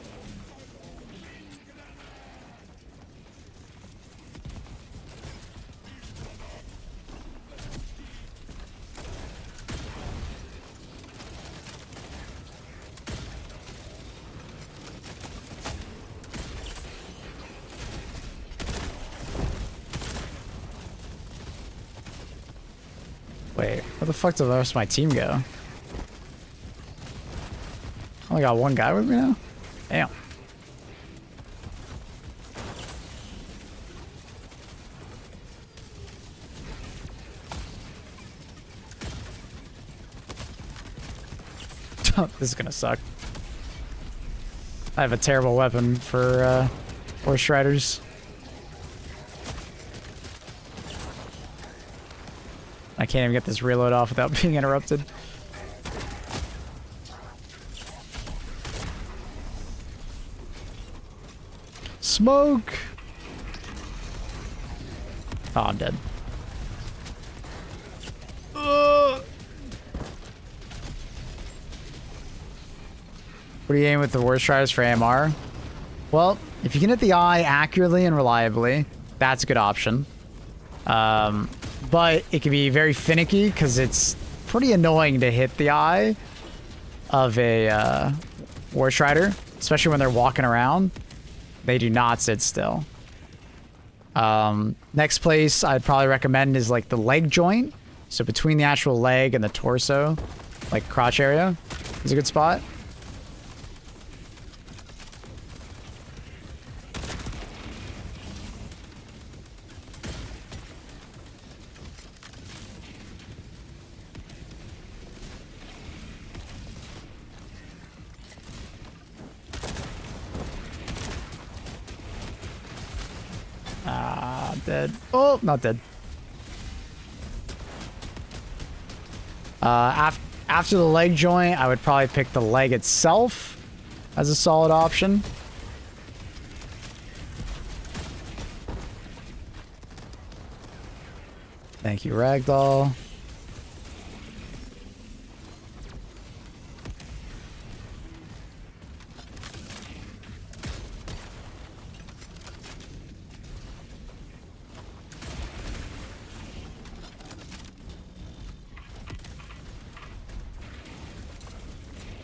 Wait, where the fuck did the rest of my team go? I only got one guy with me now? Damn. This is gonna suck. I have a terrible weapon for horse riders. I can't even get this reload off without being interrupted. Smoke! Oh, I'm dead. What are you aiming with the worst tries for AMR? Well, if you can hit the eye accurately and reliably, that's a good option. But it can be very finicky because it's pretty annoying to hit the eye of a War Strider, especially when they're walking around. They do not sit still. Next place I'd probably recommend is like the leg joint. So between the actual leg and the torso, like crotch area is a good spot. Dead. Oh, not dead. After the leg joint, I would probably pick the leg itself as a solid option. Thank you, Ragdoll.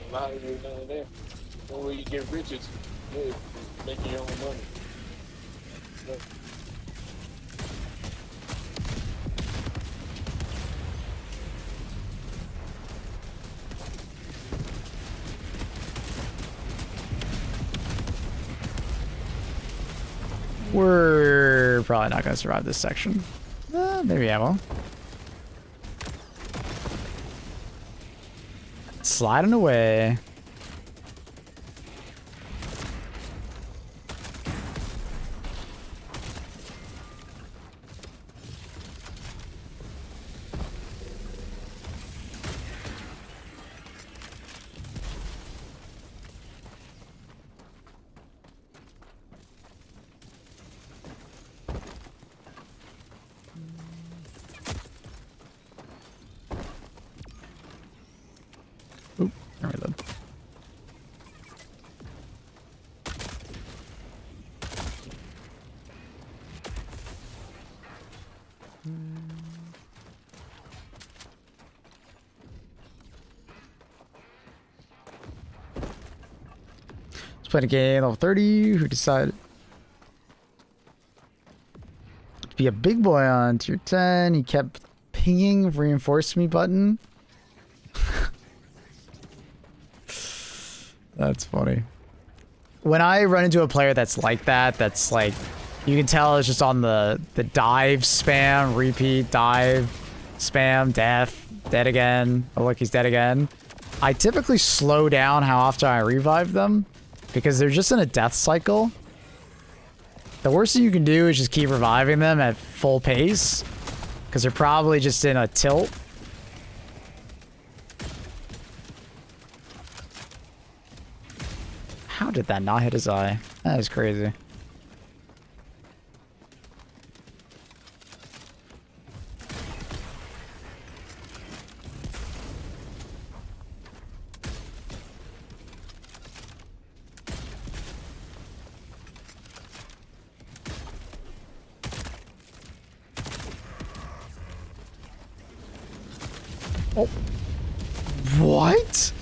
A lot of you down there. One way you get riches is making your own money. Look. We're probably not going to survive this section. Maybe I will. Sliding away. Oop, there we go. Let's play a game level 30. Who decided to be a big boy on tier 10? He kept pinging reinforce me button. That's funny. When I run into a player that's like that, that's like, you can tell it's just on the dive spam, repeat, dive, spam, death, dead again. Oh look, he's dead again. I typically slow down how often I revive them because they're just in a death cycle. The worst thing you can do is just keep reviving them at full pace because they're probably just in a tilt. How did that not hit his eye? That is crazy. Oh. What?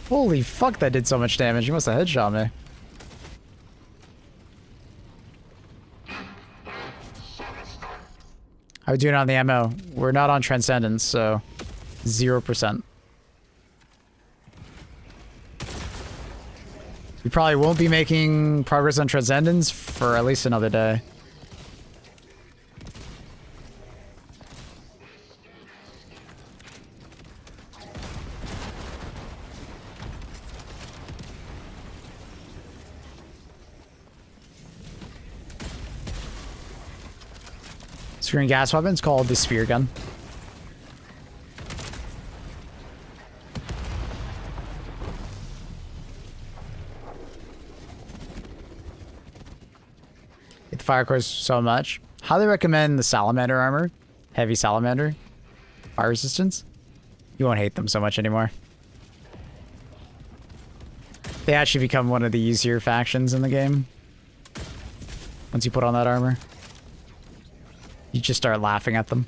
Holy fuck, that did so much damage. You must have headshot me. How are we doing on the ammo? We're not on Transcendence, so 0%. We probably won't be making progress on Transcendence for at least another day. Screen gas weapons called the spear gun. Hit the fire cores so much. Highly recommend the salamander armor. Heavy salamander. Fire resistance. You won't hate them so much anymore. They actually become one of the easier factions in the game. Once you put on that armor. You just start laughing at them.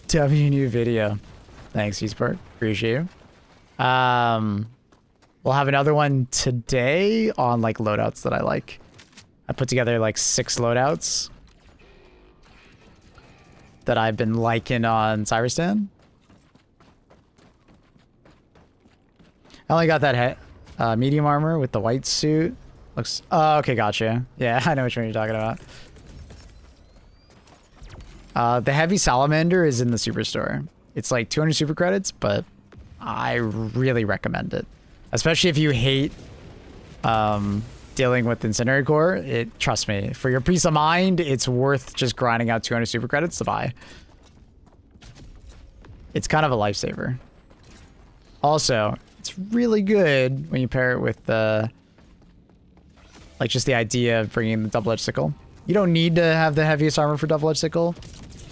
W new video. Thanks, eSport. Appreciate you. We'll have another one today on like loadouts that I like. I put together like 6 loadouts that I've been liking on CYBERSTAN. I only got that medium armor with the white suit. Looks... Oh, okay, gotcha. Yeah, I know which one you're talking about. The heavy salamander is in the superstore. It's like 200 super credits, but I really recommend it. Especially if you hate dealing with incendiary core. Trust me, for your peace of mind, it's worth just grinding out 200 super credits to buy. It's kind of a lifesaver. Also, it's really good when you pair it with the, like, just the idea of bringing the double-edged sickle. You don't need to have the heaviest armor for double-edged sickle,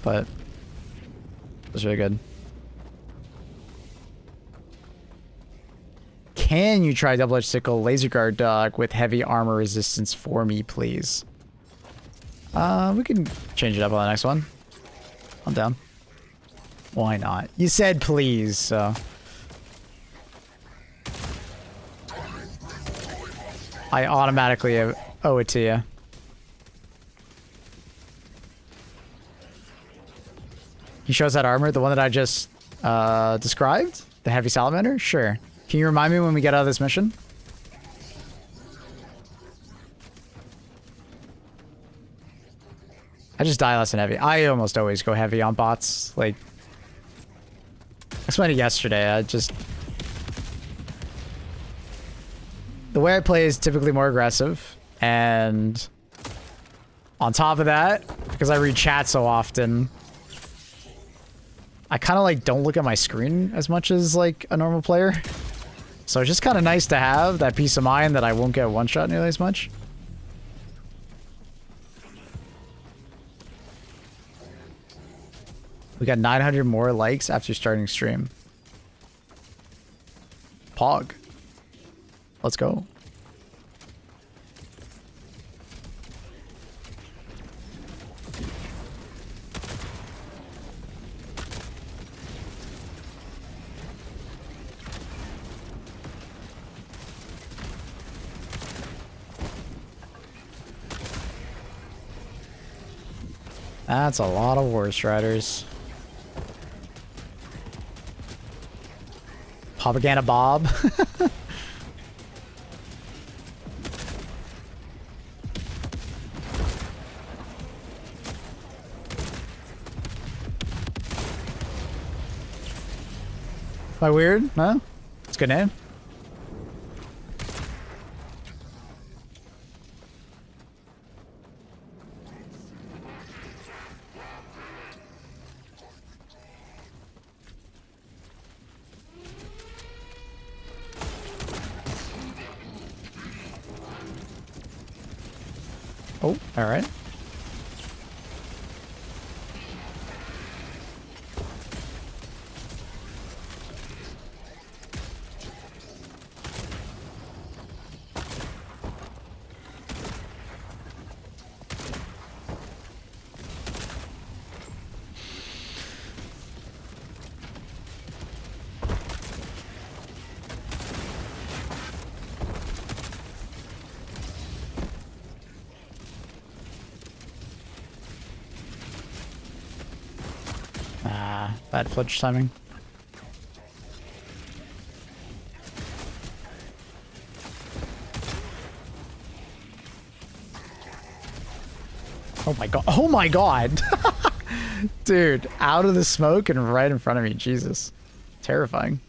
but it's really good. Can you try double-edged sickle laser guard dog with heavy armor resistance for me, please? We can change it up on the next one. I'm down. Why not? You said please, so. I automatically owe it to you. He shows that armor, the one that I just described? The heavy salamander? Sure. Can you remind me when we get out of this mission? I just die less than heavy. I almost always go heavy on bots. Like, I explained it yesterday. I just... The way I play is typically more aggressive. And on top of that, because I read chat so often, I kind of like don't look at my screen as much as like a normal player. So it's just kind of nice to have that peace of mind that I won't get one shot nearly as much. We got 900 more likes after starting stream. Pog. Let's go. That's a lot of War Striders. Propaganda Bob. Am I weird? Huh? It's a good name. Oh, all right. Bad flinch timing. Oh my god. Oh my god. Dude, out of the smoke and right in front of me. Jesus. Terrifying.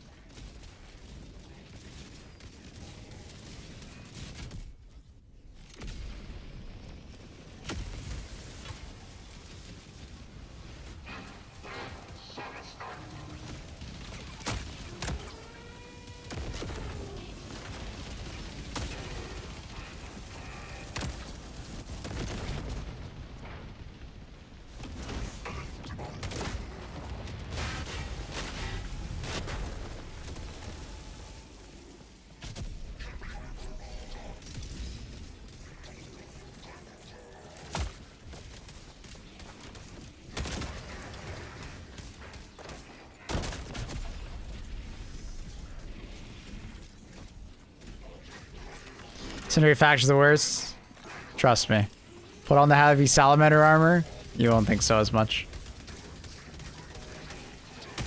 Incendiary Faction's the worst. Trust me. Put on the heavy salamander armor, you won't think so as much.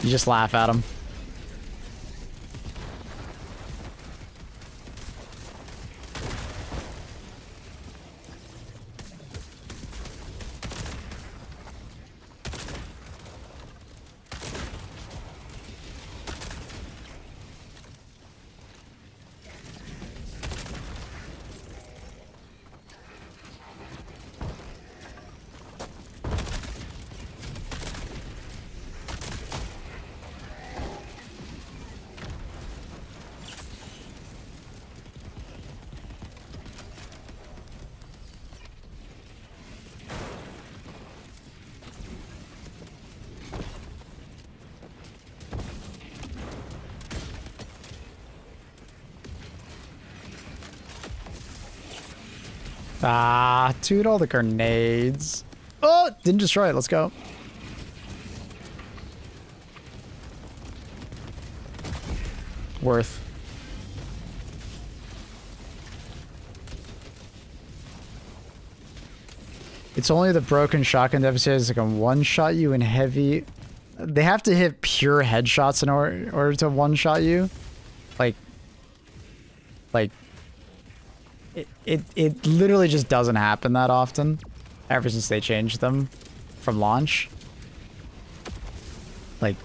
You just laugh at them. Ah, dude, all the grenades. Oh, didn't destroy it. Let's go. Worth. It's only the broken shotgun devastators that can one-shot you in heavy. They have to hit pure headshots in order to one-shot you. Like it literally just doesn't happen that often ever since they changed them from launch. Like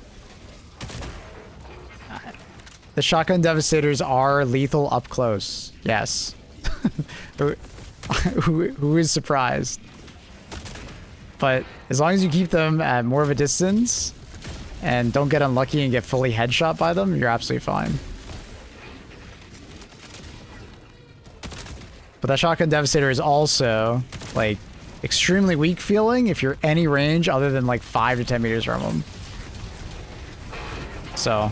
the shotgun devastators are lethal up close. Yes. who is surprised? But as long as you keep them at more of a distance and don't get unlucky and get fully headshot by them, you're absolutely fine. But that shotgun devastator is also like extremely weak feeling if you're any range other than like 5 to 10 meters from them. So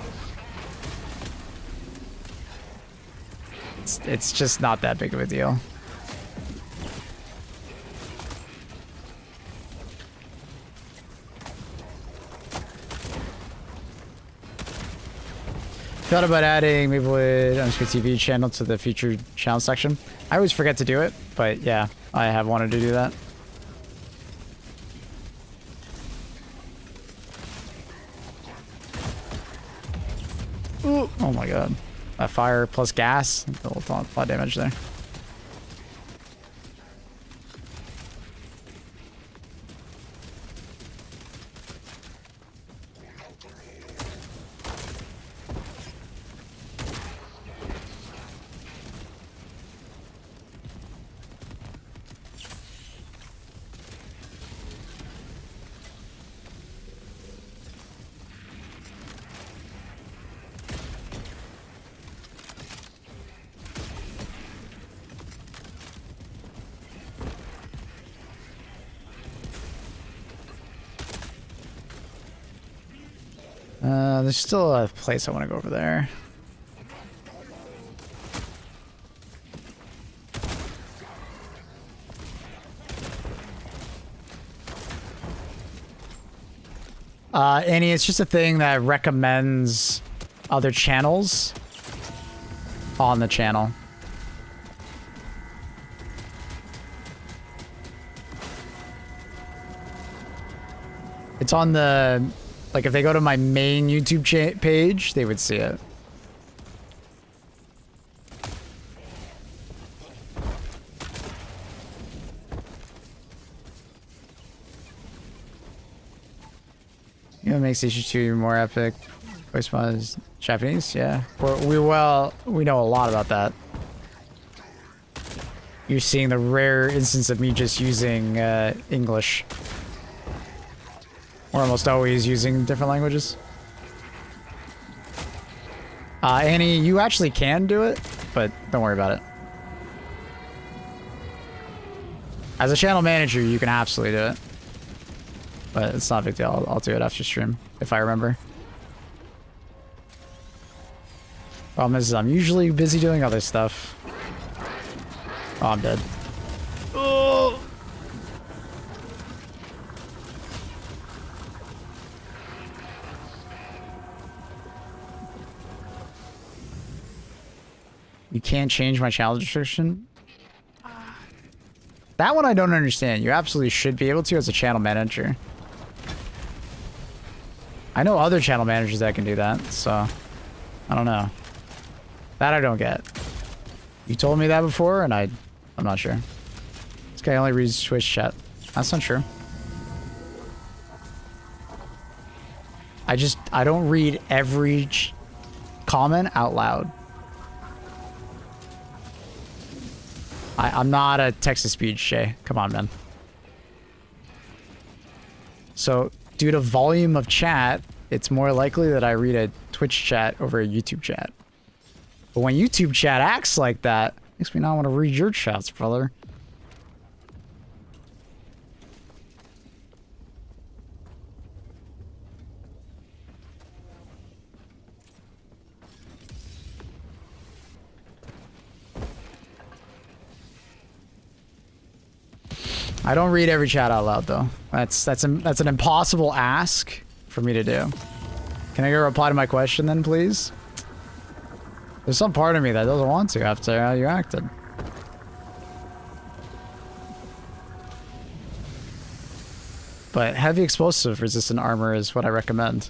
it's just not that big of a deal. Thought about adding Maplewood _TV channel to the featured channel section. I always forget to do it, but yeah, I have wanted to do that. Ooh, oh my god. That fire plus gas, a lot of damage there. There's still a place I want to go over there. Annie, it's just a thing that recommends other channels on the channel. It's on the... Like, if they go to my main YouTube page, they would see it. You know what makes HG2 more epic? Voice mod is Japanese? Yeah. We know a lot about that. You're seeing the rare instance of me just using English. We're almost always using different languages. Annie, you actually can do it, but don't worry about it. As a channel manager, you can absolutely do it. But it's not a big deal. I'll do it after stream, if I remember. Problem is, I'm usually busy doing other stuff. Oh, I'm dead. Oh! You can't change my channel description? That one I don't understand. You absolutely should be able to as a channel manager. I know other channel managers that can do that, so I don't know. That I don't get. You told me that before, and I'm not sure. This guy only reads Twitch chat. That's not true. I don't read every comment out loud. I'm not a text-to-speech, Shay. Come on, man. So, due to volume of chat, it's more likely that I read a Twitch chat over a YouTube chat. But when YouTube chat acts like that, makes me not want to read your chats, brother. I don't read every chat out loud though. That's an impossible ask for me to do. Can I get a reply to my question then, please? There's some part of me that doesn't want to after how you acted. But heavy explosive resistant armor is what I recommend.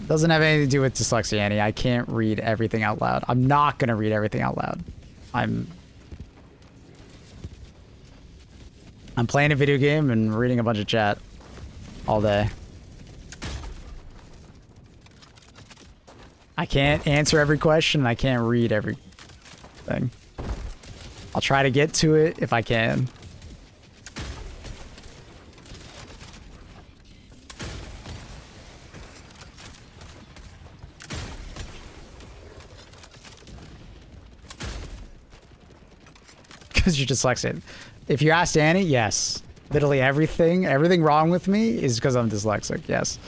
Doesn't have anything to do with dyslexia, Annie. I can't read everything out loud. I'm not gonna read everything out loud. I'm playing a video game and reading a bunch of chat all day. I can't answer every question. I can't read everything. I'll try to get to it if I can. Because you're dyslexic. If you asked Annie, yes. Literally everything wrong with me is because I'm dyslexic, yes.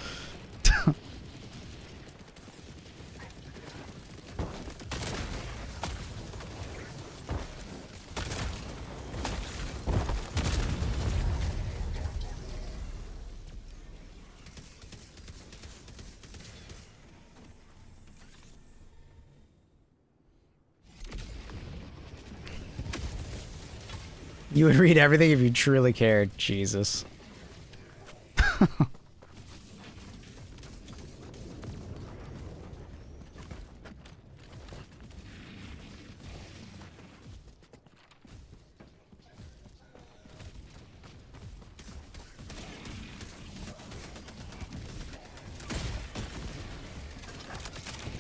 You would read everything if you truly cared. Jesus.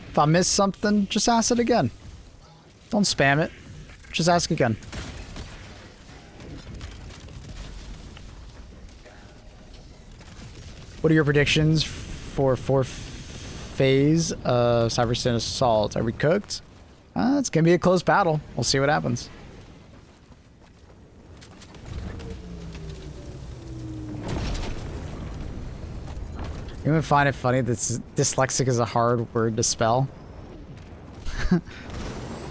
If I miss something, just ask it again. Don't spam it. Just ask again. What are your predictions for fourth phase of CYBERSTAN Assault? Are we cooked? It's gonna be a close battle. We'll see what happens. You would find it funny that dyslexic is a hard word to spell.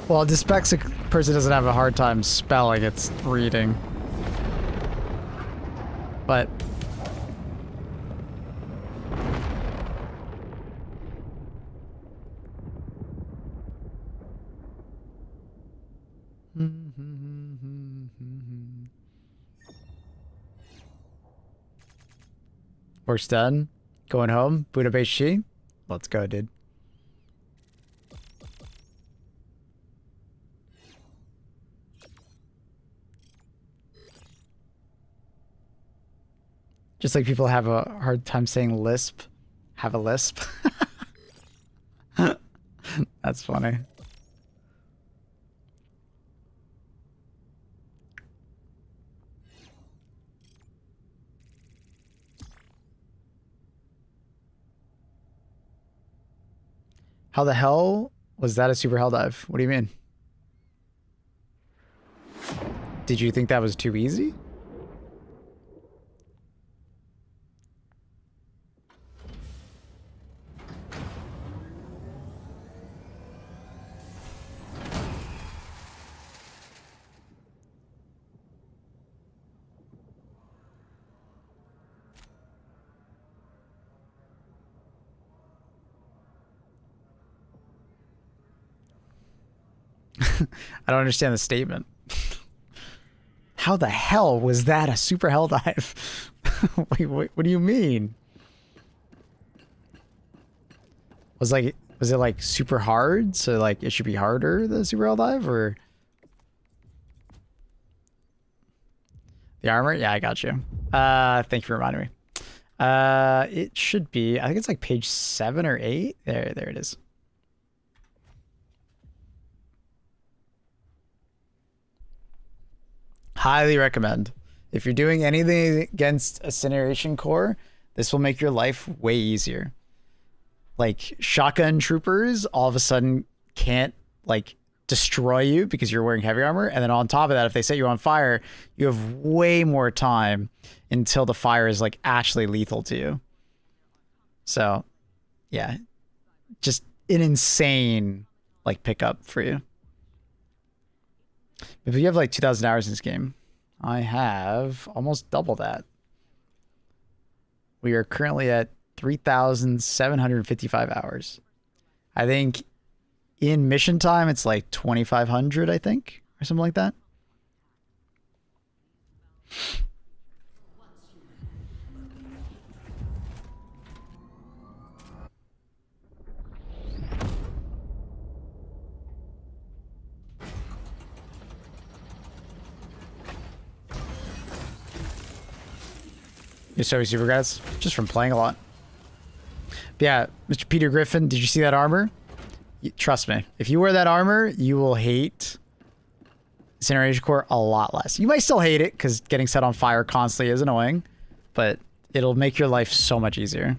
Well, a dyslexic person doesn't have a hard time spelling, it's reading. But work's done. Going home. Budapest Chi. Let's go, dude. Just like people have a hard time saying lisp. Have a lisp. That's funny. How the hell was that a super hell dive? What do you mean? Did you think that was too easy? I don't understand the statement. How the hell was that a super hell dive? Wait, what do you mean? Was it like super hard? So like it should be harder than super hell dive, or the armor? Yeah, I got you. Thank you for reminding me. It should be. I think it's like page 7 or 8. There it is. Highly recommend. If you're doing anything against a Cineration core, this will make your life way easier. Like, shotgun troopers all of a sudden can't, like, destroy you because you're wearing heavy armor. And then on top of that, if they set you on fire, you have way more time until the fire is, like, actually lethal to you. So, yeah. Just, an insane like pickup for you. If you have like 2,000 hours in this game, I have almost double that. We are currently at 3,755 hours. I think in mission time, it's like 2,500, I think, or something like that. You're so super guys, just from playing a lot. But yeah, Mr. Peter Griffin, did you see that armor? Trust me, if you wear that armor, you will hate Incineration Core a lot less. You might still hate it because getting set on fire constantly is annoying, but it'll make your life so much easier.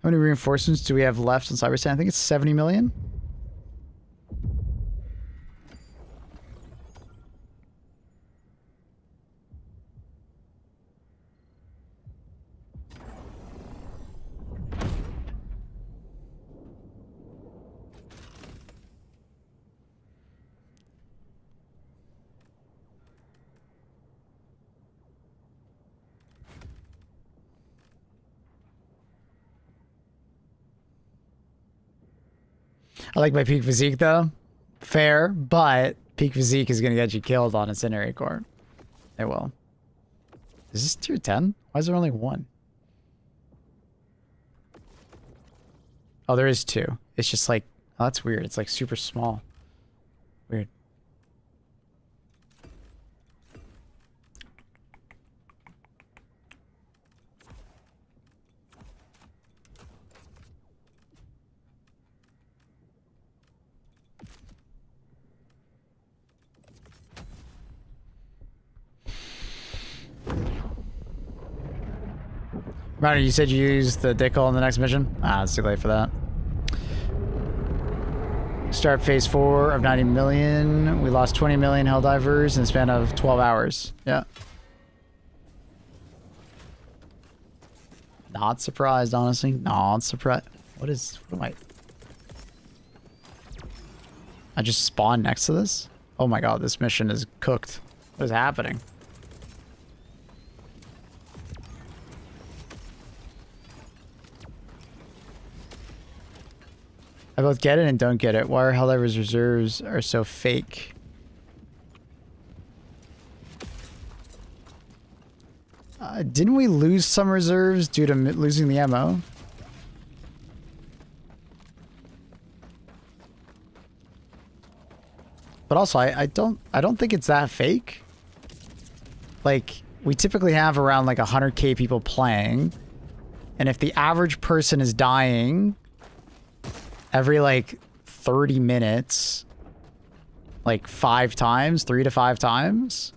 How many reinforcements do we have left in CYBERSTAN? I think it's 70 million. I like my peak physique though. Fair, but peak physique is going to get you killed on Incinerate Core. It will. Is this tier 10? Why is there only one? Oh, there is two. It's just like, oh, that's weird. It's like super small. Weird. Ryder, you said you used the Dickel in the next mission? Ah, it's too late for that. Start phase 4 of 90 million. We lost 20 million Helldivers in the span of 12 hours. Yeah. Not surprised, honestly. Not surprised. What am I just spawned next to this? Oh my god, this mission is cooked. What is happening? I both get it and don't get it. Why are Helldivers reserves are so fake? Didn't we lose some reserves due to losing the ammo? But also, I don't think it's that fake. Like, we typically have around like 100k people playing, and if the average person is dying every like 30 minutes, like 5 times, 3 to 5 times,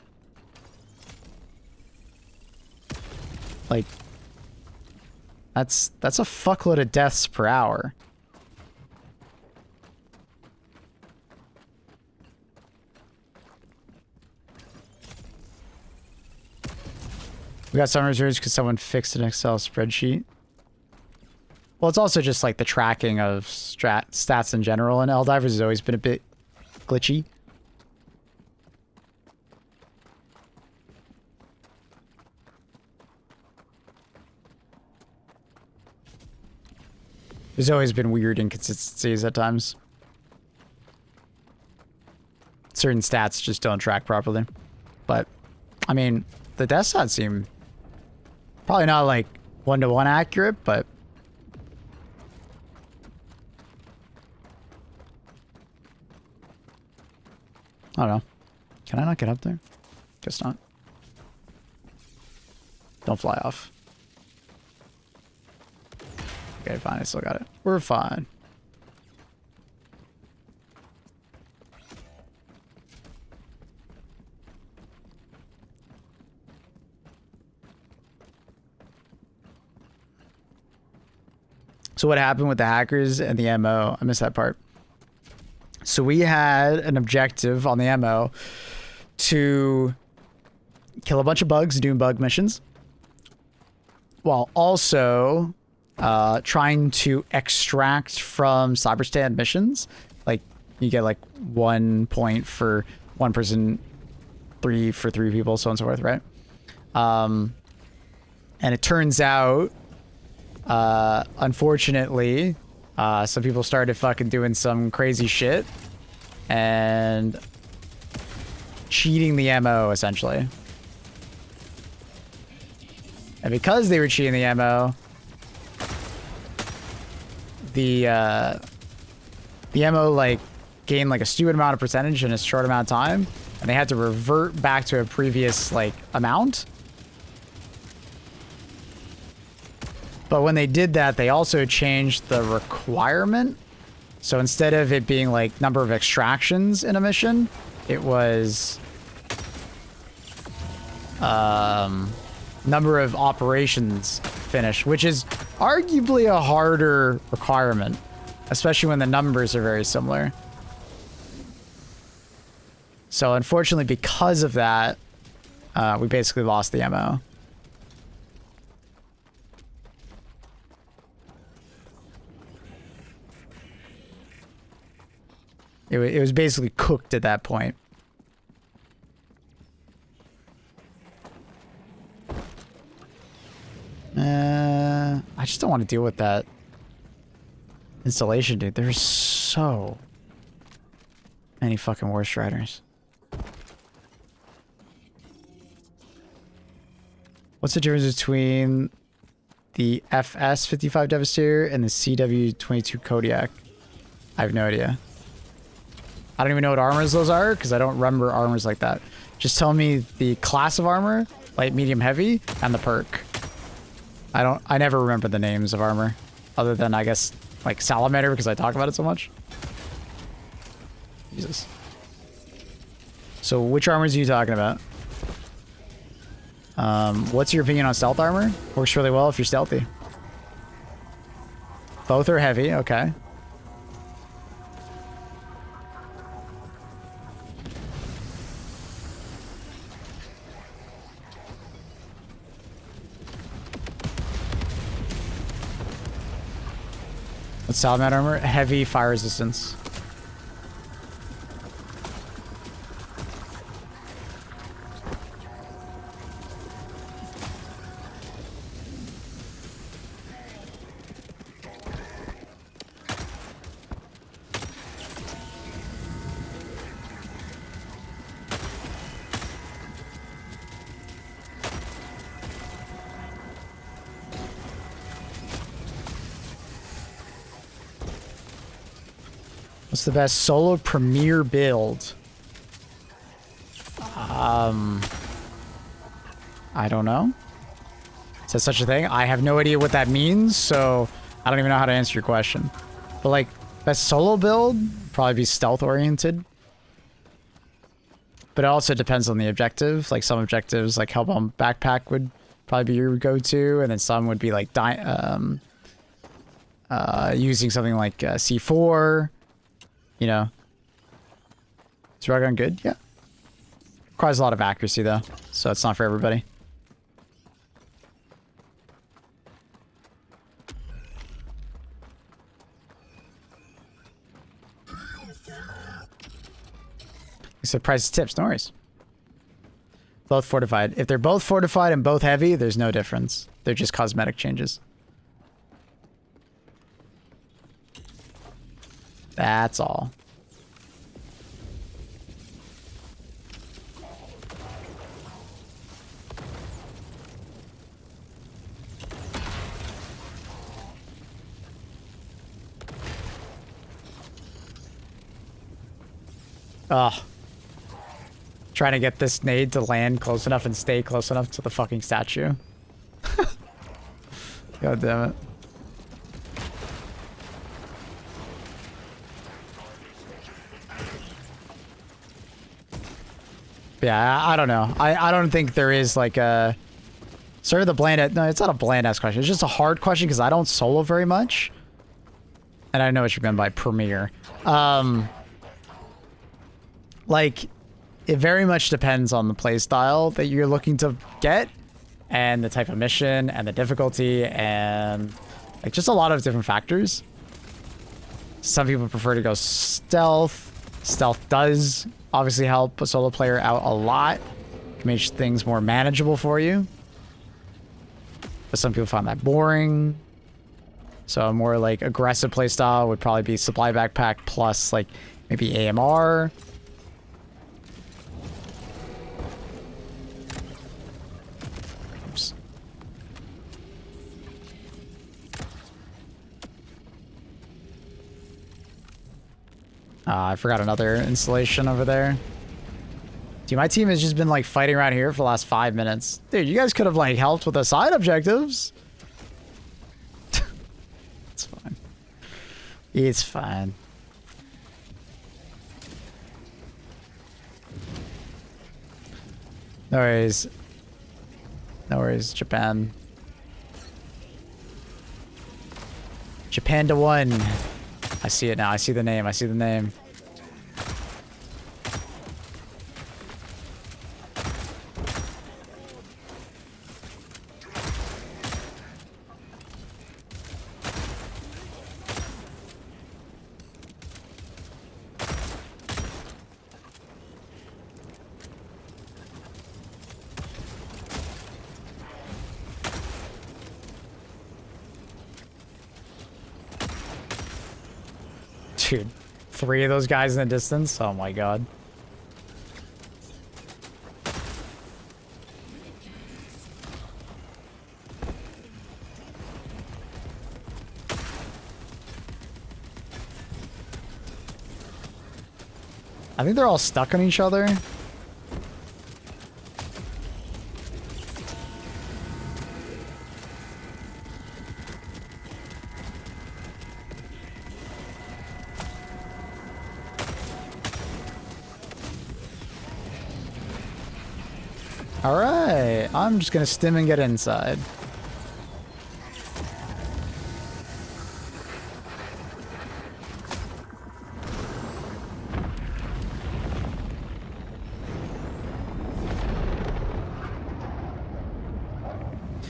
like that's a fuckload of deaths per hour. We got some reserves because someone fixed an Excel spreadsheet. Well, it's also just like the tracking of stats in general, and Helldivers has always been a bit glitchy. There's always been weird inconsistencies at times. Certain stats just don't track properly. But, I mean, the death stats seem probably not like 1-to-1 accurate, but I don't know. Can I not get up there? Guess not. Don't fly off. Okay, fine. I still got it. We're fine. So what happened with the hackers and the MO? I missed that part. So we had an objective on the MO to kill a bunch of bugs doing bug missions, while also trying to extract from CYBERSTAN missions. Like, you get like 1 point for one person, 3 for 3 people, so on and so forth, right? And it turns out, unfortunately, some people started fucking doing some crazy shit and cheating the MO, essentially. And because they were cheating the MO, the MO like gained like a stupid amount of percentage in a short amount of time, and they had to revert back to a previous like amount. But when they did that, they also changed the requirement. So instead of it being like number of extractions in a mission, it was number of operations finished, which is arguably a harder requirement, especially when the numbers are very similar. So unfortunately, because of that, we basically lost the MO. It was basically cooked at that point. I just don't want to deal with that installation, dude. There's so many fucking worst riders. What's the difference between the FS-55 Devastator and the CW-22 Kodiak? I have no idea. I don't even know what armors those are because I don't remember armors like that. Just tell me the class of armor, light, medium, heavy, and the perk. I never remember the names of armor other than, I guess, like Salamander because I talk about it so much. Jesus. So which armors are you talking about? What's your opinion on stealth armor? Works really well if you're stealthy. Both are heavy, okay. What's Salamander armor? Heavy fire resistance. What's the best solo premier build? I don't know. Is that such a thing? I have no idea what that means, so I don't even know how to answer your question. But like, best solo build? Probably be stealth oriented. But it also depends on the objective. Like some objectives, like Hellbound Backpack would probably be your go-to, and then some would be like using something like C4. You know. Is Ragon good? Yeah. Requires a lot of accuracy though, so it's not for everybody. You said price tips, no worries. Both fortified. If they're both fortified and both heavy, there's no difference. They're just cosmetic changes. That's all. Ugh. Trying to get this nade to land close enough and stay close enough to the fucking statue. God damn it. Yeah, I don't know. I don't think there is like a... Sort of the bland... No, it's not a bland-ass question. It's just a hard question because I don't solo very much. And I know what you meant by premier. Like, it very much depends on the playstyle that you're looking to get, and the type of mission, and the difficulty, and Like, just a lot of different factors. Some people prefer to go stealth. Stealth does obviously help a solo player out a lot. Makes things more manageable for you. But some people find that boring. So a more like aggressive playstyle would probably be supply backpack plus like maybe AMR. Oops. I forgot another installation over there. Dude, my team has just been like fighting around here for the last 5 minutes. Dude, you guys could have like helped with the side objectives. It's fine. It's fine. No worries. No worries, Japan. Japan to 1. I see it now. I see the name. I see the name. Dude, 3 of those guys in the distance? Oh my god. I think they're all stuck on each other. Alright, I'm just gonna stim and get inside.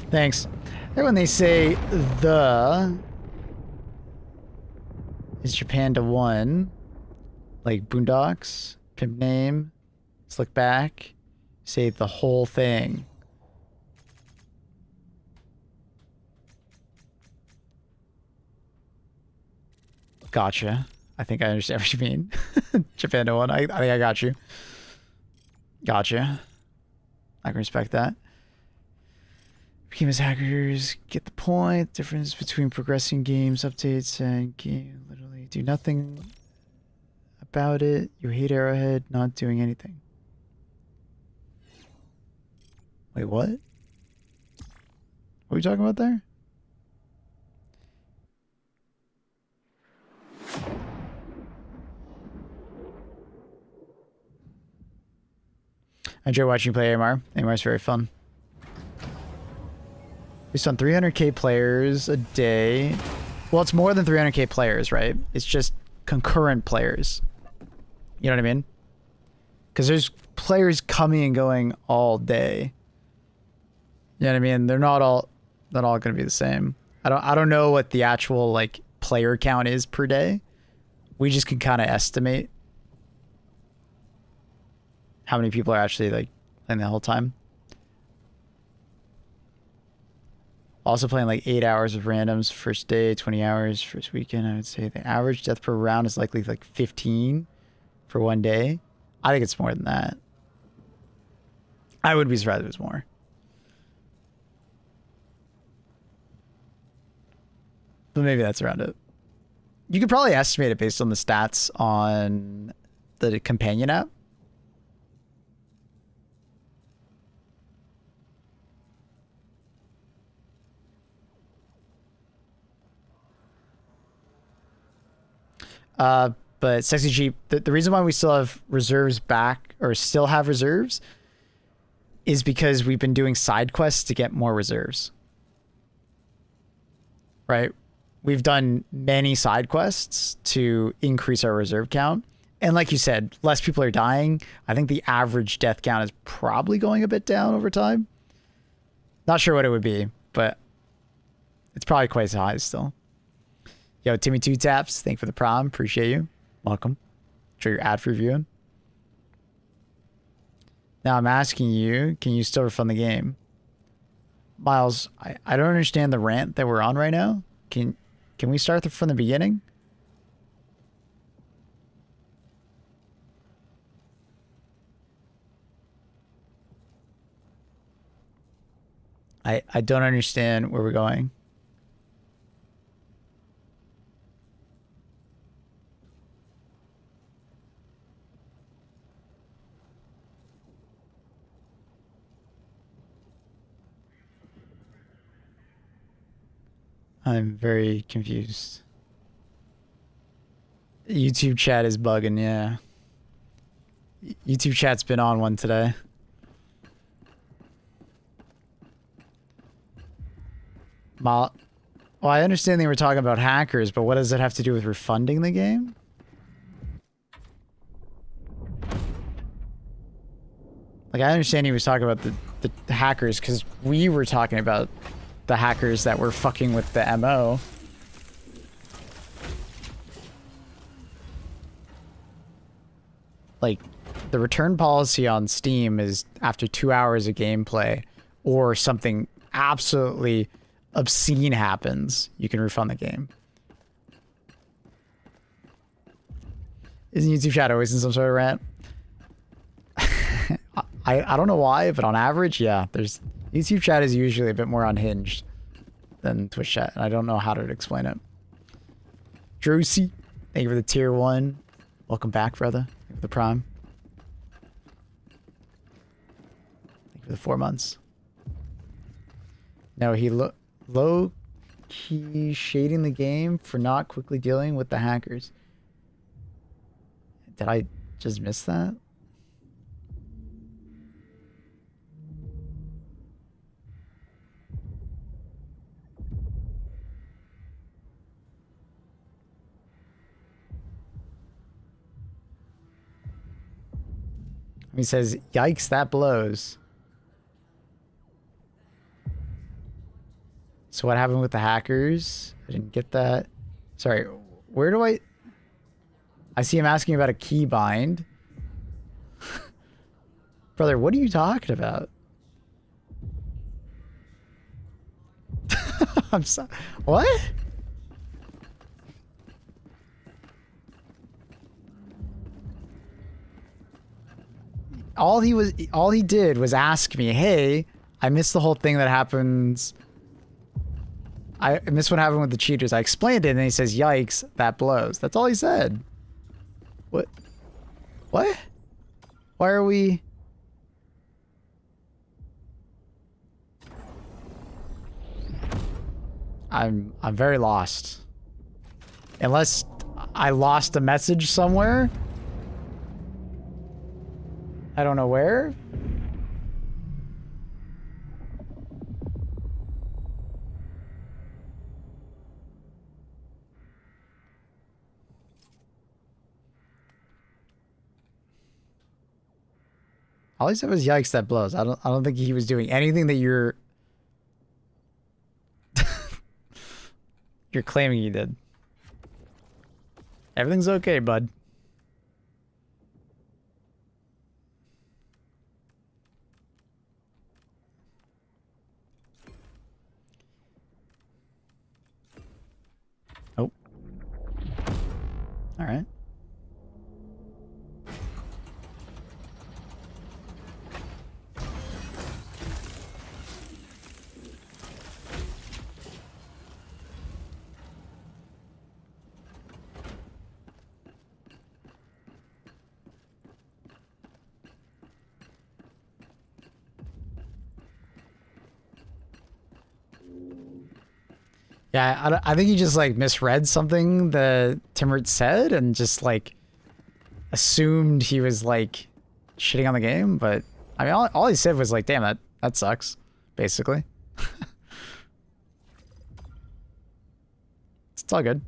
Thanks. And when they say the is Japan to 1, like Boondocks, Pimp Name, Slick Back. Say the whole thing. Gotcha. I think I understand what you mean. Japan to 1. I think I got you. Gotcha. I can respect that. Became as hackers. Get the point. Difference between progressing games, updates, and game. Literally do nothing about it. You hate Arrowhead not doing anything. Wait, what? What are we talking about there? I enjoy watching you play AMR. AMR is very fun. Based on 300k players a day. Well, it's more than 300k players, right? It's just concurrent players. You know what I mean? Because there's players coming and going all day. You know what I mean? They're not all going to be the same. I don't know what the actual like player count is per day. We just can kind of estimate how many people are actually like playing the whole time. Also playing like 8 hours of randoms first day, 20 hours first weekend. I would say the average death per round is likely like 15 for one day. I think it's more than that. I would be surprised if it was more. But maybe that's around it. You could probably estimate it based on the stats on the companion app. But Sexy Jeep, the reason why we still have reserves back, or still have reserves, is because we've been doing side quests to get more reserves. Right? We've done many side quests to increase our reserve count. And like you said, less people are dying. I think the average death count is probably going a bit down over time. Not sure what it would be, but It's probably quite high still. Yo, Timmy Two Taps, thank you for the prom. Appreciate you. Welcome. Show your ad for reviewing. Now I'm asking you, can you still refund the game? Miles, I don't understand the rant that we're on right now. Can we start from the beginning? I don't understand where we're going. I'm very confused. YouTube chat is bugging, yeah. YouTube chat's been on one today. Well, I understand they were talking about hackers, but what does it have to do with refunding the game? Like, I understand he was talking about the hackers, because we were talking about the hackers that were fucking with the MO. Like, the return policy on Steam is after 2 hours of gameplay or something absolutely obscene happens, you can refund the game. Isn't YouTube chat always in some sort of rant? I don't know why, but on average, yeah, there's YouTube chat is usually a bit more unhinged than Twitch chat, and I don't know how to explain it. Drosy, thank you for the tier 1. Welcome back, brother. Thank you for the prime. Thank you for the 4 months. No, he low-key shading the game for not quickly dealing with the hackers. Did I just miss that? He says, yikes, that blows. So what happened with the hackers? I didn't get that. Sorry, where do I see him asking about a keybind. Brother, what are you talking about? I'm sorry. What? All he did was ask me, hey, I missed the whole thing that happens. I missed what happened with the cheaters. I explained it, and then he says, yikes, that blows. That's all he said. What? What? Why are we... I'm very lost. Unless I lost a message somewhere. I don't know where. All he said was yikes, that blows. I don't think he was doing anything that you're you're claiming he did. Everything's okay, bud. Oh. All right. Yeah, I think he just like misread something that Timmert said and just like assumed he was like shitting on the game. But I mean, all he said was like, damn, that sucks, basically. It's all good.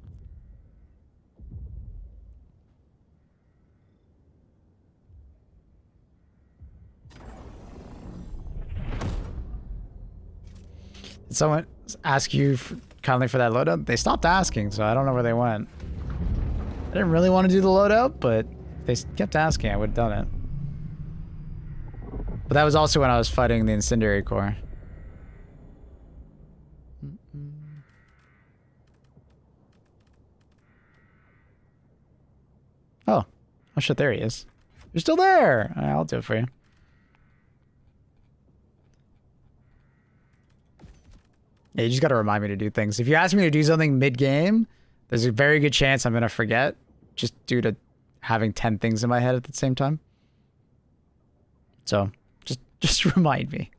Did someone ask you kindly for that loadout. They stopped asking, so I don't know where they went. I didn't really want to do the loadout, but they kept asking. I would have done it. But that was also when I was fighting the incendiary core. Oh. Oh shit, there he is. You're still there! Alright, I'll do it for you. Yeah, you just gotta remind me to do things. If you ask me to do something mid-game, there's a very good chance I'm gonna forget, just due to having 10 things in my head at the same time. So, just remind me.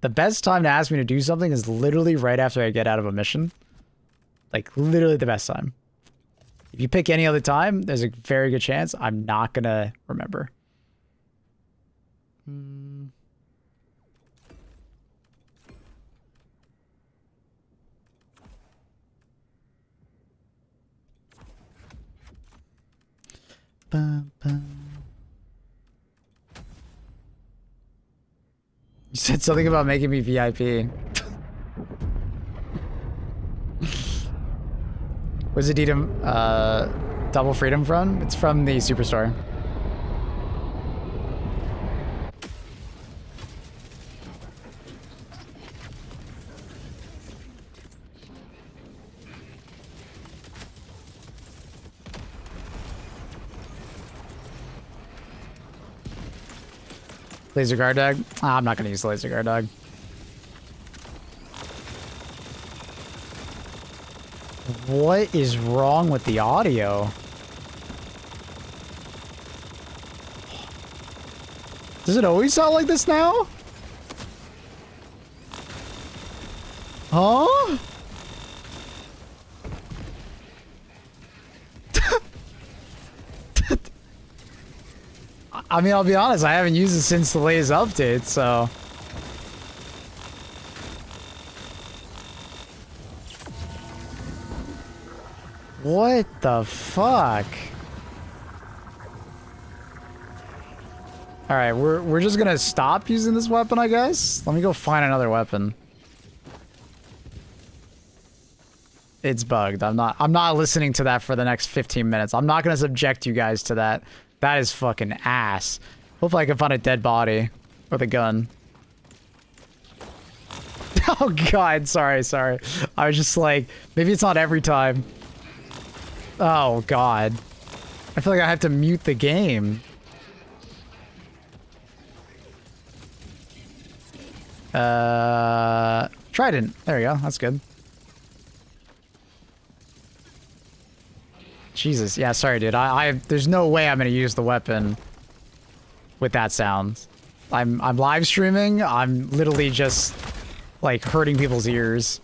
The best time to ask me to do something is literally right after I get out of a mission. Like, literally the best time. If you pick any other time, there's a very good chance I'm not gonna remember. Bum, bum. You said something about making me VIP. Where's the Dedum Double Freedom from? It's from the Superstore. Laser guard dog? I'm not gonna use the laser guard dog. What is wrong with the audio? Does it always sound like this now? Huh? I mean, I'll be honest, I haven't used it since the latest update, so... What the fuck? Alright, we're just gonna stop using this weapon, I guess? Let me go find another weapon. It's bugged. I'm not listening to that for the next 15 minutes. I'm not gonna subject you guys to that. That is fucking ass. Hopefully I can find a dead body with a gun. Oh god, sorry. I was just like, maybe it's not every time. Oh god. I feel like I have to mute the game. Trident. There we go. That's good. Jesus. Yeah, sorry, dude. There's no way I'm gonna use the weapon with that sound. I'm live streaming. I'm literally just like hurting people's ears.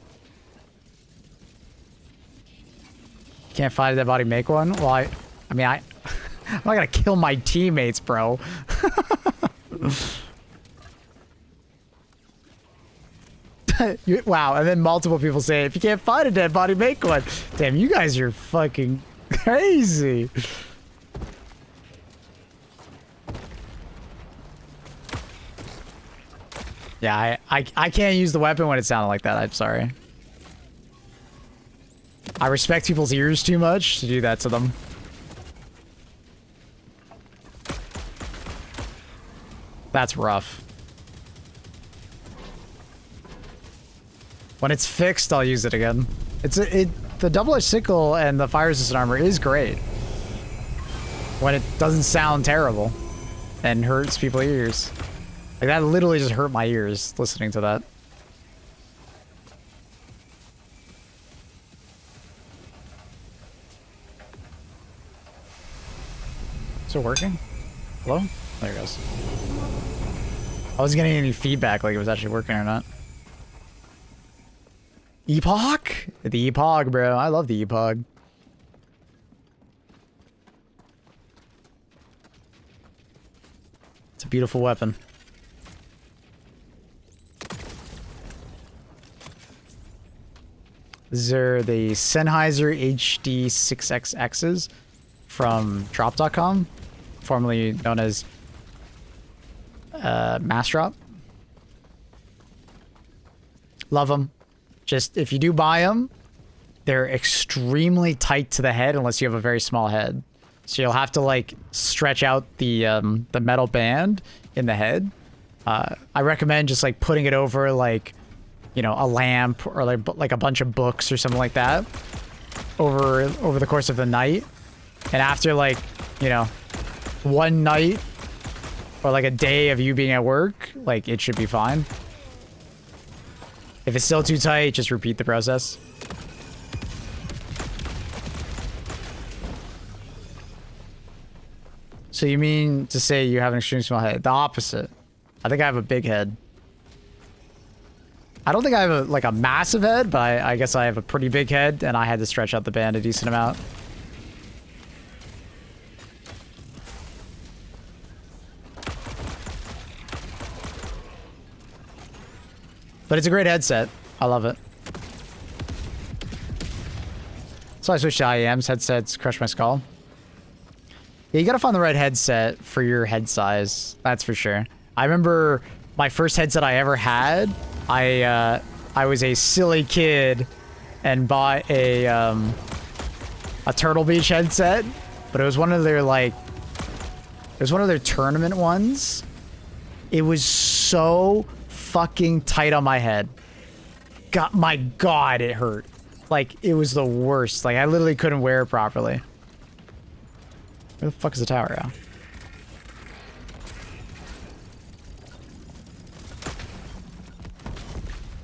Can't find a dead body, make one? Well, I mean, I'm not gonna kill my teammates, bro. Wow, and then multiple people say, if you can't find a dead body, make one. Damn, you guys are fucking crazy. Yeah, I can't use the weapon when it sounded like that. I'm sorry. I respect people's ears too much to do that to them. That's rough. When it's fixed, I'll use it again. The double-edged sickle and the fire resistant armor is great. When it doesn't sound terrible and hurts people's ears. Like, that literally just hurt my ears listening to that. Is it working? Hello? There it goes. I wasn't getting any feedback like it was actually working or not. Epoch? The Epoch, bro. I love the Epoch. It's a beautiful weapon. These are the Sennheiser HD 6XXs from drop.com, formerly known as Mass Drop. Love them. Just if you do buy them, they're extremely tight to the head unless you have a very small head. So you'll have to like stretch out the metal band in the head. I recommend just like putting it over like, you know, a lamp or like a bunch of books or something like that over the course of the night. And after like, you know, one night or like a day of you being at work, like it should be fine. If it's still too tight, just repeat the process. So you mean to say you have an extremely small head? The opposite. I think I have a big head. I don't think I have like a massive head, but I guess I have a pretty big head, and I had to stretch out the band a decent amount. But it's a great headset. I love it. So I switched to IEMs. Headsets crush my skull. Yeah, you gotta find the right headset for your head size. That's for sure. I remember my first headset I ever had. I was a silly kid and bought a Turtle Beach headset, but it was one of their like, it was one of their tournament ones. It was so fucking tight on my head. God, my God, it hurt. Like, it was the worst. Like, I literally couldn't wear it properly. Where the fuck is the tower at?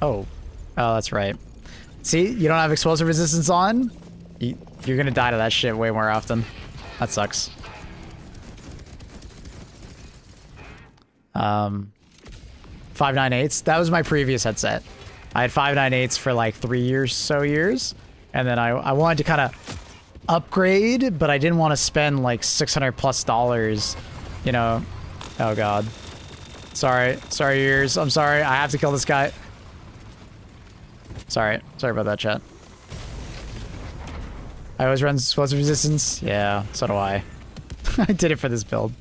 Oh. Oh, that's right. See? You don't have explosive resistance on? You're gonna die to that shit way more often. That sucks. 598s. That was my previous headset. I had 598s for like 3 years. And then I wanted to kind of upgrade, but I didn't want to spend like $600+, you know. Oh God. Sorry, ears. I'm sorry. I have to kill this guy. Sorry about that, chat. I always run explosive resistance. Yeah, so do I. I did it for this build.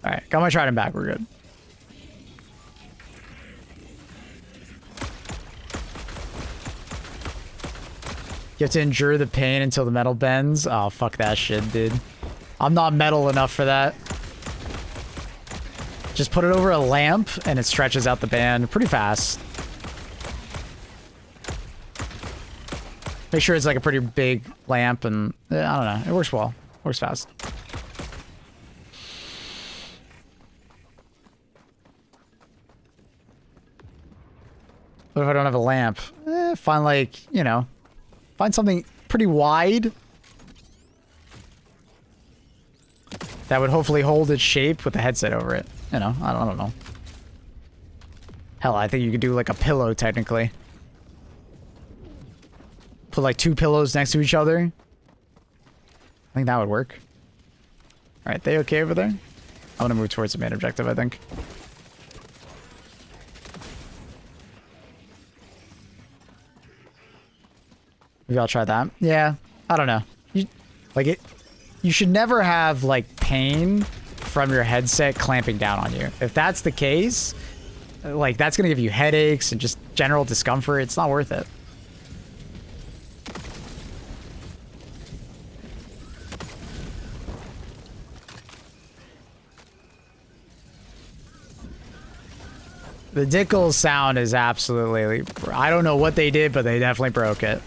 All right, got my trident back. We're good. You have to endure the pain until the metal bends. Oh, fuck that shit, dude. I'm not metal enough for that. Just put it over a lamp and it stretches out the band pretty fast. Make sure it's like a pretty big lamp and I don't know. It works well. Works fast. What if I don't have a lamp? Find like, you know, find something pretty wide that would hopefully hold its shape with the headset over it. You know, I don't know. Hell, I think you could do like a pillow technically. Put like 2 pillows next to each other. I think that would work. All right, they okay over there? I'm gonna move towards the main objective, I think. Maybe I'll try that. Yeah, I don't know. You should never have like pain from your headset clamping down on you. If that's the case, like that's gonna give you headaches and just general discomfort. It's not worth it. The Dickles sound is absolutely... I don't know what they did, but they definitely broke it.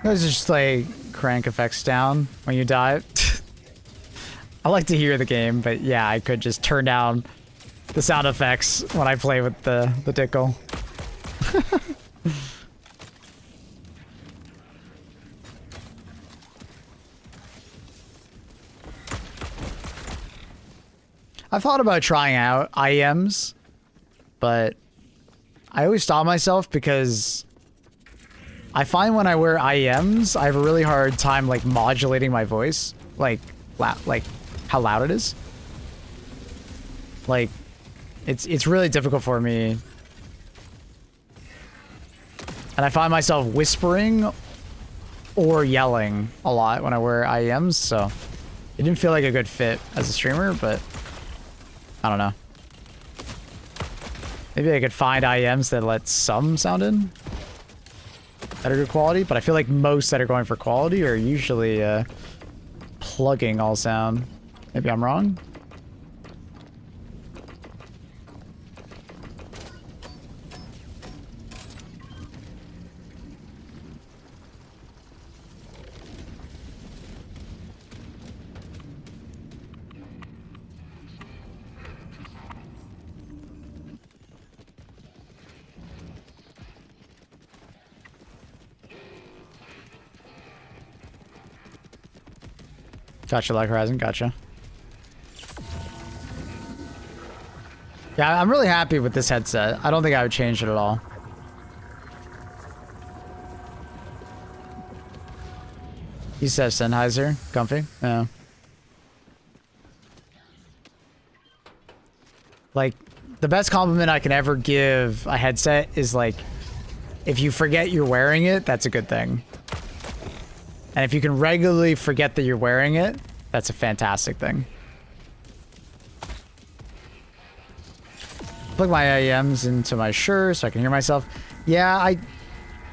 Those are just like crank effects down when you die. I like to hear the game, but yeah, I could just turn down the sound effects when I play with the tickle. I've thought about trying out IEMs, but I always stop myself because I find when I wear IEMs, I have a really hard time like modulating my voice, like how loud it is. Like, it's really difficult for me, and I find myself whispering or yelling a lot when I wear IEMs. So it didn't feel like a good fit as a streamer, but I don't know. Maybe I could find IEMs that let some sound in that are good quality, but I feel like most that are going for quality are usually plugging all sound. Maybe I'm wrong. Gotcha, like Horizon, gotcha. Yeah, I'm really happy with this headset. I don't think I would change it at all. He says Sennheiser, comfy. Yeah. Like, the best compliment I can ever give a headset is like, if you forget you're wearing it, that's a good thing. And if you can regularly forget that you're wearing it, that's a fantastic thing. Plug my IEMs into my shirt so I can hear myself. Yeah,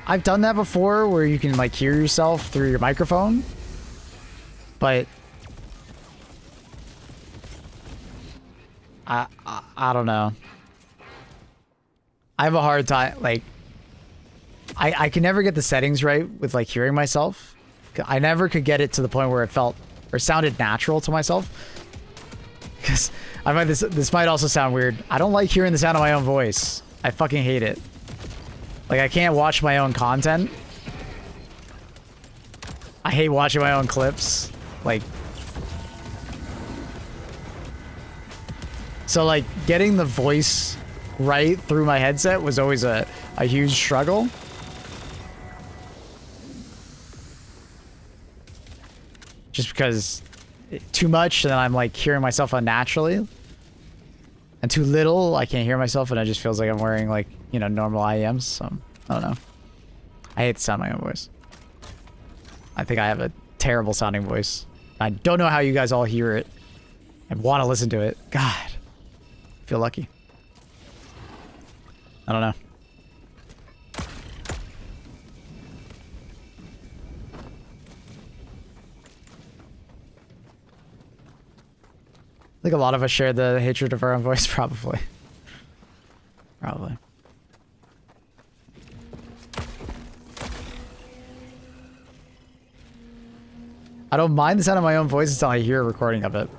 I've done that before where you can like hear yourself through your microphone. But I don't know. I have a hard time, like, I can never get the settings right with like hearing myself. I never could get it to the point where it felt or sounded natural to myself. Because I find this might also sound weird. I don't like hearing the sound of my own voice. I fucking hate it. Like, I can't watch my own content. I hate watching my own clips. Like, so like getting the voice right through my headset was always a huge struggle. Just because too much and then I'm like hearing myself unnaturally, and too little I can't hear myself and it just feels like I'm wearing like, you know, normal IEMs. So I don't know. I hate the sound of my own voice. I think I have a terrible sounding voice. I don't know how you guys all hear it and want to listen to it. God, I feel lucky. I don't know. I think a lot of us share the hatred of our own voice, probably. Probably. I don't mind the sound of my own voice until I hear a recording of it.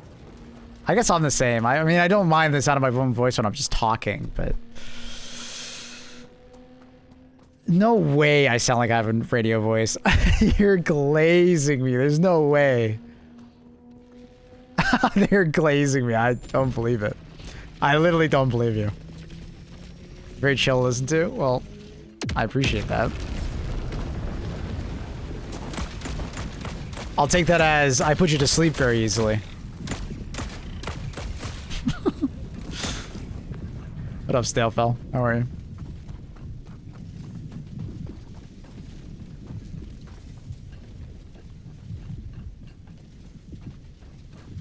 I guess I'm the same. I mean, I don't mind the sound of my own voice when I'm just talking, but... No way I sound like I have a radio voice. You're glazing me. There's no way. They're glazing me. I don't believe it. I literally don't believe you. Very chill to listen to. Well, I appreciate that. I'll take that as I put you to sleep very easily. What up, Stalefell? How are you?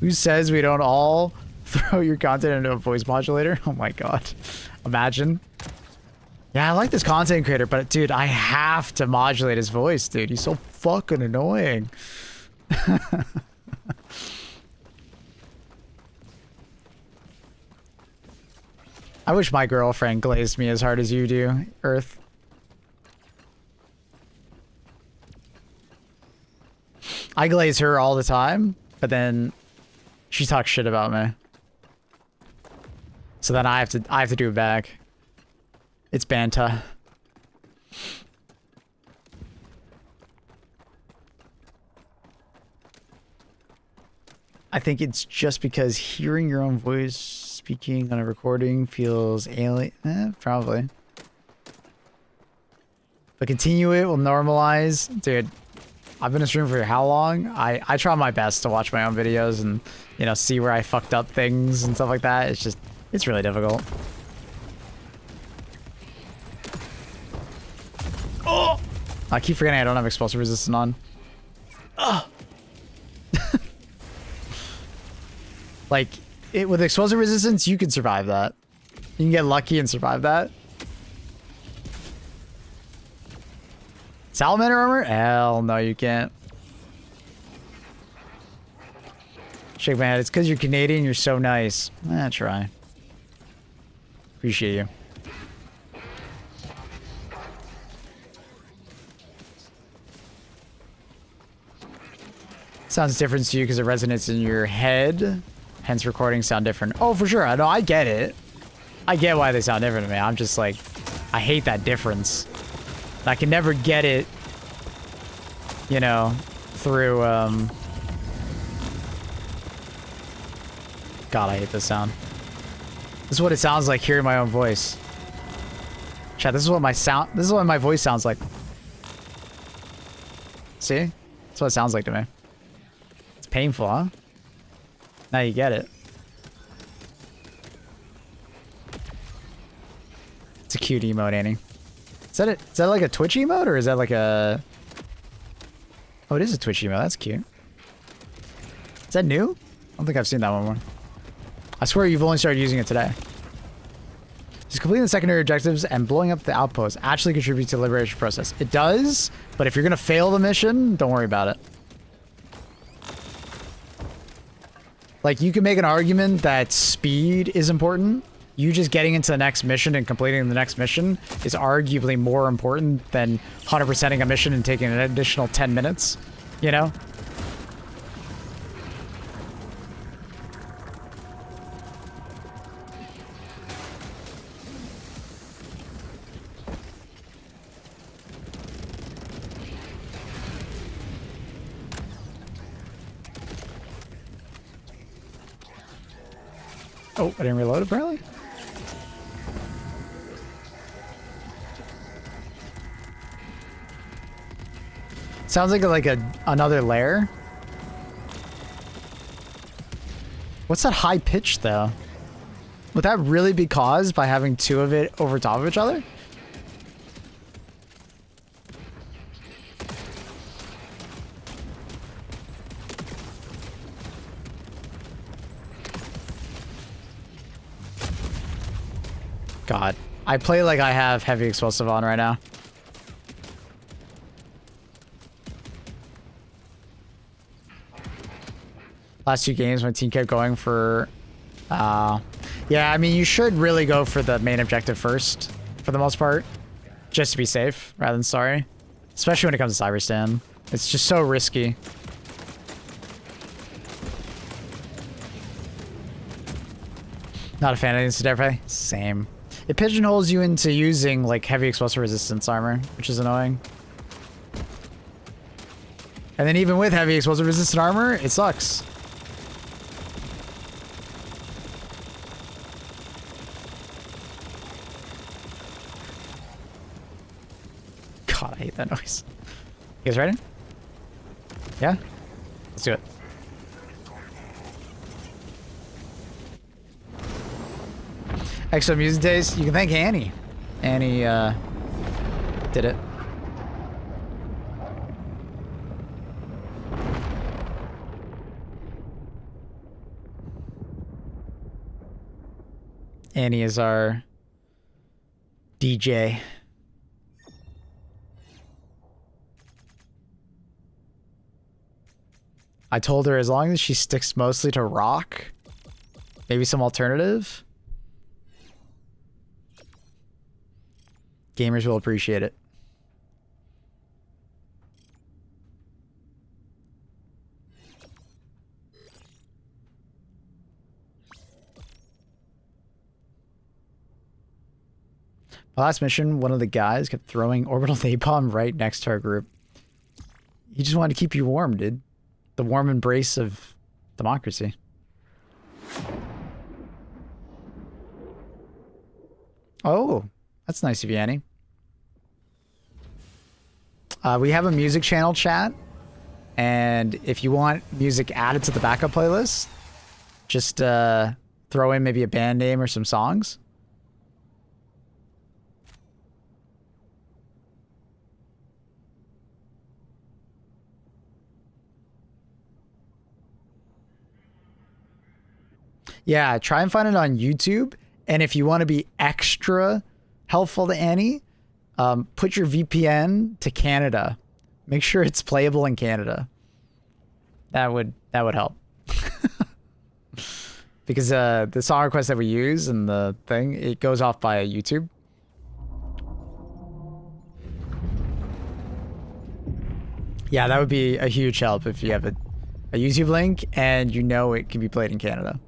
Who says we don't all throw your content into a voice modulator? Oh my god. Imagine. Yeah, I like this content creator, but dude, I have to modulate his voice, dude. He's so fucking annoying. I wish my girlfriend glazed me as hard as you do, Earth. I glaze her all the time, but then She talks shit about me. So then I have to do it back. It's banter. I think it's just because hearing your own voice speaking on a recording feels alien. Probably. But continue it will normalize. Dude, I've been a streamer for how long? I try my best to watch my own videos and, you know, see where I fucked up things and stuff like that. It's just, it's really difficult. Oh! I keep forgetting I don't have explosive resistance on. Oh! Like, with explosive resistance, you can survive that. You can get lucky and survive that. Salamander armor? Hell no, you can't. Shake my head. It's because you're Canadian, you're so nice. Try. Appreciate you. Sounds different to you because it resonates in your head. Hence recordings sound different. Oh, for sure. No, I get it. I get why they sound different to me. I'm just like, I hate that difference. I can never get it, you know, through, God, I hate this sound. This is what it sounds like hearing my own voice. Chat, this is what my voice sounds like. See? That's what it sounds like to me. It's painful, huh? Now you get it. It's a cute emote, Annie. Is that it? Is that like a Twitch emote or is that like a... Oh, it is a Twitch emote. That's cute. Is that new? I don't think I've seen that one more. I swear you've only started using it today. Just completing the secondary objectives and blowing up the outpost actually contributes to the liberation process. It does, but if you're going to fail the mission, don't worry about it. Like, you can make an argument that speed is important. You just getting into the next mission and completing the next mission is arguably more important than 100%ing a mission and taking an additional 10 minutes, you know? Oh, I didn't reload apparently? Sounds like another layer. What's that high pitch though? Would that really be caused by having two of it over top of each other? God, I play like I have heavy explosive on right now. Last two games, my team kept going for... yeah, I mean, you should really go for the main objective first, for the most part. Just to be safe, rather than sorry. Especially when it comes to CYBERSTAN. It's just so risky. Not a fan of instant airplay? Same. It pigeonholes you into using, like, heavy explosive resistance armor, which is annoying. And then even with heavy explosive resistant armor, it sucks. God, I hate that noise. You guys ready? Yeah? Let's do it. Excellent music taste. You can thank Annie. Annie, did it. Annie is our DJ. I told her as long as she sticks mostly to rock, maybe some alternative, gamers will appreciate it. Last mission, one of the guys kept throwing orbital napalm right next to our group. He just wanted to keep you warm, dude. The warm embrace of democracy. Oh, that's nice of you, Annie. We have a music channel chat, and if you want music added to the backup playlist, just throw in maybe a band name or some songs. Yeah, try and find it on YouTube. And if you want to be extra helpful to Annie, put your VPN to Canada. Make sure it's playable in Canada. That would help. Because the song request that we use and the thing, it goes off by YouTube. Yeah, that would be a huge help if you have a YouTube link and you know it can be played in Canada.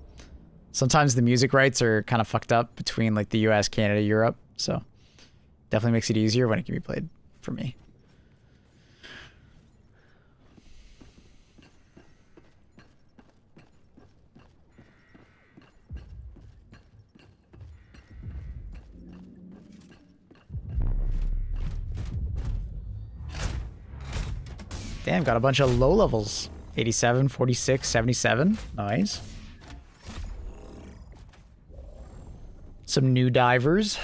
Sometimes the music rights are kind of fucked up between like the US, Canada, Europe. So definitely makes it easier when it can be played for me. Damn, got a bunch of low levels. 87, 46, 77. Nice. Some new divers.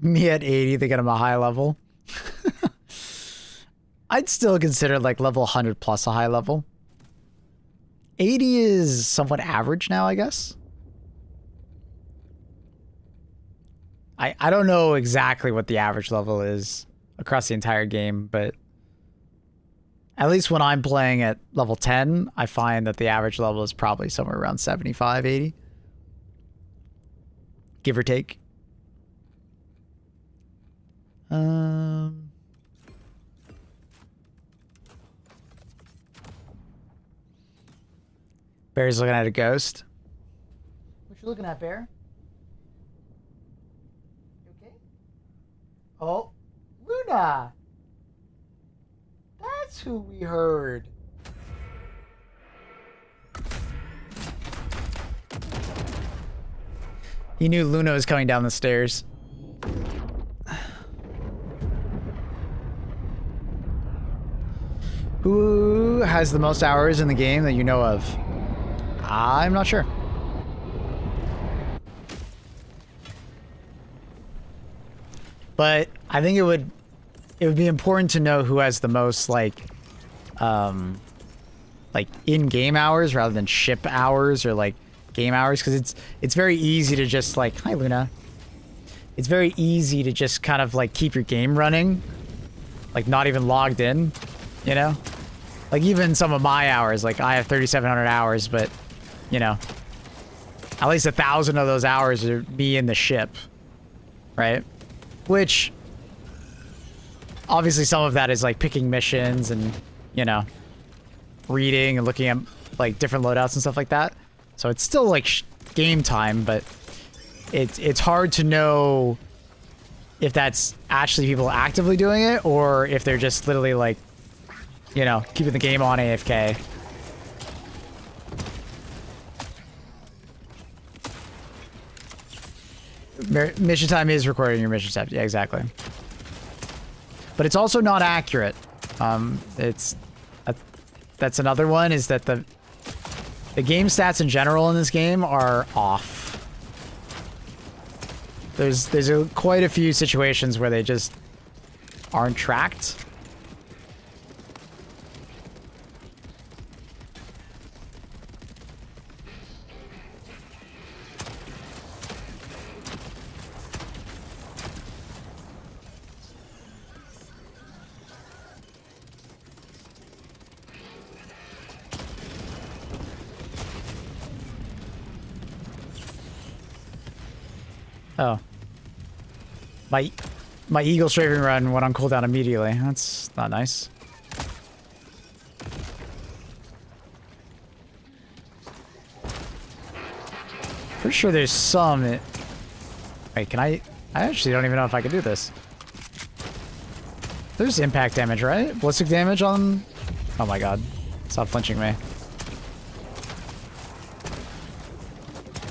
Me at 80, they get him a high level. I'd still consider like level 100 plus a high level. 80 is somewhat average now, I guess. I don't know exactly what the average level is across the entire game, but at least when I'm playing at level 10, I find that the average level is probably somewhere around 75, 80. Give or take. Bear's looking at a ghost. What you looking at, Bear? You okay? Oh, Luna! That's who we heard. He knew Luna was coming down the stairs. Who has the most hours in the game that you know of? I'm not sure. But I think it would be important to know who has the most like in-game hours rather than ship hours or like game hours, because it's very easy to just like, hi Luna. It's very easy to just kind of like keep your game running, like not even logged in, you know? Like even some of my hours, like I have 3,700 hours, but you know, at least 1,000 of those hours are me in the ship, right? Which obviously some of that is like picking missions and, you know, reading and looking at like different loadouts and stuff like that. So it's still like game time, but it's hard to know if that's actually people actively doing it or if they're just literally like, you know, keeping the game on AFK. Mission time is recording your mission time. Yeah, exactly. But it's also not accurate. That's another one, is that the game stats in general in this game are off. There's quite a few situations where they just aren't tracked. Oh. My eagle strafing run went on cooldown immediately. That's not nice. Pretty sure there's some... Wait, can I actually don't even know if I can do this. There's impact damage, right? Ballistic damage on... Oh my god. Stop flinching me.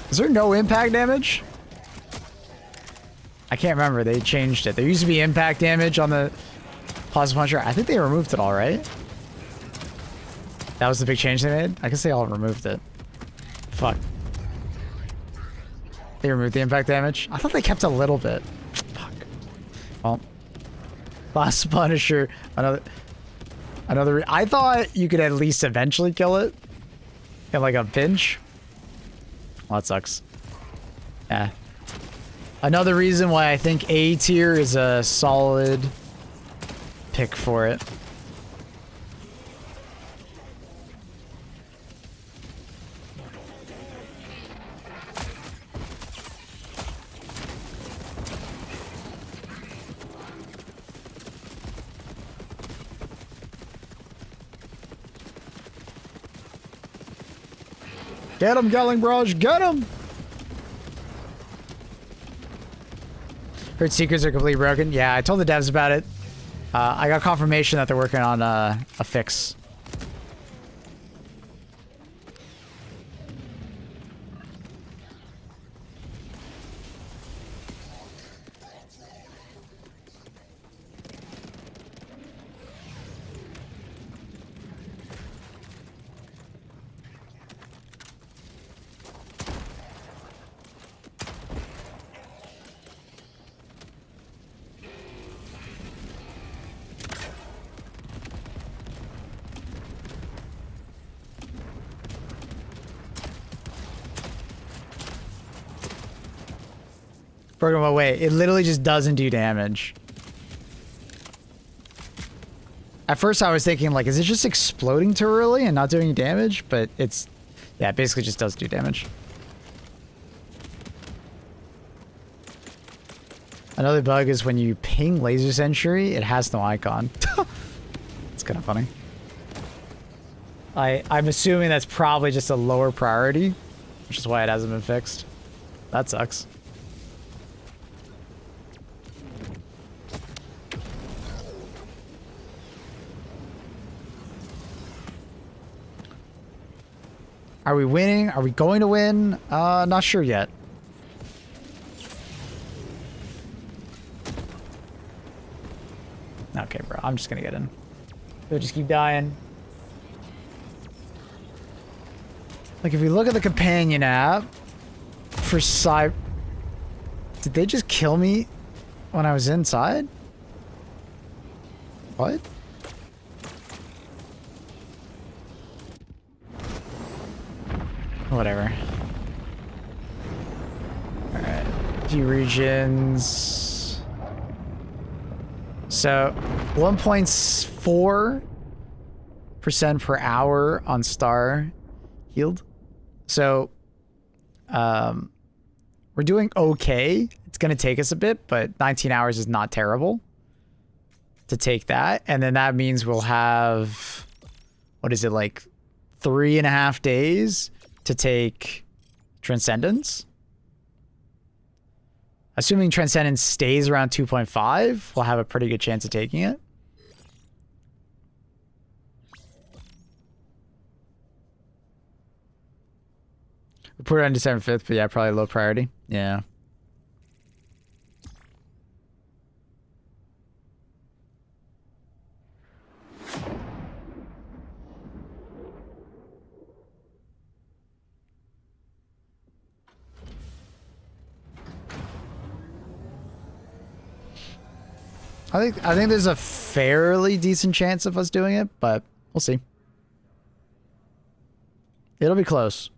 Is there no impact damage? I can't remember. They changed it. There used to be impact damage on the plasma puncher. I think they removed it all, right? That was the big change they made? I guess they all removed it. Fuck. They removed the impact damage? I thought they kept a little bit. Fuck. Well. Plasma Punisher. Another... I thought you could at least eventually kill it. In like a pinch. Well, that sucks. Yeah. Another reason why I think A tier is a solid pick for it. Get him, Gelling Barrage, get him! Heard secrets are completely broken. Yeah, I told the devs about it. I got confirmation that they're working on a fix. Broken away. It literally just doesn't do damage. At first I was thinking, like, is it just exploding too early and not doing any damage? But it's... Yeah, it basically just does do damage. Another bug is when you ping Laser Sentry, it has no icon. It's kind of funny. I'm assuming that's probably just a lower priority, which is why it hasn't been fixed. That sucks. Are we winning? Are we going to win? Not sure yet. Okay, bro. I'm just gonna get in. They'll just keep dying. Like, if we look at the companion app for Cyber... Did they just kill me when I was inside? What? Whatever. Alright. Few regions. So, 1.4% per hour on star healed. So, we're doing okay. It's going to take us a bit, but 19 hours is not terrible to take that. And then that means we'll have, what is it, like 3.5 days to take Transcendence. Assuming Transcendence stays around 2.5, we'll have a pretty good chance of taking it. We put it on December 5th, but yeah, probably low priority. Yeah. I think there's a fairly decent chance of us doing it, but we'll see. It'll be close.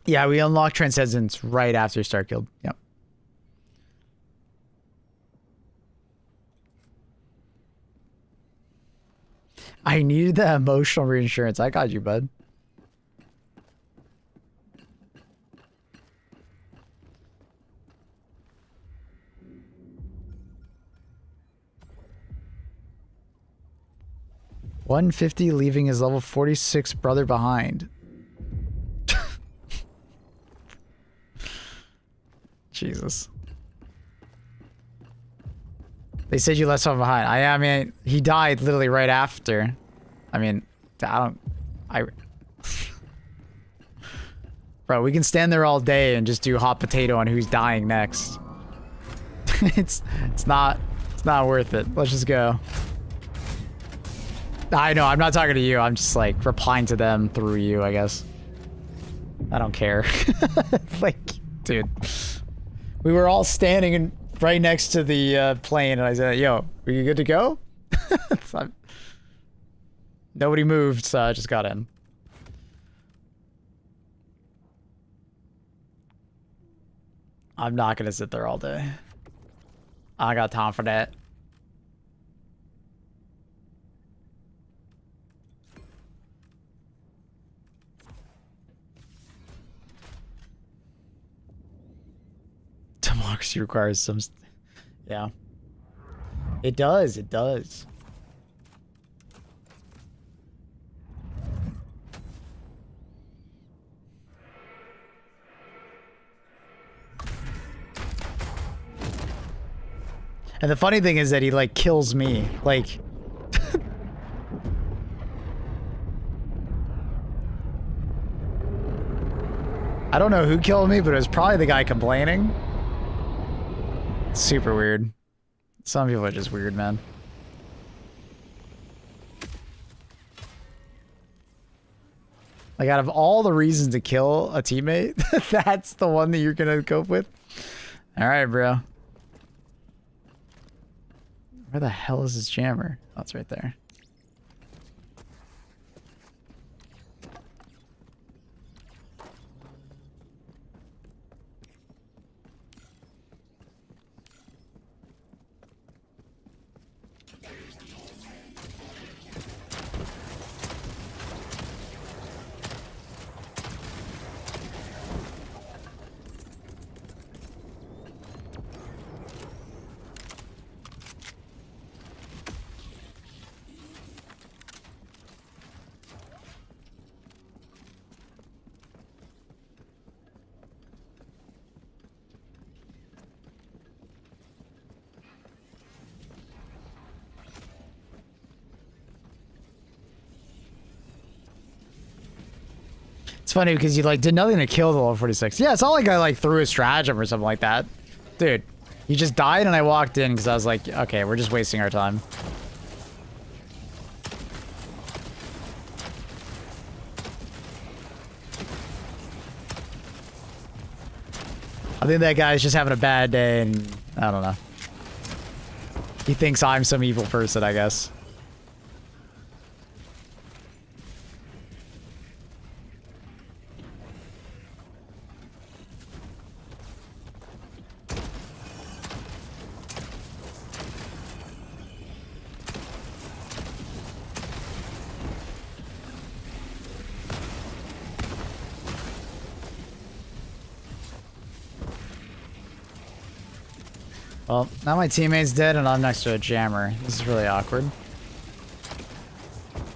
Yeah, we unlock Transcendence right after Star Guild. Yep. I needed the emotional reinsurance. I got you, bud. $150 leaving his level 46 brother behind. Jesus. They said you left someone behind. I mean, he died literally right after. I mean, Bro, we can stand there all day and just do hot potato on who's dying next. it's not worth it. Let's just go. I know, I'm not talking to you. I'm just like replying to them through you, I guess. I don't care. Like, dude. We were all standing right next to the plane, and I said, yo, are you good to go? Nobody moved, so I just got in. I'm not gonna sit there all day. I got time for that. Democracy requires some... Yeah. It does, it does. And the funny thing is that he, like, kills me. Like... I don't know who killed me, but it was probably the guy complaining. Super weird. Some people are just weird, man. Like, out of all the reasons to kill a teammate, that's the one that you're gonna cope with? Alright, bro. Where the hell is this jammer? Oh, it's right there. It's funny because you like did nothing to kill the level 46. Yeah, it's not like I like threw a stratagem or something like that. Dude, you just died and I walked in because I was like, okay, we're just wasting our time. I think that guy's just having a bad day and I don't know. He thinks I'm some evil person, I guess. Well, now my teammate's dead and I'm next to a jammer. This is really awkward.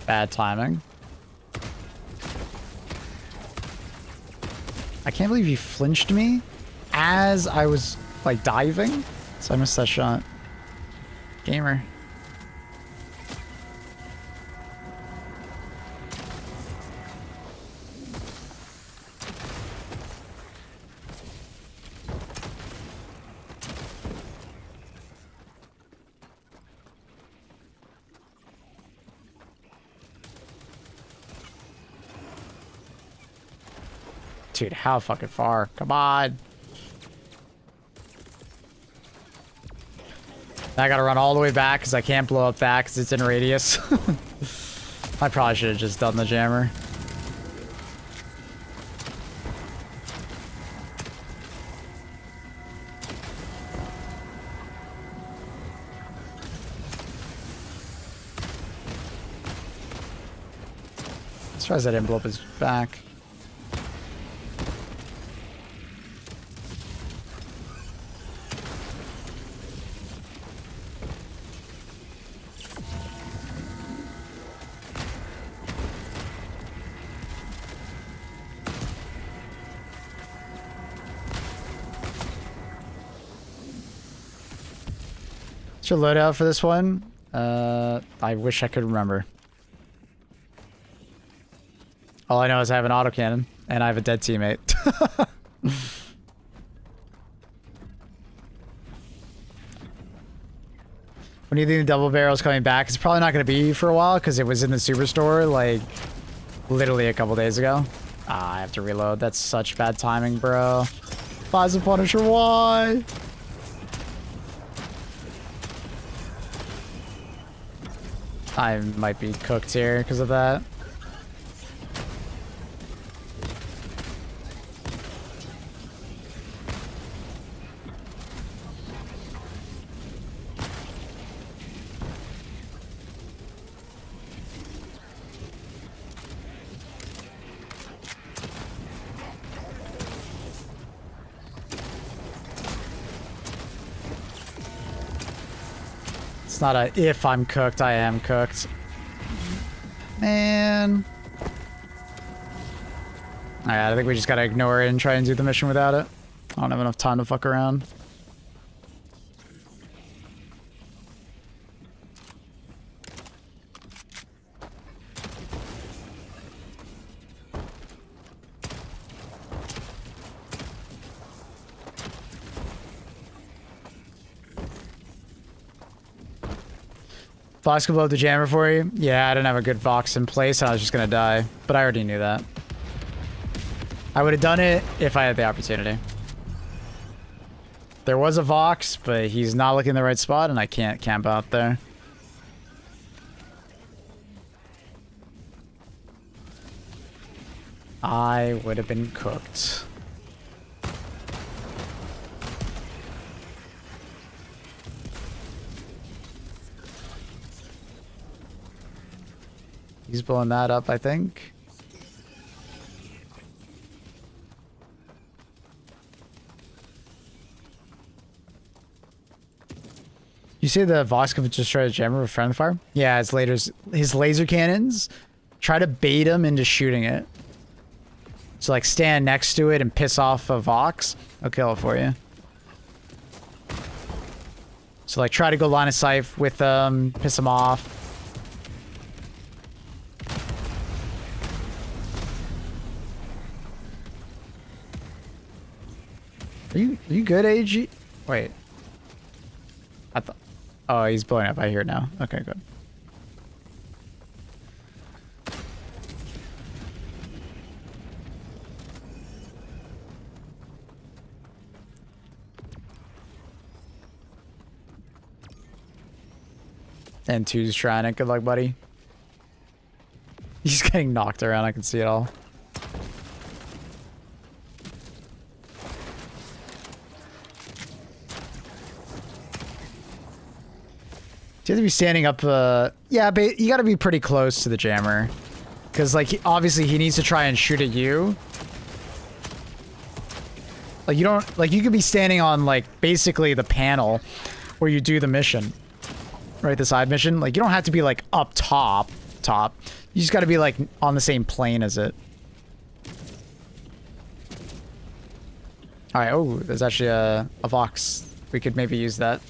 Bad timing. I can't believe he flinched me as I was, like, diving. So I missed that shot. Gamer. Dude, how fucking far? Come on. I gotta run all the way back because I can't blow up that because it's in radius. I probably should have just done the jammer. Surprised I didn't blow up his back. What's your loadout for this one? I wish I could remember. All I know is I have an autocannon, and I have a dead teammate. When do you think the double barrel's coming back? It's probably not going to be for a while, because it was in the superstore, like, literally a couple days ago. Ah, I have to reload. That's such bad timing, bro. Buys a Punisher, why? I might be cooked here because of that. It's not a if I'm cooked, I am cooked. Man. Alright, I think we just gotta ignore it and try and do the mission without it. I don't have enough time to fuck around. Vox could blow up the jammer for you? Yeah, I didn't have a good Vox in place and I was just gonna die. But I already knew that. I would have done it if I had the opportunity. There was a Vox, but he's not looking in the right spot and I can't camp out there. I would have been cooked. He's blowing that up, I think. You say the Vox could just try to jammer with friendly fire? Yeah, his laser cannons try to bait him into shooting it. So like stand next to it and piss off a Vox. I'll kill it for you. So like try to go line of sight with them, piss them off. Are you good, AG? Wait. I thought... Oh, he's blowing up. I hear it now. Okay, good. And two's trying it. Good luck, buddy. He's getting knocked around. I can see it all. You have to be standing up, yeah, but you gotta be pretty close to the jammer. Because, like, obviously he needs to try and shoot at you. Like, you don't, like, you could be standing on, like, basically the panel where you do the mission. Right, the side mission. Like, you don't have to be, like, up top. You just gotta be, like, on the same plane as it. Alright, oh, there's actually a Vox. We could maybe use that.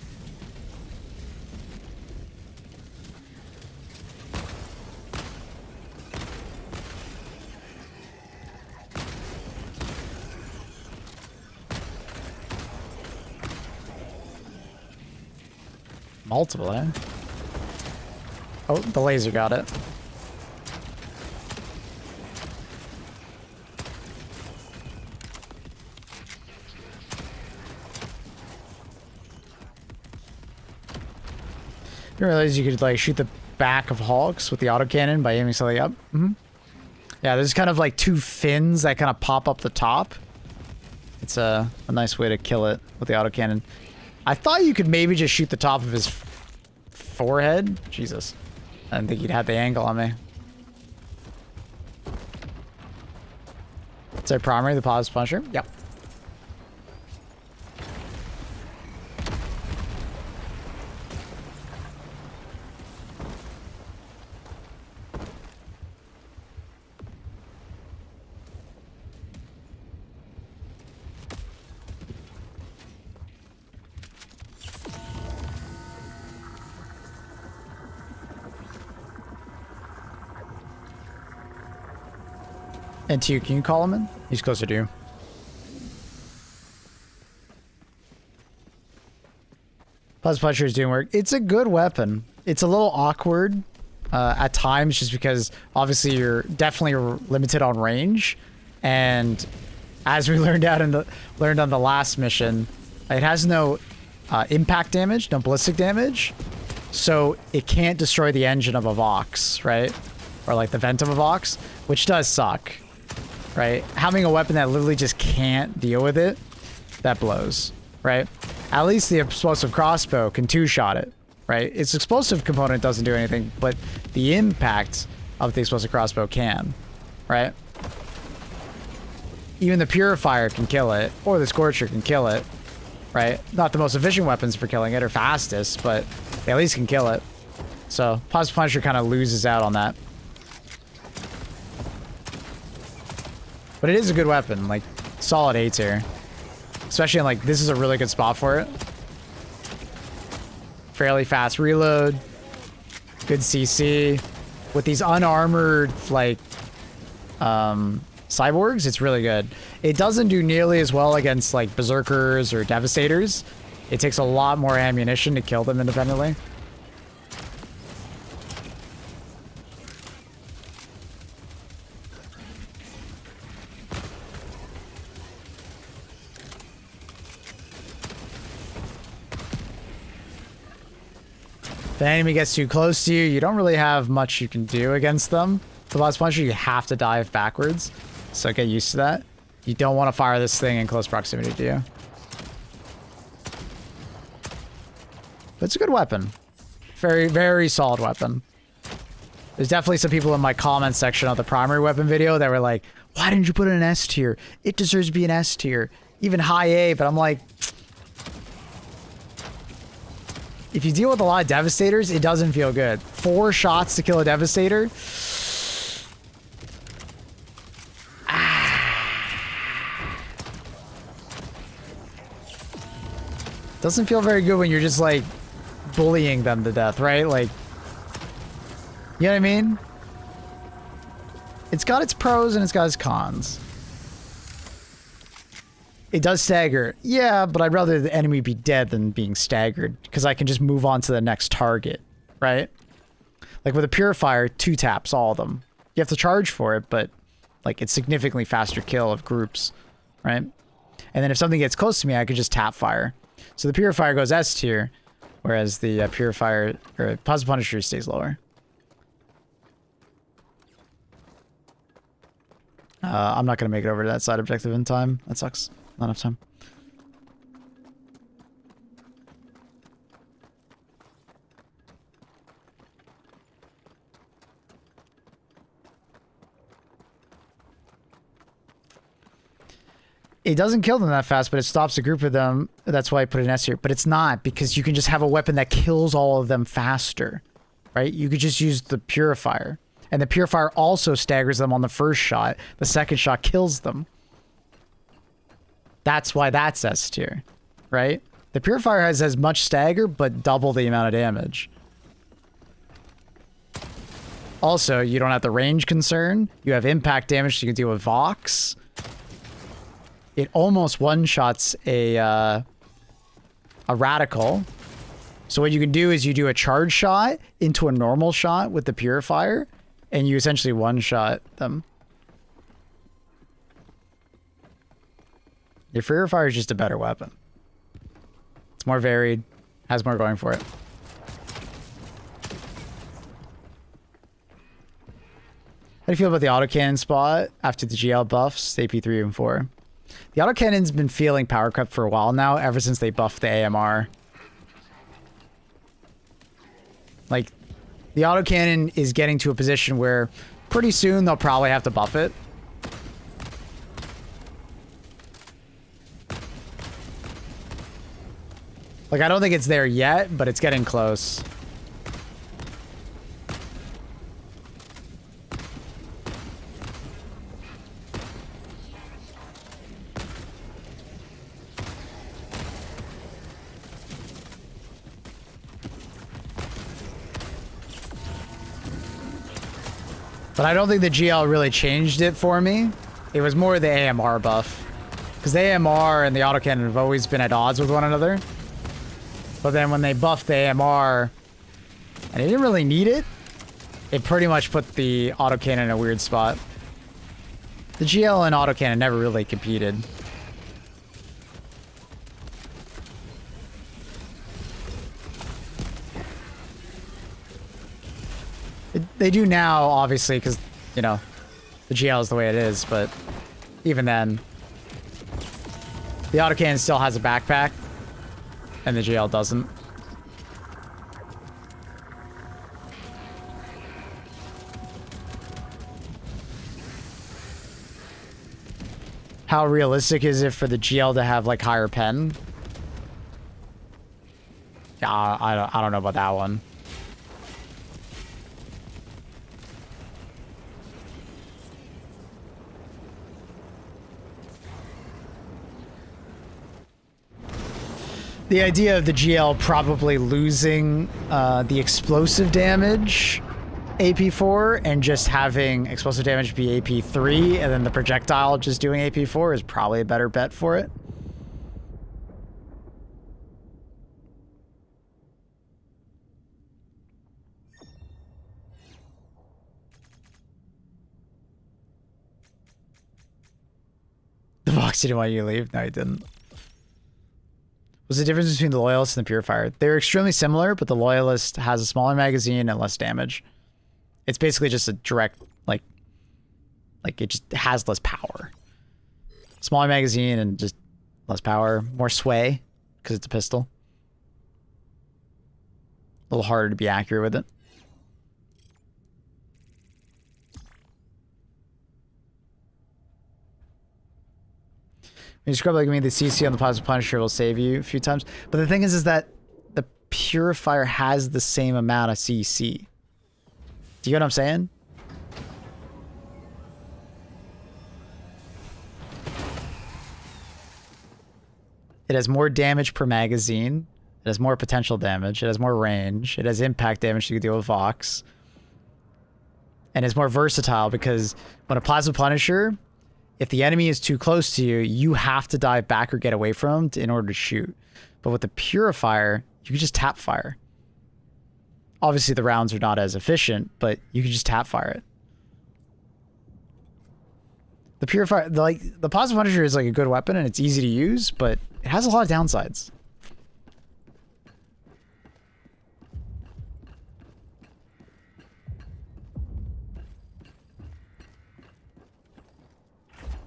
Multiple, eh? Oh, the laser got it. You realize you could like shoot the back of Hulks with the autocannon by aiming something up? Mm-hmm. Yeah, there's kind of like two fins that kind of pop up the top. It's a nice way to kill it with the autocannon. I thought you could maybe just shoot the top of his forehead. Jesus. I didn't think he'd have the angle on me. Say primary, the pause puncher. Yep. And to you, can you call him in? He's closer to you. Pause puncher is doing work. It's a good weapon. It's a little awkward at times just because obviously you're definitely limited on range. And as we learned on the last mission, it has no impact damage, no ballistic damage. So it can't destroy the engine of a Vox, right? Or like the vent of a Vox, which does suck. Right? Having a weapon that literally just can't deal with it, that blows, right? At least the explosive crossbow can two-shot it, right? Its explosive component doesn't do anything, but the impact of the explosive crossbow can, right? Even the purifier can kill it, or the scorcher can kill it, right? Not the most efficient weapons for killing it, or fastest, but they at least can kill it. So, Pause Punisher kind of loses out on that. But it is a good weapon, like, solid A tier. Especially in, like, this is a really good spot for it. Fairly fast reload. Good CC. With these unarmored, like, cyborgs, it's really good. It doesn't do nearly as well against, like, berserkers or devastators. It takes a lot more ammunition to kill them independently. If an enemy gets too close to you, you don't really have much you can do against them. The boss puncher, you have to dive backwards. So get used to that. You don't want to fire this thing in close proximity to you. But it's a good weapon. Very, very solid weapon. There's definitely some people in my comment section of the primary weapon video that were like, why didn't you put it in S tier? It deserves to be an S tier. Even high A, but I'm like... If you deal with a lot of Devastators, it doesn't feel good. 4 shots to kill a Devastator. Doesn't feel very good when you're just like bullying them to death, right? Like, you know what I mean? It's got its pros and it's got its cons. It does stagger. Yeah, but I'd rather the enemy be dead than being staggered because I can just move on to the next target, right? Like with a purifier, 2 taps, all of them. You have to charge for it, but like it's significantly faster kill of groups, right? And then if something gets close to me, I could just tap fire. So the purifier goes S tier, whereas the purifier or Pause Punisher stays lower. I'm not going to make it over to that side objective in time. That sucks. Not enough time. It doesn't kill them that fast, but it stops a group of them. That's why I put an S here. But it's not, because you can just have a weapon that kills all of them faster, right? You could just use the purifier. And the purifier also staggers them on the first shot. The second shot kills them. That's why that's S tier, right? The purifier has as much stagger, but double the amount of damage. Also, you don't have the range concern. You have impact damage, so you can deal with Vox. It almost one-shots a radical. So what you can do is you do a charge shot into a normal shot with the purifier, and you essentially one-shot them. Your purifier is just a better weapon. It's more varied, has more going for it. How do you feel about the autocannon spot after the GL buffs, AP3 and 4? The autocannon's been feeling power crept for a while now, ever since they buffed the AMR. Like, the autocannon is getting to a position where pretty soon they'll probably have to buff it. Like, I don't think it's there yet, but it's getting close. But I don't think the GL really changed it for me. It was more the AMR buff. Because the AMR and the autocannon have always been at odds with one another. But then when they buffed the AMR, and they didn't really need it, it pretty much put the autocannon in a weird spot. The GL and autocannon never really competed. They do now, obviously, because, you know, the GL is the way it is, but even then, the autocannon still has a backpack, and the GL doesn't. How realistic is it for the GL to have, like, higher pen? Yeah, I don't know about that one. The idea of the GL probably losing the explosive damage AP4 and just having explosive damage be AP3 and then the projectile just doing AP4 is probably a better bet for it. The Vox didn't want you to leave? No, he didn't. What's the difference between the Loyalist and the Purifier? They're extremely similar, but the Loyalist has a smaller magazine and less damage. It's basically just a direct, like it just has less power. Smaller magazine and just less power. More sway, because it's a pistol. A little harder to be accurate with it. When you scrub like me, the CC on the Plasma Punisher will save you a few times. But the thing is that the Purifier has the same amount of CC. Do you get what I'm saying? It has more damage per magazine. It has more potential damage. It has more range. It has impact damage to deal with Vox. And it's more versatile because when a Plasma Punisher, if the enemy is too close to you, you have to dive back or get away from them in order to shoot. But with the Purifier, you can just tap fire. Obviously, the rounds are not as efficient, but you can just tap fire it. The Purifier, like the Plasma Punisher is like a good weapon and it's easy to use, but it has a lot of downsides.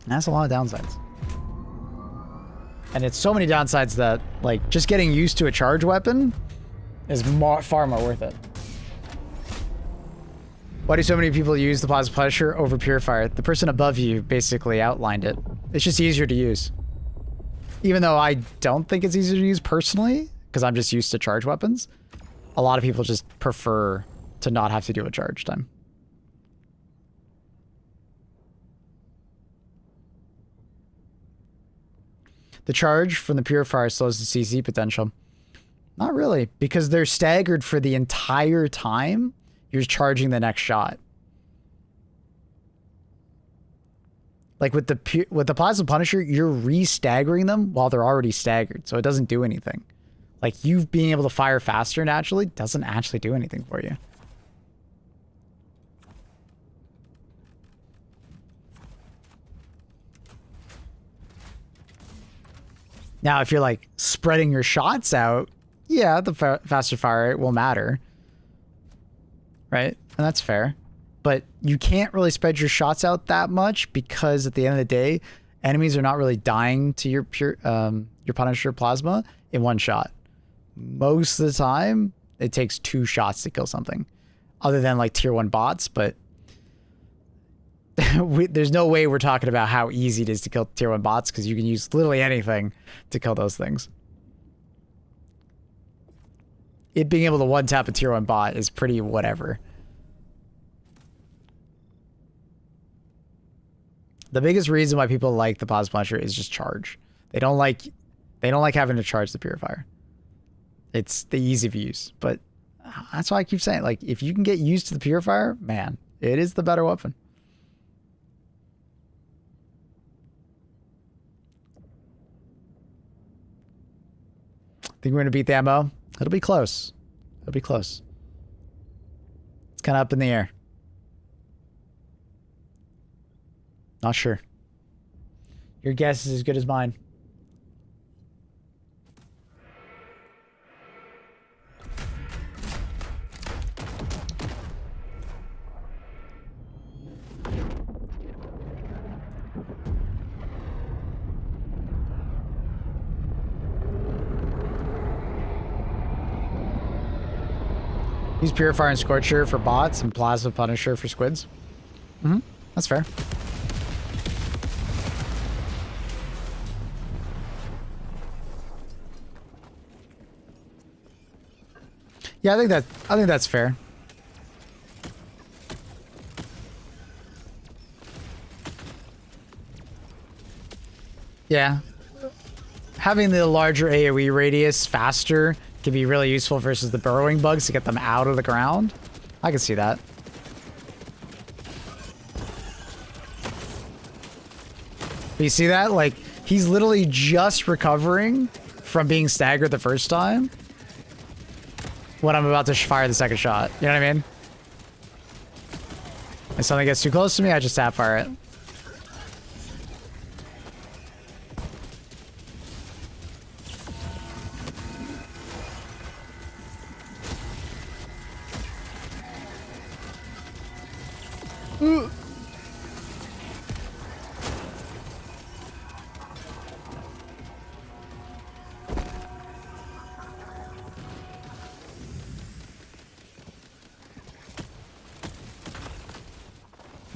And that's a lot of downsides. And it's so many downsides that, like, just getting used to a charge weapon is far more worth it. Why do so many people use the Plasma Punisher over Purifier? The person above you basically outlined it. It's just easier to use. Even though I don't think it's easier to use personally, because I'm just used to charge weapons, a lot of people just prefer to not have to deal with charge time. The charge from the Purifier slows the CC potential. Not really, because they're staggered for the entire time you're charging the next shot. Like with the Plasma Punisher, you're re-staggering them while they're already staggered, so it doesn't do anything. Like, you being able to fire faster naturally doesn't actually do anything for you. Now, if you're like spreading your shots out, yeah, the faster fire rate will matter. Right? And that's fair. But you can't really spread your shots out that much because at the end of the day, enemies are not really dying to your Punisher Plasma in one shot. Most of the time, it takes 2 shots to kill something. Other than like tier 1 bots, but there's no way we're talking about how easy it is to kill tier 1 bots because you can use literally anything to kill those things. it being able to one-tap a tier 1 bot is pretty whatever. The biggest reason why people like the pause puncher is just charge. They don't like having to charge the purifier. It's the ease of use, but that's why I keep saying, like, if you can get used to the purifier, man, it is the better weapon. Think we're gonna beat the MO? It'll be close. It'll be close. It's kind of up in the air. Not sure. Your guess is as good as mine. Use Purifier and Scorcher for bots and Plasma Punisher for squids. Mm-hmm. That's fair. Yeah, I think that's fair. Yeah. Having the larger AoE radius faster can be really useful versus the burrowing bugs to get them out of the ground. I can see that. But you see that? Like, he's literally just recovering from being staggered the first time when I'm about to fire the second shot. You know what I mean? If something gets too close to me, I just tap fire it.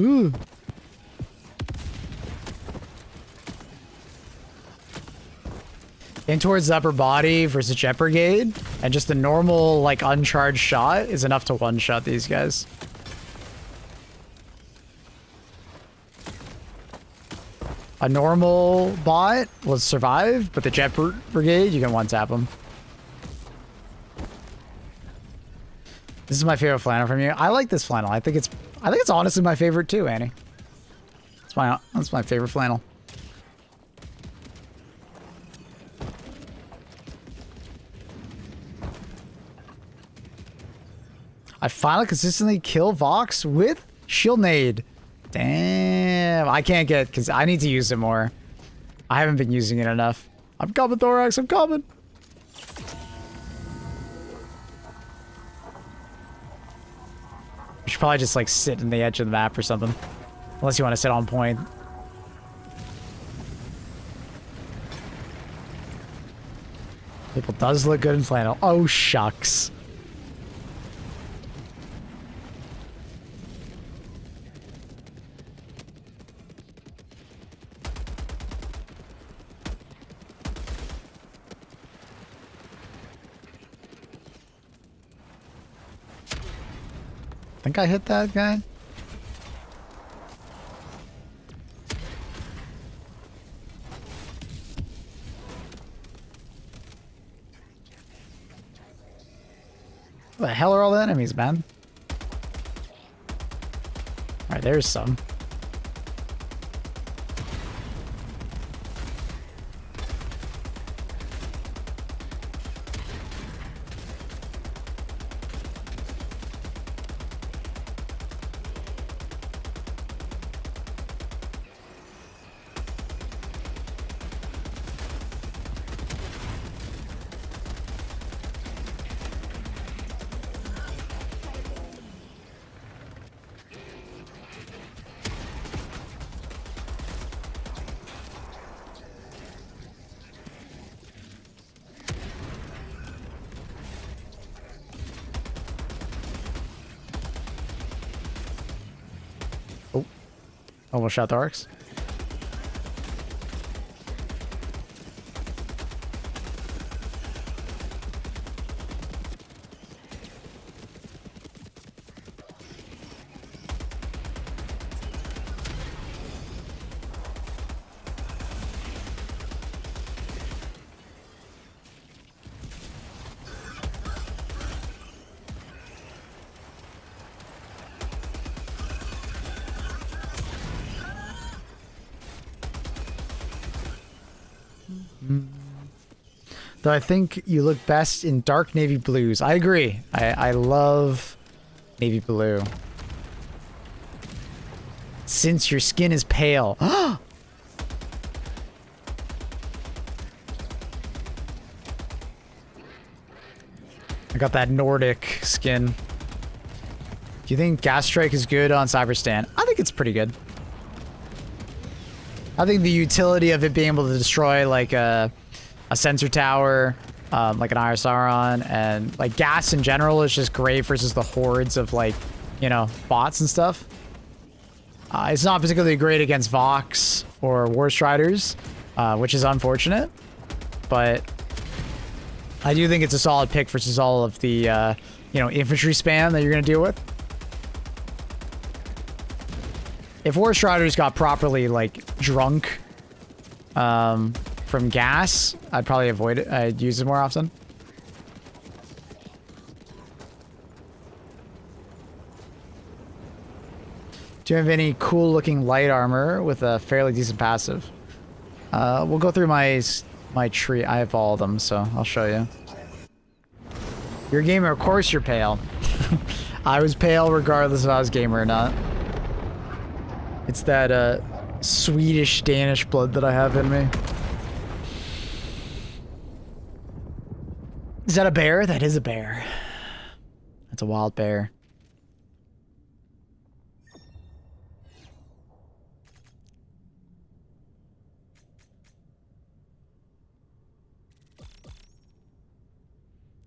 Ooh. In towards the upper body versus Jet Brigade, and just the normal, like, uncharged shot is enough to one-shot these guys. A normal bot will survive, but the Jet Brigade, you can one-tap them. This is my favorite flannel from you. I like this flannel. I think it's honestly my favorite too, Annie. That's my favorite flannel. I finally consistently kill Vox with Shield Nade. Damn, I can't get, because I need to use it more. I haven't been using it enough. I'm coming, Thorax, I'm coming. You should probably just, like, sit in the edge of the map or something. Unless you want to sit on point. People does look good in flannel. Oh, shucks. I think I hit that guy. What the hell are all the enemies, man? Alright, there's some. Almost shot the arcs. Though I think you look best in dark navy blues. I agree. I love navy blue. Since your skin is pale. I got that Nordic skin. Do you think Gas Strike is good on CYBERSTAN? I think it's pretty good. I think the utility of it being able to destroy like a sensor tower, like an Sauron, and like gas in general is just great versus the hordes of like, you know, bots and stuff. It's not particularly great against Vox or War Striders, which is unfortunate, but I do think it's a solid pick versus all of the, you know, infantry spam that you're going to deal with. If War Striders got properly, like, drunk from gas, I'd probably avoid it. I'd use it more often. Do you have any cool-looking light armor with a fairly decent passive? We'll go through my tree. I have all of them, so I'll show you. You're a gamer, of course you're pale. I was pale regardless if I was gamer or not. It's that Swedish Danish blood that I have in me. Is that a bear? That is a bear. That's a wild bear.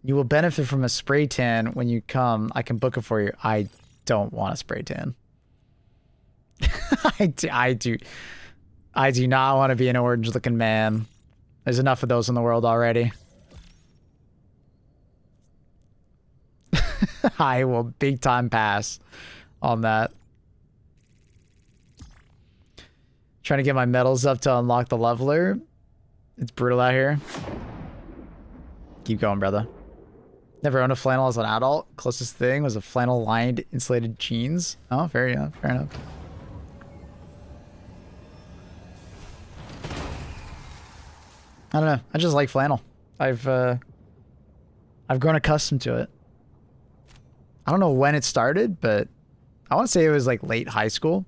You will benefit from a spray tan when you come. I can book it for you. I don't want a spray tan. I do not want to be an orange looking man. There's enough of those in the world already. I will big time pass on that. Trying to get my medals up to unlock the leveler. It's brutal out here. Keep going, brother. Never owned a flannel as an adult. Closest thing was a flannel lined insulated jeans. Oh, fair enough. Fair enough. I don't know. I just like flannel. I've grown accustomed to it. I don't know when it started, but I want to say it was like late high school.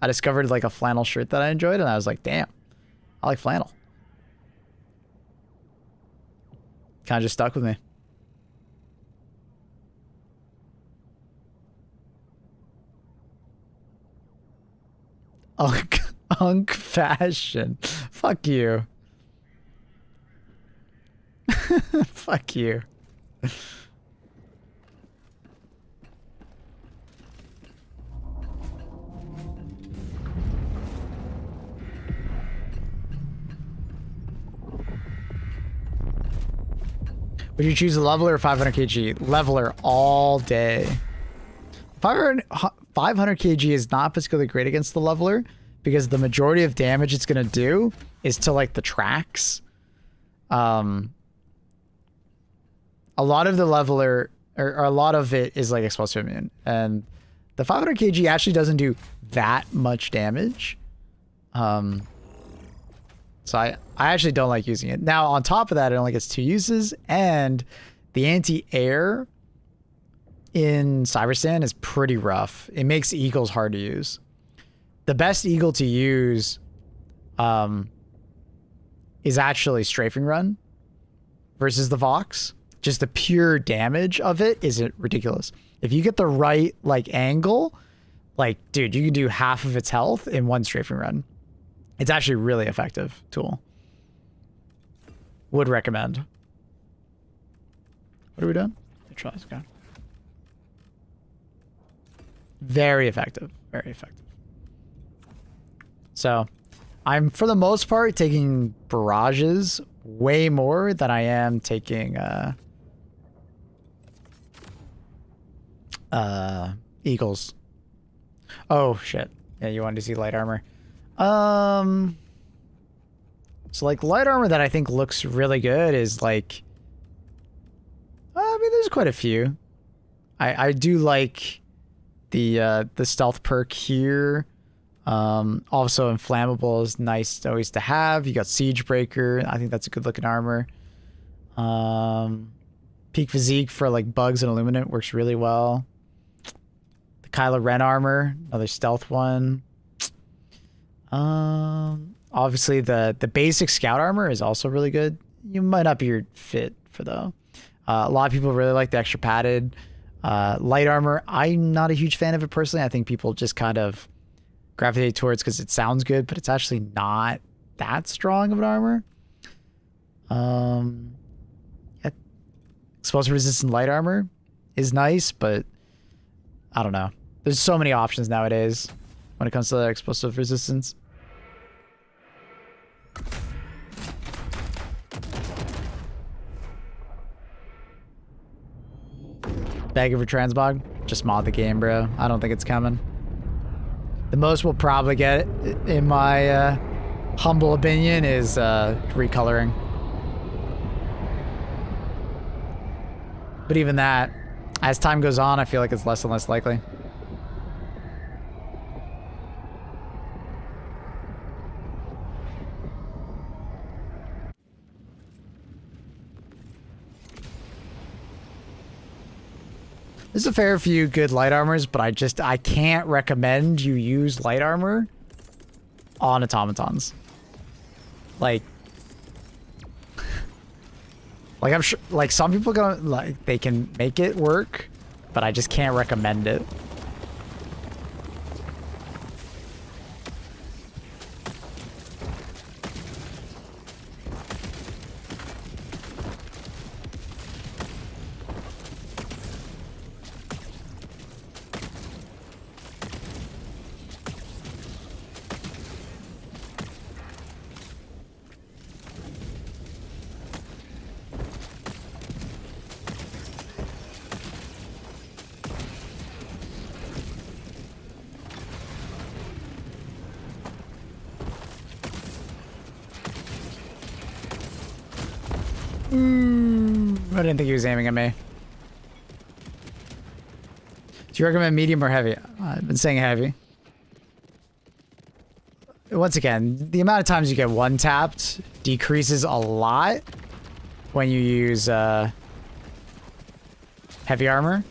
I discovered like a flannel shirt that I enjoyed, and I was like, damn, I like flannel. Kind of just stuck with me. Unk fashion. Fuck you. Fuck you. Would you choose a leveler or 500 kg? Leveler all day. 500 kg is not particularly great against the leveler because the majority of damage it's going to do is to like the tracks. A lot of the leveler, or a lot of it is like explosive immune, and the 500 kg actually doesn't do that much damage. So I actually don't like using it. Now, on top of that, it only gets 2 uses, and the anti-air in CYBERSTAN is pretty rough. It makes eagles hard to use. The best eagle to use is actually Strafing Run versus the Vox. Just the pure damage of it isn't ridiculous. If you get the right like angle, like dude, you can do half of its health in one Strafing Run. It's actually a really effective tool. Would recommend. What are we doing? Okay. Very effective. Very effective. So I'm for the most part taking barrages way more than I am taking eagles. Oh shit. Yeah, you wanted to see light armor. So like light armor that I think looks really good is like, I mean, there's quite a few. I do like the stealth perk here. Also inflammable is nice always to have. You got siege breaker. I think that's a good looking armor. Peak physique for like bugs and illuminant works really well. The Kylo Ren armor, another stealth one. Obviously the basic scout armor is also really good. You might not be your fit for though. A lot of people really like the extra padded light armor. I'm not a huge fan of it personally. I think people just kind of gravitate towards because it sounds good, but it's actually not that strong of an armor. Yeah. Explosive resistant light armor is nice, but I don't know. There's so many options nowadays when it comes to explosive resistance. Bag for transmog. Just mod the game, bro. I don't think it's coming. The most we'll probably get, in my humble opinion, is recoloring. But even that, as time goes on, I feel like it's less and less likely. There's a fair few good light armors, but I can't recommend you use light armor on automatons. Like I'm sure, like some people they can make it work, but I just can't recommend it. I didn't think he was aiming at me. Do you recommend medium or heavy? I've been saying heavy. Once again, the amount of times you get one tapped decreases a lot when you use heavy armor.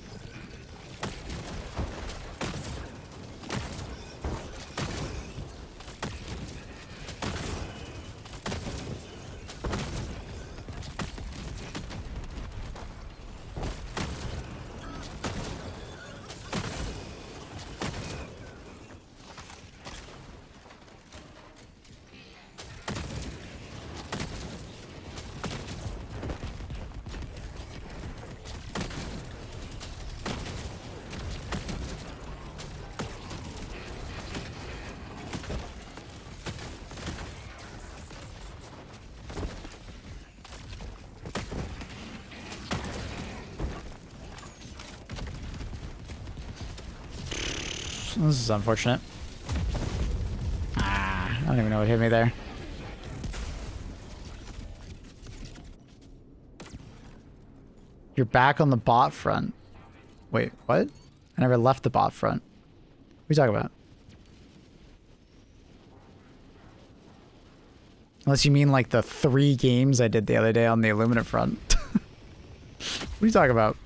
This is unfortunate. I don't even know what hit me there. You're back on the bot front. Wait, what? I never left the bot front. What are you talking about? Unless you mean like the 3 games I did the other day on the Illuminate front. What are you talking about?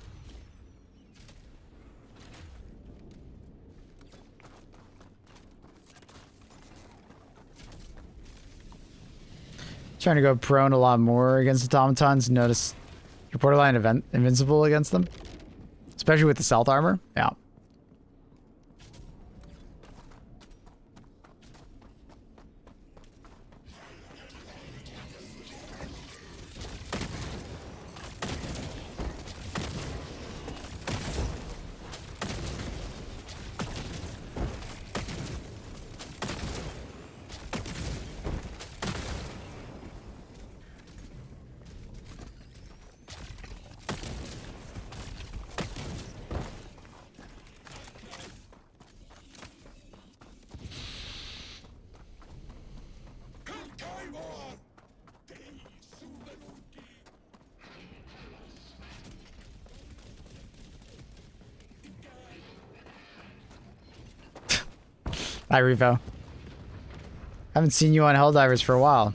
Trying to go prone a lot more against automatons. Notice your borderline invincible against them. Especially with the stealth armor. Yeah. Hi, Revo. Haven't seen you on Helldivers for a while.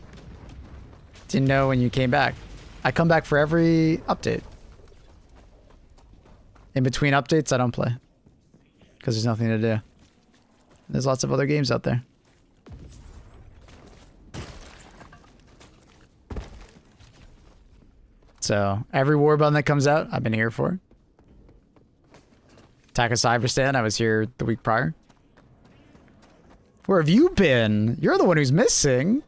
Didn't know when you came back. I come back for every update. In between updates, I don't play. Because there's nothing to do. There's lots of other games out there. So, every Warband that comes out, I've been here for. Attack of CYBERSTAN, I was here the week prior. Where have you been? You're the one who's missing.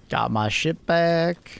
Got my ship back.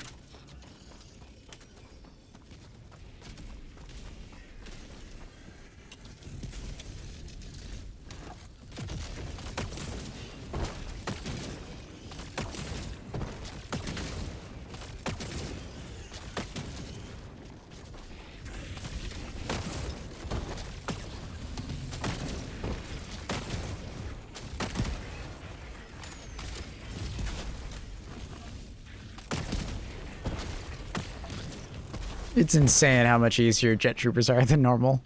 It's insane how much easier jet troopers are than normal.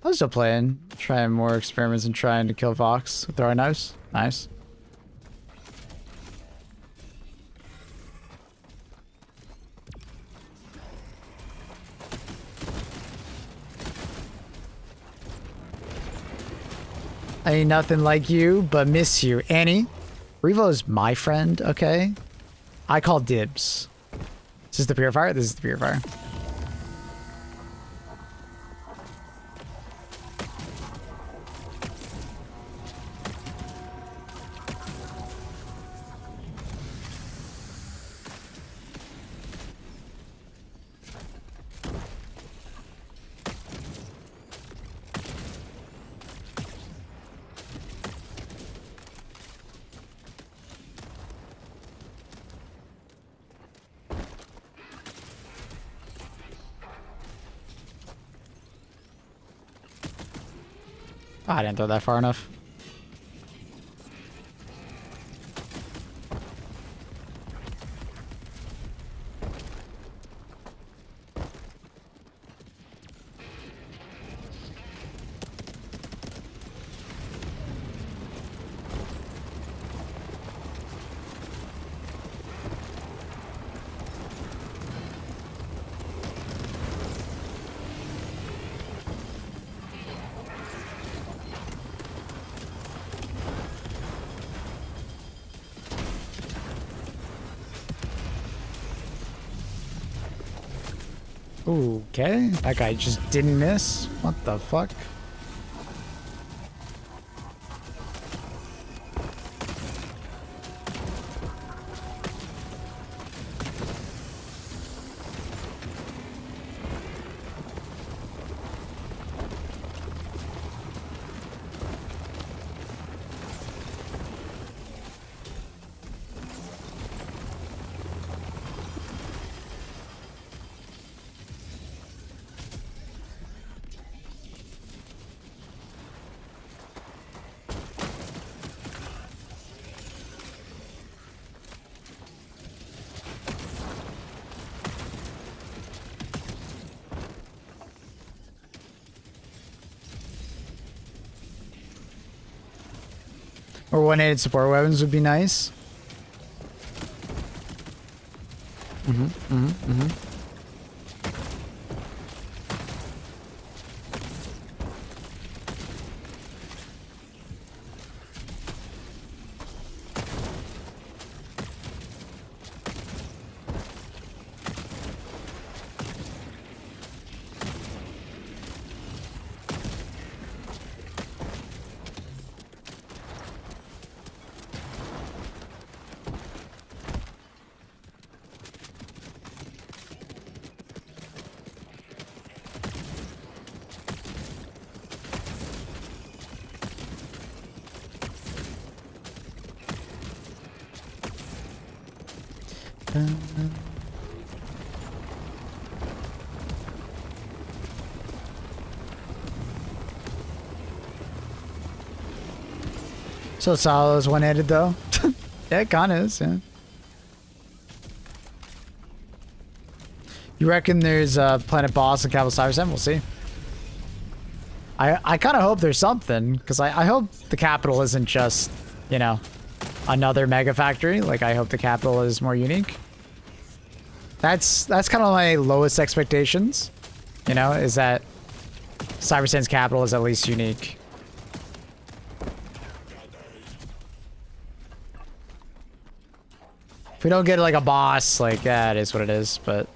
I was still playing, trying more experiments and trying to kill Vox with throwing knives. Nice. I ain't nothing like you, but miss you. Annie, Revo's my friend, okay? I call dibs. Is this the purifier? This is the purifier. Oh, I didn't throw that far enough. Okay, that guy just didn't miss. What the fuck? Or one-handed support weapons would be nice. So Solo's one-handed though. Yeah, it kinda is, yeah. You reckon there's a planet boss in Capital CyberStan? We'll see. I kind of hope there's something, because I hope the capital isn't just, you know, another mega factory. Like, I hope the capital is more unique. That's kind of my lowest expectations, you know, is that CyberStan's capital is at least unique. If we don't get like a boss, like, yeah, it is what it is, but...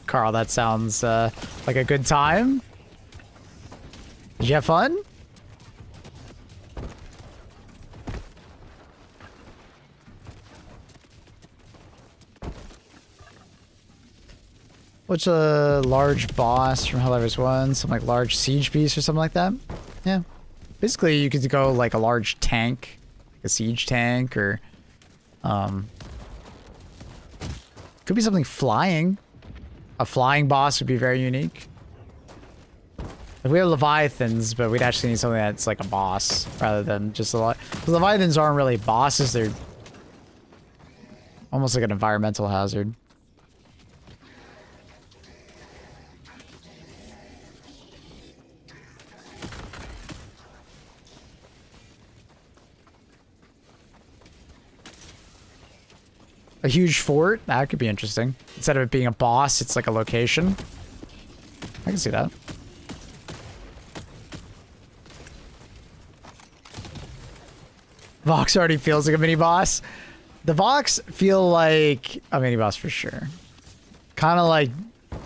Carl, that sounds like a good time. Did you have fun? What's a large boss from Helldivers 1? Some like large siege beast or something like that? Yeah. Basically, you could go like a large tank, like a siege tank, or could be something flying. A flying boss would be very unique. Like, we have Leviathans, but we'd actually need something that's like a boss rather than just a lot. Leviathans aren't really bosses, they're almost like an environmental hazard. A huge fort? That could be interesting. Instead of it being a boss, it's like a location. I can see that. Vox already feels like a mini boss. The Vox feel like a mini boss for sure. Kind of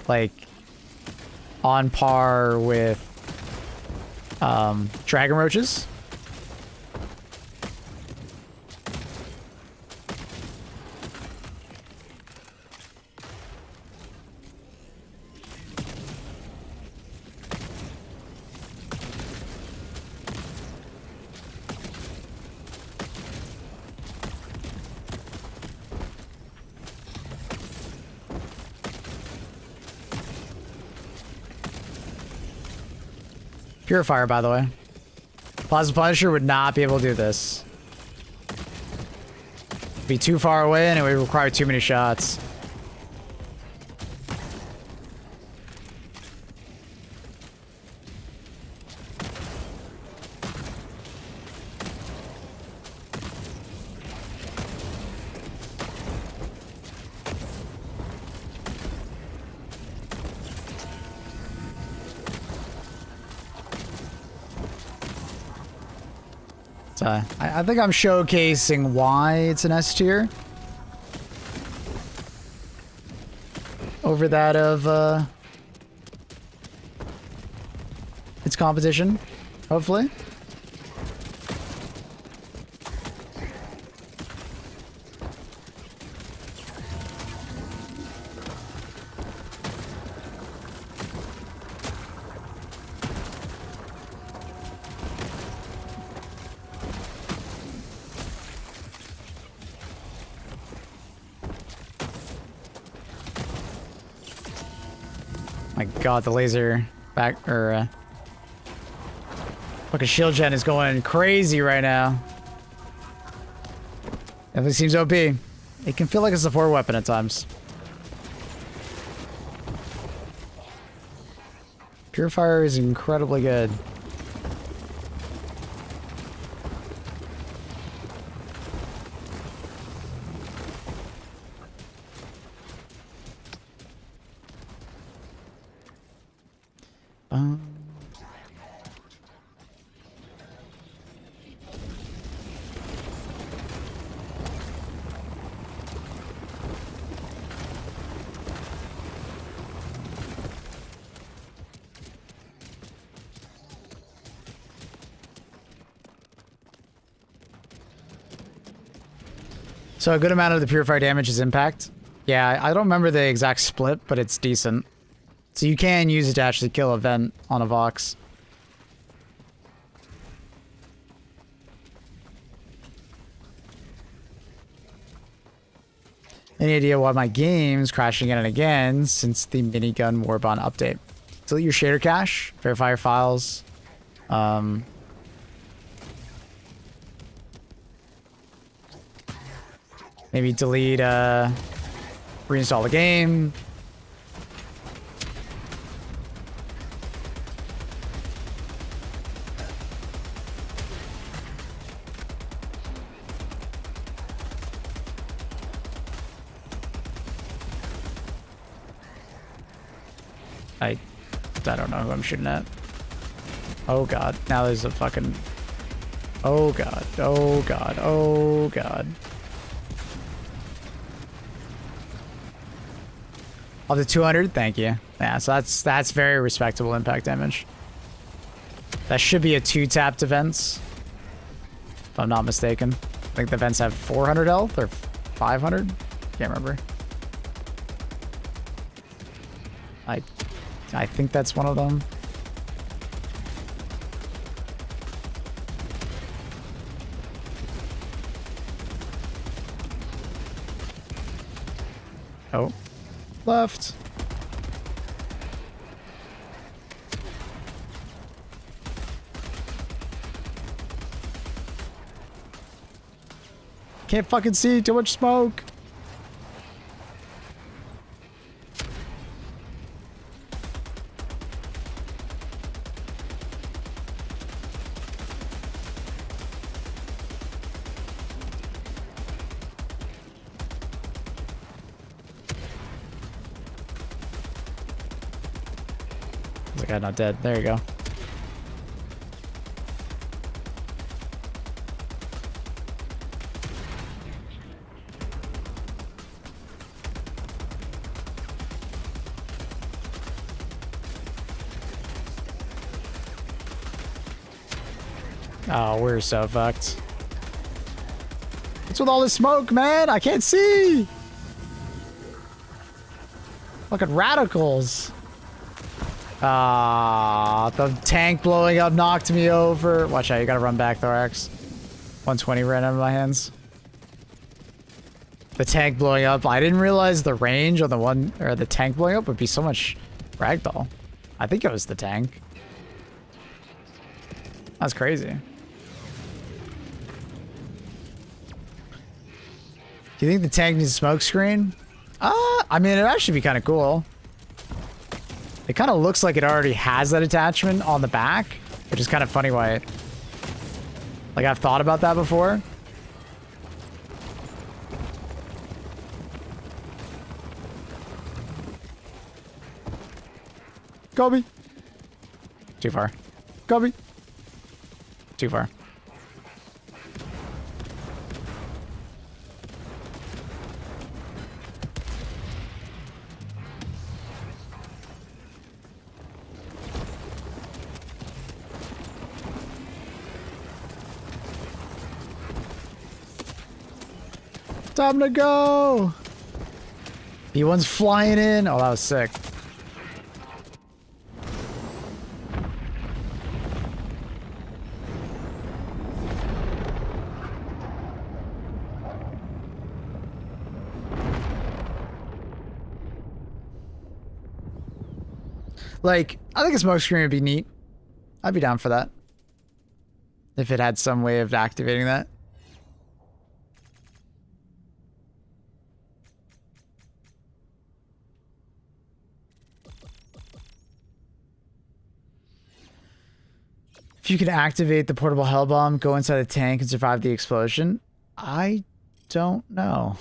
like on par with dragon roaches. Purifier, by the way. Plasma Punisher would not be able to do this. Be too far away and it would require too many shots. I think I'm showcasing why it's an S tier over that of its competition, hopefully. My god, the laser back or fucking shield gen is going crazy right now. Definitely seems OP. It can feel like a support weapon at times. Purifier is incredibly good. So a good amount of the purifier damage is impact. Yeah, I don't remember the exact split, but it's decent. So you can use it to actually kill a vent on a Vox. Any idea why my game's crashing again and again since the minigun warbond update? Delete your shader cache, verify your files. Maybe delete, reinstall the game. I don't know who I'm shooting at. Oh god, now there's a fucking... Oh god, oh god, oh god. Up to 200, thank you. Yeah, so that's very respectable impact damage. That should be a 2-tap defense, if I'm not mistaken. I think the vents have 400 health or 500. Can't remember. I think that's one of them. Oh, left. Can't fucking see, too much smoke. The guy not dead. There you go. Oh, we're so fucked. What's with all this smoke, man? I can't see. Fucking radicals. Ah, the tank blowing up knocked me over. Watch out, you gotta run back, Thorax. 120 ran out of my hands. The tank blowing up. I didn't realize the range on the one, or the tank blowing up would be so much ragdoll. I think it was the tank. That's crazy. Do you think the tank needs a smoke screen? I mean, it'd actually be kind of cool. It kind of looks like it already has that attachment on the back, which is kind of funny why like, I've thought about that before. Kobe. Too far. Kobe. Too far. Time to go. B1's flying in. Oh, that was sick. Like, I think a smoke screen would be neat. I'd be down for that. If it had some way of activating that. If you can activate the portable hell bomb, go inside the tank and survive the explosion. I don't know.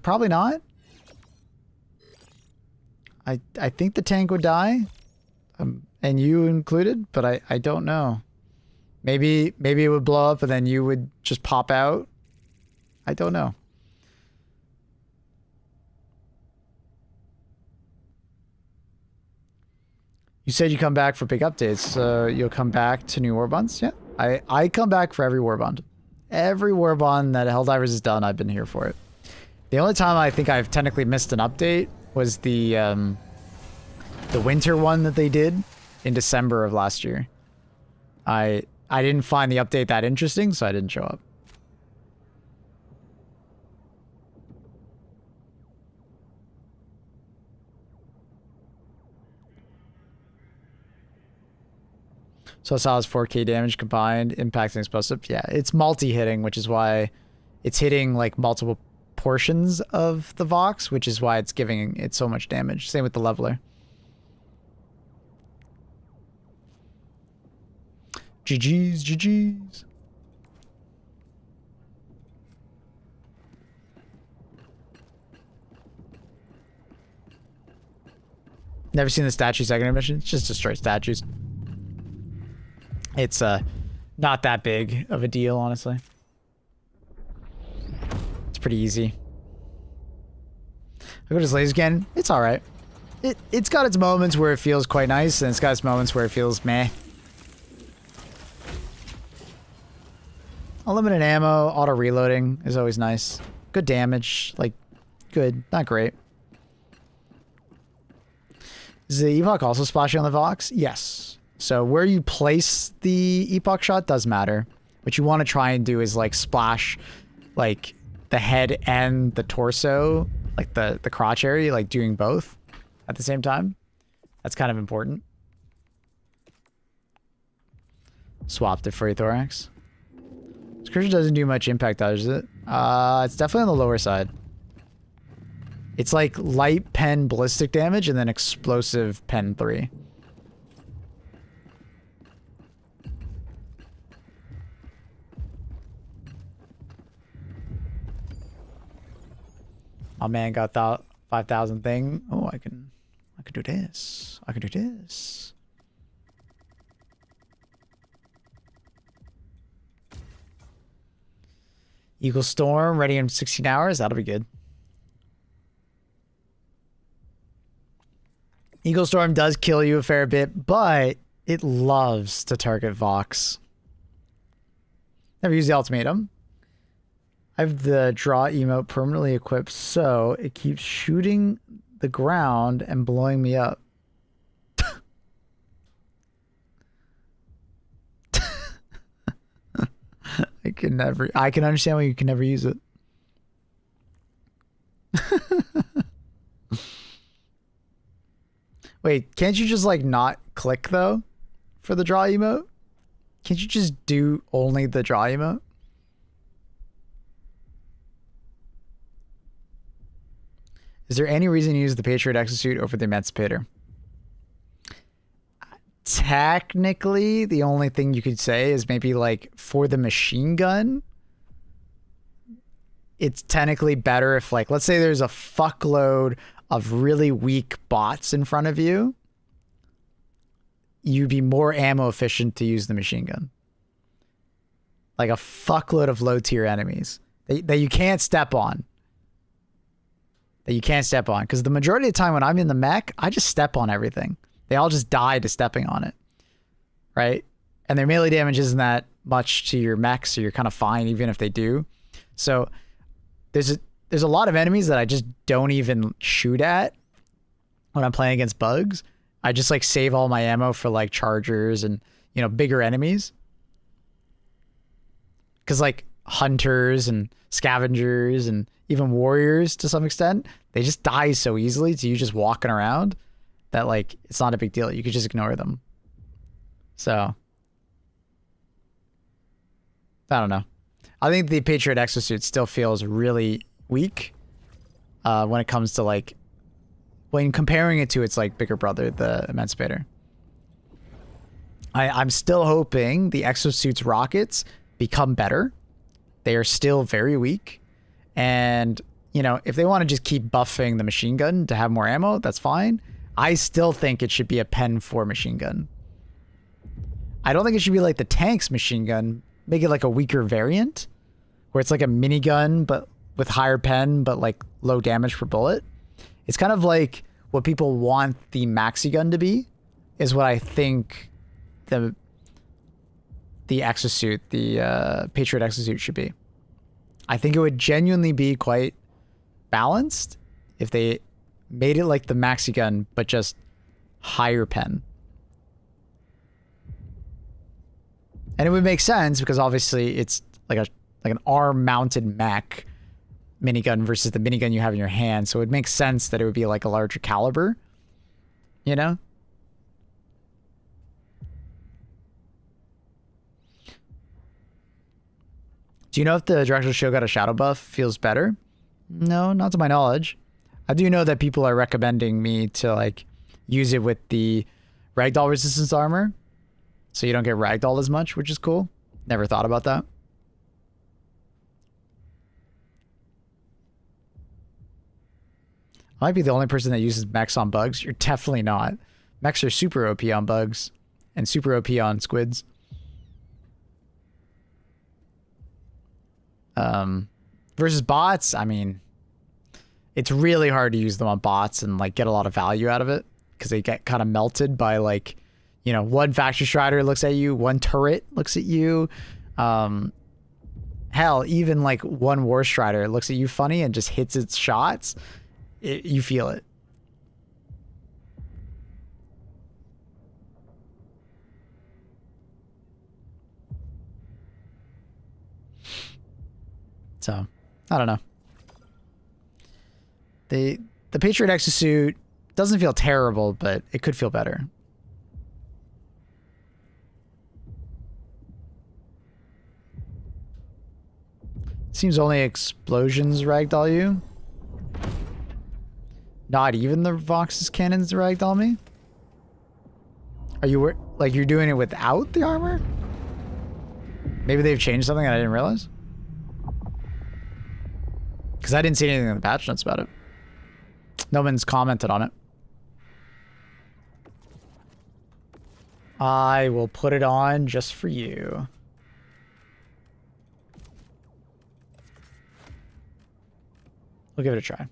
Probably not. I think the tank would die, and you included, but I don't know. Maybe it would blow up and then you would just pop out. I don't know. You said you come back for big updates, so you'll come back to new warbonds? Yeah, I come back for every warbond. Every warbond that Helldivers has done, I've been here for it. The only time I think I've technically missed an update was the winter one that they did in December of last year. I didn't find the update that interesting, so I didn't show up. So it has 4k damage combined, impacting explosive. Yeah, it's multi-hitting, which is why it's hitting like multiple portions of the Vox, which is why it's giving it so much damage. Same with the leveler. GG's, GG's. Never seen the statue secondary mission? It's just destroy statues. It's not that big of a deal, honestly. It's pretty easy. Look at his laser cannon. It's alright. It's got its moments where it feels quite nice, and it's got its moments where it feels meh. Unlimited ammo, auto reloading is always nice. Good damage, like, good, not great. Is the Epoch also splashing on the Vox? Yes. So where you place the Epoch shot does matter. What you want to try and do is like splash like the head and the torso, like the crotch area, like doing both at the same time. That's kind of important. Swapped it for your thorax. Scourge doesn't do much impact dodge, is it? It's definitely on the lower side. It's like light pen ballistic damage and then explosive pen 3. My man got that 5,000 thing. Oh, I can do this. I can do this. Eagle Storm ready in 16 hours. That'll be good. Eagle Storm does kill you a fair bit, but it loves to target Vox. Never used the ultimatum. I have the draw emote permanently equipped, so it keeps shooting the ground and blowing me up. I can understand why you can never use it. Wait, can't you just like not click though for the draw emote? Can't you just do only the draw emote? Is there any reason to use the Patriot Exosuit over the Emancipator? Technically, the only thing you could say is maybe like for the machine gun, it's technically better if like, let's say there's a fuckload of really weak bots in front of you, you'd be more ammo efficient to use the machine gun. Like a fuckload of low tier enemies that you can't step on. Because the majority of the time when I'm in the mech, I just step on everything. They all just die to stepping on it. Right? And their melee damage isn't that much to your mech, so you're kind of fine even if they do. So there's a lot of enemies that I just don't even shoot at when I'm playing against bugs. I just like save all my ammo for like chargers and, you know, bigger enemies. Because like hunters and scavengers and even warriors to some extent, they just die so easily to you just walking around that like it's not a big deal. You could just ignore them. So I don't know. I think the Patriot Exosuit still feels really weak when it comes to like when comparing it to its like bigger brother, the Emancipator. I'm still hoping the Exosuit's rockets become better. They are still very weak. And, you know, if they want to just keep buffing the machine gun to have more ammo, that's fine. I still think it should be a Pen 4 machine gun. I don't think it should be like the tank's machine gun. Make it like a weaker variant where it's like a minigun, but with higher pen, but like low damage per bullet. It's kind of like what people want the maxi gun to be is what I think the exosuit, the Patriot Exosuit should be. I think it would genuinely be quite balanced if they made it like the maxi gun, but just higher pen. And it would make sense because obviously it's like an arm mounted mech minigun versus the minigun you have in your hand. So it makes sense that it would be like a larger caliber, you know? Do you know if the directional shield got a shadow buff feels better? No, not to my knowledge. I do know that people are recommending me to like use it with the ragdoll resistance armor, so you don't get ragdoll as much, which is cool. Never thought about that. I might be the only person that uses mechs on bugs. You're definitely not. Mechs are super OP on bugs and super OP on squids. Versus bots, I mean, it's really hard to use them on bots and like get a lot of value out of it because they get kind of melted by like, you know, one Factory Strider looks at you, one turret looks at you. Hell, even like one War Strider looks at you funny and just hits its shots. You feel it. So, I don't know. The Patriot Exosuit doesn't feel terrible, but it could feel better. Seems only explosions ragdoll you. Not even the Vox's cannons ragdoll me? Are you like you're doing it without the armor? Maybe they've changed something and I didn't realize? Because I didn't see anything in the patch notes about it. No one's commented on it. I will put it on just for you. We'll give it a try.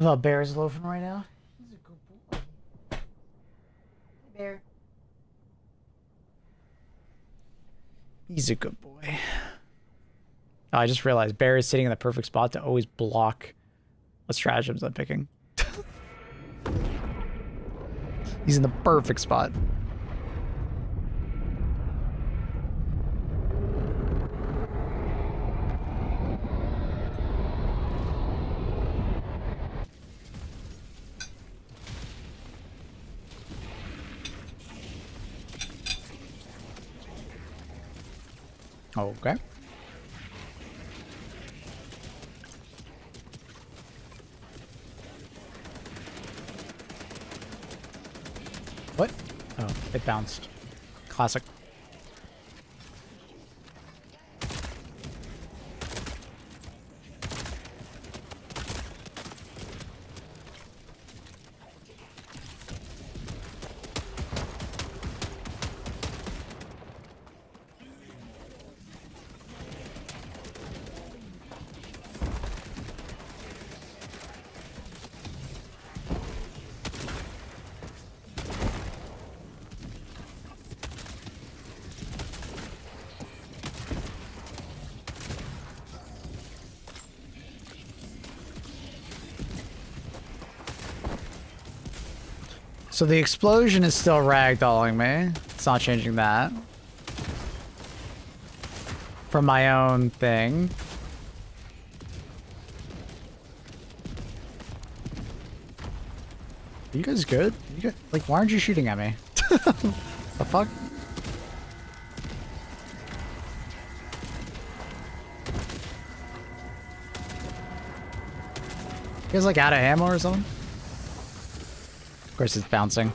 Oh, Bear's loafing right now. He's a good boy. Hey, Bear. He's a good boy. Oh, I just realized Bear is sitting in the perfect spot to always block what stratagems I'm picking. He's in the perfect spot. Okay. What? Oh, it bounced. Classic. So the explosion is still ragdolling me. It's not changing that. From my own thing. Are you guys good? You guys, like, why aren't you shooting at me? The fuck? You guys like out of ammo or something? Of course it's bouncing.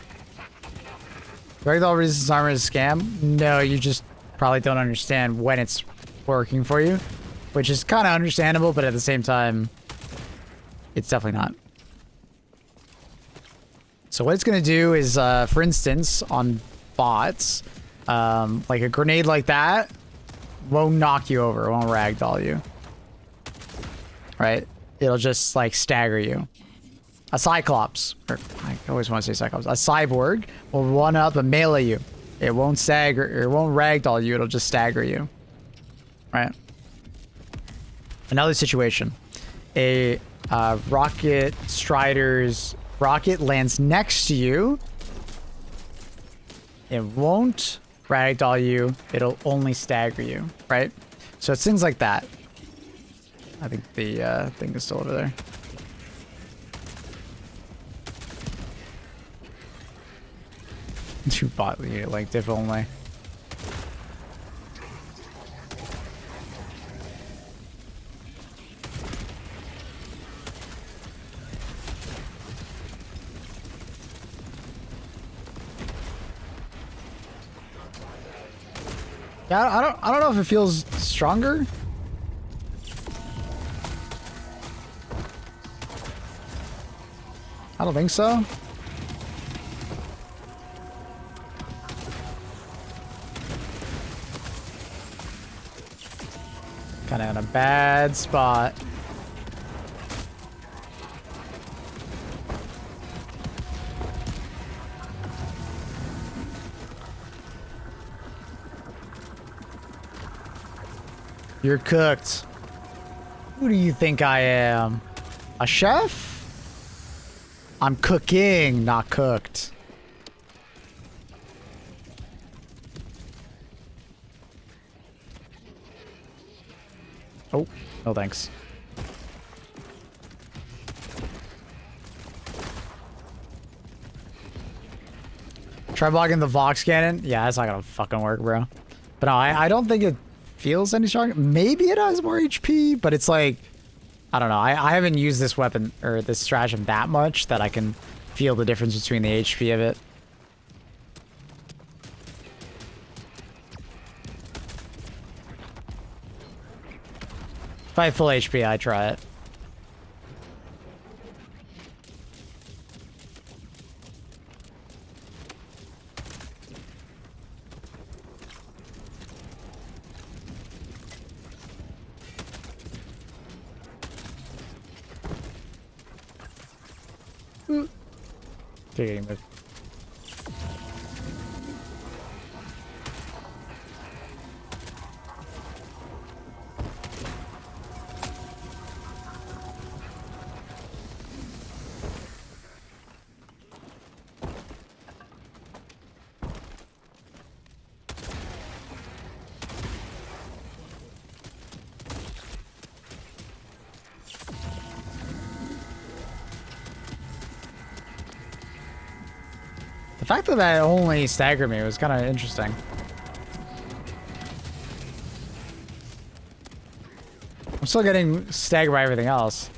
Ragdoll resistance armor is a scam? No, you just probably don't understand when it's working for you. Which is kind of understandable, but at the same time, it's definitely not. So what it's going to do is, for instance, on bots, like a grenade like that won't knock you over, it won't ragdoll you. Right? It'll just, like, stagger you. A Cyclops, or I always want to say Cyclops, a Cyborg will run up and melee you. It won't stagger, it won't ragdoll you, it'll just stagger you. Right? Another situation. A rocket strider's rocket lands next to you. It won't ragdoll you, it'll only stagger you, right? So it's things like that. I think the thing is still over there. Two bot unit like diff only. Yeah, I don't know if it feels stronger. I don't think so. Kind of in a bad spot. You're cooked. Who do you think I am? A chef? I'm cooking, not cooked. Oh, no thanks. Try blocking the Vox cannon? Yeah, that's not gonna fucking work, bro. But no, I don't think it feels any stronger. Maybe it has more HP, but it's like, I don't know. I haven't used this weapon or this stratagem that much that I can feel the difference between the HP of it. If I had full HP, I'd try it. Okay, move. The fact that that only staggered me was kind of interesting. I'm still getting staggered by everything else.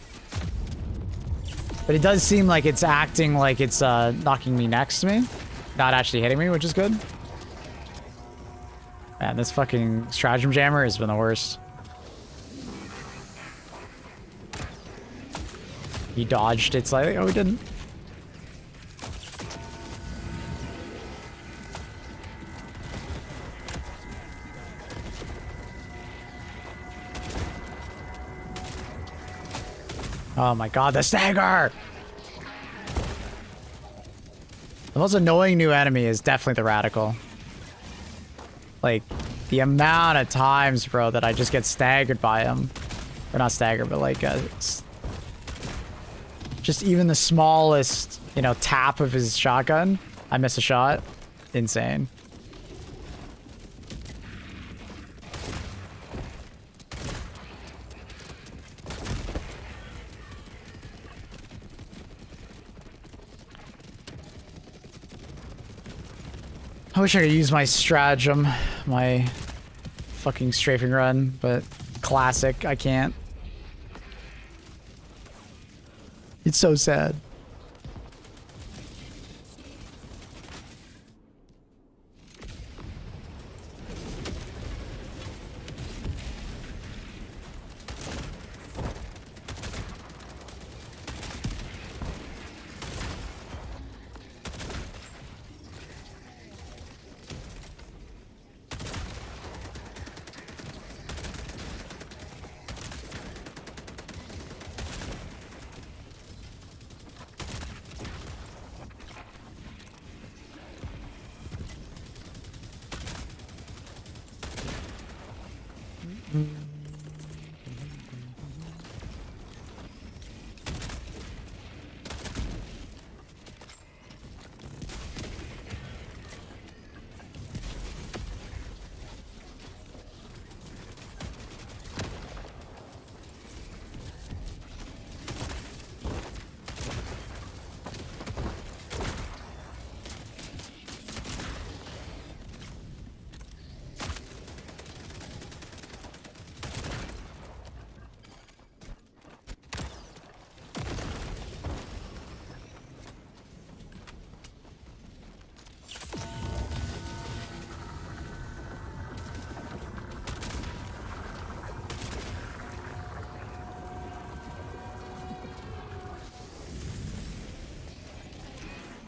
But it does seem like it's acting like it's knocking me next to me. Not actually hitting me, which is good. Man, this fucking stratagem jammer has been the worst. He dodged it slightly. Oh, he didn't. Oh my god, the stagger! The most annoying new enemy is definitely the radical. Like, the amount of times, bro, that I just get staggered by him. Or not staggered, but like, just even the smallest, you know, tap of his shotgun. I miss a shot. Insane. I wish I could use my stratagem, my fucking strafing run, but classic, I can't. It's so sad.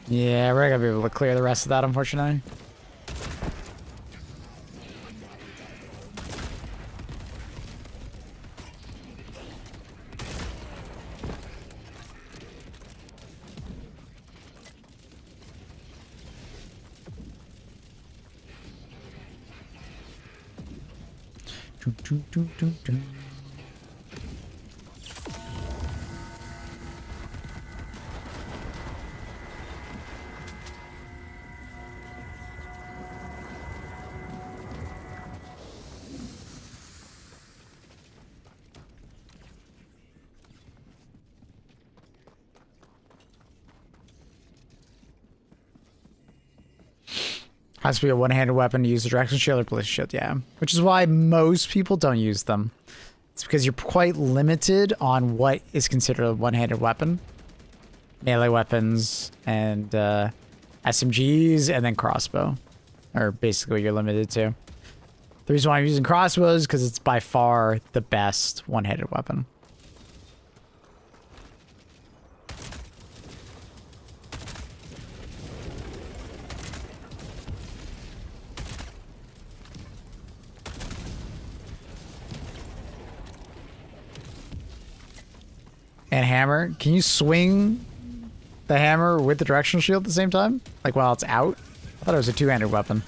Yeah, we're not gonna be able to clear the rest of that, unfortunately. Has to be a one-handed weapon to use a direction shield or ballistic shield, yeah. Which is why most people don't use them. It's because you're quite limited on what is considered a one-handed weapon. Melee weapons and SMGs and then crossbow are basically what you're limited to. The reason why I'm using crossbows is because it's by far the best one-handed weapon. And hammer. Can you swing the hammer with the directional shield at the same time? Like while it's out? I thought it was a two-handed weapon.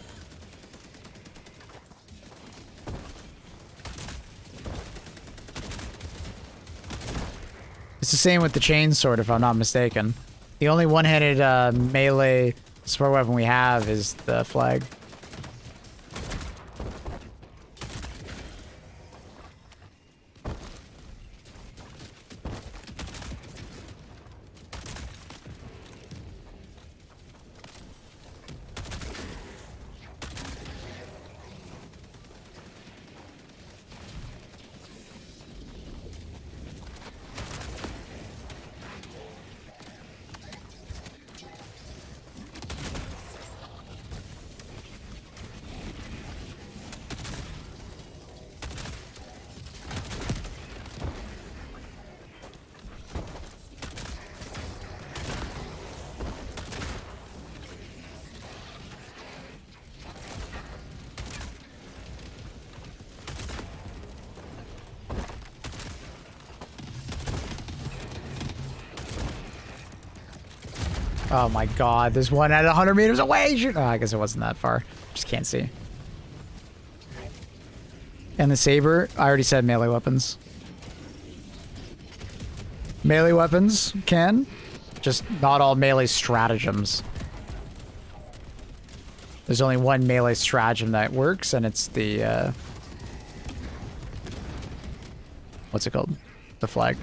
It's the same with the chainsword, if I'm not mistaken. The only one-handed melee support weapon we have is the flag. Oh my god, there's one at 100 meters away! Oh, I guess it wasn't that far. Just can't see. And the saber, I already said melee weapons. Melee weapons can, just not all melee stratagems. There's only one melee stratagem that works, and it's the, what's it called? The flag.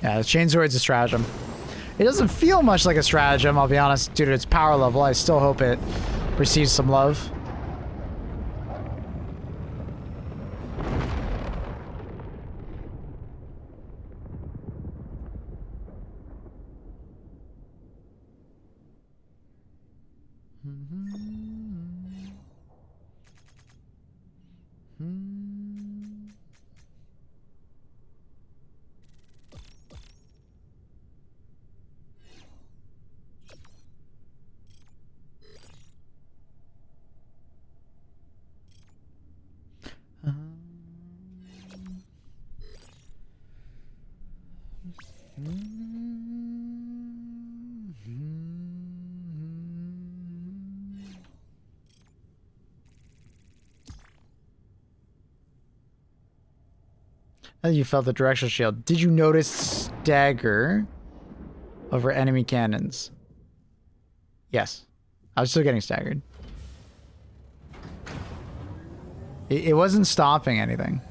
Yeah, the chainsword's a stratagem. It doesn't feel much like a stratagem, I'll be honest, due to its power level. I still hope it receives some love. As you felt the directional shield, did you notice stagger over enemy cannons? Yes. I was still getting staggered. It wasn't stopping anything.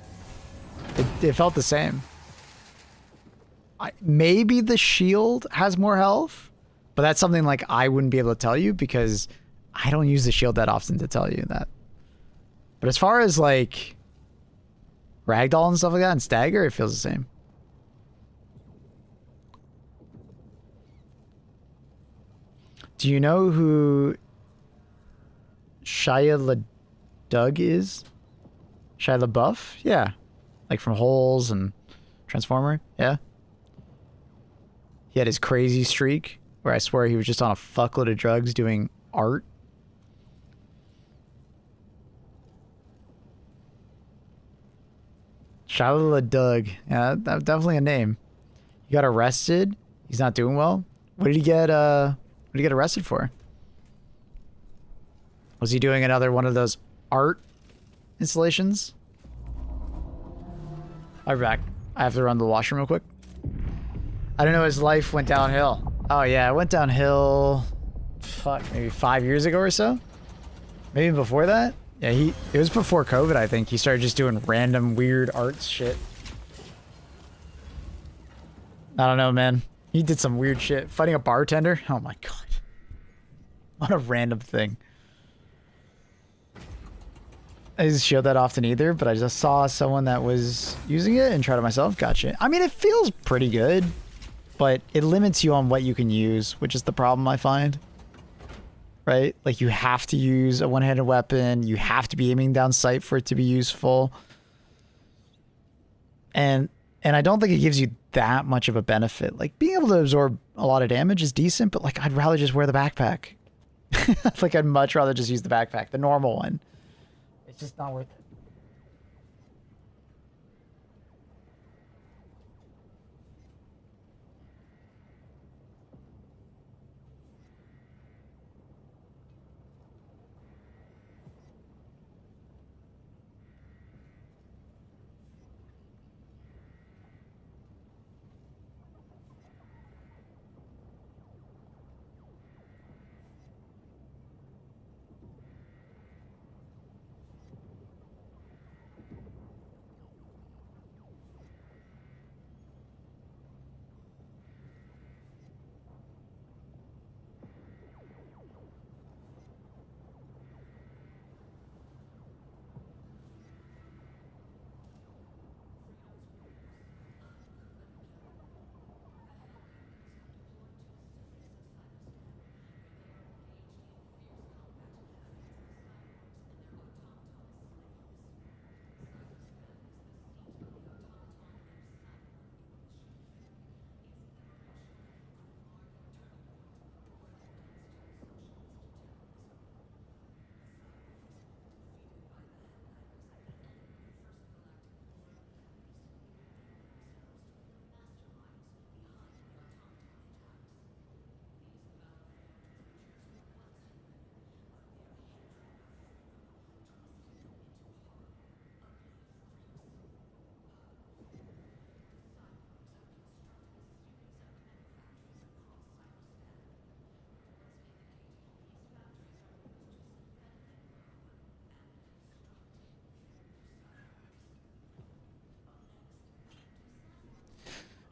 It felt the same. Maybe the shield has more health, but that's something like I wouldn't be able to tell you because I don't use the shield that often to tell you that. But as far as like Ragdoll and stuff like that and Stagger, it feels the same. Do you know who Shia LaDoug is? Shia LaBeouf? Yeah. Like from Holes and Transformer? Yeah. He had his crazy streak where I swear he was just on a fuckload of drugs doing art. Shia LaDoug. Yeah, that's definitely a name. He got arrested. He's not doing well. What did he get arrested for? Was he doing another one of those art installations? I'll be back. I have to run to the washroom real quick. I don't know, his life went downhill. Oh yeah, it went downhill, fuck, maybe 5 years ago or so? Maybe before that? Yeah, it was before COVID, I think. He started just doing random weird arts shit. I don't know, man. He did some weird shit. Fighting a bartender? Oh my god. What a random thing. I didn't show that often either, but I just saw someone that was using it and tried it myself. Gotcha. I mean, it feels pretty good, but it limits you on what you can use, which is the problem I find. Right? Like, you have to use a one-handed weapon. You have to be aiming down sight for it to be useful. And I don't think it gives you that much of a benefit. Like, being able to absorb a lot of damage is decent, but, like, I'd rather just wear the backpack. Like, I'd much rather just use the backpack, the normal one. It's just not worth it.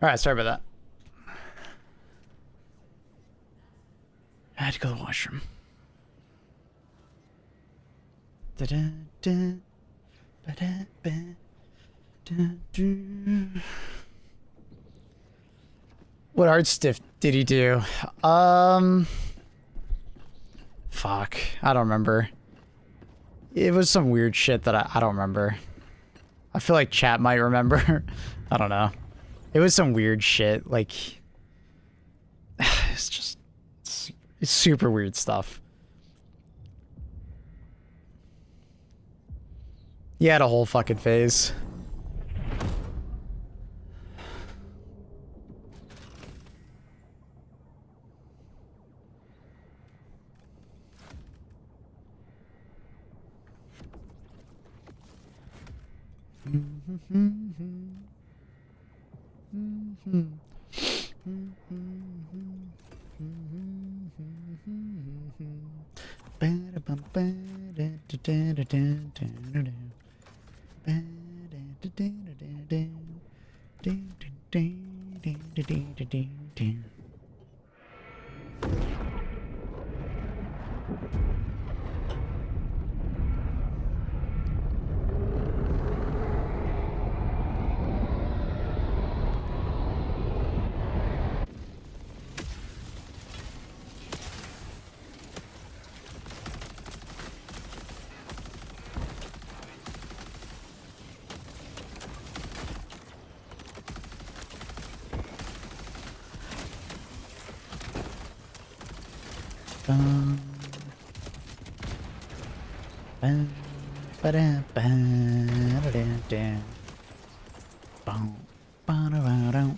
All right, sorry about that. I had to go to the washroom. What art stiff did he do? Fuck, I don't remember. It was some weird shit that I don't remember. I feel like chat might remember. I don't know. It was some weird shit, like, it's just, it's super weird stuff. He had a whole fucking phase. Bum, bum, ba-da, ba-da-da-da. Bum, ba-da-ba-da.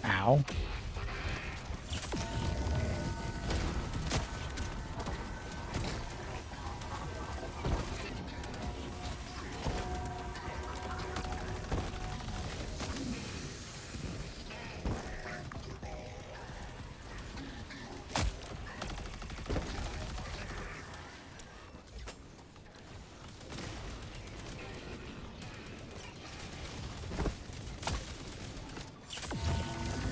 Ow.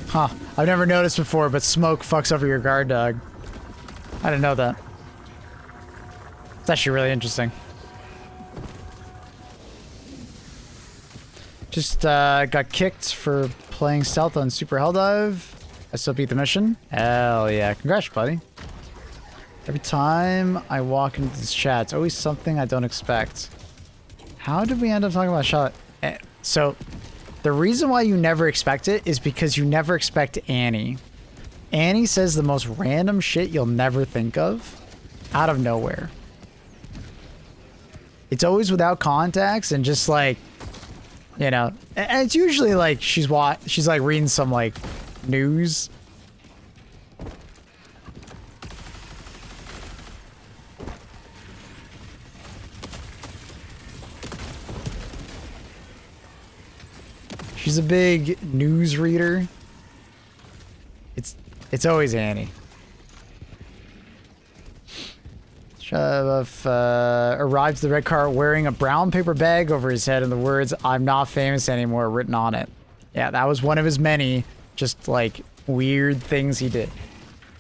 Huh. I've never noticed before, but smoke fucks over your guard dog. I didn't know that. It's actually really interesting. Just got kicked for playing stealth on Super Helldive. I still beat the mission. Hell yeah. Congrats, buddy. Every time I walk into this chat, it's always something I don't expect. How did we end up talking about shot? So, the reason why you never expect it is because you never expect Annie. Annie says the most random shit you'll never think of out of nowhere. It's always without context and just like, you know, and it's usually like she's like reading some like news. She's a big news reader. It's always Annie. Arrived to the red car wearing a brown paper bag over his head and the words "I'm not famous anymore" written on it. Yeah, that was one of his many just like weird things he did.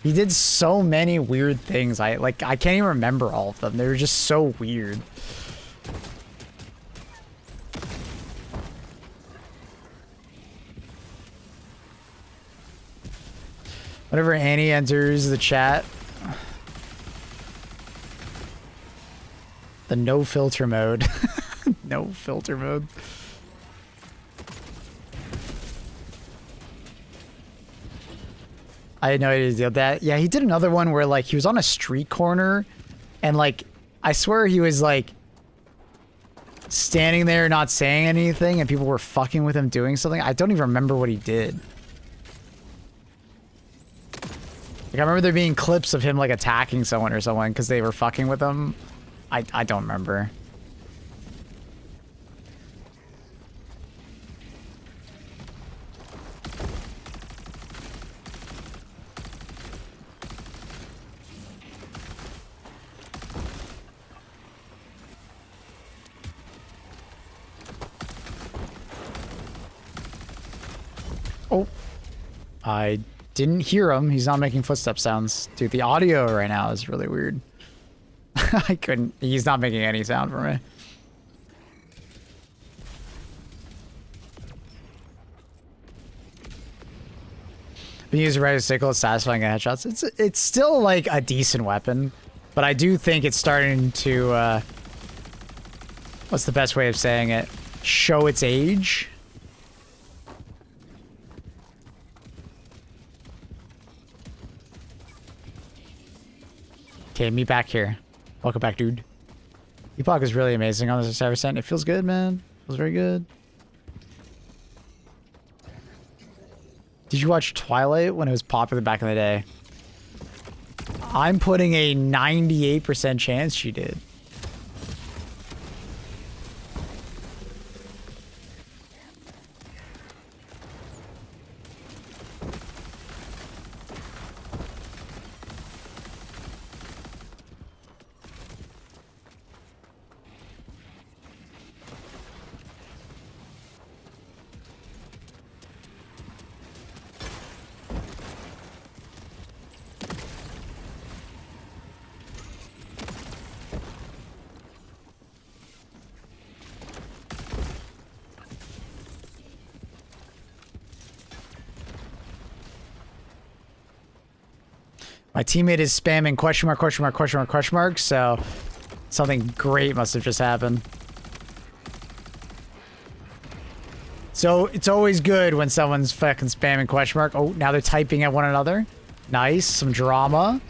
He did so many weird things. I can't even remember all of them. They were just so weird. Whenever Annie enters the chat, the no filter mode. No filter mode. I had no idea he did that. Yeah, he did another one where like he was on a street corner and like I swear he was like standing there not saying anything and people were fucking with him doing something. I don't even remember what he did. Like, I remember there being clips of him, like, attacking someone or someone because they were fucking with him. I don't remember. Oh. I didn't hear him. He's not making footstep sounds. Dude, the audio right now is really weird. I couldn't. He's not making any sound for me. Being used to ride a sickle is satisfying at headshots. It's still like a decent weapon, but I do think it's starting to what's the best way of saying it? Show its age. Okay, me back here. Welcome back, dude. Epoch is really amazing on this CYBERSTAN. It feels good, man. It feels very good. Did you watch Twilight when it was popular back in the day? I'm putting a 98% chance she did. My teammate is spamming question mark, question mark, question mark, question mark, so something great must have just happened. So it's always good when someone's fucking spamming question mark. Oh, now they're typing at one another. Nice, some drama.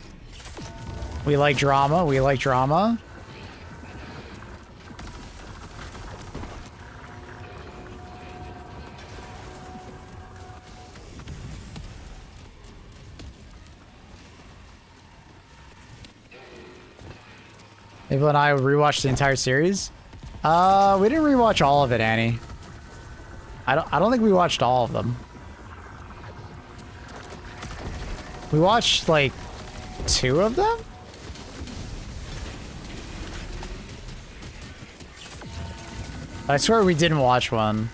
We like drama. We like drama. Abel and I rewatched the entire series. We didn't rewatch all of it, Annie. I don't think we watched all of them. We watched like 2 of them? I swear we didn't watch one.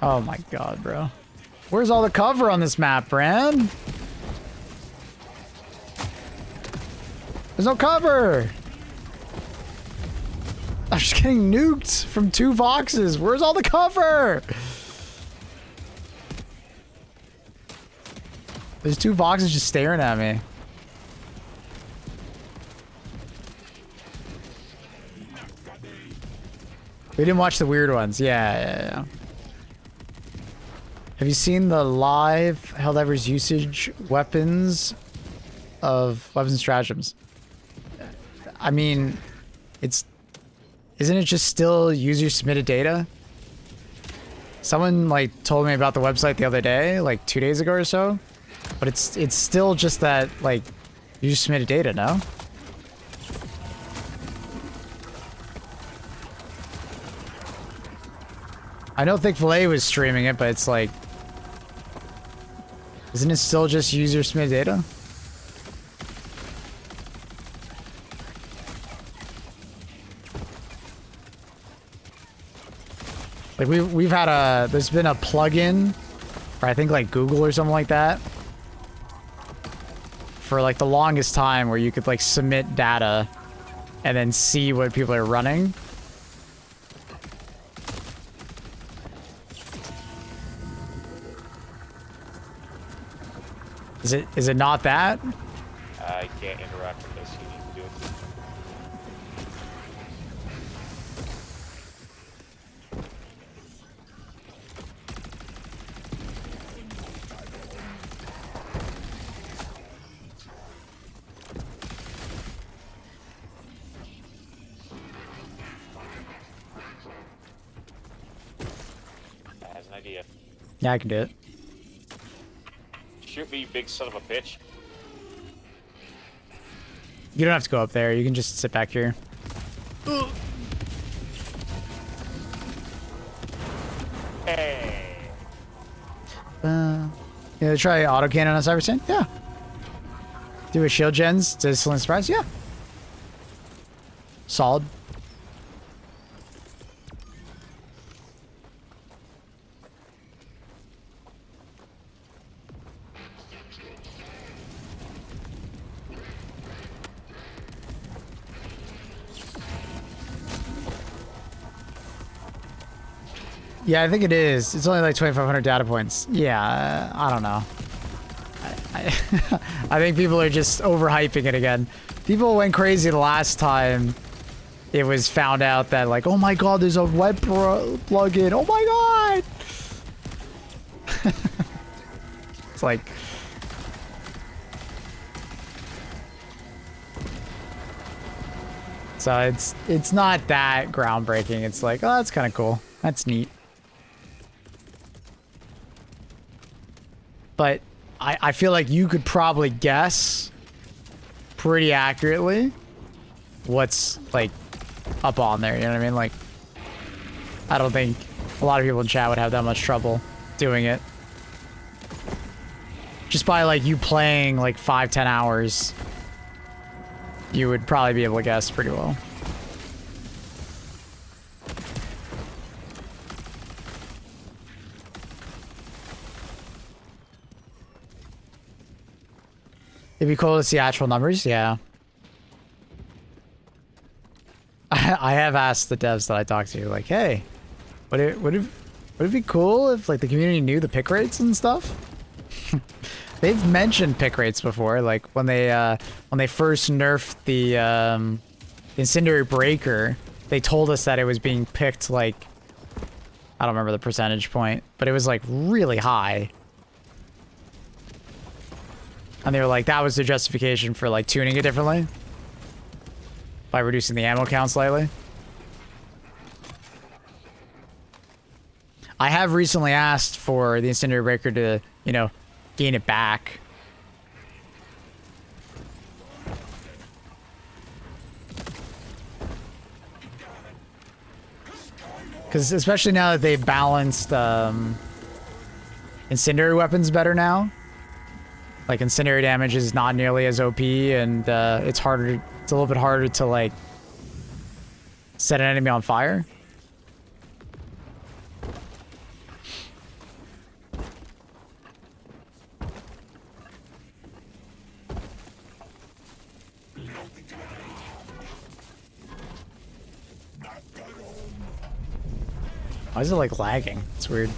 Oh my god, bro. Where's all the cover on this map, Bran? There's no cover! I'm just getting nuked from 2 boxes. Where's all the cover? There's 2 boxes just staring at me. We didn't watch the weird ones. Yeah. Have you seen the live Helldivers usage weapons and stratagems? I mean, isn't it just still user submitted data? Someone like told me about the website the other day, like 2 days ago or so, but it's still just that like user submitted data, no? I know Thick Filet was streaming it, but it's like, isn't it still just user submitted data? Like we've had there's been a plugin for I think like Google or something like that for like the longest time where you could like submit data and then see what people are running. Is it not that? I can't interact with this. You need to do it. That has an idea. Yeah, I can do it. Shoot me, you big son of a bitch. You don't have to go up there. You can just sit back here. Hey. Yeah, try autocannon on CYBERSTAN? Yeah. Do a shield gens to Silent Surprise? Yeah. Solid. Yeah, I think it is. It's only like 2,500 data points. Yeah, I don't know. I think people are just overhyping it again. People went crazy the last time it was found out that like, oh my god, there's a web plugin. Oh my god! It's like... So it's not that groundbreaking. It's like, oh, that's kind of cool. That's neat. But I feel like you could probably guess pretty accurately what's like up on there. You know what I mean? Like, I don't think a lot of people in chat would have that much trouble doing it. Just by like you playing like 5-10 hours, you would probably be able to guess pretty well. It'd be cool to see actual numbers, yeah. I have asked the devs that I talked to, like, hey, would it be cool if like the community knew the pick rates and stuff? They've mentioned pick rates before, like when they first nerfed the incendiary breaker, they told us that it was being picked like, I don't remember the percentage point, but it was like really high. And they were like, that was the justification for like tuning it differently by reducing the ammo count slightly. I have recently asked for the incendiary breaker to, you know, gain it back. Because especially now that they've balanced incendiary weapons better now. Like incendiary damage is not nearly as OP, and it's harder. It's a little bit harder to like set an enemy on fire. Why is it like lagging? It's weird.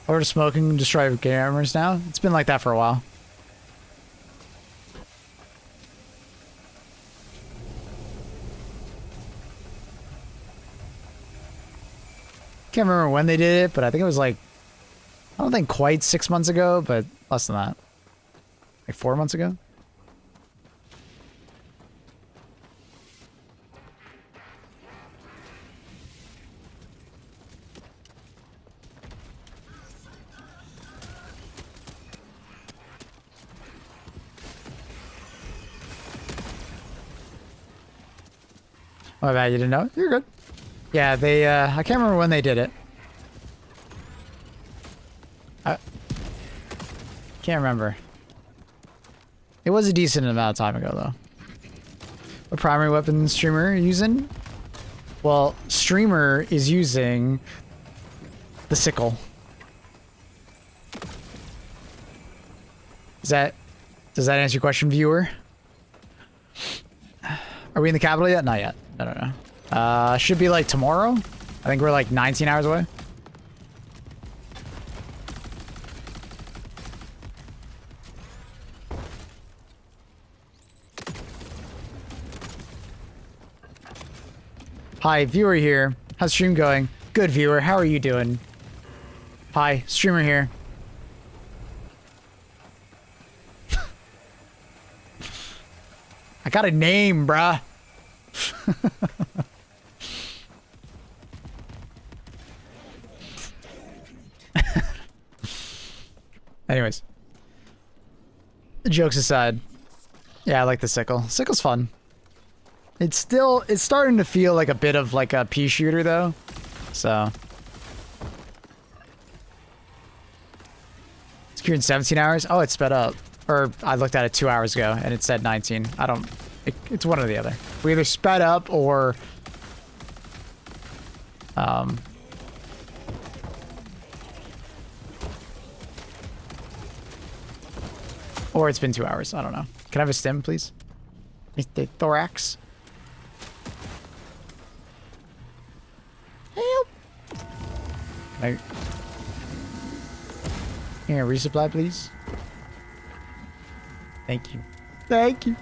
Over smoking and destroy cameras now? It's been like that for a while. Can't remember when they did it, but I think it was like, I don't think quite 6 months ago, but less than that. Like 4 months ago? My bad, you didn't know? You're good. Yeah, they, I can't remember when they did it. I can't remember. It was a decent amount of time ago, though. What primary weapon streamer are you using? Well, streamer is using the sickle. Does that answer your question, viewer? Are we in the capital yet? Not yet. No. Should be like tomorrow. I think we're like 19 hours away. Hi, viewer here. How's stream going? Good, viewer. How are you doing? Hi, streamer here. I got a name, bruh. Anyways, jokes aside, yeah, I like the sickle. Sickle's fun. It's starting to feel like a bit of like a pea shooter though, so. It's cured in 17 hours. Oh, it's sped up. Or I looked at it 2 hours ago and it said 19. It's one or the other. We either sped up or or it's been 2 hours. I don't know. Can I have a stim, please? Mr. Thorax. Help. Here, resupply, please. Thank you. Thank you.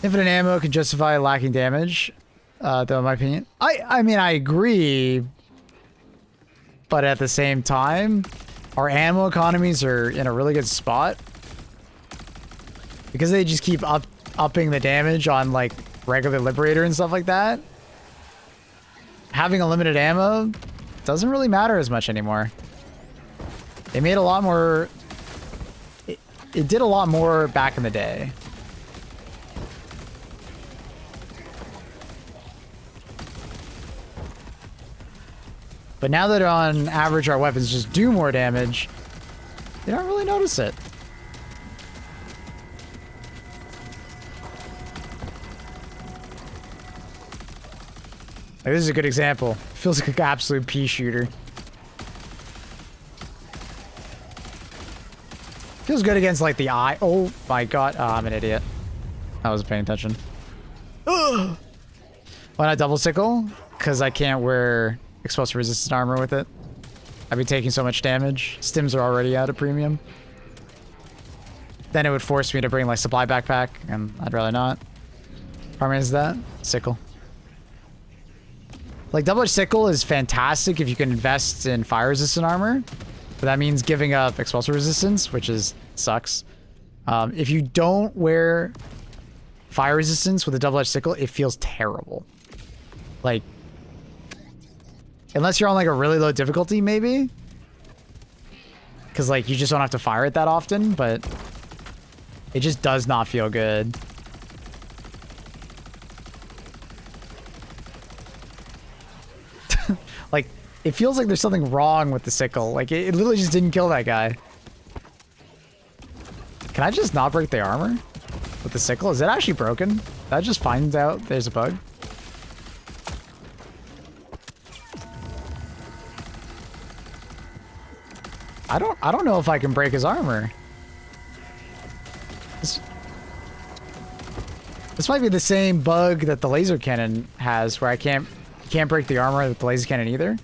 Infinite ammo can justify lacking damage, though in my opinion. I mean, I agree. But at the same time, our ammo economies are in a really good spot. Because they just keep upping the damage on like regular Liberator and stuff like that. Having a limited ammo doesn't really matter as much anymore. They made a lot more... It did a lot more back in the day. But now that on average our weapons just do more damage, you don't really notice it. Like, this is a good example. Feels like an absolute pea shooter. Feels good against like the eye. Oh my god. Oh, I'm an idiot. I wasn't paying attention. Ugh. Why not double sickle? Because I can't wear explosive resistant armor with it. I'd be taking so much damage. Stims are already out of premium. Then it would force me to bring like supply backpack, and I'd rather not. Problem is that sickle. Like double-edged sickle is fantastic if you can invest in fire resistant armor, but that means giving up explosive resistance, which sucks. If you don't wear fire resistance with a double-edged sickle, it feels terrible. Like, unless you're on like a really low difficulty, maybe, because like you just don't have to fire it that often, but it just does not feel good. Like, it feels like there's something wrong with the sickle. Like, it literally just didn't kill that guy. Can I just not break the armor with the sickle? Is it actually broken? That just finds out there's a bug. I don't know if I can break his armor. This might be the same bug that the laser cannon has, where I can't break the armor with the laser cannon either.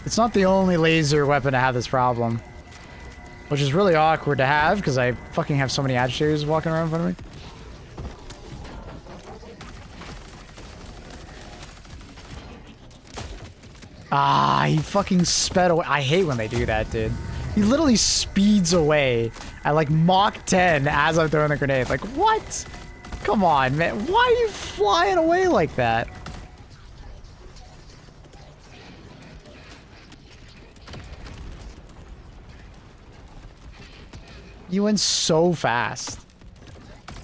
It's not the only laser weapon to have this problem, which is really awkward to have because I fucking have so many agitators walking around in front of me. Ah, he fucking sped away. I hate when they do that, dude. He literally speeds away at like Mach 10 as I'm throwing the grenade. Like, what? Come on, man. Why are you flying away like that? You went so fast.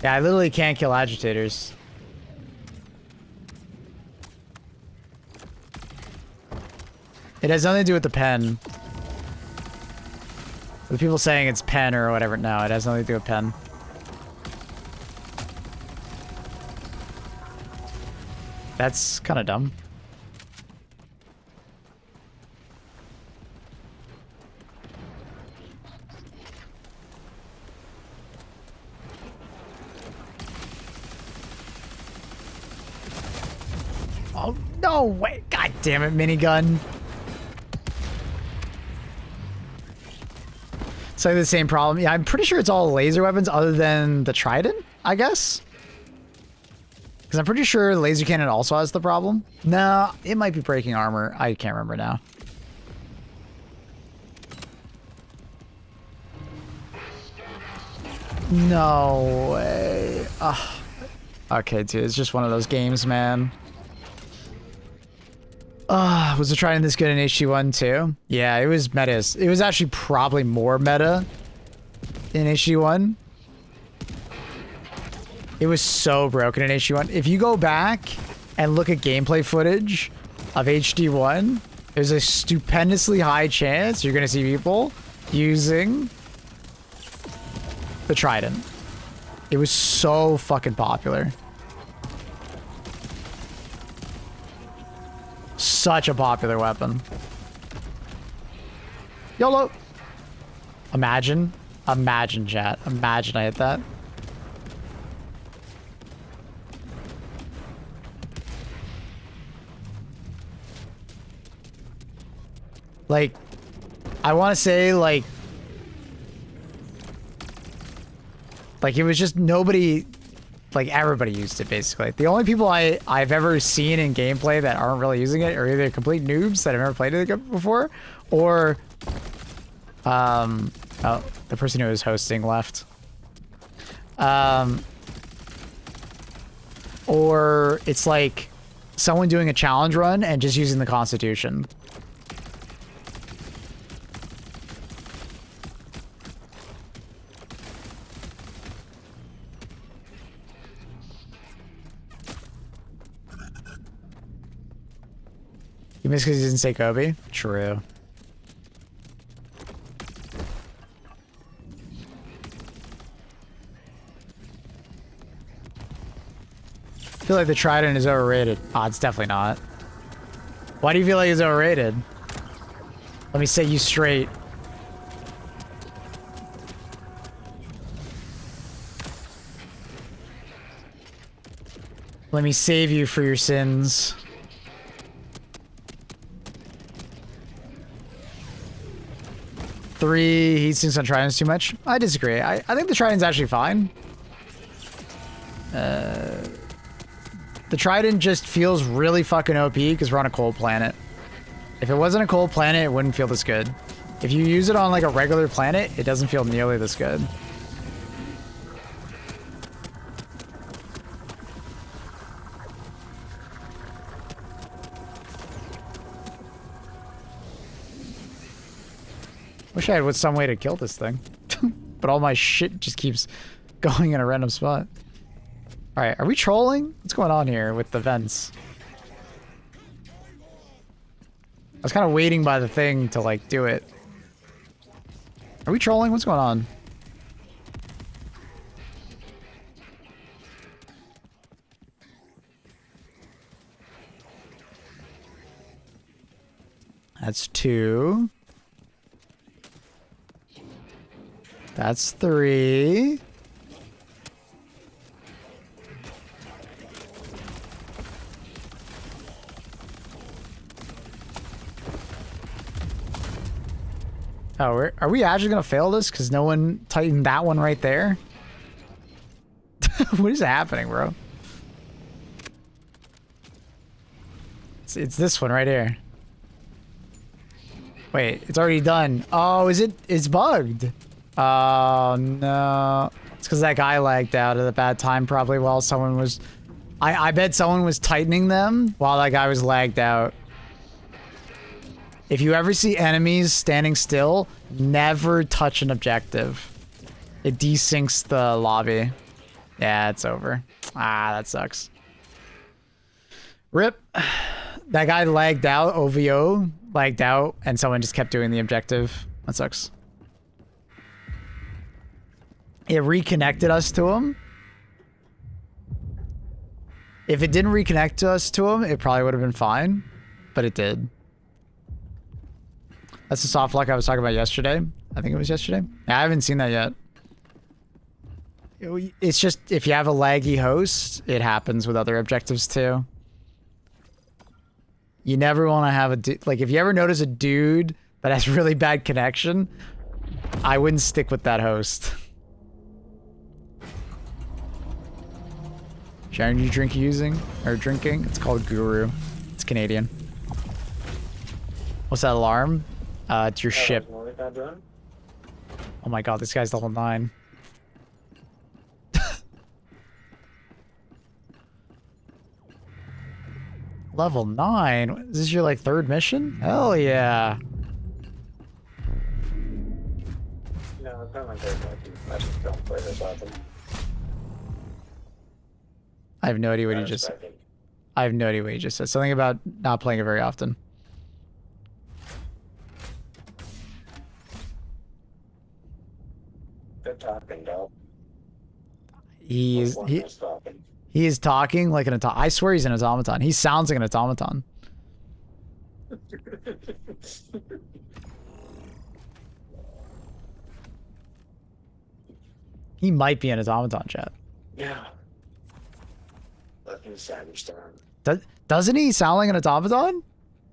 Yeah, I literally can't kill agitators. It has nothing to do with the pen. The people saying it's pen or whatever. No, it has nothing to do with pen. That's kind of dumb. Oh, no way. God damn it, minigun. So the same problem. Yeah, I'm pretty sure it's all laser weapons other than the trident, I guess. Because I'm pretty sure the laser cannon also has the problem. No, it might be breaking armor. I can't remember now. No way. Ugh. Okay, dude, it's just one of those games, man. Was the trident this good in HD1 too? Yeah, it was meta. It was actually probably more meta in HD1. It was so broken in HD1. If you go back and look at gameplay footage of HD1, there's a stupendously high chance you're gonna see people using the trident. It was so fucking popular. Such a popular weapon. YOLO! Imagine. Imagine, chat. Imagine I hit that. Like, I want to say, like it was just nobody... Like, everybody used it, basically. The only people I've ever seen in gameplay that aren't really using it are either complete noobs that have never played it before, or... oh, the person who was hosting left. Or it's like someone doing a challenge run and just using the Constitution. You missed because he didn't say Kobe? True. I feel like the Trident is overrated. Oh, it's definitely not. Why do you feel like it's overrated? Let me set you straight. Let me save you for your sins. Three heat sinks on Trident's too much. I disagree. I think the Trident's actually fine. The Trident just feels really fucking OP because we're on a cold planet. If it wasn't a cold planet, it wouldn't feel this good. If you use it on like a regular planet, it doesn't feel nearly this good. Wish I had some way to kill this thing. But all my shit just keeps going in a random spot. Alright, are we trolling? What's going on here with the vents? I was kind of waiting by the thing to, like, do it. Are we trolling? What's going on? That's 2. That's 3. Oh, are we actually gonna fail this because no one tightened that one right there? What is happening, bro? It's this one right here. Wait, it's already done. Oh, is it? It's bugged. Oh no! It's because that guy lagged out at a bad time, probably while someone was. I bet someone was tightening them while that guy was lagged out. If you ever see enemies standing still, never touch an objective. It desyncs the lobby. Yeah, it's over. Ah, that sucks. Rip. That guy lagged out, OVO lagged out, and someone just kept doing the objective. That sucks. It reconnected us to him. If it didn't reconnect us to him, it probably would have been fine, but it did. That's the soft lock I was talking about yesterday. I think it was yesterday. I haven't seen that yet. It's just, if you have a laggy host, it happens with other objectives too. You never want to have a, like, if you ever notice a dude that has really bad connection, I wouldn't stick with that host. Sharon, you drinking? It's called Guru. It's Canadian. What's that alarm? It's your ship. Oh my god, this guy's level 9. Level 9? Is this your, like, 3rd mission? Hell yeah. No, it's not my third mission. I just don't play this often. I have no idea what you just said. I have no idea what you just said. Something about not playing it very often. They're talking, dog. He is talking like an automaton. I swear he's an automaton. He sounds like an automaton. He might be an automaton, chat. Yeah. Fucking CYBERSTAN. Doesn't he sound like an automaton?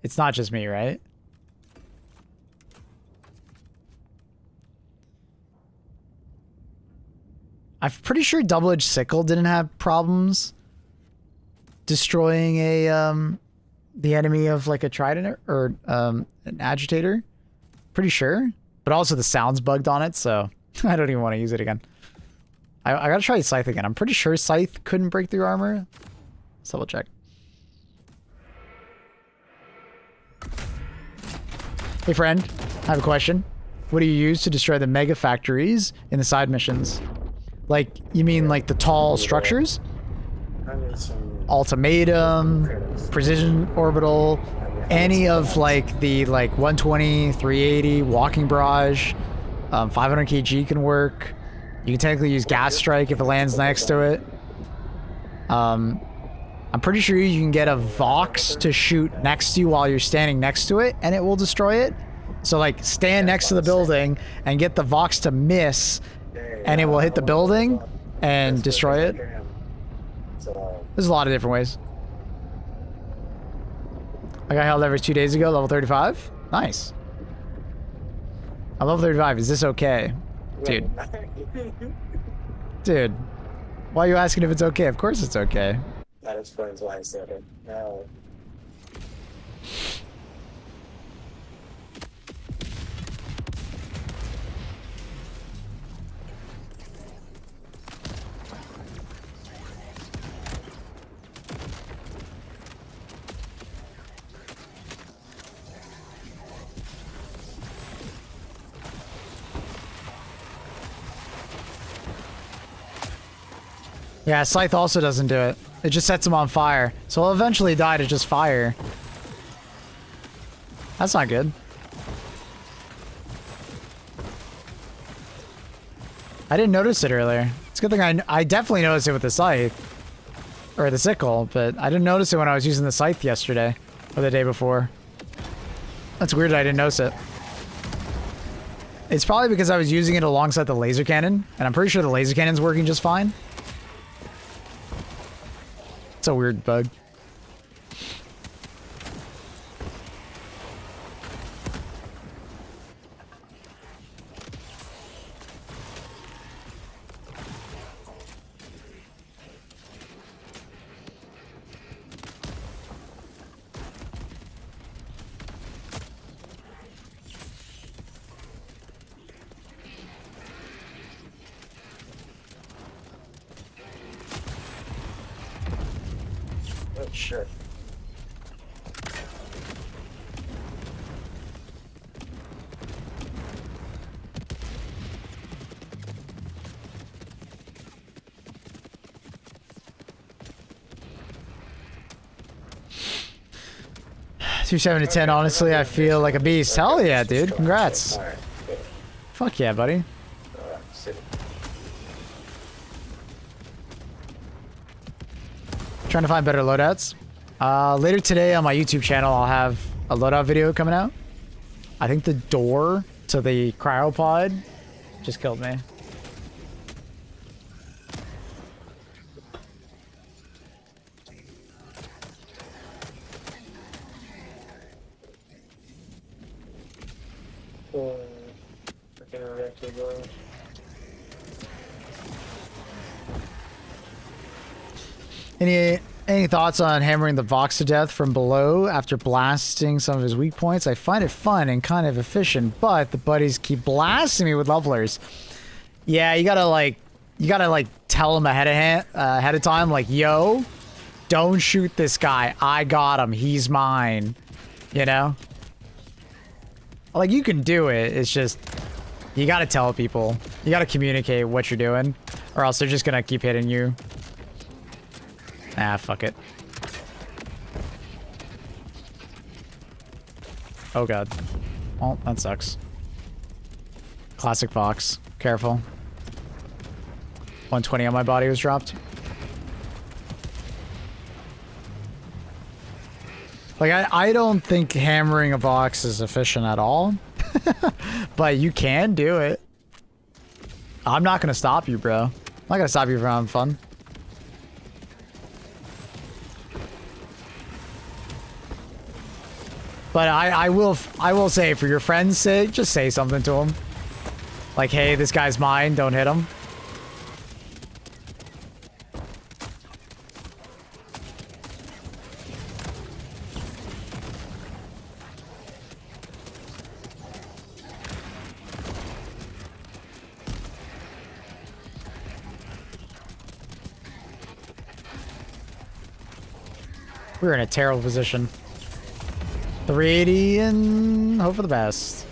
It's not just me, right? I'm pretty sure Double-Edged Sickle didn't have problems destroying a the enemy of like a trident or an agitator. Pretty sure. But also the sound's bugged on it, so I don't even want to use it again. I gotta try Scythe again. I'm pretty sure Scythe couldn't break through armor. Let's double check. Hey friend, I have a question. What do you use to destroy the mega factories in the side missions? Like, you mean like the tall structures? I need some Ultimatum, precision orbital, any of like the like 120, 380, walking barrage, 500 kg can work. You can technically use gas strike if it lands next to it. I'm pretty sure you can get a Vox to shoot next to you while you're standing next to it, and it will destroy it. So like stand next to the building and get the Vox to miss, and it will hit the building and destroy it. There's a lot of different ways. I got held every 2 days ago, level 35. Nice. I level 35. Is this okay? Dude. Dude. Why are you asking if it's okay? Of course it's okay. That explains why I said it. No. Yeah, Scythe also doesn't do it. It just sets him on fire. So he'll eventually die to just fire. That's not good. I didn't notice it earlier. It's a good thing I definitely noticed it with the Scythe. Or the sickle, but I didn't notice it when I was using the Scythe yesterday. Or the day before. That's weird that I didn't notice it. It's probably because I was using it alongside the laser cannon. And I'm pretty sure the laser cannon's working just fine. It's a weird bug. Sure. Two 7 to 10. Honestly, I feel like a beast. Hell yeah, dude! Congrats. All right. Good. Fuck yeah, buddy. All right. Sit. Trying to find better loadouts. Later today on my YouTube channel, I'll have a loadout video coming out. I think the door to the cryopod just killed me. Any thoughts on hammering the Vox to death from below after blasting some of his weak points? I find it fun and kind of efficient, but the buddies keep blasting me with levelers. Yeah, you gotta like tell him ahead of time, like, yo, don't shoot this guy. I got him. He's mine. You know? Like, you can do it. It's just, you gotta tell people. You gotta communicate what you're doing, or else they're just gonna keep hitting you. Ah, fuck it. Oh god. Well, that sucks. Classic Fox. Careful. 120 on my body was dropped. Like, I don't think hammering a Vox is efficient at all. But you can do it. I'm not gonna stop you, bro. I'm not gonna stop you from having fun. But I will say, for your friend's sake, just say something to him. Like, hey, this guy's mine, don't hit him. We're in a terrible position. 380 and hope for the best.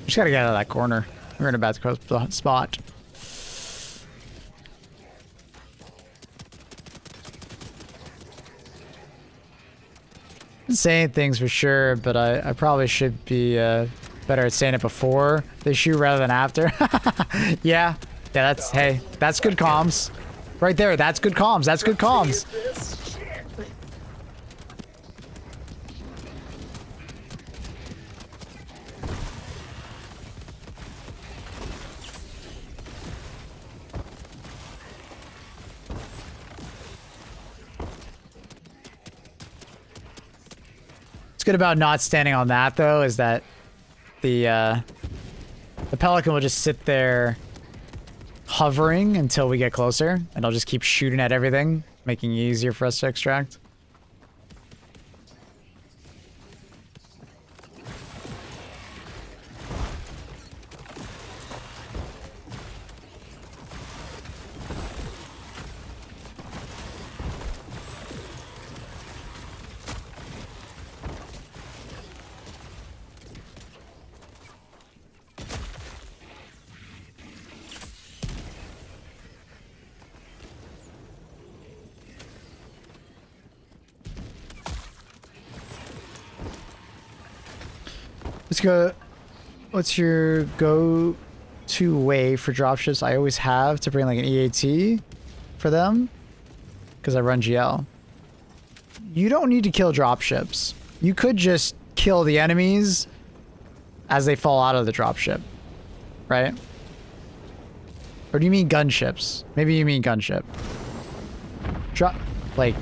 Just gotta get out of that corner. We're in a bad spot. This saying things for sure, but I probably should be better at saying it before they shoot rather than after. Yeah, that's, hey, that's good comms. Right there, that's good comms, that's good comms. What's good about not standing on that though is that the Pelican will just sit there hovering until we get closer, and I'll just keep shooting at everything, making it easier for us to extract. Let's go. What's your go-to way for dropships? I always have to bring like an EAT for them because I run GL. You don't need to kill dropships. You could just kill the enemies as they fall out of the dropship, right? Or do you mean gunships? Maybe you mean gunship. Like,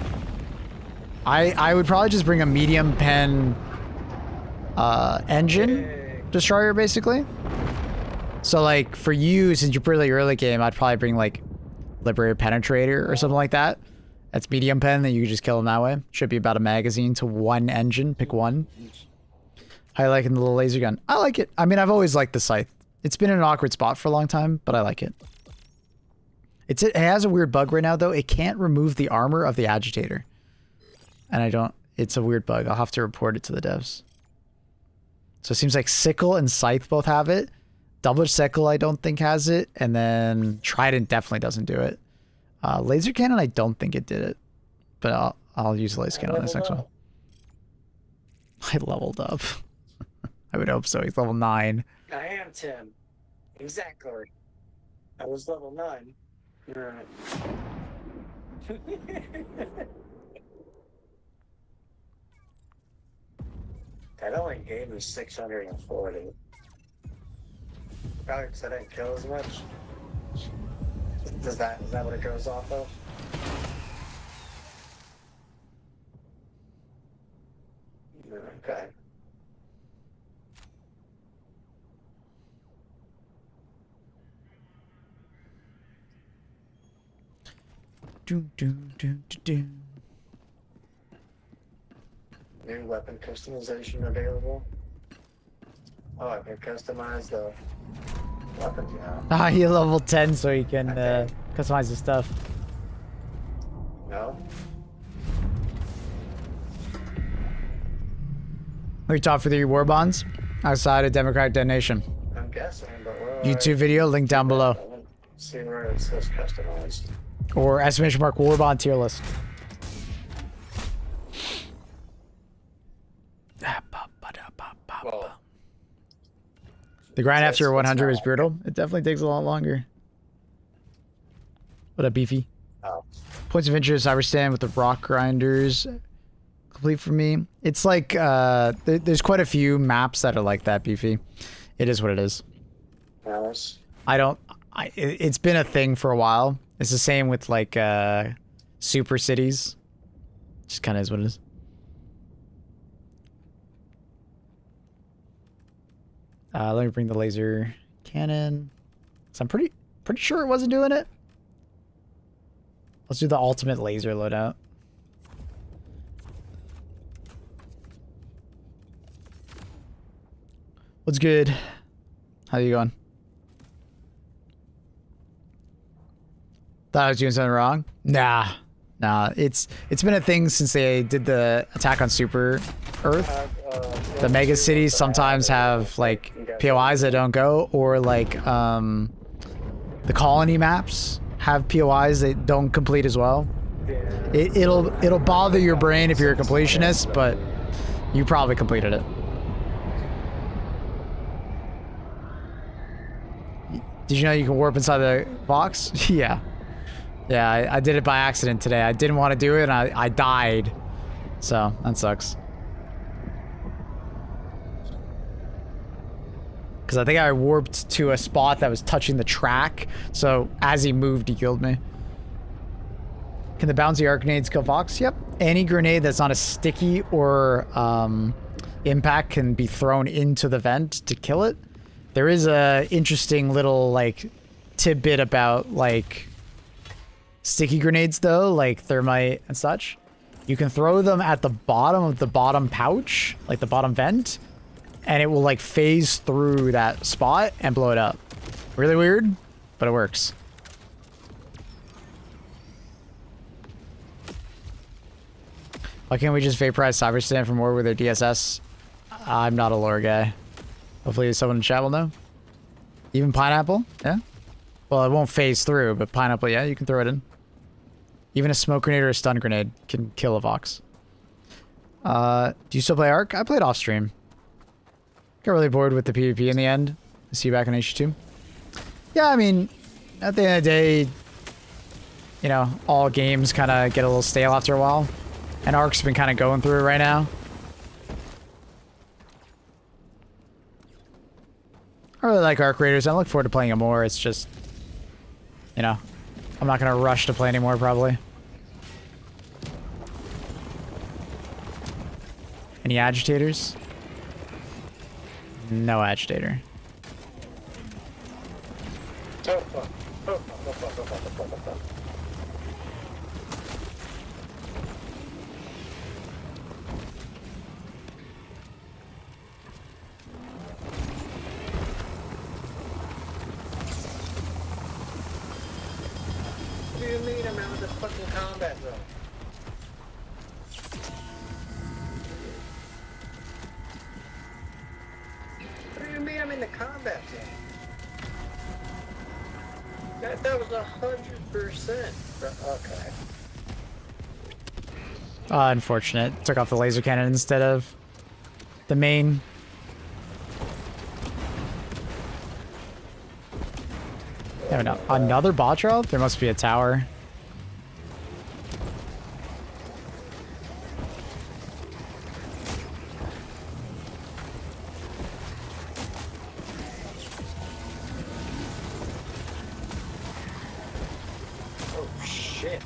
I would probably just bring a medium pen engine destroyer basically. So like for you, since you're pretty early game, I'd probably bring like Liberator Penetrator or something like that. That's medium pen, that you can just kill them that way. Should be about a magazine to one engine. Pick one. How you liking the little laser gun? I like it. I mean, I've always liked the scythe. It's been in an awkward spot for a long time, but I like it. It has a weird bug right now though. It can't remove the armor of the agitator. And I don't, it's a weird bug. I'll have to report it to the devs. So it seems like Sickle and Scythe both have it. Double Sickle I don't think has it. And then Trident definitely doesn't do it. Laser Cannon I don't think it did it. But I'll use the laser cannon on this next one. I leveled up. I would hope so. He's level 9. I am Tim. Exactly. I was level 9. Alright. That only gave me 640. Probably because I didn't kill as much. Is that what it goes off of? Okay. New weapon customization available. Oh, I can customize the weapons, yeah. Ah, you're level 10 so you can customize the stuff. No? Are you top for the war bonds? Outside of Democratic Detonation. I'm guessing, but where YouTube video, link down below. See where it says customized. Or exclamation mark war bond tier list. Well, The grind after 100 is brutal. It definitely takes a lot longer. What up, Beefy? oh. Points of interest, CYBERSTAN with the rock grinders. Complete for me. It's like, there's quite a few maps that are like that, Beefy. It is what it is. Alice. It's been a thing for a while. It's the same with like, super cities. Just kind of is what it is. Let me bring the laser cannon. So I'm pretty sure it wasn't doing it. Let's do the ultimate laser loadout. What's good? How you going? Thought I was doing something wrong? Nah. It's been a thing since they did the attack on Super Earth. The mega cities sometimes have like POIs that don't go, or like the colony maps have POIs that don't complete as well. It'll bother your brain if you're a completionist, but You probably completed it. Did you know you can warp inside the box? Yeah. Yeah, I did it by accident today. I didn't want to do it, and I died. So, that sucks. Because I think I warped to a spot that was touching the track, so as he moved, he killed me. Can the bouncy arc grenades kill Fox? Yep. Any grenade that's not a sticky or impact can be thrown into the vent to kill it. There is a interesting little, like, tidbit about, like, sticky grenades, though, like thermite and such. You can throw them at the bottom of the bottom pouch, like the bottom vent, and it will, like, phase through that spot and blow it up. Really weird, but it works. Why can't we just vaporize CYBERSTAN for more with their DSS? I'm not a lore guy. Hopefully someone in chat will know. Even pineapple? Yeah. Well, it won't phase through, but pineapple, yeah, you can throw it in. Even a smoke grenade or a stun grenade can kill a Vox. Do you still play Ark? I played off stream. Got really bored with the PvP in the end. I see you back in H2. Yeah, I mean, at the end of the day, you know, all games kind of get a little stale after a while. And Ark's been kind of going through it right now. I really like Arc Raiders. I look forward to playing it more. It's just, you know, I'm not going to rush to play anymore, probably. Any agitators? No agitator. What do you mean I'm out of the fucking combat zone? What do you mean I'm in the combat zone? That was 100%. Okay. Unfortunate. Took off the laser cannon instead of the main. Yeah, no, another bot drop? There must be a tower. Oh shit.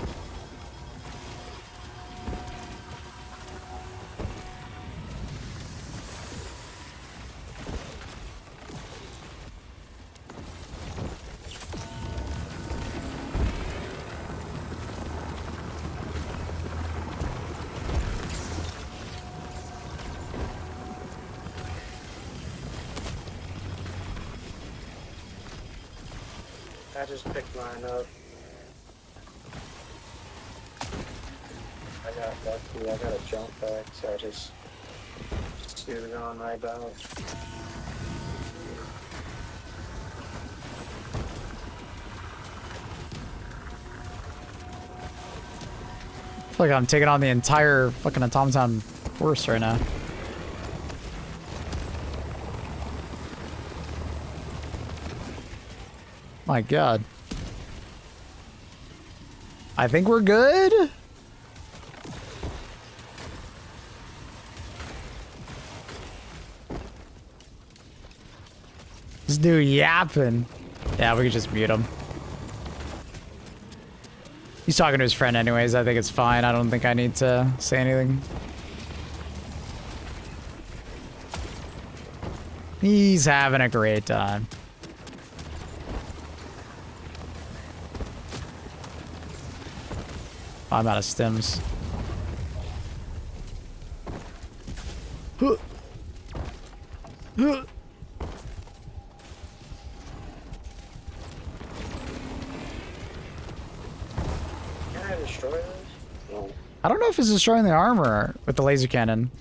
I just picked mine up. I got lucky. I got a jump back, so I just scooted on right out. I feel like I'm taking on the entire fucking automaton force right now. My god. I think we're good. This dude yapping. Yeah, we could just mute him. He's talking to his friend anyways. I think it's fine. I don't think I need to say anything. He's having a great time. I'm out of stims. Huh. Huh. Can I destroy those? No. I don't know if it's destroying the armor with the laser cannon.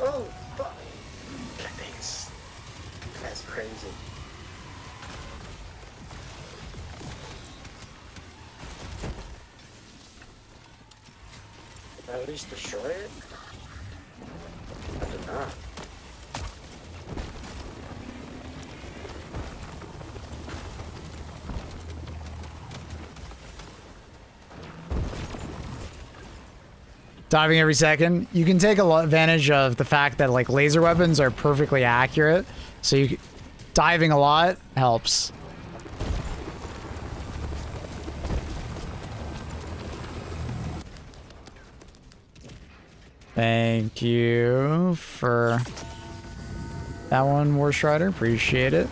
Oh, fuck. Thanks. That's crazy. least destroy it? I did not. Diving every second. You can take a lot advantage of the fact that like laser weapons are perfectly accurate. So you diving a lot helps. Thank you for that one, War Strider. Appreciate it.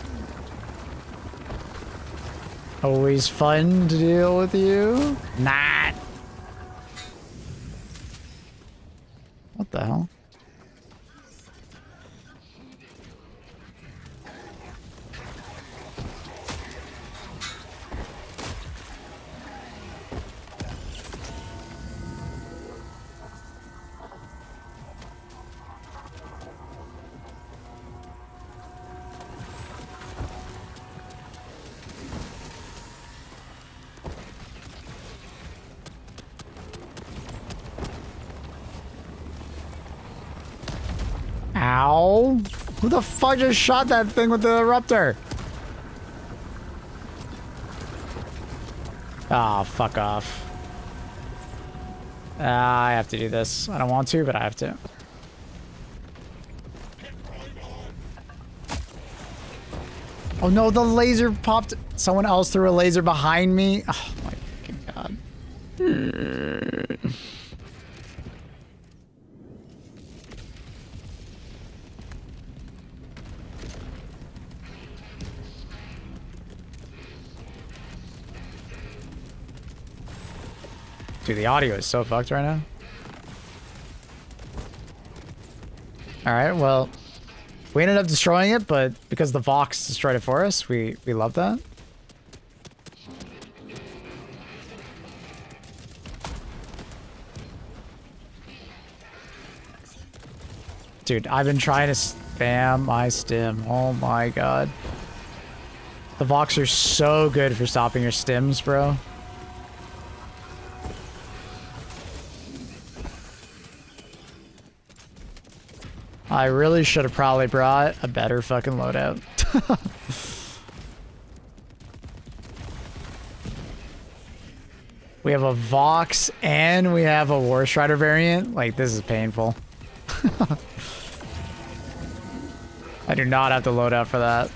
Always fun to deal with you. Not. What the hell? Ow! Who the fuck just shot that thing with the eruptor? Ah, oh, fuck off. I have to do this. I don't want to, but I have to. Oh no, the laser popped. Someone else threw a laser behind me. Oh my fucking god. Dude, the audio is so fucked right now. Alright, well, we ended up destroying it, but because the Vox destroyed it for us, we love that. Dude, I've been trying to spam my stim. Oh my god. The Vox are so good for stopping your stims, bro. I really should have probably brought a better fucking loadout. We have a Vox and we have a War Strider variant. Like, this is painful. I do not have the loadout for that.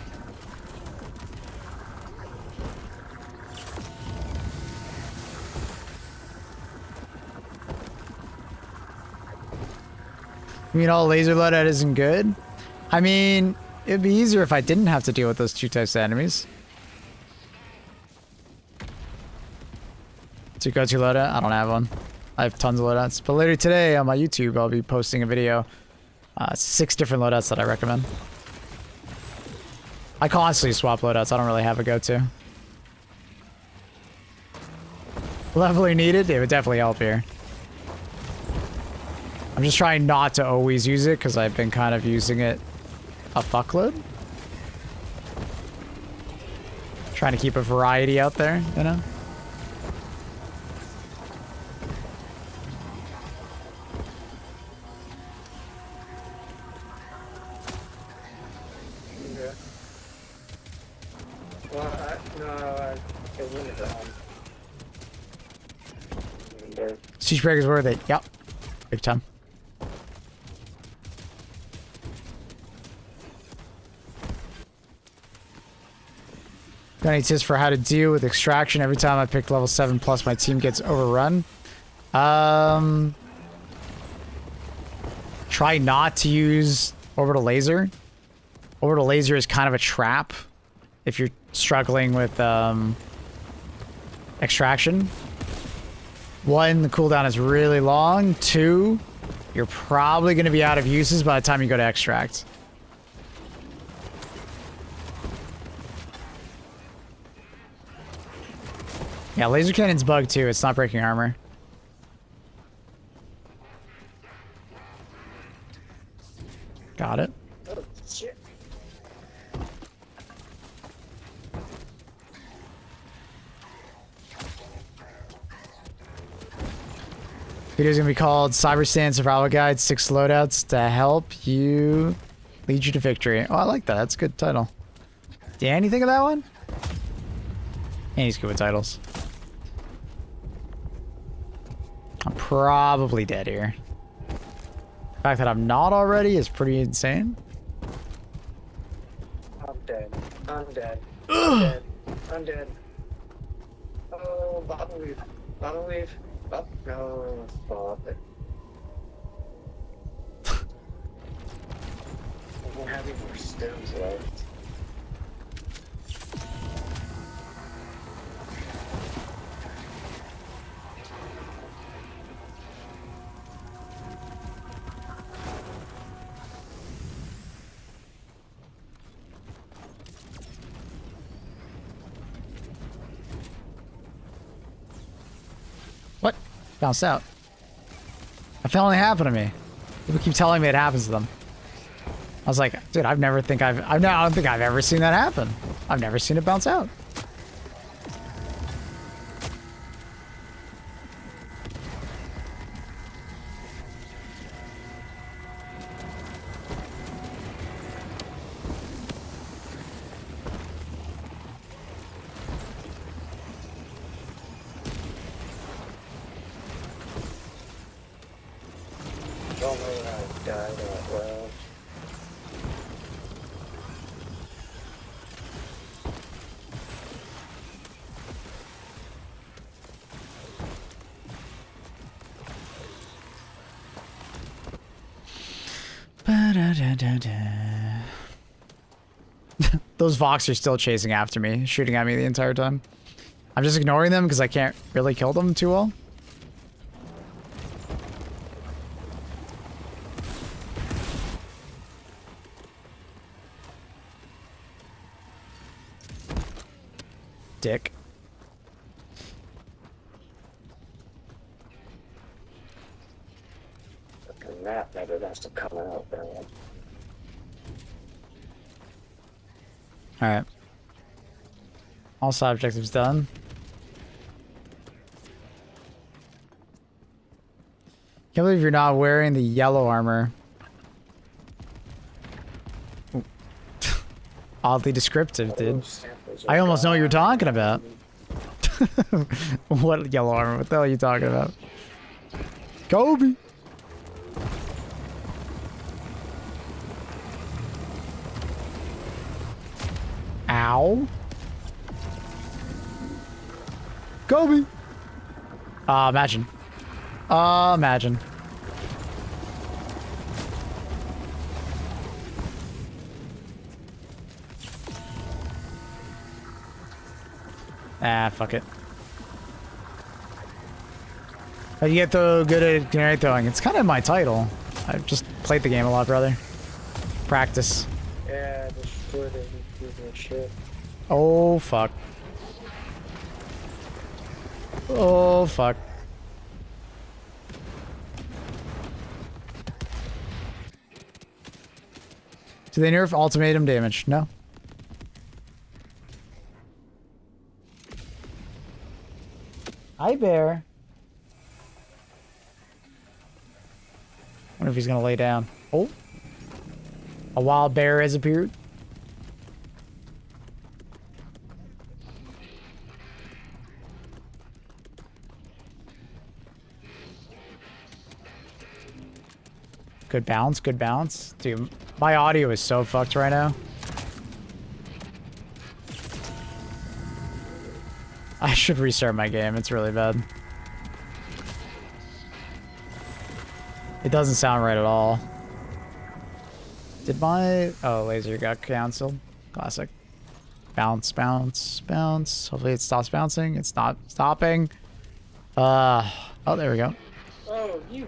You mean all laser loadout isn't good? I mean, it'd be easier if I didn't have to deal with those two types of enemies. To go-to loadout? I don't have one. I have tons of loadouts. But later today on my YouTube, I'll be posting a video. 6 different loadouts that I recommend. I constantly swap loadouts. I don't really have a go-to. Leveling needed? It would definitely help here. I'm just trying not to always use it because I've been kind of using it a fuckload. Trying to keep a variety out there, you know? Yeah. Well, it wouldn't have gone. Siege Breaker's worth it. Yep. Big time. Got any tips for how to deal with extraction every time I pick level 7 plus my team gets overrun? Try not to use orbital laser. Orbital laser is kind of a trap if you're struggling with extraction. 1, the cooldown is really long. 2, you're probably going to be out of uses by the time you go to extract. Yeah, laser cannon's bugged too. It's not breaking armor. Got it. Oh, shit. Video's gonna be called CYBERSTAN Survival Guide 6 Loadouts to help you lead you to victory. Oh, I like that. That's a good title. Yeah, anything of that one? And he's good with titles. I'm probably dead here. The fact that I'm not already is pretty insane. I'm dead. I'm dead. I'm dead. I'm dead. Oh, bottle leave. Bottle leave. Oh, no. Stop it. I don't have any more stems left. What? Bounced out. That finally happened to me. People keep telling me it happens to them. I was like, dude, I don't think I've ever seen that happen. I've never seen it bounce out. Don't know how I died that well. Those Vox are still chasing after me, shooting at me the entire time. I'm just ignoring them because I can't really kill them too well. Dick. The map never has to come out, man. Alright. All side objectives done. Can't believe you're not wearing the yellow armor. Ooh. Oddly descriptive, dude. I almost know what you're talking about. What yellow armor? What the hell are you talking about? Kobe! Ow. Kobe! Imagine. Imagine. Ah, fuck it. How do you get so good at grenade throwing? It's kind of my title. I've just played the game a lot, brother. Practice. Yeah, destroyed it and shit. Oh, fuck. Oh, fuck. Do they nerf ultimatum damage? No. Hi, bear. Wonder if he's gonna lay down. Oh. A wild bear has appeared. Good bounce, good bounce. Dude, my audio is so fucked right now. I should restart my game. It's really bad. It doesn't sound right at all. Did my... Oh, laser got canceled. Classic. Bounce, bounce, bounce. Hopefully it stops bouncing. It's not stopping. Oh, there we go. Oh, you.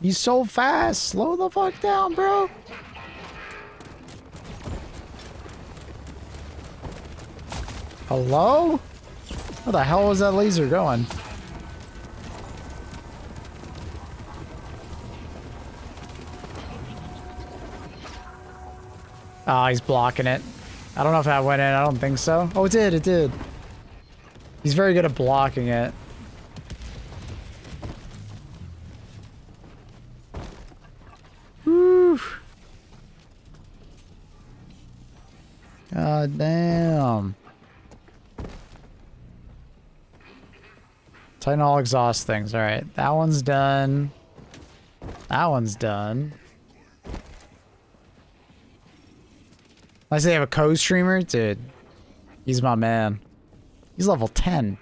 He's so fast. Slow the fuck down, bro. Hello? Where the hell was that laser going? Oh, he's blocking it. I don't know if that went in. I don't think so. Oh, it did. It did. He's very good at blocking it. Whew. God damn. Tighten all exhaust things. All right. That one's done. That one's done. I say I have a co-streamer? Dude. He's my man. He's level 10.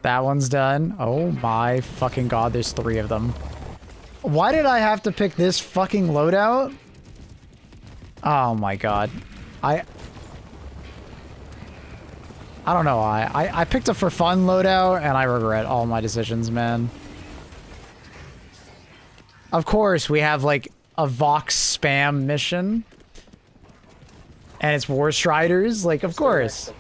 That one's done. Oh my fucking god, there's 3 of them. Why did I have to pick this fucking loadout? Oh my god. I don't know why. I picked a for fun loadout and I regret all my decisions, man. Of course, we have like a Vox spam mission. And it's War Striders, like, of course.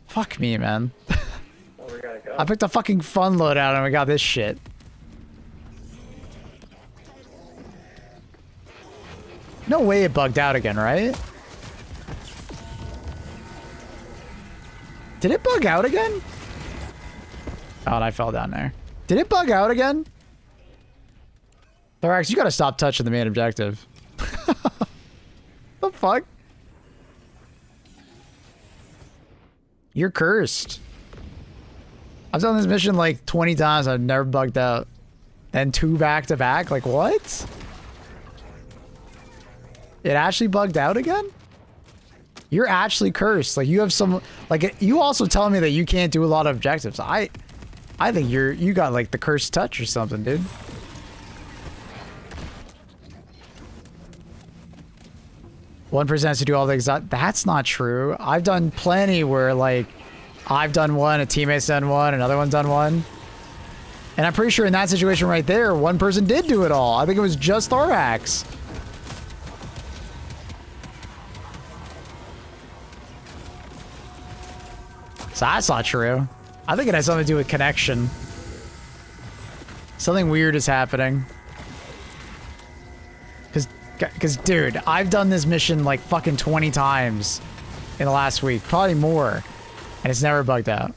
Fuck me, man. Well, we gotta go. I picked a fucking fun loadout and we got this shit. No way it bugged out again, right? Did it bug out again? Oh, and I fell down there. Did it bug out again? Thorax, you gotta stop touching the main objective. The fuck? You're cursed. I've done this mission like 20 times. I've never bugged out. Then 2 back to back? Like, what? It actually bugged out again? You're actually cursed. Like, you have some... Like, you also tell me that you can't do a lot of objectives. I think you got, like, the cursed touch or something, dude. One person has to do all the exact... That's not true. I've done plenty where, like, I've done one, a teammate's done one, another one's done one. And I'm pretty sure in that situation right there, one person did do it all. I think it was just Thorax. So that's not true. I think it has something to do with connection. Something weird is happening. Because, dude, I've done this mission like fucking 20 times in the last week. Probably more. And it's never bugged out.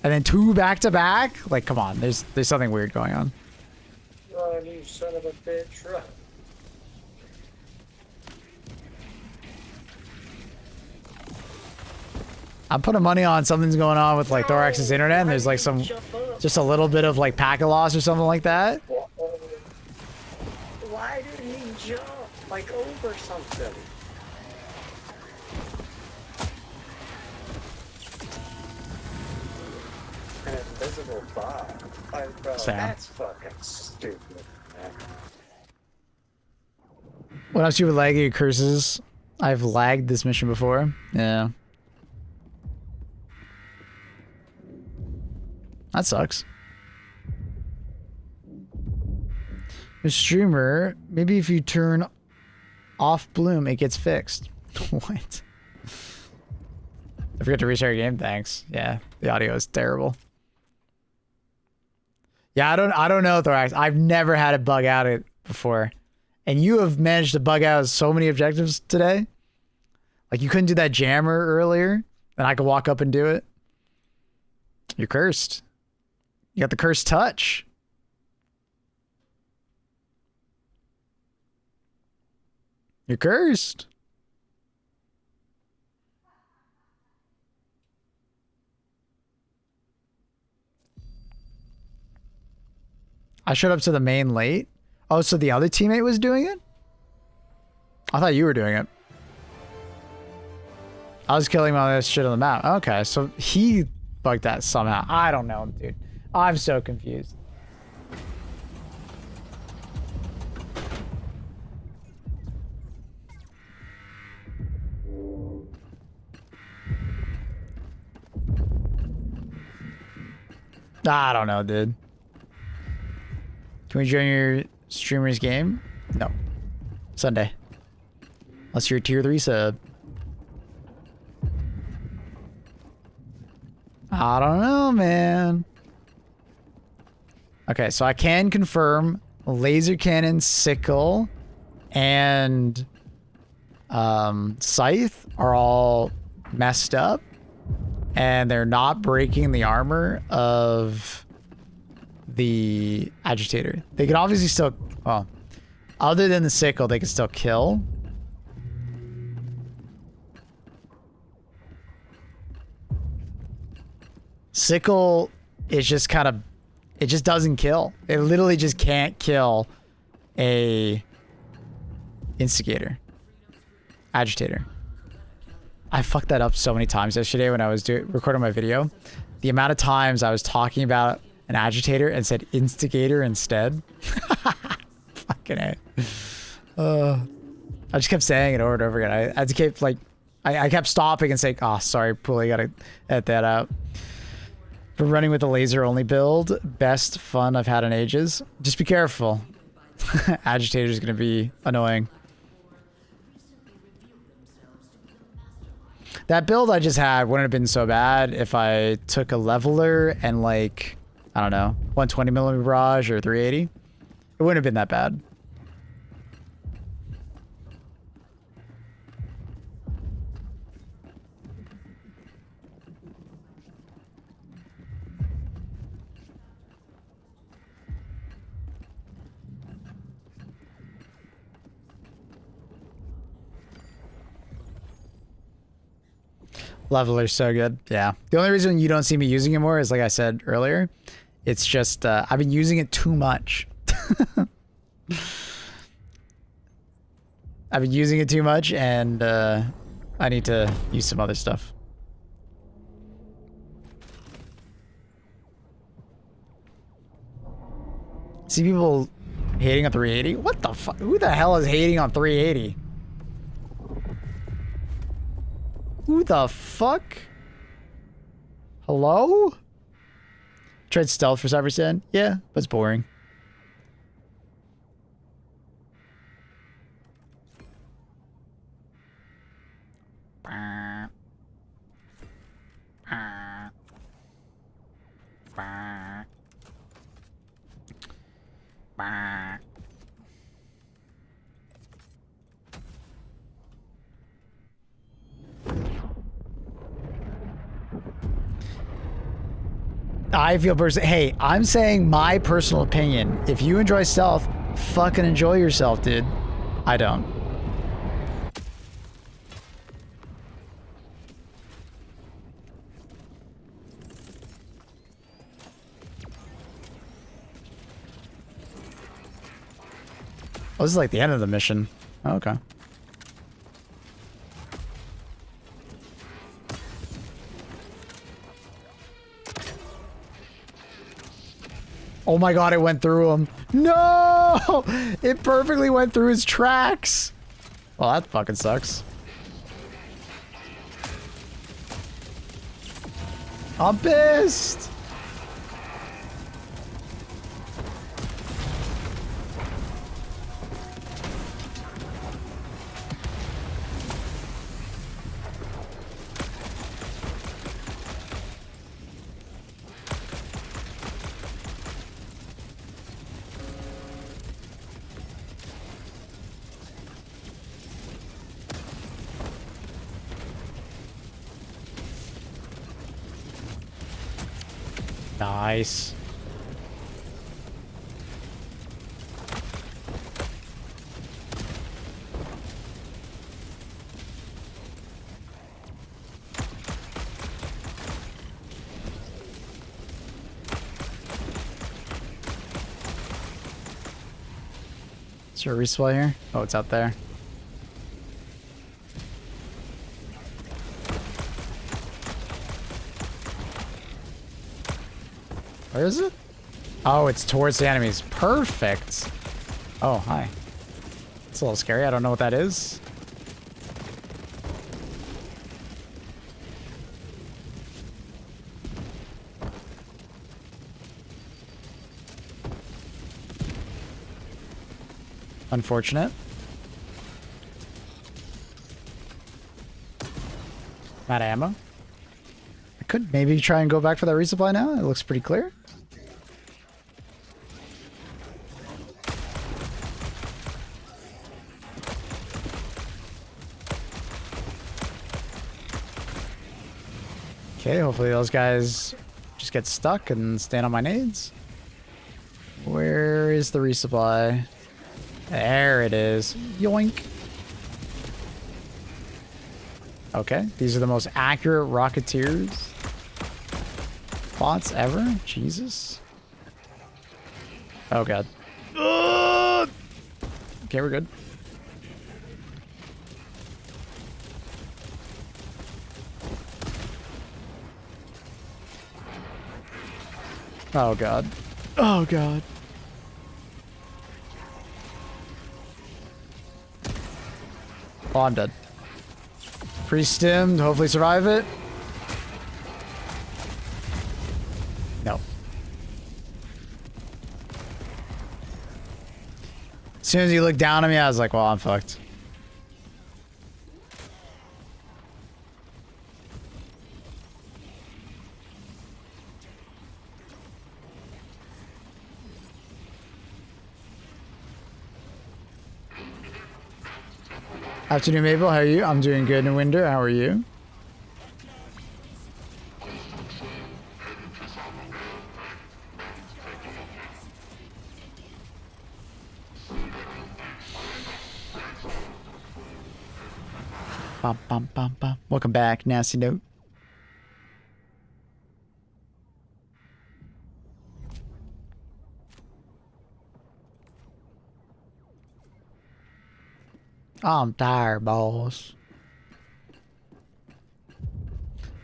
And then 2 back to back? Like, come on. There's something weird going on. Run, you son of a bitch, run. I'm putting money on something's going on with like Thorax's internet and there's like some, just a little bit of like packet loss or something like that. Why did he jump like over something? An invisible bot. Bro, Sam. that's fucking stupid, man. When I'm super laggy, it curses. I've lagged this mission before. Yeah. That sucks. The streamer, maybe if you turn off bloom, it gets fixed. What? I forgot to restart your game. Thanks. Yeah, the audio is terrible. Yeah, I don't know, Thorax. I've never had it bug out it before, and you have managed to bug out so many objectives today. Like you couldn't do that jammer earlier, and I could walk up and do it. You're cursed. You got the cursed touch. You're cursed. I showed up to the main late. Oh, so the other teammate was doing it? I thought you were doing it. I was killing all this shit on the map. Okay, so he bugged that somehow. I don't know, dude. I'm so confused. I don't know, dude. Can we join your streamer's game? No. Sunday. Unless you're a tier 3 sub. I don't know, man. Okay, so I can confirm laser cannon, sickle, and scythe are all messed up. And they're not breaking the armor of the agitator. They can obviously still, well, other than the sickle, they can still kill. Sickle is just kind of, it just doesn't kill. It literally just can't kill a instigator, agitator. I fucked that up so many times yesterday when I was recording my video. The amount of times I was talking about an agitator and said instigator instead. Fucking A. I just kept saying it over and over again. I had to keep like, I kept stopping and saying, oh, sorry, Pooly, gotta edit that out. For running with a laser only build, best fun I've had in ages. Just be careful. Agitator's gonna be annoying. That build I just had wouldn't have been so bad if I took a leveler and like, I don't know, 120mm barrage or 380. It wouldn't have been that bad. Leveler's so good. Yeah. The only reason you don't see me using it more is, like I said earlier, it's just I've been using it too much. I've been using it too much, and I need to use some other stuff. See people hating on 380? What the fuck? Who the hell is hating on 380? Who the fuck? Hello? Tried stealth for CYBERSTAN? Yeah, but it's boring. I feel hey, I'm saying my personal opinion. If you enjoy stealth, fucking enjoy yourself, dude. I don't. Oh, this is like the end of the mission. Oh, okay. Oh my god, it went through him. No! It perfectly went through his tracks. Well, that fucking sucks. I'm pissed. Nice. Is there a respawn here? Oh, it's out there. Where is it? Oh, it's towards the enemies. Perfect. Oh, hi. It's a little scary. I don't know what that is. Unfortunate. Out of ammo. I could maybe try and go back for that resupply now. It looks pretty clear. Okay, hopefully those guys just get stuck and stand on my nades. Where is the resupply? There it is. Yoink. Okay, these are the most accurate Rocketeers bots ever. Jesus. Oh god. Okay, we're good. Oh god. Oh god. Oh, I'm dead. Pre-stimmed, hopefully survive it. No. As soon as he looked down at me, I was like, well, I'm fucked. Afternoon, Mabel. How are you? I'm doing good in winter. How are you? Bum, bum, bum, bum. Welcome back, Nasty Note. I'm tired, boss.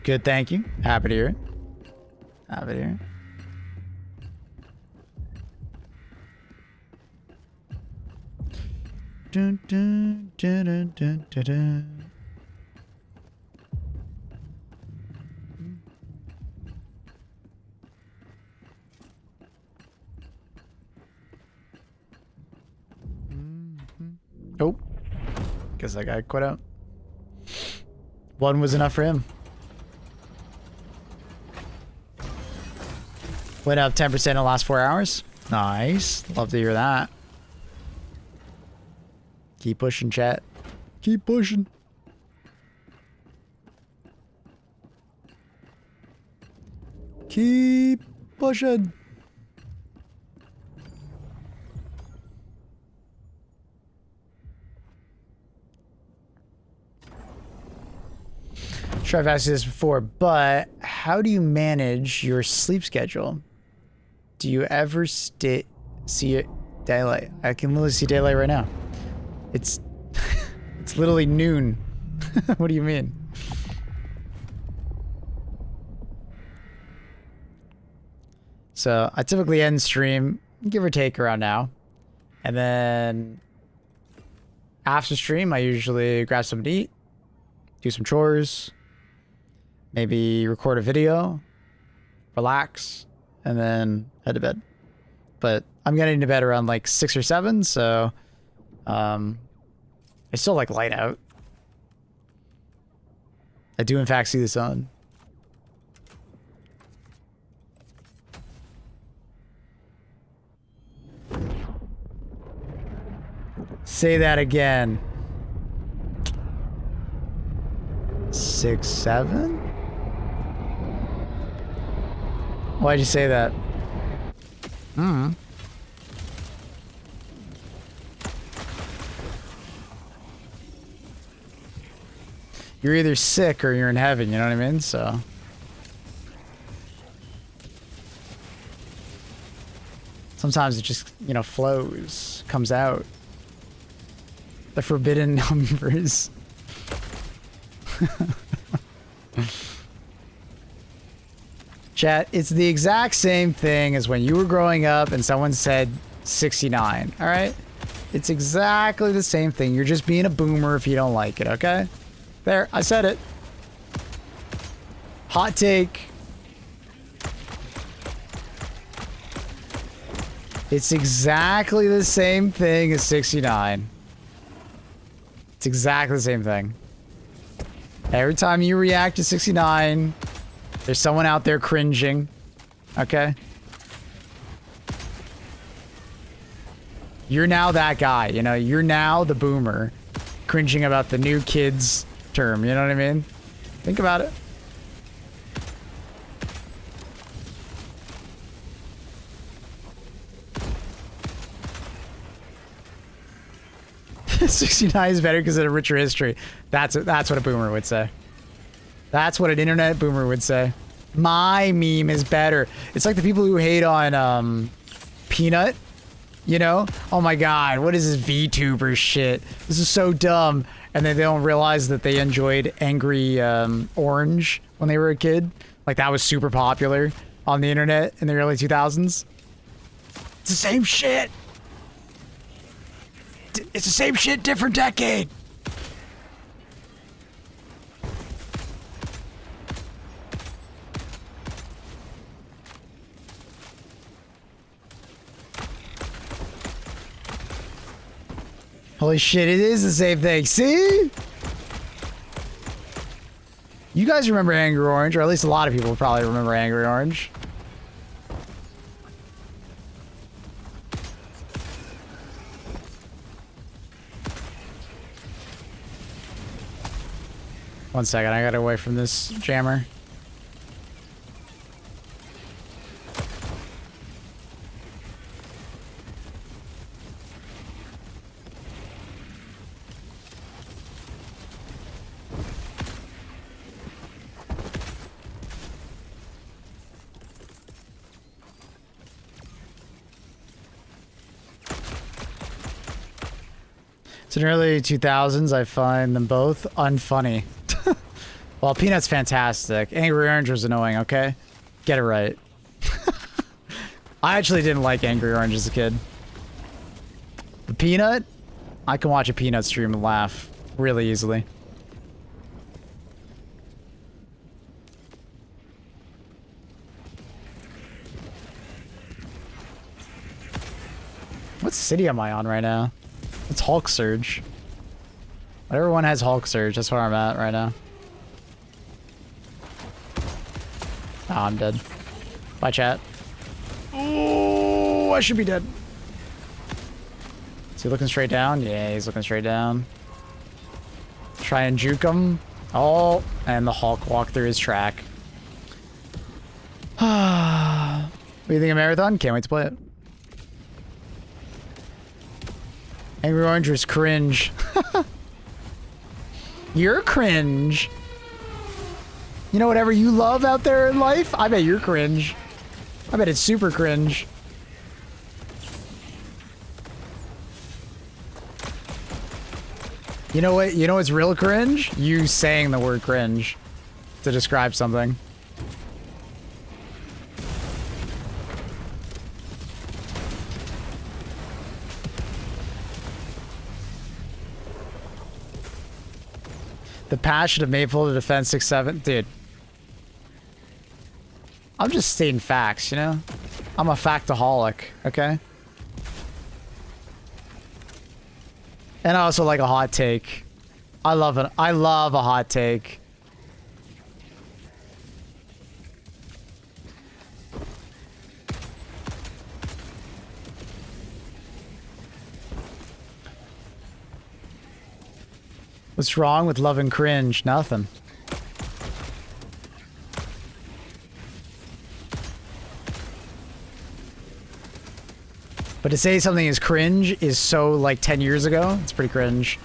Good, thank you. Happy to hear it. Happy to hear it. Dun, dun, dun, dun, dun, dun, dun. Oh. Guess that guy quit out. One was enough for him. Went up 10% in the last 4 hours. Nice. Love to hear that. Keep pushing, chat. Keep pushing. Keep pushing. Sure, I've asked you this before, but how do you manage your sleep schedule? Do you ever see daylight? I can literally see daylight right now. It's it's literally noon. What do you mean? So I typically end stream, give or take around now. And then after stream, I usually grab something to eat, do some chores, maybe record a video, relax, and then head to bed. But I'm getting to bed around like 6 or 7, so it's still like light out. I do in fact see the sun. Say that again. 6, 7? Why'd you say that? You're either sick or you're in heaven, you know what I mean? So sometimes it just, you know, flows, comes out. The forbidden numbers. Chat, it's the exact same thing as when you were growing up and someone said 69, all right? It's exactly the same thing. You're just being a boomer if you don't like it, okay? There, I said it. Hot take. It's exactly the same thing as 69. It's exactly the same thing. Every time you react to 69, there's someone out there cringing. Okay? You're now that guy, you know? You're now the boomer cringing about the new kids term, you know what I mean? Think about it. '69 is better because of a richer history. That's what a boomer would say. That's what an internet boomer would say. My meme is better. It's like the people who hate on Peanut. You know? Oh my god, what is this VTuber shit? This is so dumb. And then they don't realize that they enjoyed Angry Orange when they were a kid. Like that was super popular on the internet in the early 2000s. It's the same shit. It's the same shit, different decade. Holy shit, it is the same thing. See? You guys remember Angry Orange, or at least a lot of people probably remember Angry Orange. One second, I gotta away from this jammer. So in early 2000s, I find them both unfunny. Well, Peanut's fantastic. Angry Orange was annoying, okay? Get it right. I actually didn't like Angry Orange as a kid. The Peanut? I can watch a Peanut stream and laugh really easily. What city am I on right now? It's Hulk Surge. Whatever one has Hulk Surge, that's where I'm at right now. Oh, I'm dead. Bye, chat. Oh, I should be dead. Is he looking straight down? Yeah, he's looking straight down. Try and juke him. Oh, and the Hulk walked through his track. What do you think of Marathon? Can't wait to play it. Angry Orange was cringe. You're cringe. You know, whatever you love out there in life, I bet you're cringe. I bet it's super cringe. You know what? You know what's real cringe? You saying the word cringe to describe something. The passion of Maple to defend 6-7. Dude. I'm just stating facts, you know? I'm a factaholic, okay? And I also like a hot take. I love it. I love a hot take. What's wrong with love and cringe? Nothing. But to say something is cringe is so like 10 years ago, it's pretty cringe.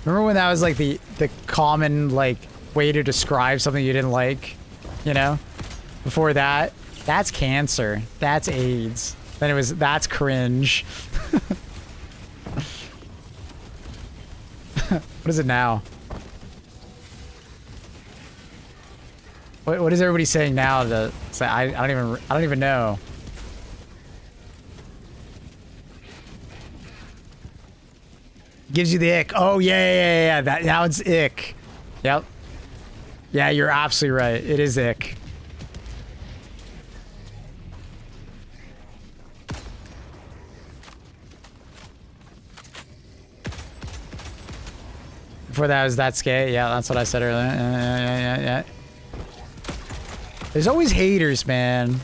Remember when that was like the common like way to describe something you didn't like? You know? Before that, that's cancer. That's AIDS. Then it was, that's cringe. What is it now? What is everybody saying now to say? I don't even know. Gives you the ick. Oh yeah. That now it's ick. Yep. Yeah, you're absolutely right. It is ick. before that was that skate. Yeah, that's what I said earlier. Yeah. There's always haters, man.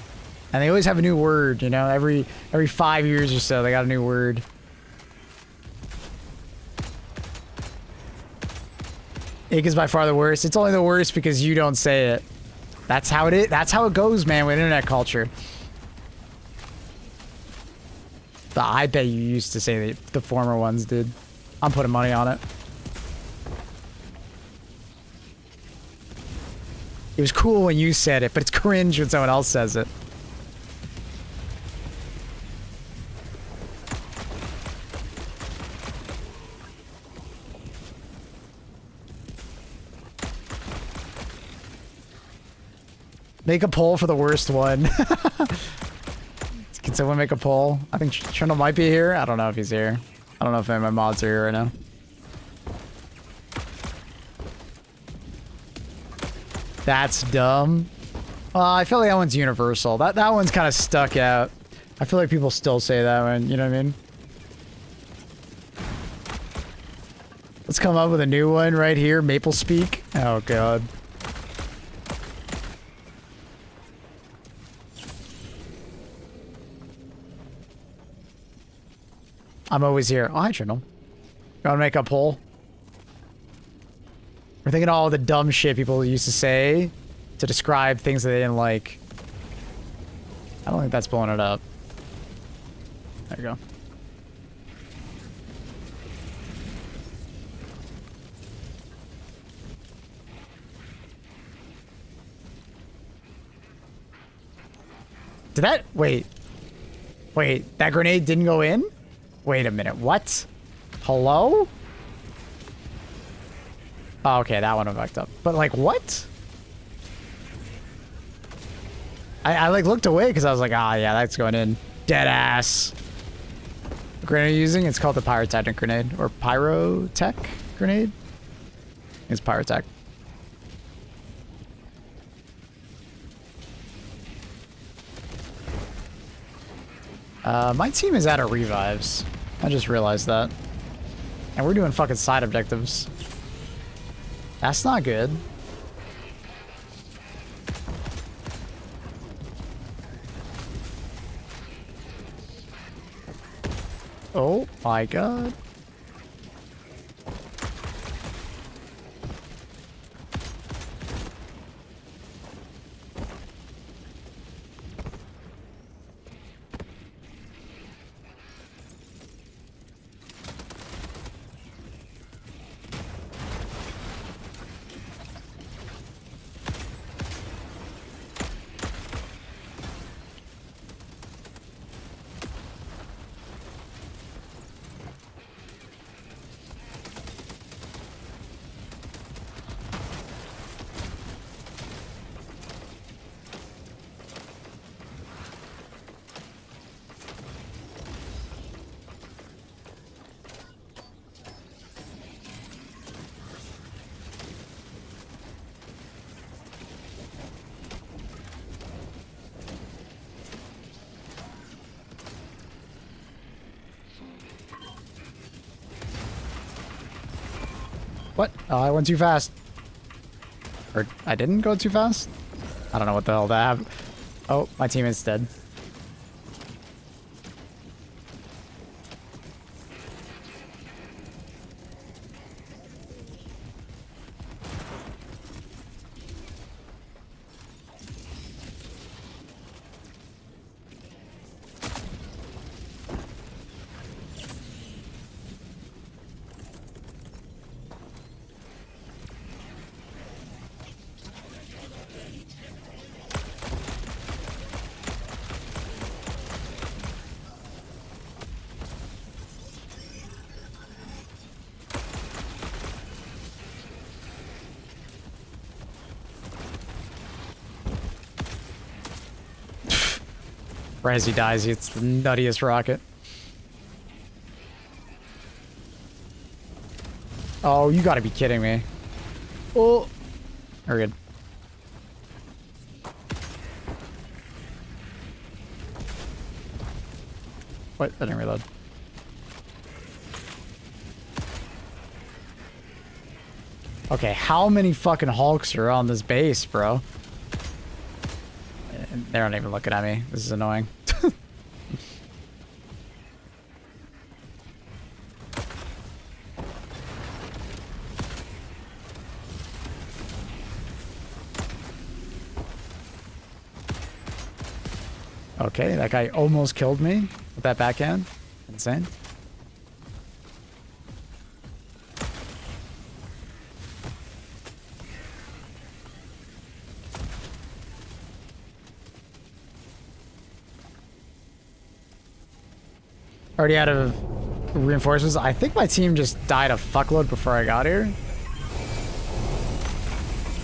And they always have a new word, you know? Every 5 years or so, they got a new word. Ink is by far the worst. It's only the worst because you don't say it. That's how it is. That's how it goes, man, with internet culture. But I bet you used to say the former ones did. I'm putting money on it. It was cool when you said it, but it's cringe when someone else says it. Make a poll for the worst one. Can someone make a poll? I think Trundle might be here. I don't know if he's here. I don't know if any of my mods are here right now. That's dumb. I feel like that one's universal. That one's kind of stuck out. I feel like people still say that one. You know what I mean? Let's come up with a new one right here. Maple speak. Oh god. I'm always here. Oh, hi, Trindle. You want to make a poll? We're thinking of all the dumb shit people used to say to describe things that they didn't like. I don't think that's pulling it up. There you go. Did that... Wait. Wait, that grenade didn't go in? Wait a minute, what? Hello? Oh, okay, that one I fucked up. But like, what? I like looked away because I was like, ah, yeah, that's going in. Dead ass. The grenade you're using, it's called the pyrotechnic grenade or pyrotech grenade. It's pyrotech. My team is out of revives. I just realized that. And we're doing fucking side objectives. That's not good. Oh my god. What? Oh, I went too fast. Or I didn't go too fast? I don't know what the hell that happened. Oh, my teammate's dead. Right as he dies, it's the nuttiest rocket. Oh, you gotta be kidding me. Oh. We're good. What? I didn't reload. Okay, how many fucking Hulks are on this base, bro? They're not even looking at me. This is annoying. Okay, that guy almost killed me with that backhand. Insane. Already out of reinforcements. I think my team just died a fuckload before I got here.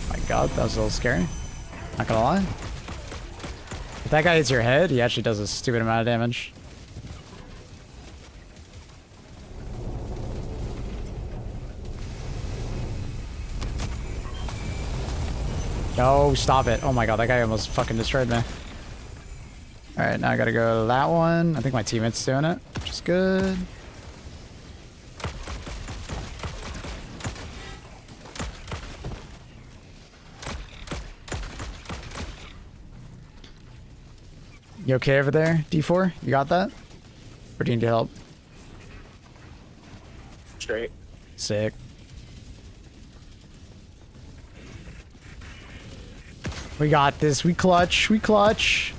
My god, that was a little scary. Not gonna lie. If that guy hits your head, he actually does a stupid amount of damage. No, stop it. Oh my god, that guy almost fucking destroyed me. Alright, now I gotta go to that one. I think my teammate's doing it, which is good. You okay over there, D4? You got that? Or do you need help? Straight. Sick. We got this. We clutch. We clutch.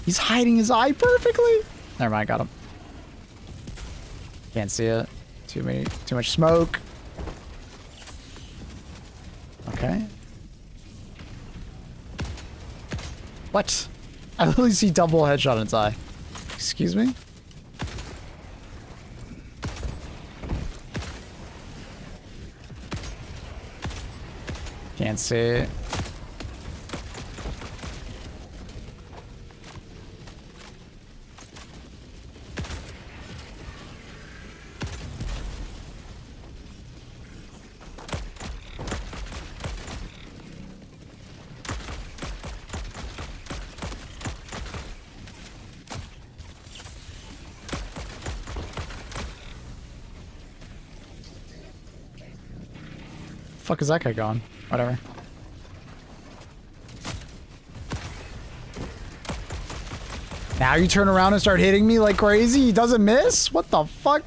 He's hiding his eye perfectly. Never mind, got him. Can't see it. Too much smoke. Okay. What? I literally see double headshot in its eye. Excuse me? Can't see it. Fuck is that guy gone? Whatever. Now you turn around and start hitting me like crazy? He doesn't miss? What the fuck?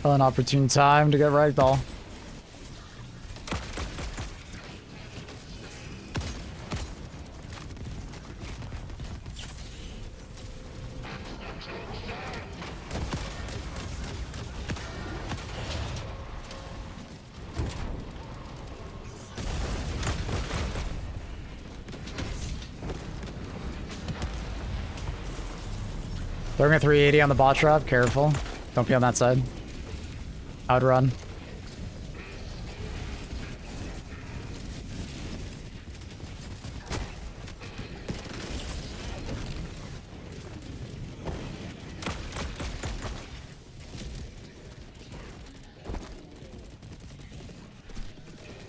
An opportune time to get ragdoll. Throwing a 380 on the bot trap. Careful. Don't be on that side. I'd run.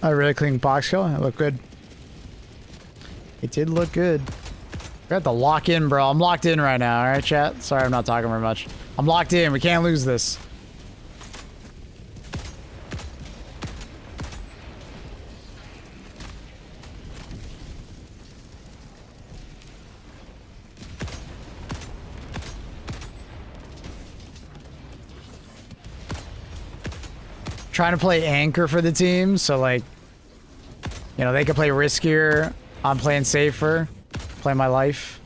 A really clean box kill. It looked good. It did look good. We have to lock in, bro. I'm locked in right now. All right, chat. Sorry, I'm not talking very much. I'm locked in. We can't lose this. Trying to play anchor for the team, so like, you know, they can play riskier. I'm playing safer. Play my life.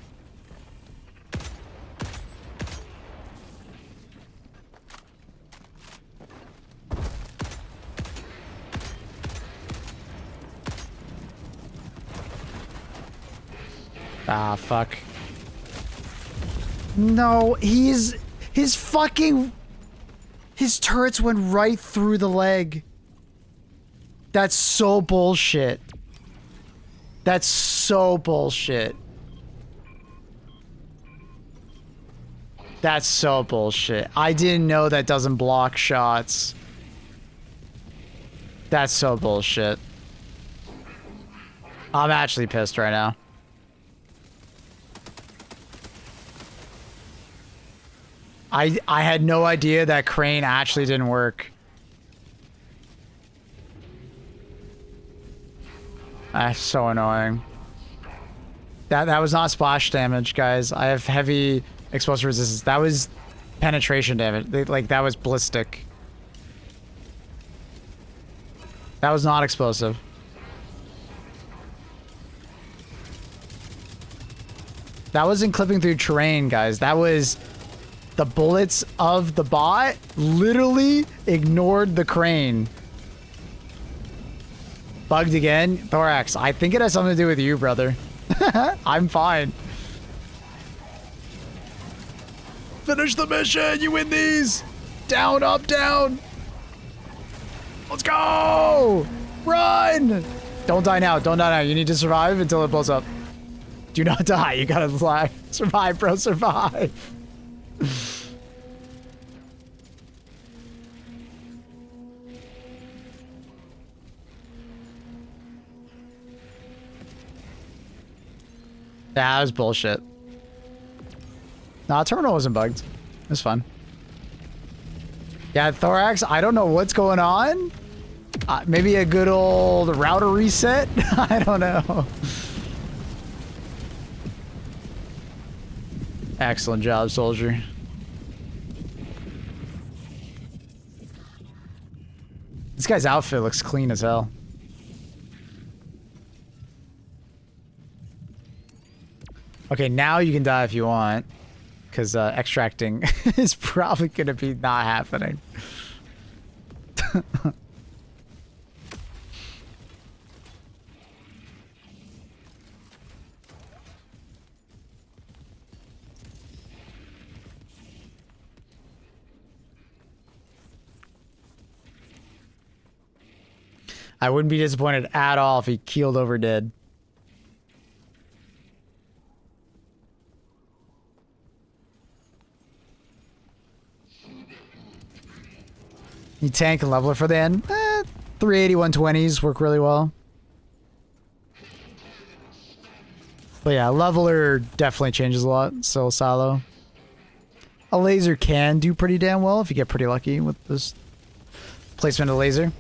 Ah, fuck. No, his fucking... His turrets went right through the leg. That's so bullshit. That's so bullshit. That's so bullshit. I didn't know that doesn't block shots. That's so bullshit. I'm actually pissed right now. I had no idea that crane actually didn't work. That's so annoying. That was not splash damage, guys. I have heavy explosive resistance. That was penetration damage. Like, that was ballistic. That was not explosive. That wasn't clipping through terrain, guys. That was... The bullets of the bot literally ignored the crane. Bugged again? Thorax, I think it has something to do with you, brother. I'm fine. Finish the mission! You win these! Down, up, down! Let's go! Run! Don't die now. Don't die now. You need to survive until it blows up. Do not die. You gotta survive. Survive, bro. Survive. That was bullshit. Nah, terminal wasn't bugged. It was fun. Yeah, Thorax, I don't know what's going on. Maybe a good old router reset? I don't know. Excellent job, soldier. This guy's outfit looks clean as hell. Okay, now you can die if you want, because extracting is probably going to be not happening. I wouldn't be disappointed at all if he keeled over dead. You tank and leveler for the end. 380 120s work really well. But yeah, leveler definitely changes a lot. So silo. A laser can do pretty damn well if you get pretty lucky with this placement of laser.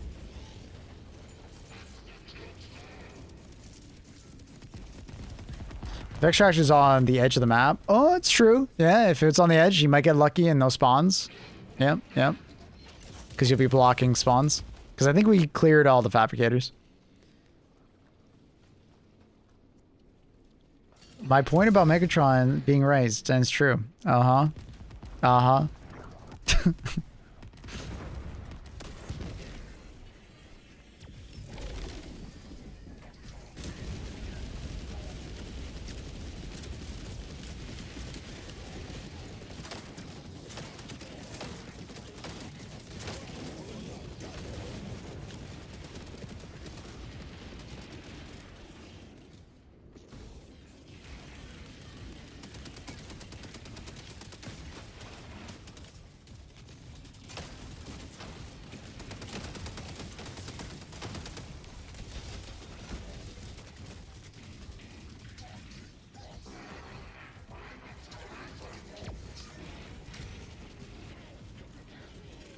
If extraction is on the edge of the map. Oh, it's true. Yeah, if it's on the edge, you might get lucky and no spawns. Yep, yep. Because you'll be blocking spawns. Because I think we cleared all the fabricators. My point about Megatron being right stands true. Uh-huh. Uh-huh.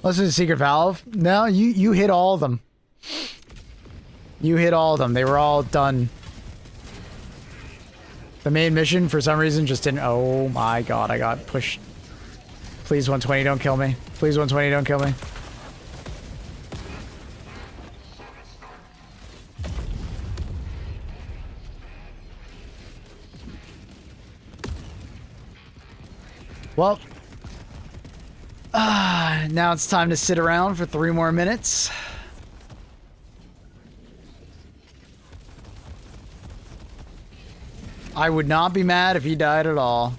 Let's do the secret valve. No, you hit all of them. You hit all of them. They were all done. The main mission, for some reason, just didn't... Oh my god, I got pushed. Please, 120, don't kill me. Please, 120, don't kill me. Well... now it's time to sit around for 3 more minutes. I would not be mad if he died at all.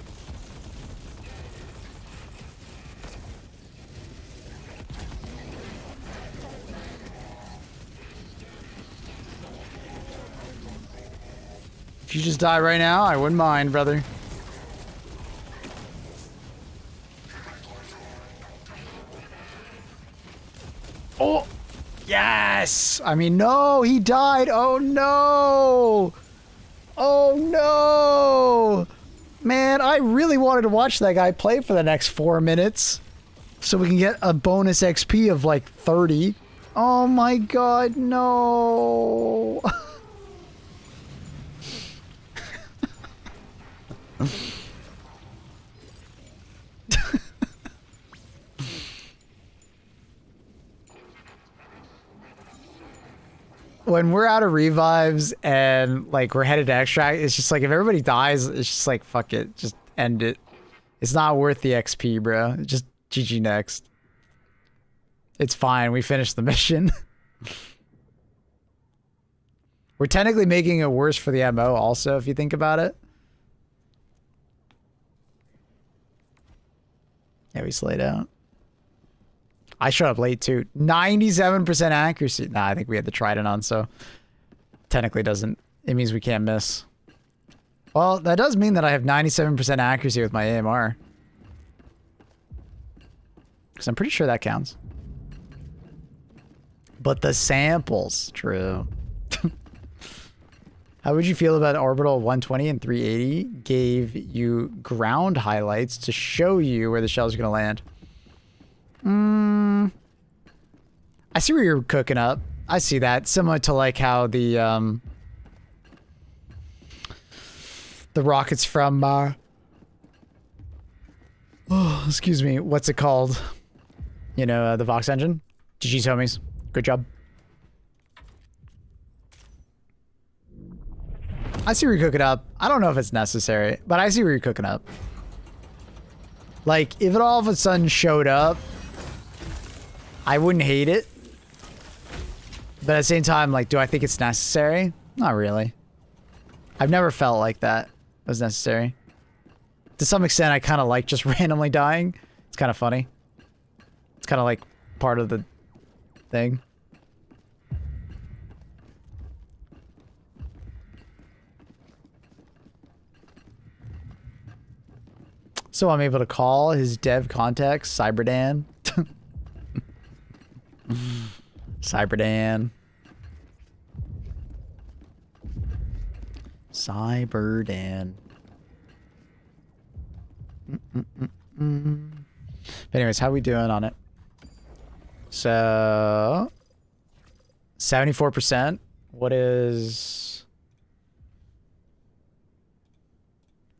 If you just die right now, I wouldn't mind, brother. Oh! Yes! I mean, no! He died! Oh, no! Oh, no! Man, I really wanted to watch that guy play for the next 4 minutes. So we can get a bonus XP of like 30. Oh my god, no! When we're out of revives and like we're headed to extract, it's just like if everybody dies, it's just like fuck it, just end it. It's not worth the XP, bro. Just GG next. It's fine. We finished the mission. We're technically making it worse for the MO also, if you think about it. Yeah, we slayed out. I showed up late too. 97% accuracy. Nah, I think we had the trident on, so technically doesn't. It means we can't miss. Well, that does mean that I have 97% accuracy with my AMR. Because I'm pretty sure that counts. But the samples, true. How would you feel about orbital 120 and 380 gave you ground highlights to show you where the shell's going to land? I see where you're cooking up. I see that. Similar to like how the rockets from oh, excuse me, what's it called? You know, the Vox engine. GG's homies. Good job. I see where you're cooking up. I don't know if it's necessary, but I see where you're cooking up. Like, if it all of a sudden showed up, I wouldn't hate it. But at the same time, like, do I think it's necessary? Not really. I've never felt like that was necessary. To some extent, I kind of like just randomly dying. It's kind of funny. It's kind of like part of the thing. So I'm able to call his dev contact, CYBERSTAN. CYBERSTAN. CYBERSTAN. Anyways, how we doing on it? So 74%. What does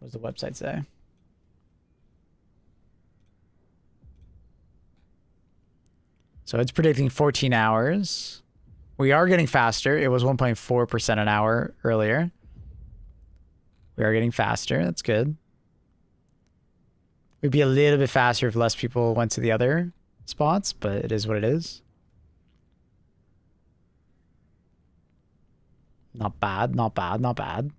the website say? So it's predicting 14 hours. We are getting faster. It was 1.4% an hour earlier. We are getting faster. That's good. We'd be a little bit faster if less people went to the other spots, but it is what it is. Not bad, not bad, not bad.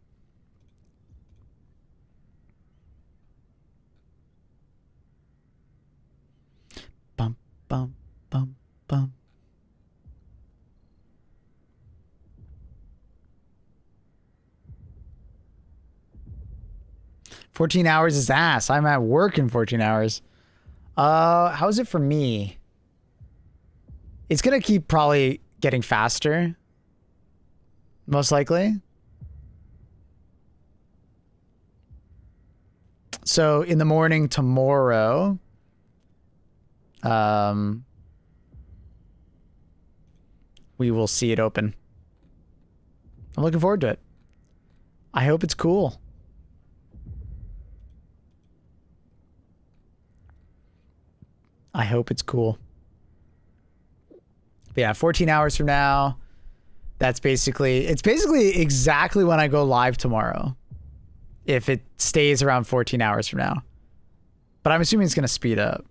Bum, bum. Bum, bum. $14 hours is ass. I'm at work in 14 hours. How's it for me? It's gonna keep probably getting faster. Most likely. So in the morning tomorrow, we will see it open. I'm looking forward to it. I hope it's cool. I hope it's cool. But yeah, 14 hours from now. It's basically exactly when I go live tomorrow. If it stays around 14 hours from now. But I'm assuming it's going to speed up.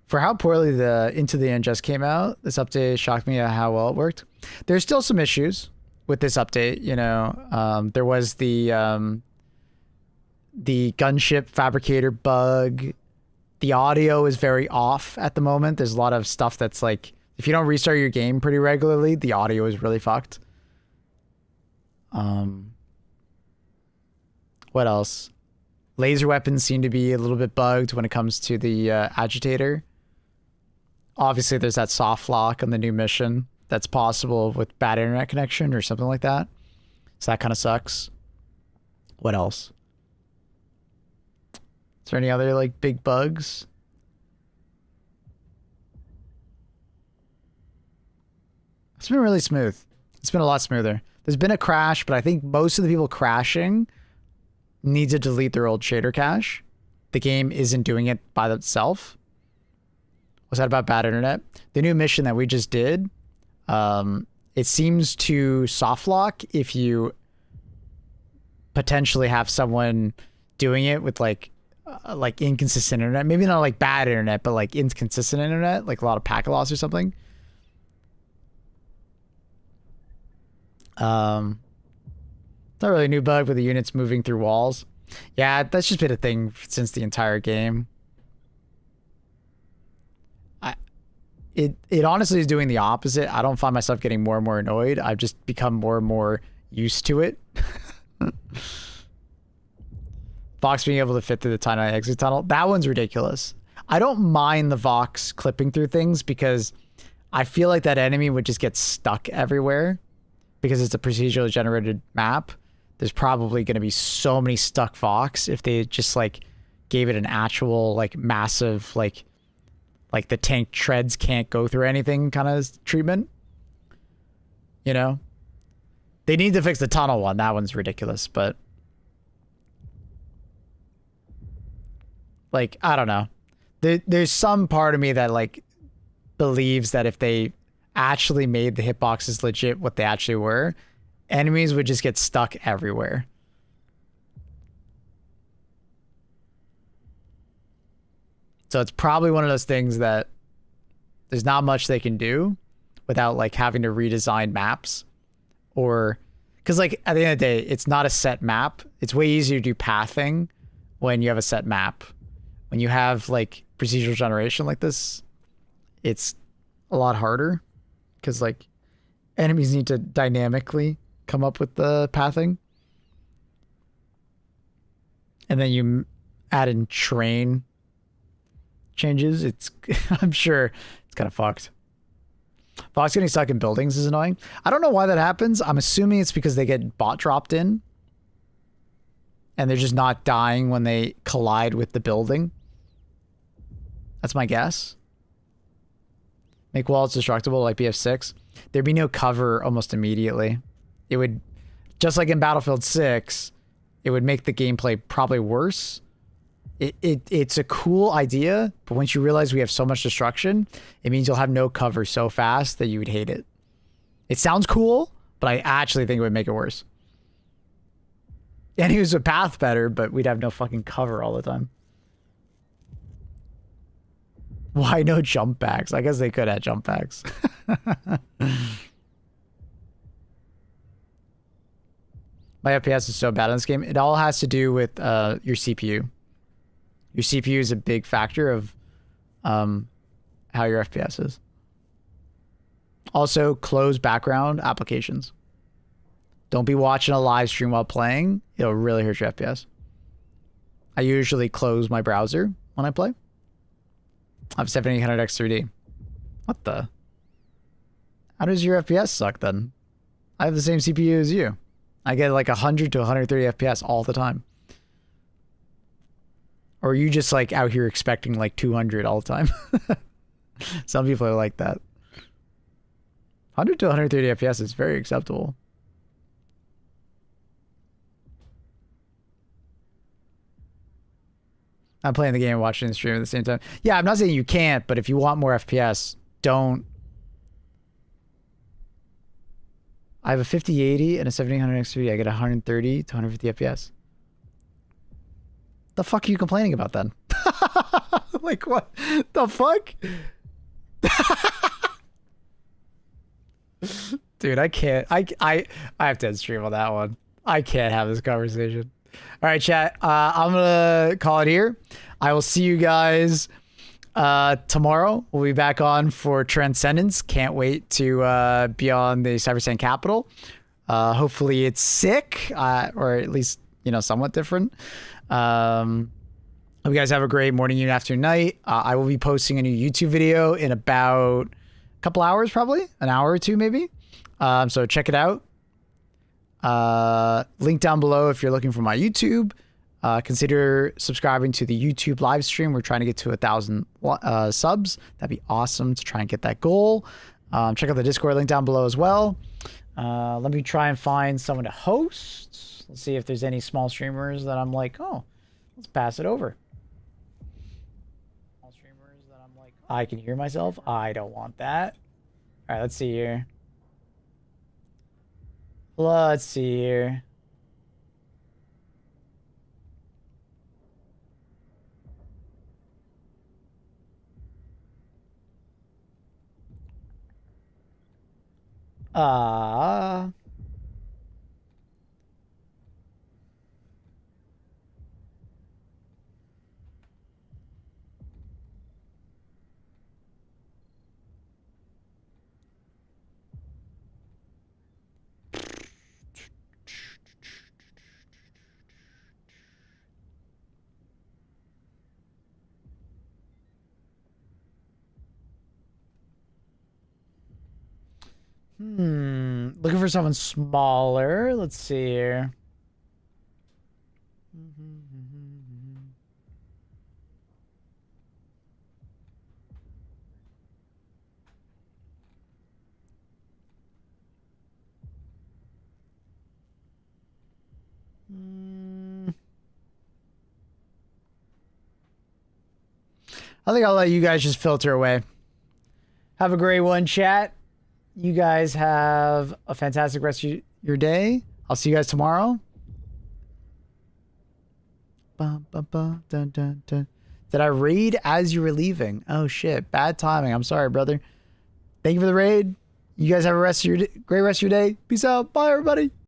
For how poorly the Into the End just came out, this update shocked me at how well it worked. There's still some issues with this update. You know, there was the gunship fabricator bug. The audio is very off at the moment. There's a lot of stuff that's like, if you don't restart your game pretty regularly, the audio is really fucked. What else? Laser weapons seem to be a little bit bugged when it comes to the agitator. Obviously, there's that soft lock on the new mission that's possible with bad internet connection or something like that. So that kind of sucks. What else? Is there any other like big bugs? It's been really smooth. It's been a lot smoother. There's been a crash, but I think most of the people crashing need to delete their old shader cache. The game isn't doing it by itself. Was that about bad internet? The new mission that we just did, it seems to soft lock if you potentially have someone doing it with like inconsistent internet. Maybe not like bad internet, but like inconsistent internet, like a lot of packet loss or something. Not really a new bug with the units moving through walls. Yeah, that's just been a thing since the entire game. It honestly is doing the opposite. I don't find myself getting more and more annoyed. I've just become more and more used to it. Vox being able to fit through the tiny exit tunnel. That one's ridiculous. I don't mind the Vox clipping through things because I feel like that enemy would just get stuck everywhere because it's a procedurally generated map. There's probably going to be so many stuck Vox if they just like gave it an actual like massive like the tank treads can't go through anything kind of treatment. You know? They need to fix the tunnel one. That one's ridiculous, but like, I don't know. There's some part of me that like believes that if they actually made the hitboxes legit what they actually were, enemies would just get stuck everywhere. So it's probably one of those things that there's not much they can do without like having to redesign maps, or because like at the end of the day, it's not a set map. It's way easier to do pathing when you have a set map. When you have like procedural generation like this, it's a lot harder because like enemies need to dynamically come up with the pathing. And then you add in terrain changes. It's I'm sure it's kind of fucked. Fox getting stuck in buildings is annoying. I don't know why that happens. I'm assuming it's because they get bot dropped in and they're just not dying when they collide with the building. That's my guess. Make walls destructible like BF6. There'd be no cover almost immediately. It would, just like in Battlefield 6, it would make the gameplay probably worse. It's a cool idea, but once you realize we have so much destruction, it means you'll have no cover so fast that you would hate it. It sounds cool, but I actually think it would make it worse. And he was a path better, but we'd have no fucking cover all the time. Why no jump packs? I guess they could have jump packs. My FPS is so bad in this game. It all has to do with your CPU. Your CPU is a big factor of how your FPS is. Also, close background applications. Don't be watching a live stream while playing. It'll really hurt your FPS. I usually close my browser when I play. I have 7800X 3D. What the? How does your FPS suck then? I have the same CPU as you. I get like 100 to 130 FPS all the time. Or are you just like out here expecting like 200 all the time? Some people are like that. 100 to 130 FPS is very acceptable. I'm playing the game and watching the stream at the same time. Yeah, I'm not saying you can't, but if you want more FPS, don't. I have a 5080 and a 7800 XP. I get 130 to 150 FPS. The fuck are you complaining about then? Like what? The fuck? Dude, I can't. I have to end stream on that one. I can't have this conversation. All right, chat. I'm gonna call it here. I will see you guys tomorrow. We'll be back on for Transcendence. Can't wait to be on the CYBERSTAN Capital. Hopefully it's sick, or at least, you know, somewhat different. Hope you guys have a great morning, evening, afternoon, night. I will be posting a new YouTube video in about a couple hours, probably an hour or two, maybe. So check it out. Link down below if you're looking for my YouTube. Consider subscribing to the YouTube live stream. We're trying to get to 1,000 subs. That'd be awesome to try and get that goal. Check out the Discord link down below as well. Let me try and find someone to host. Let's see if there's any small streamers that I'm like, oh, let's pass it over. Small streamers that I'm like, I can hear myself. I don't want that. All right, let's see here. Let's see here. Looking for someone smaller. Let's see here. I think I'll let you guys just filter away. Have a great one, chat. You guys have a fantastic rest of your day. I'll see you guys tomorrow. Dun, dun, dun. Did I raid as you were leaving? Oh shit, bad timing. I'm sorry, brother. Thank you for the raid. You guys have a great rest of your day. Peace out. Bye, everybody.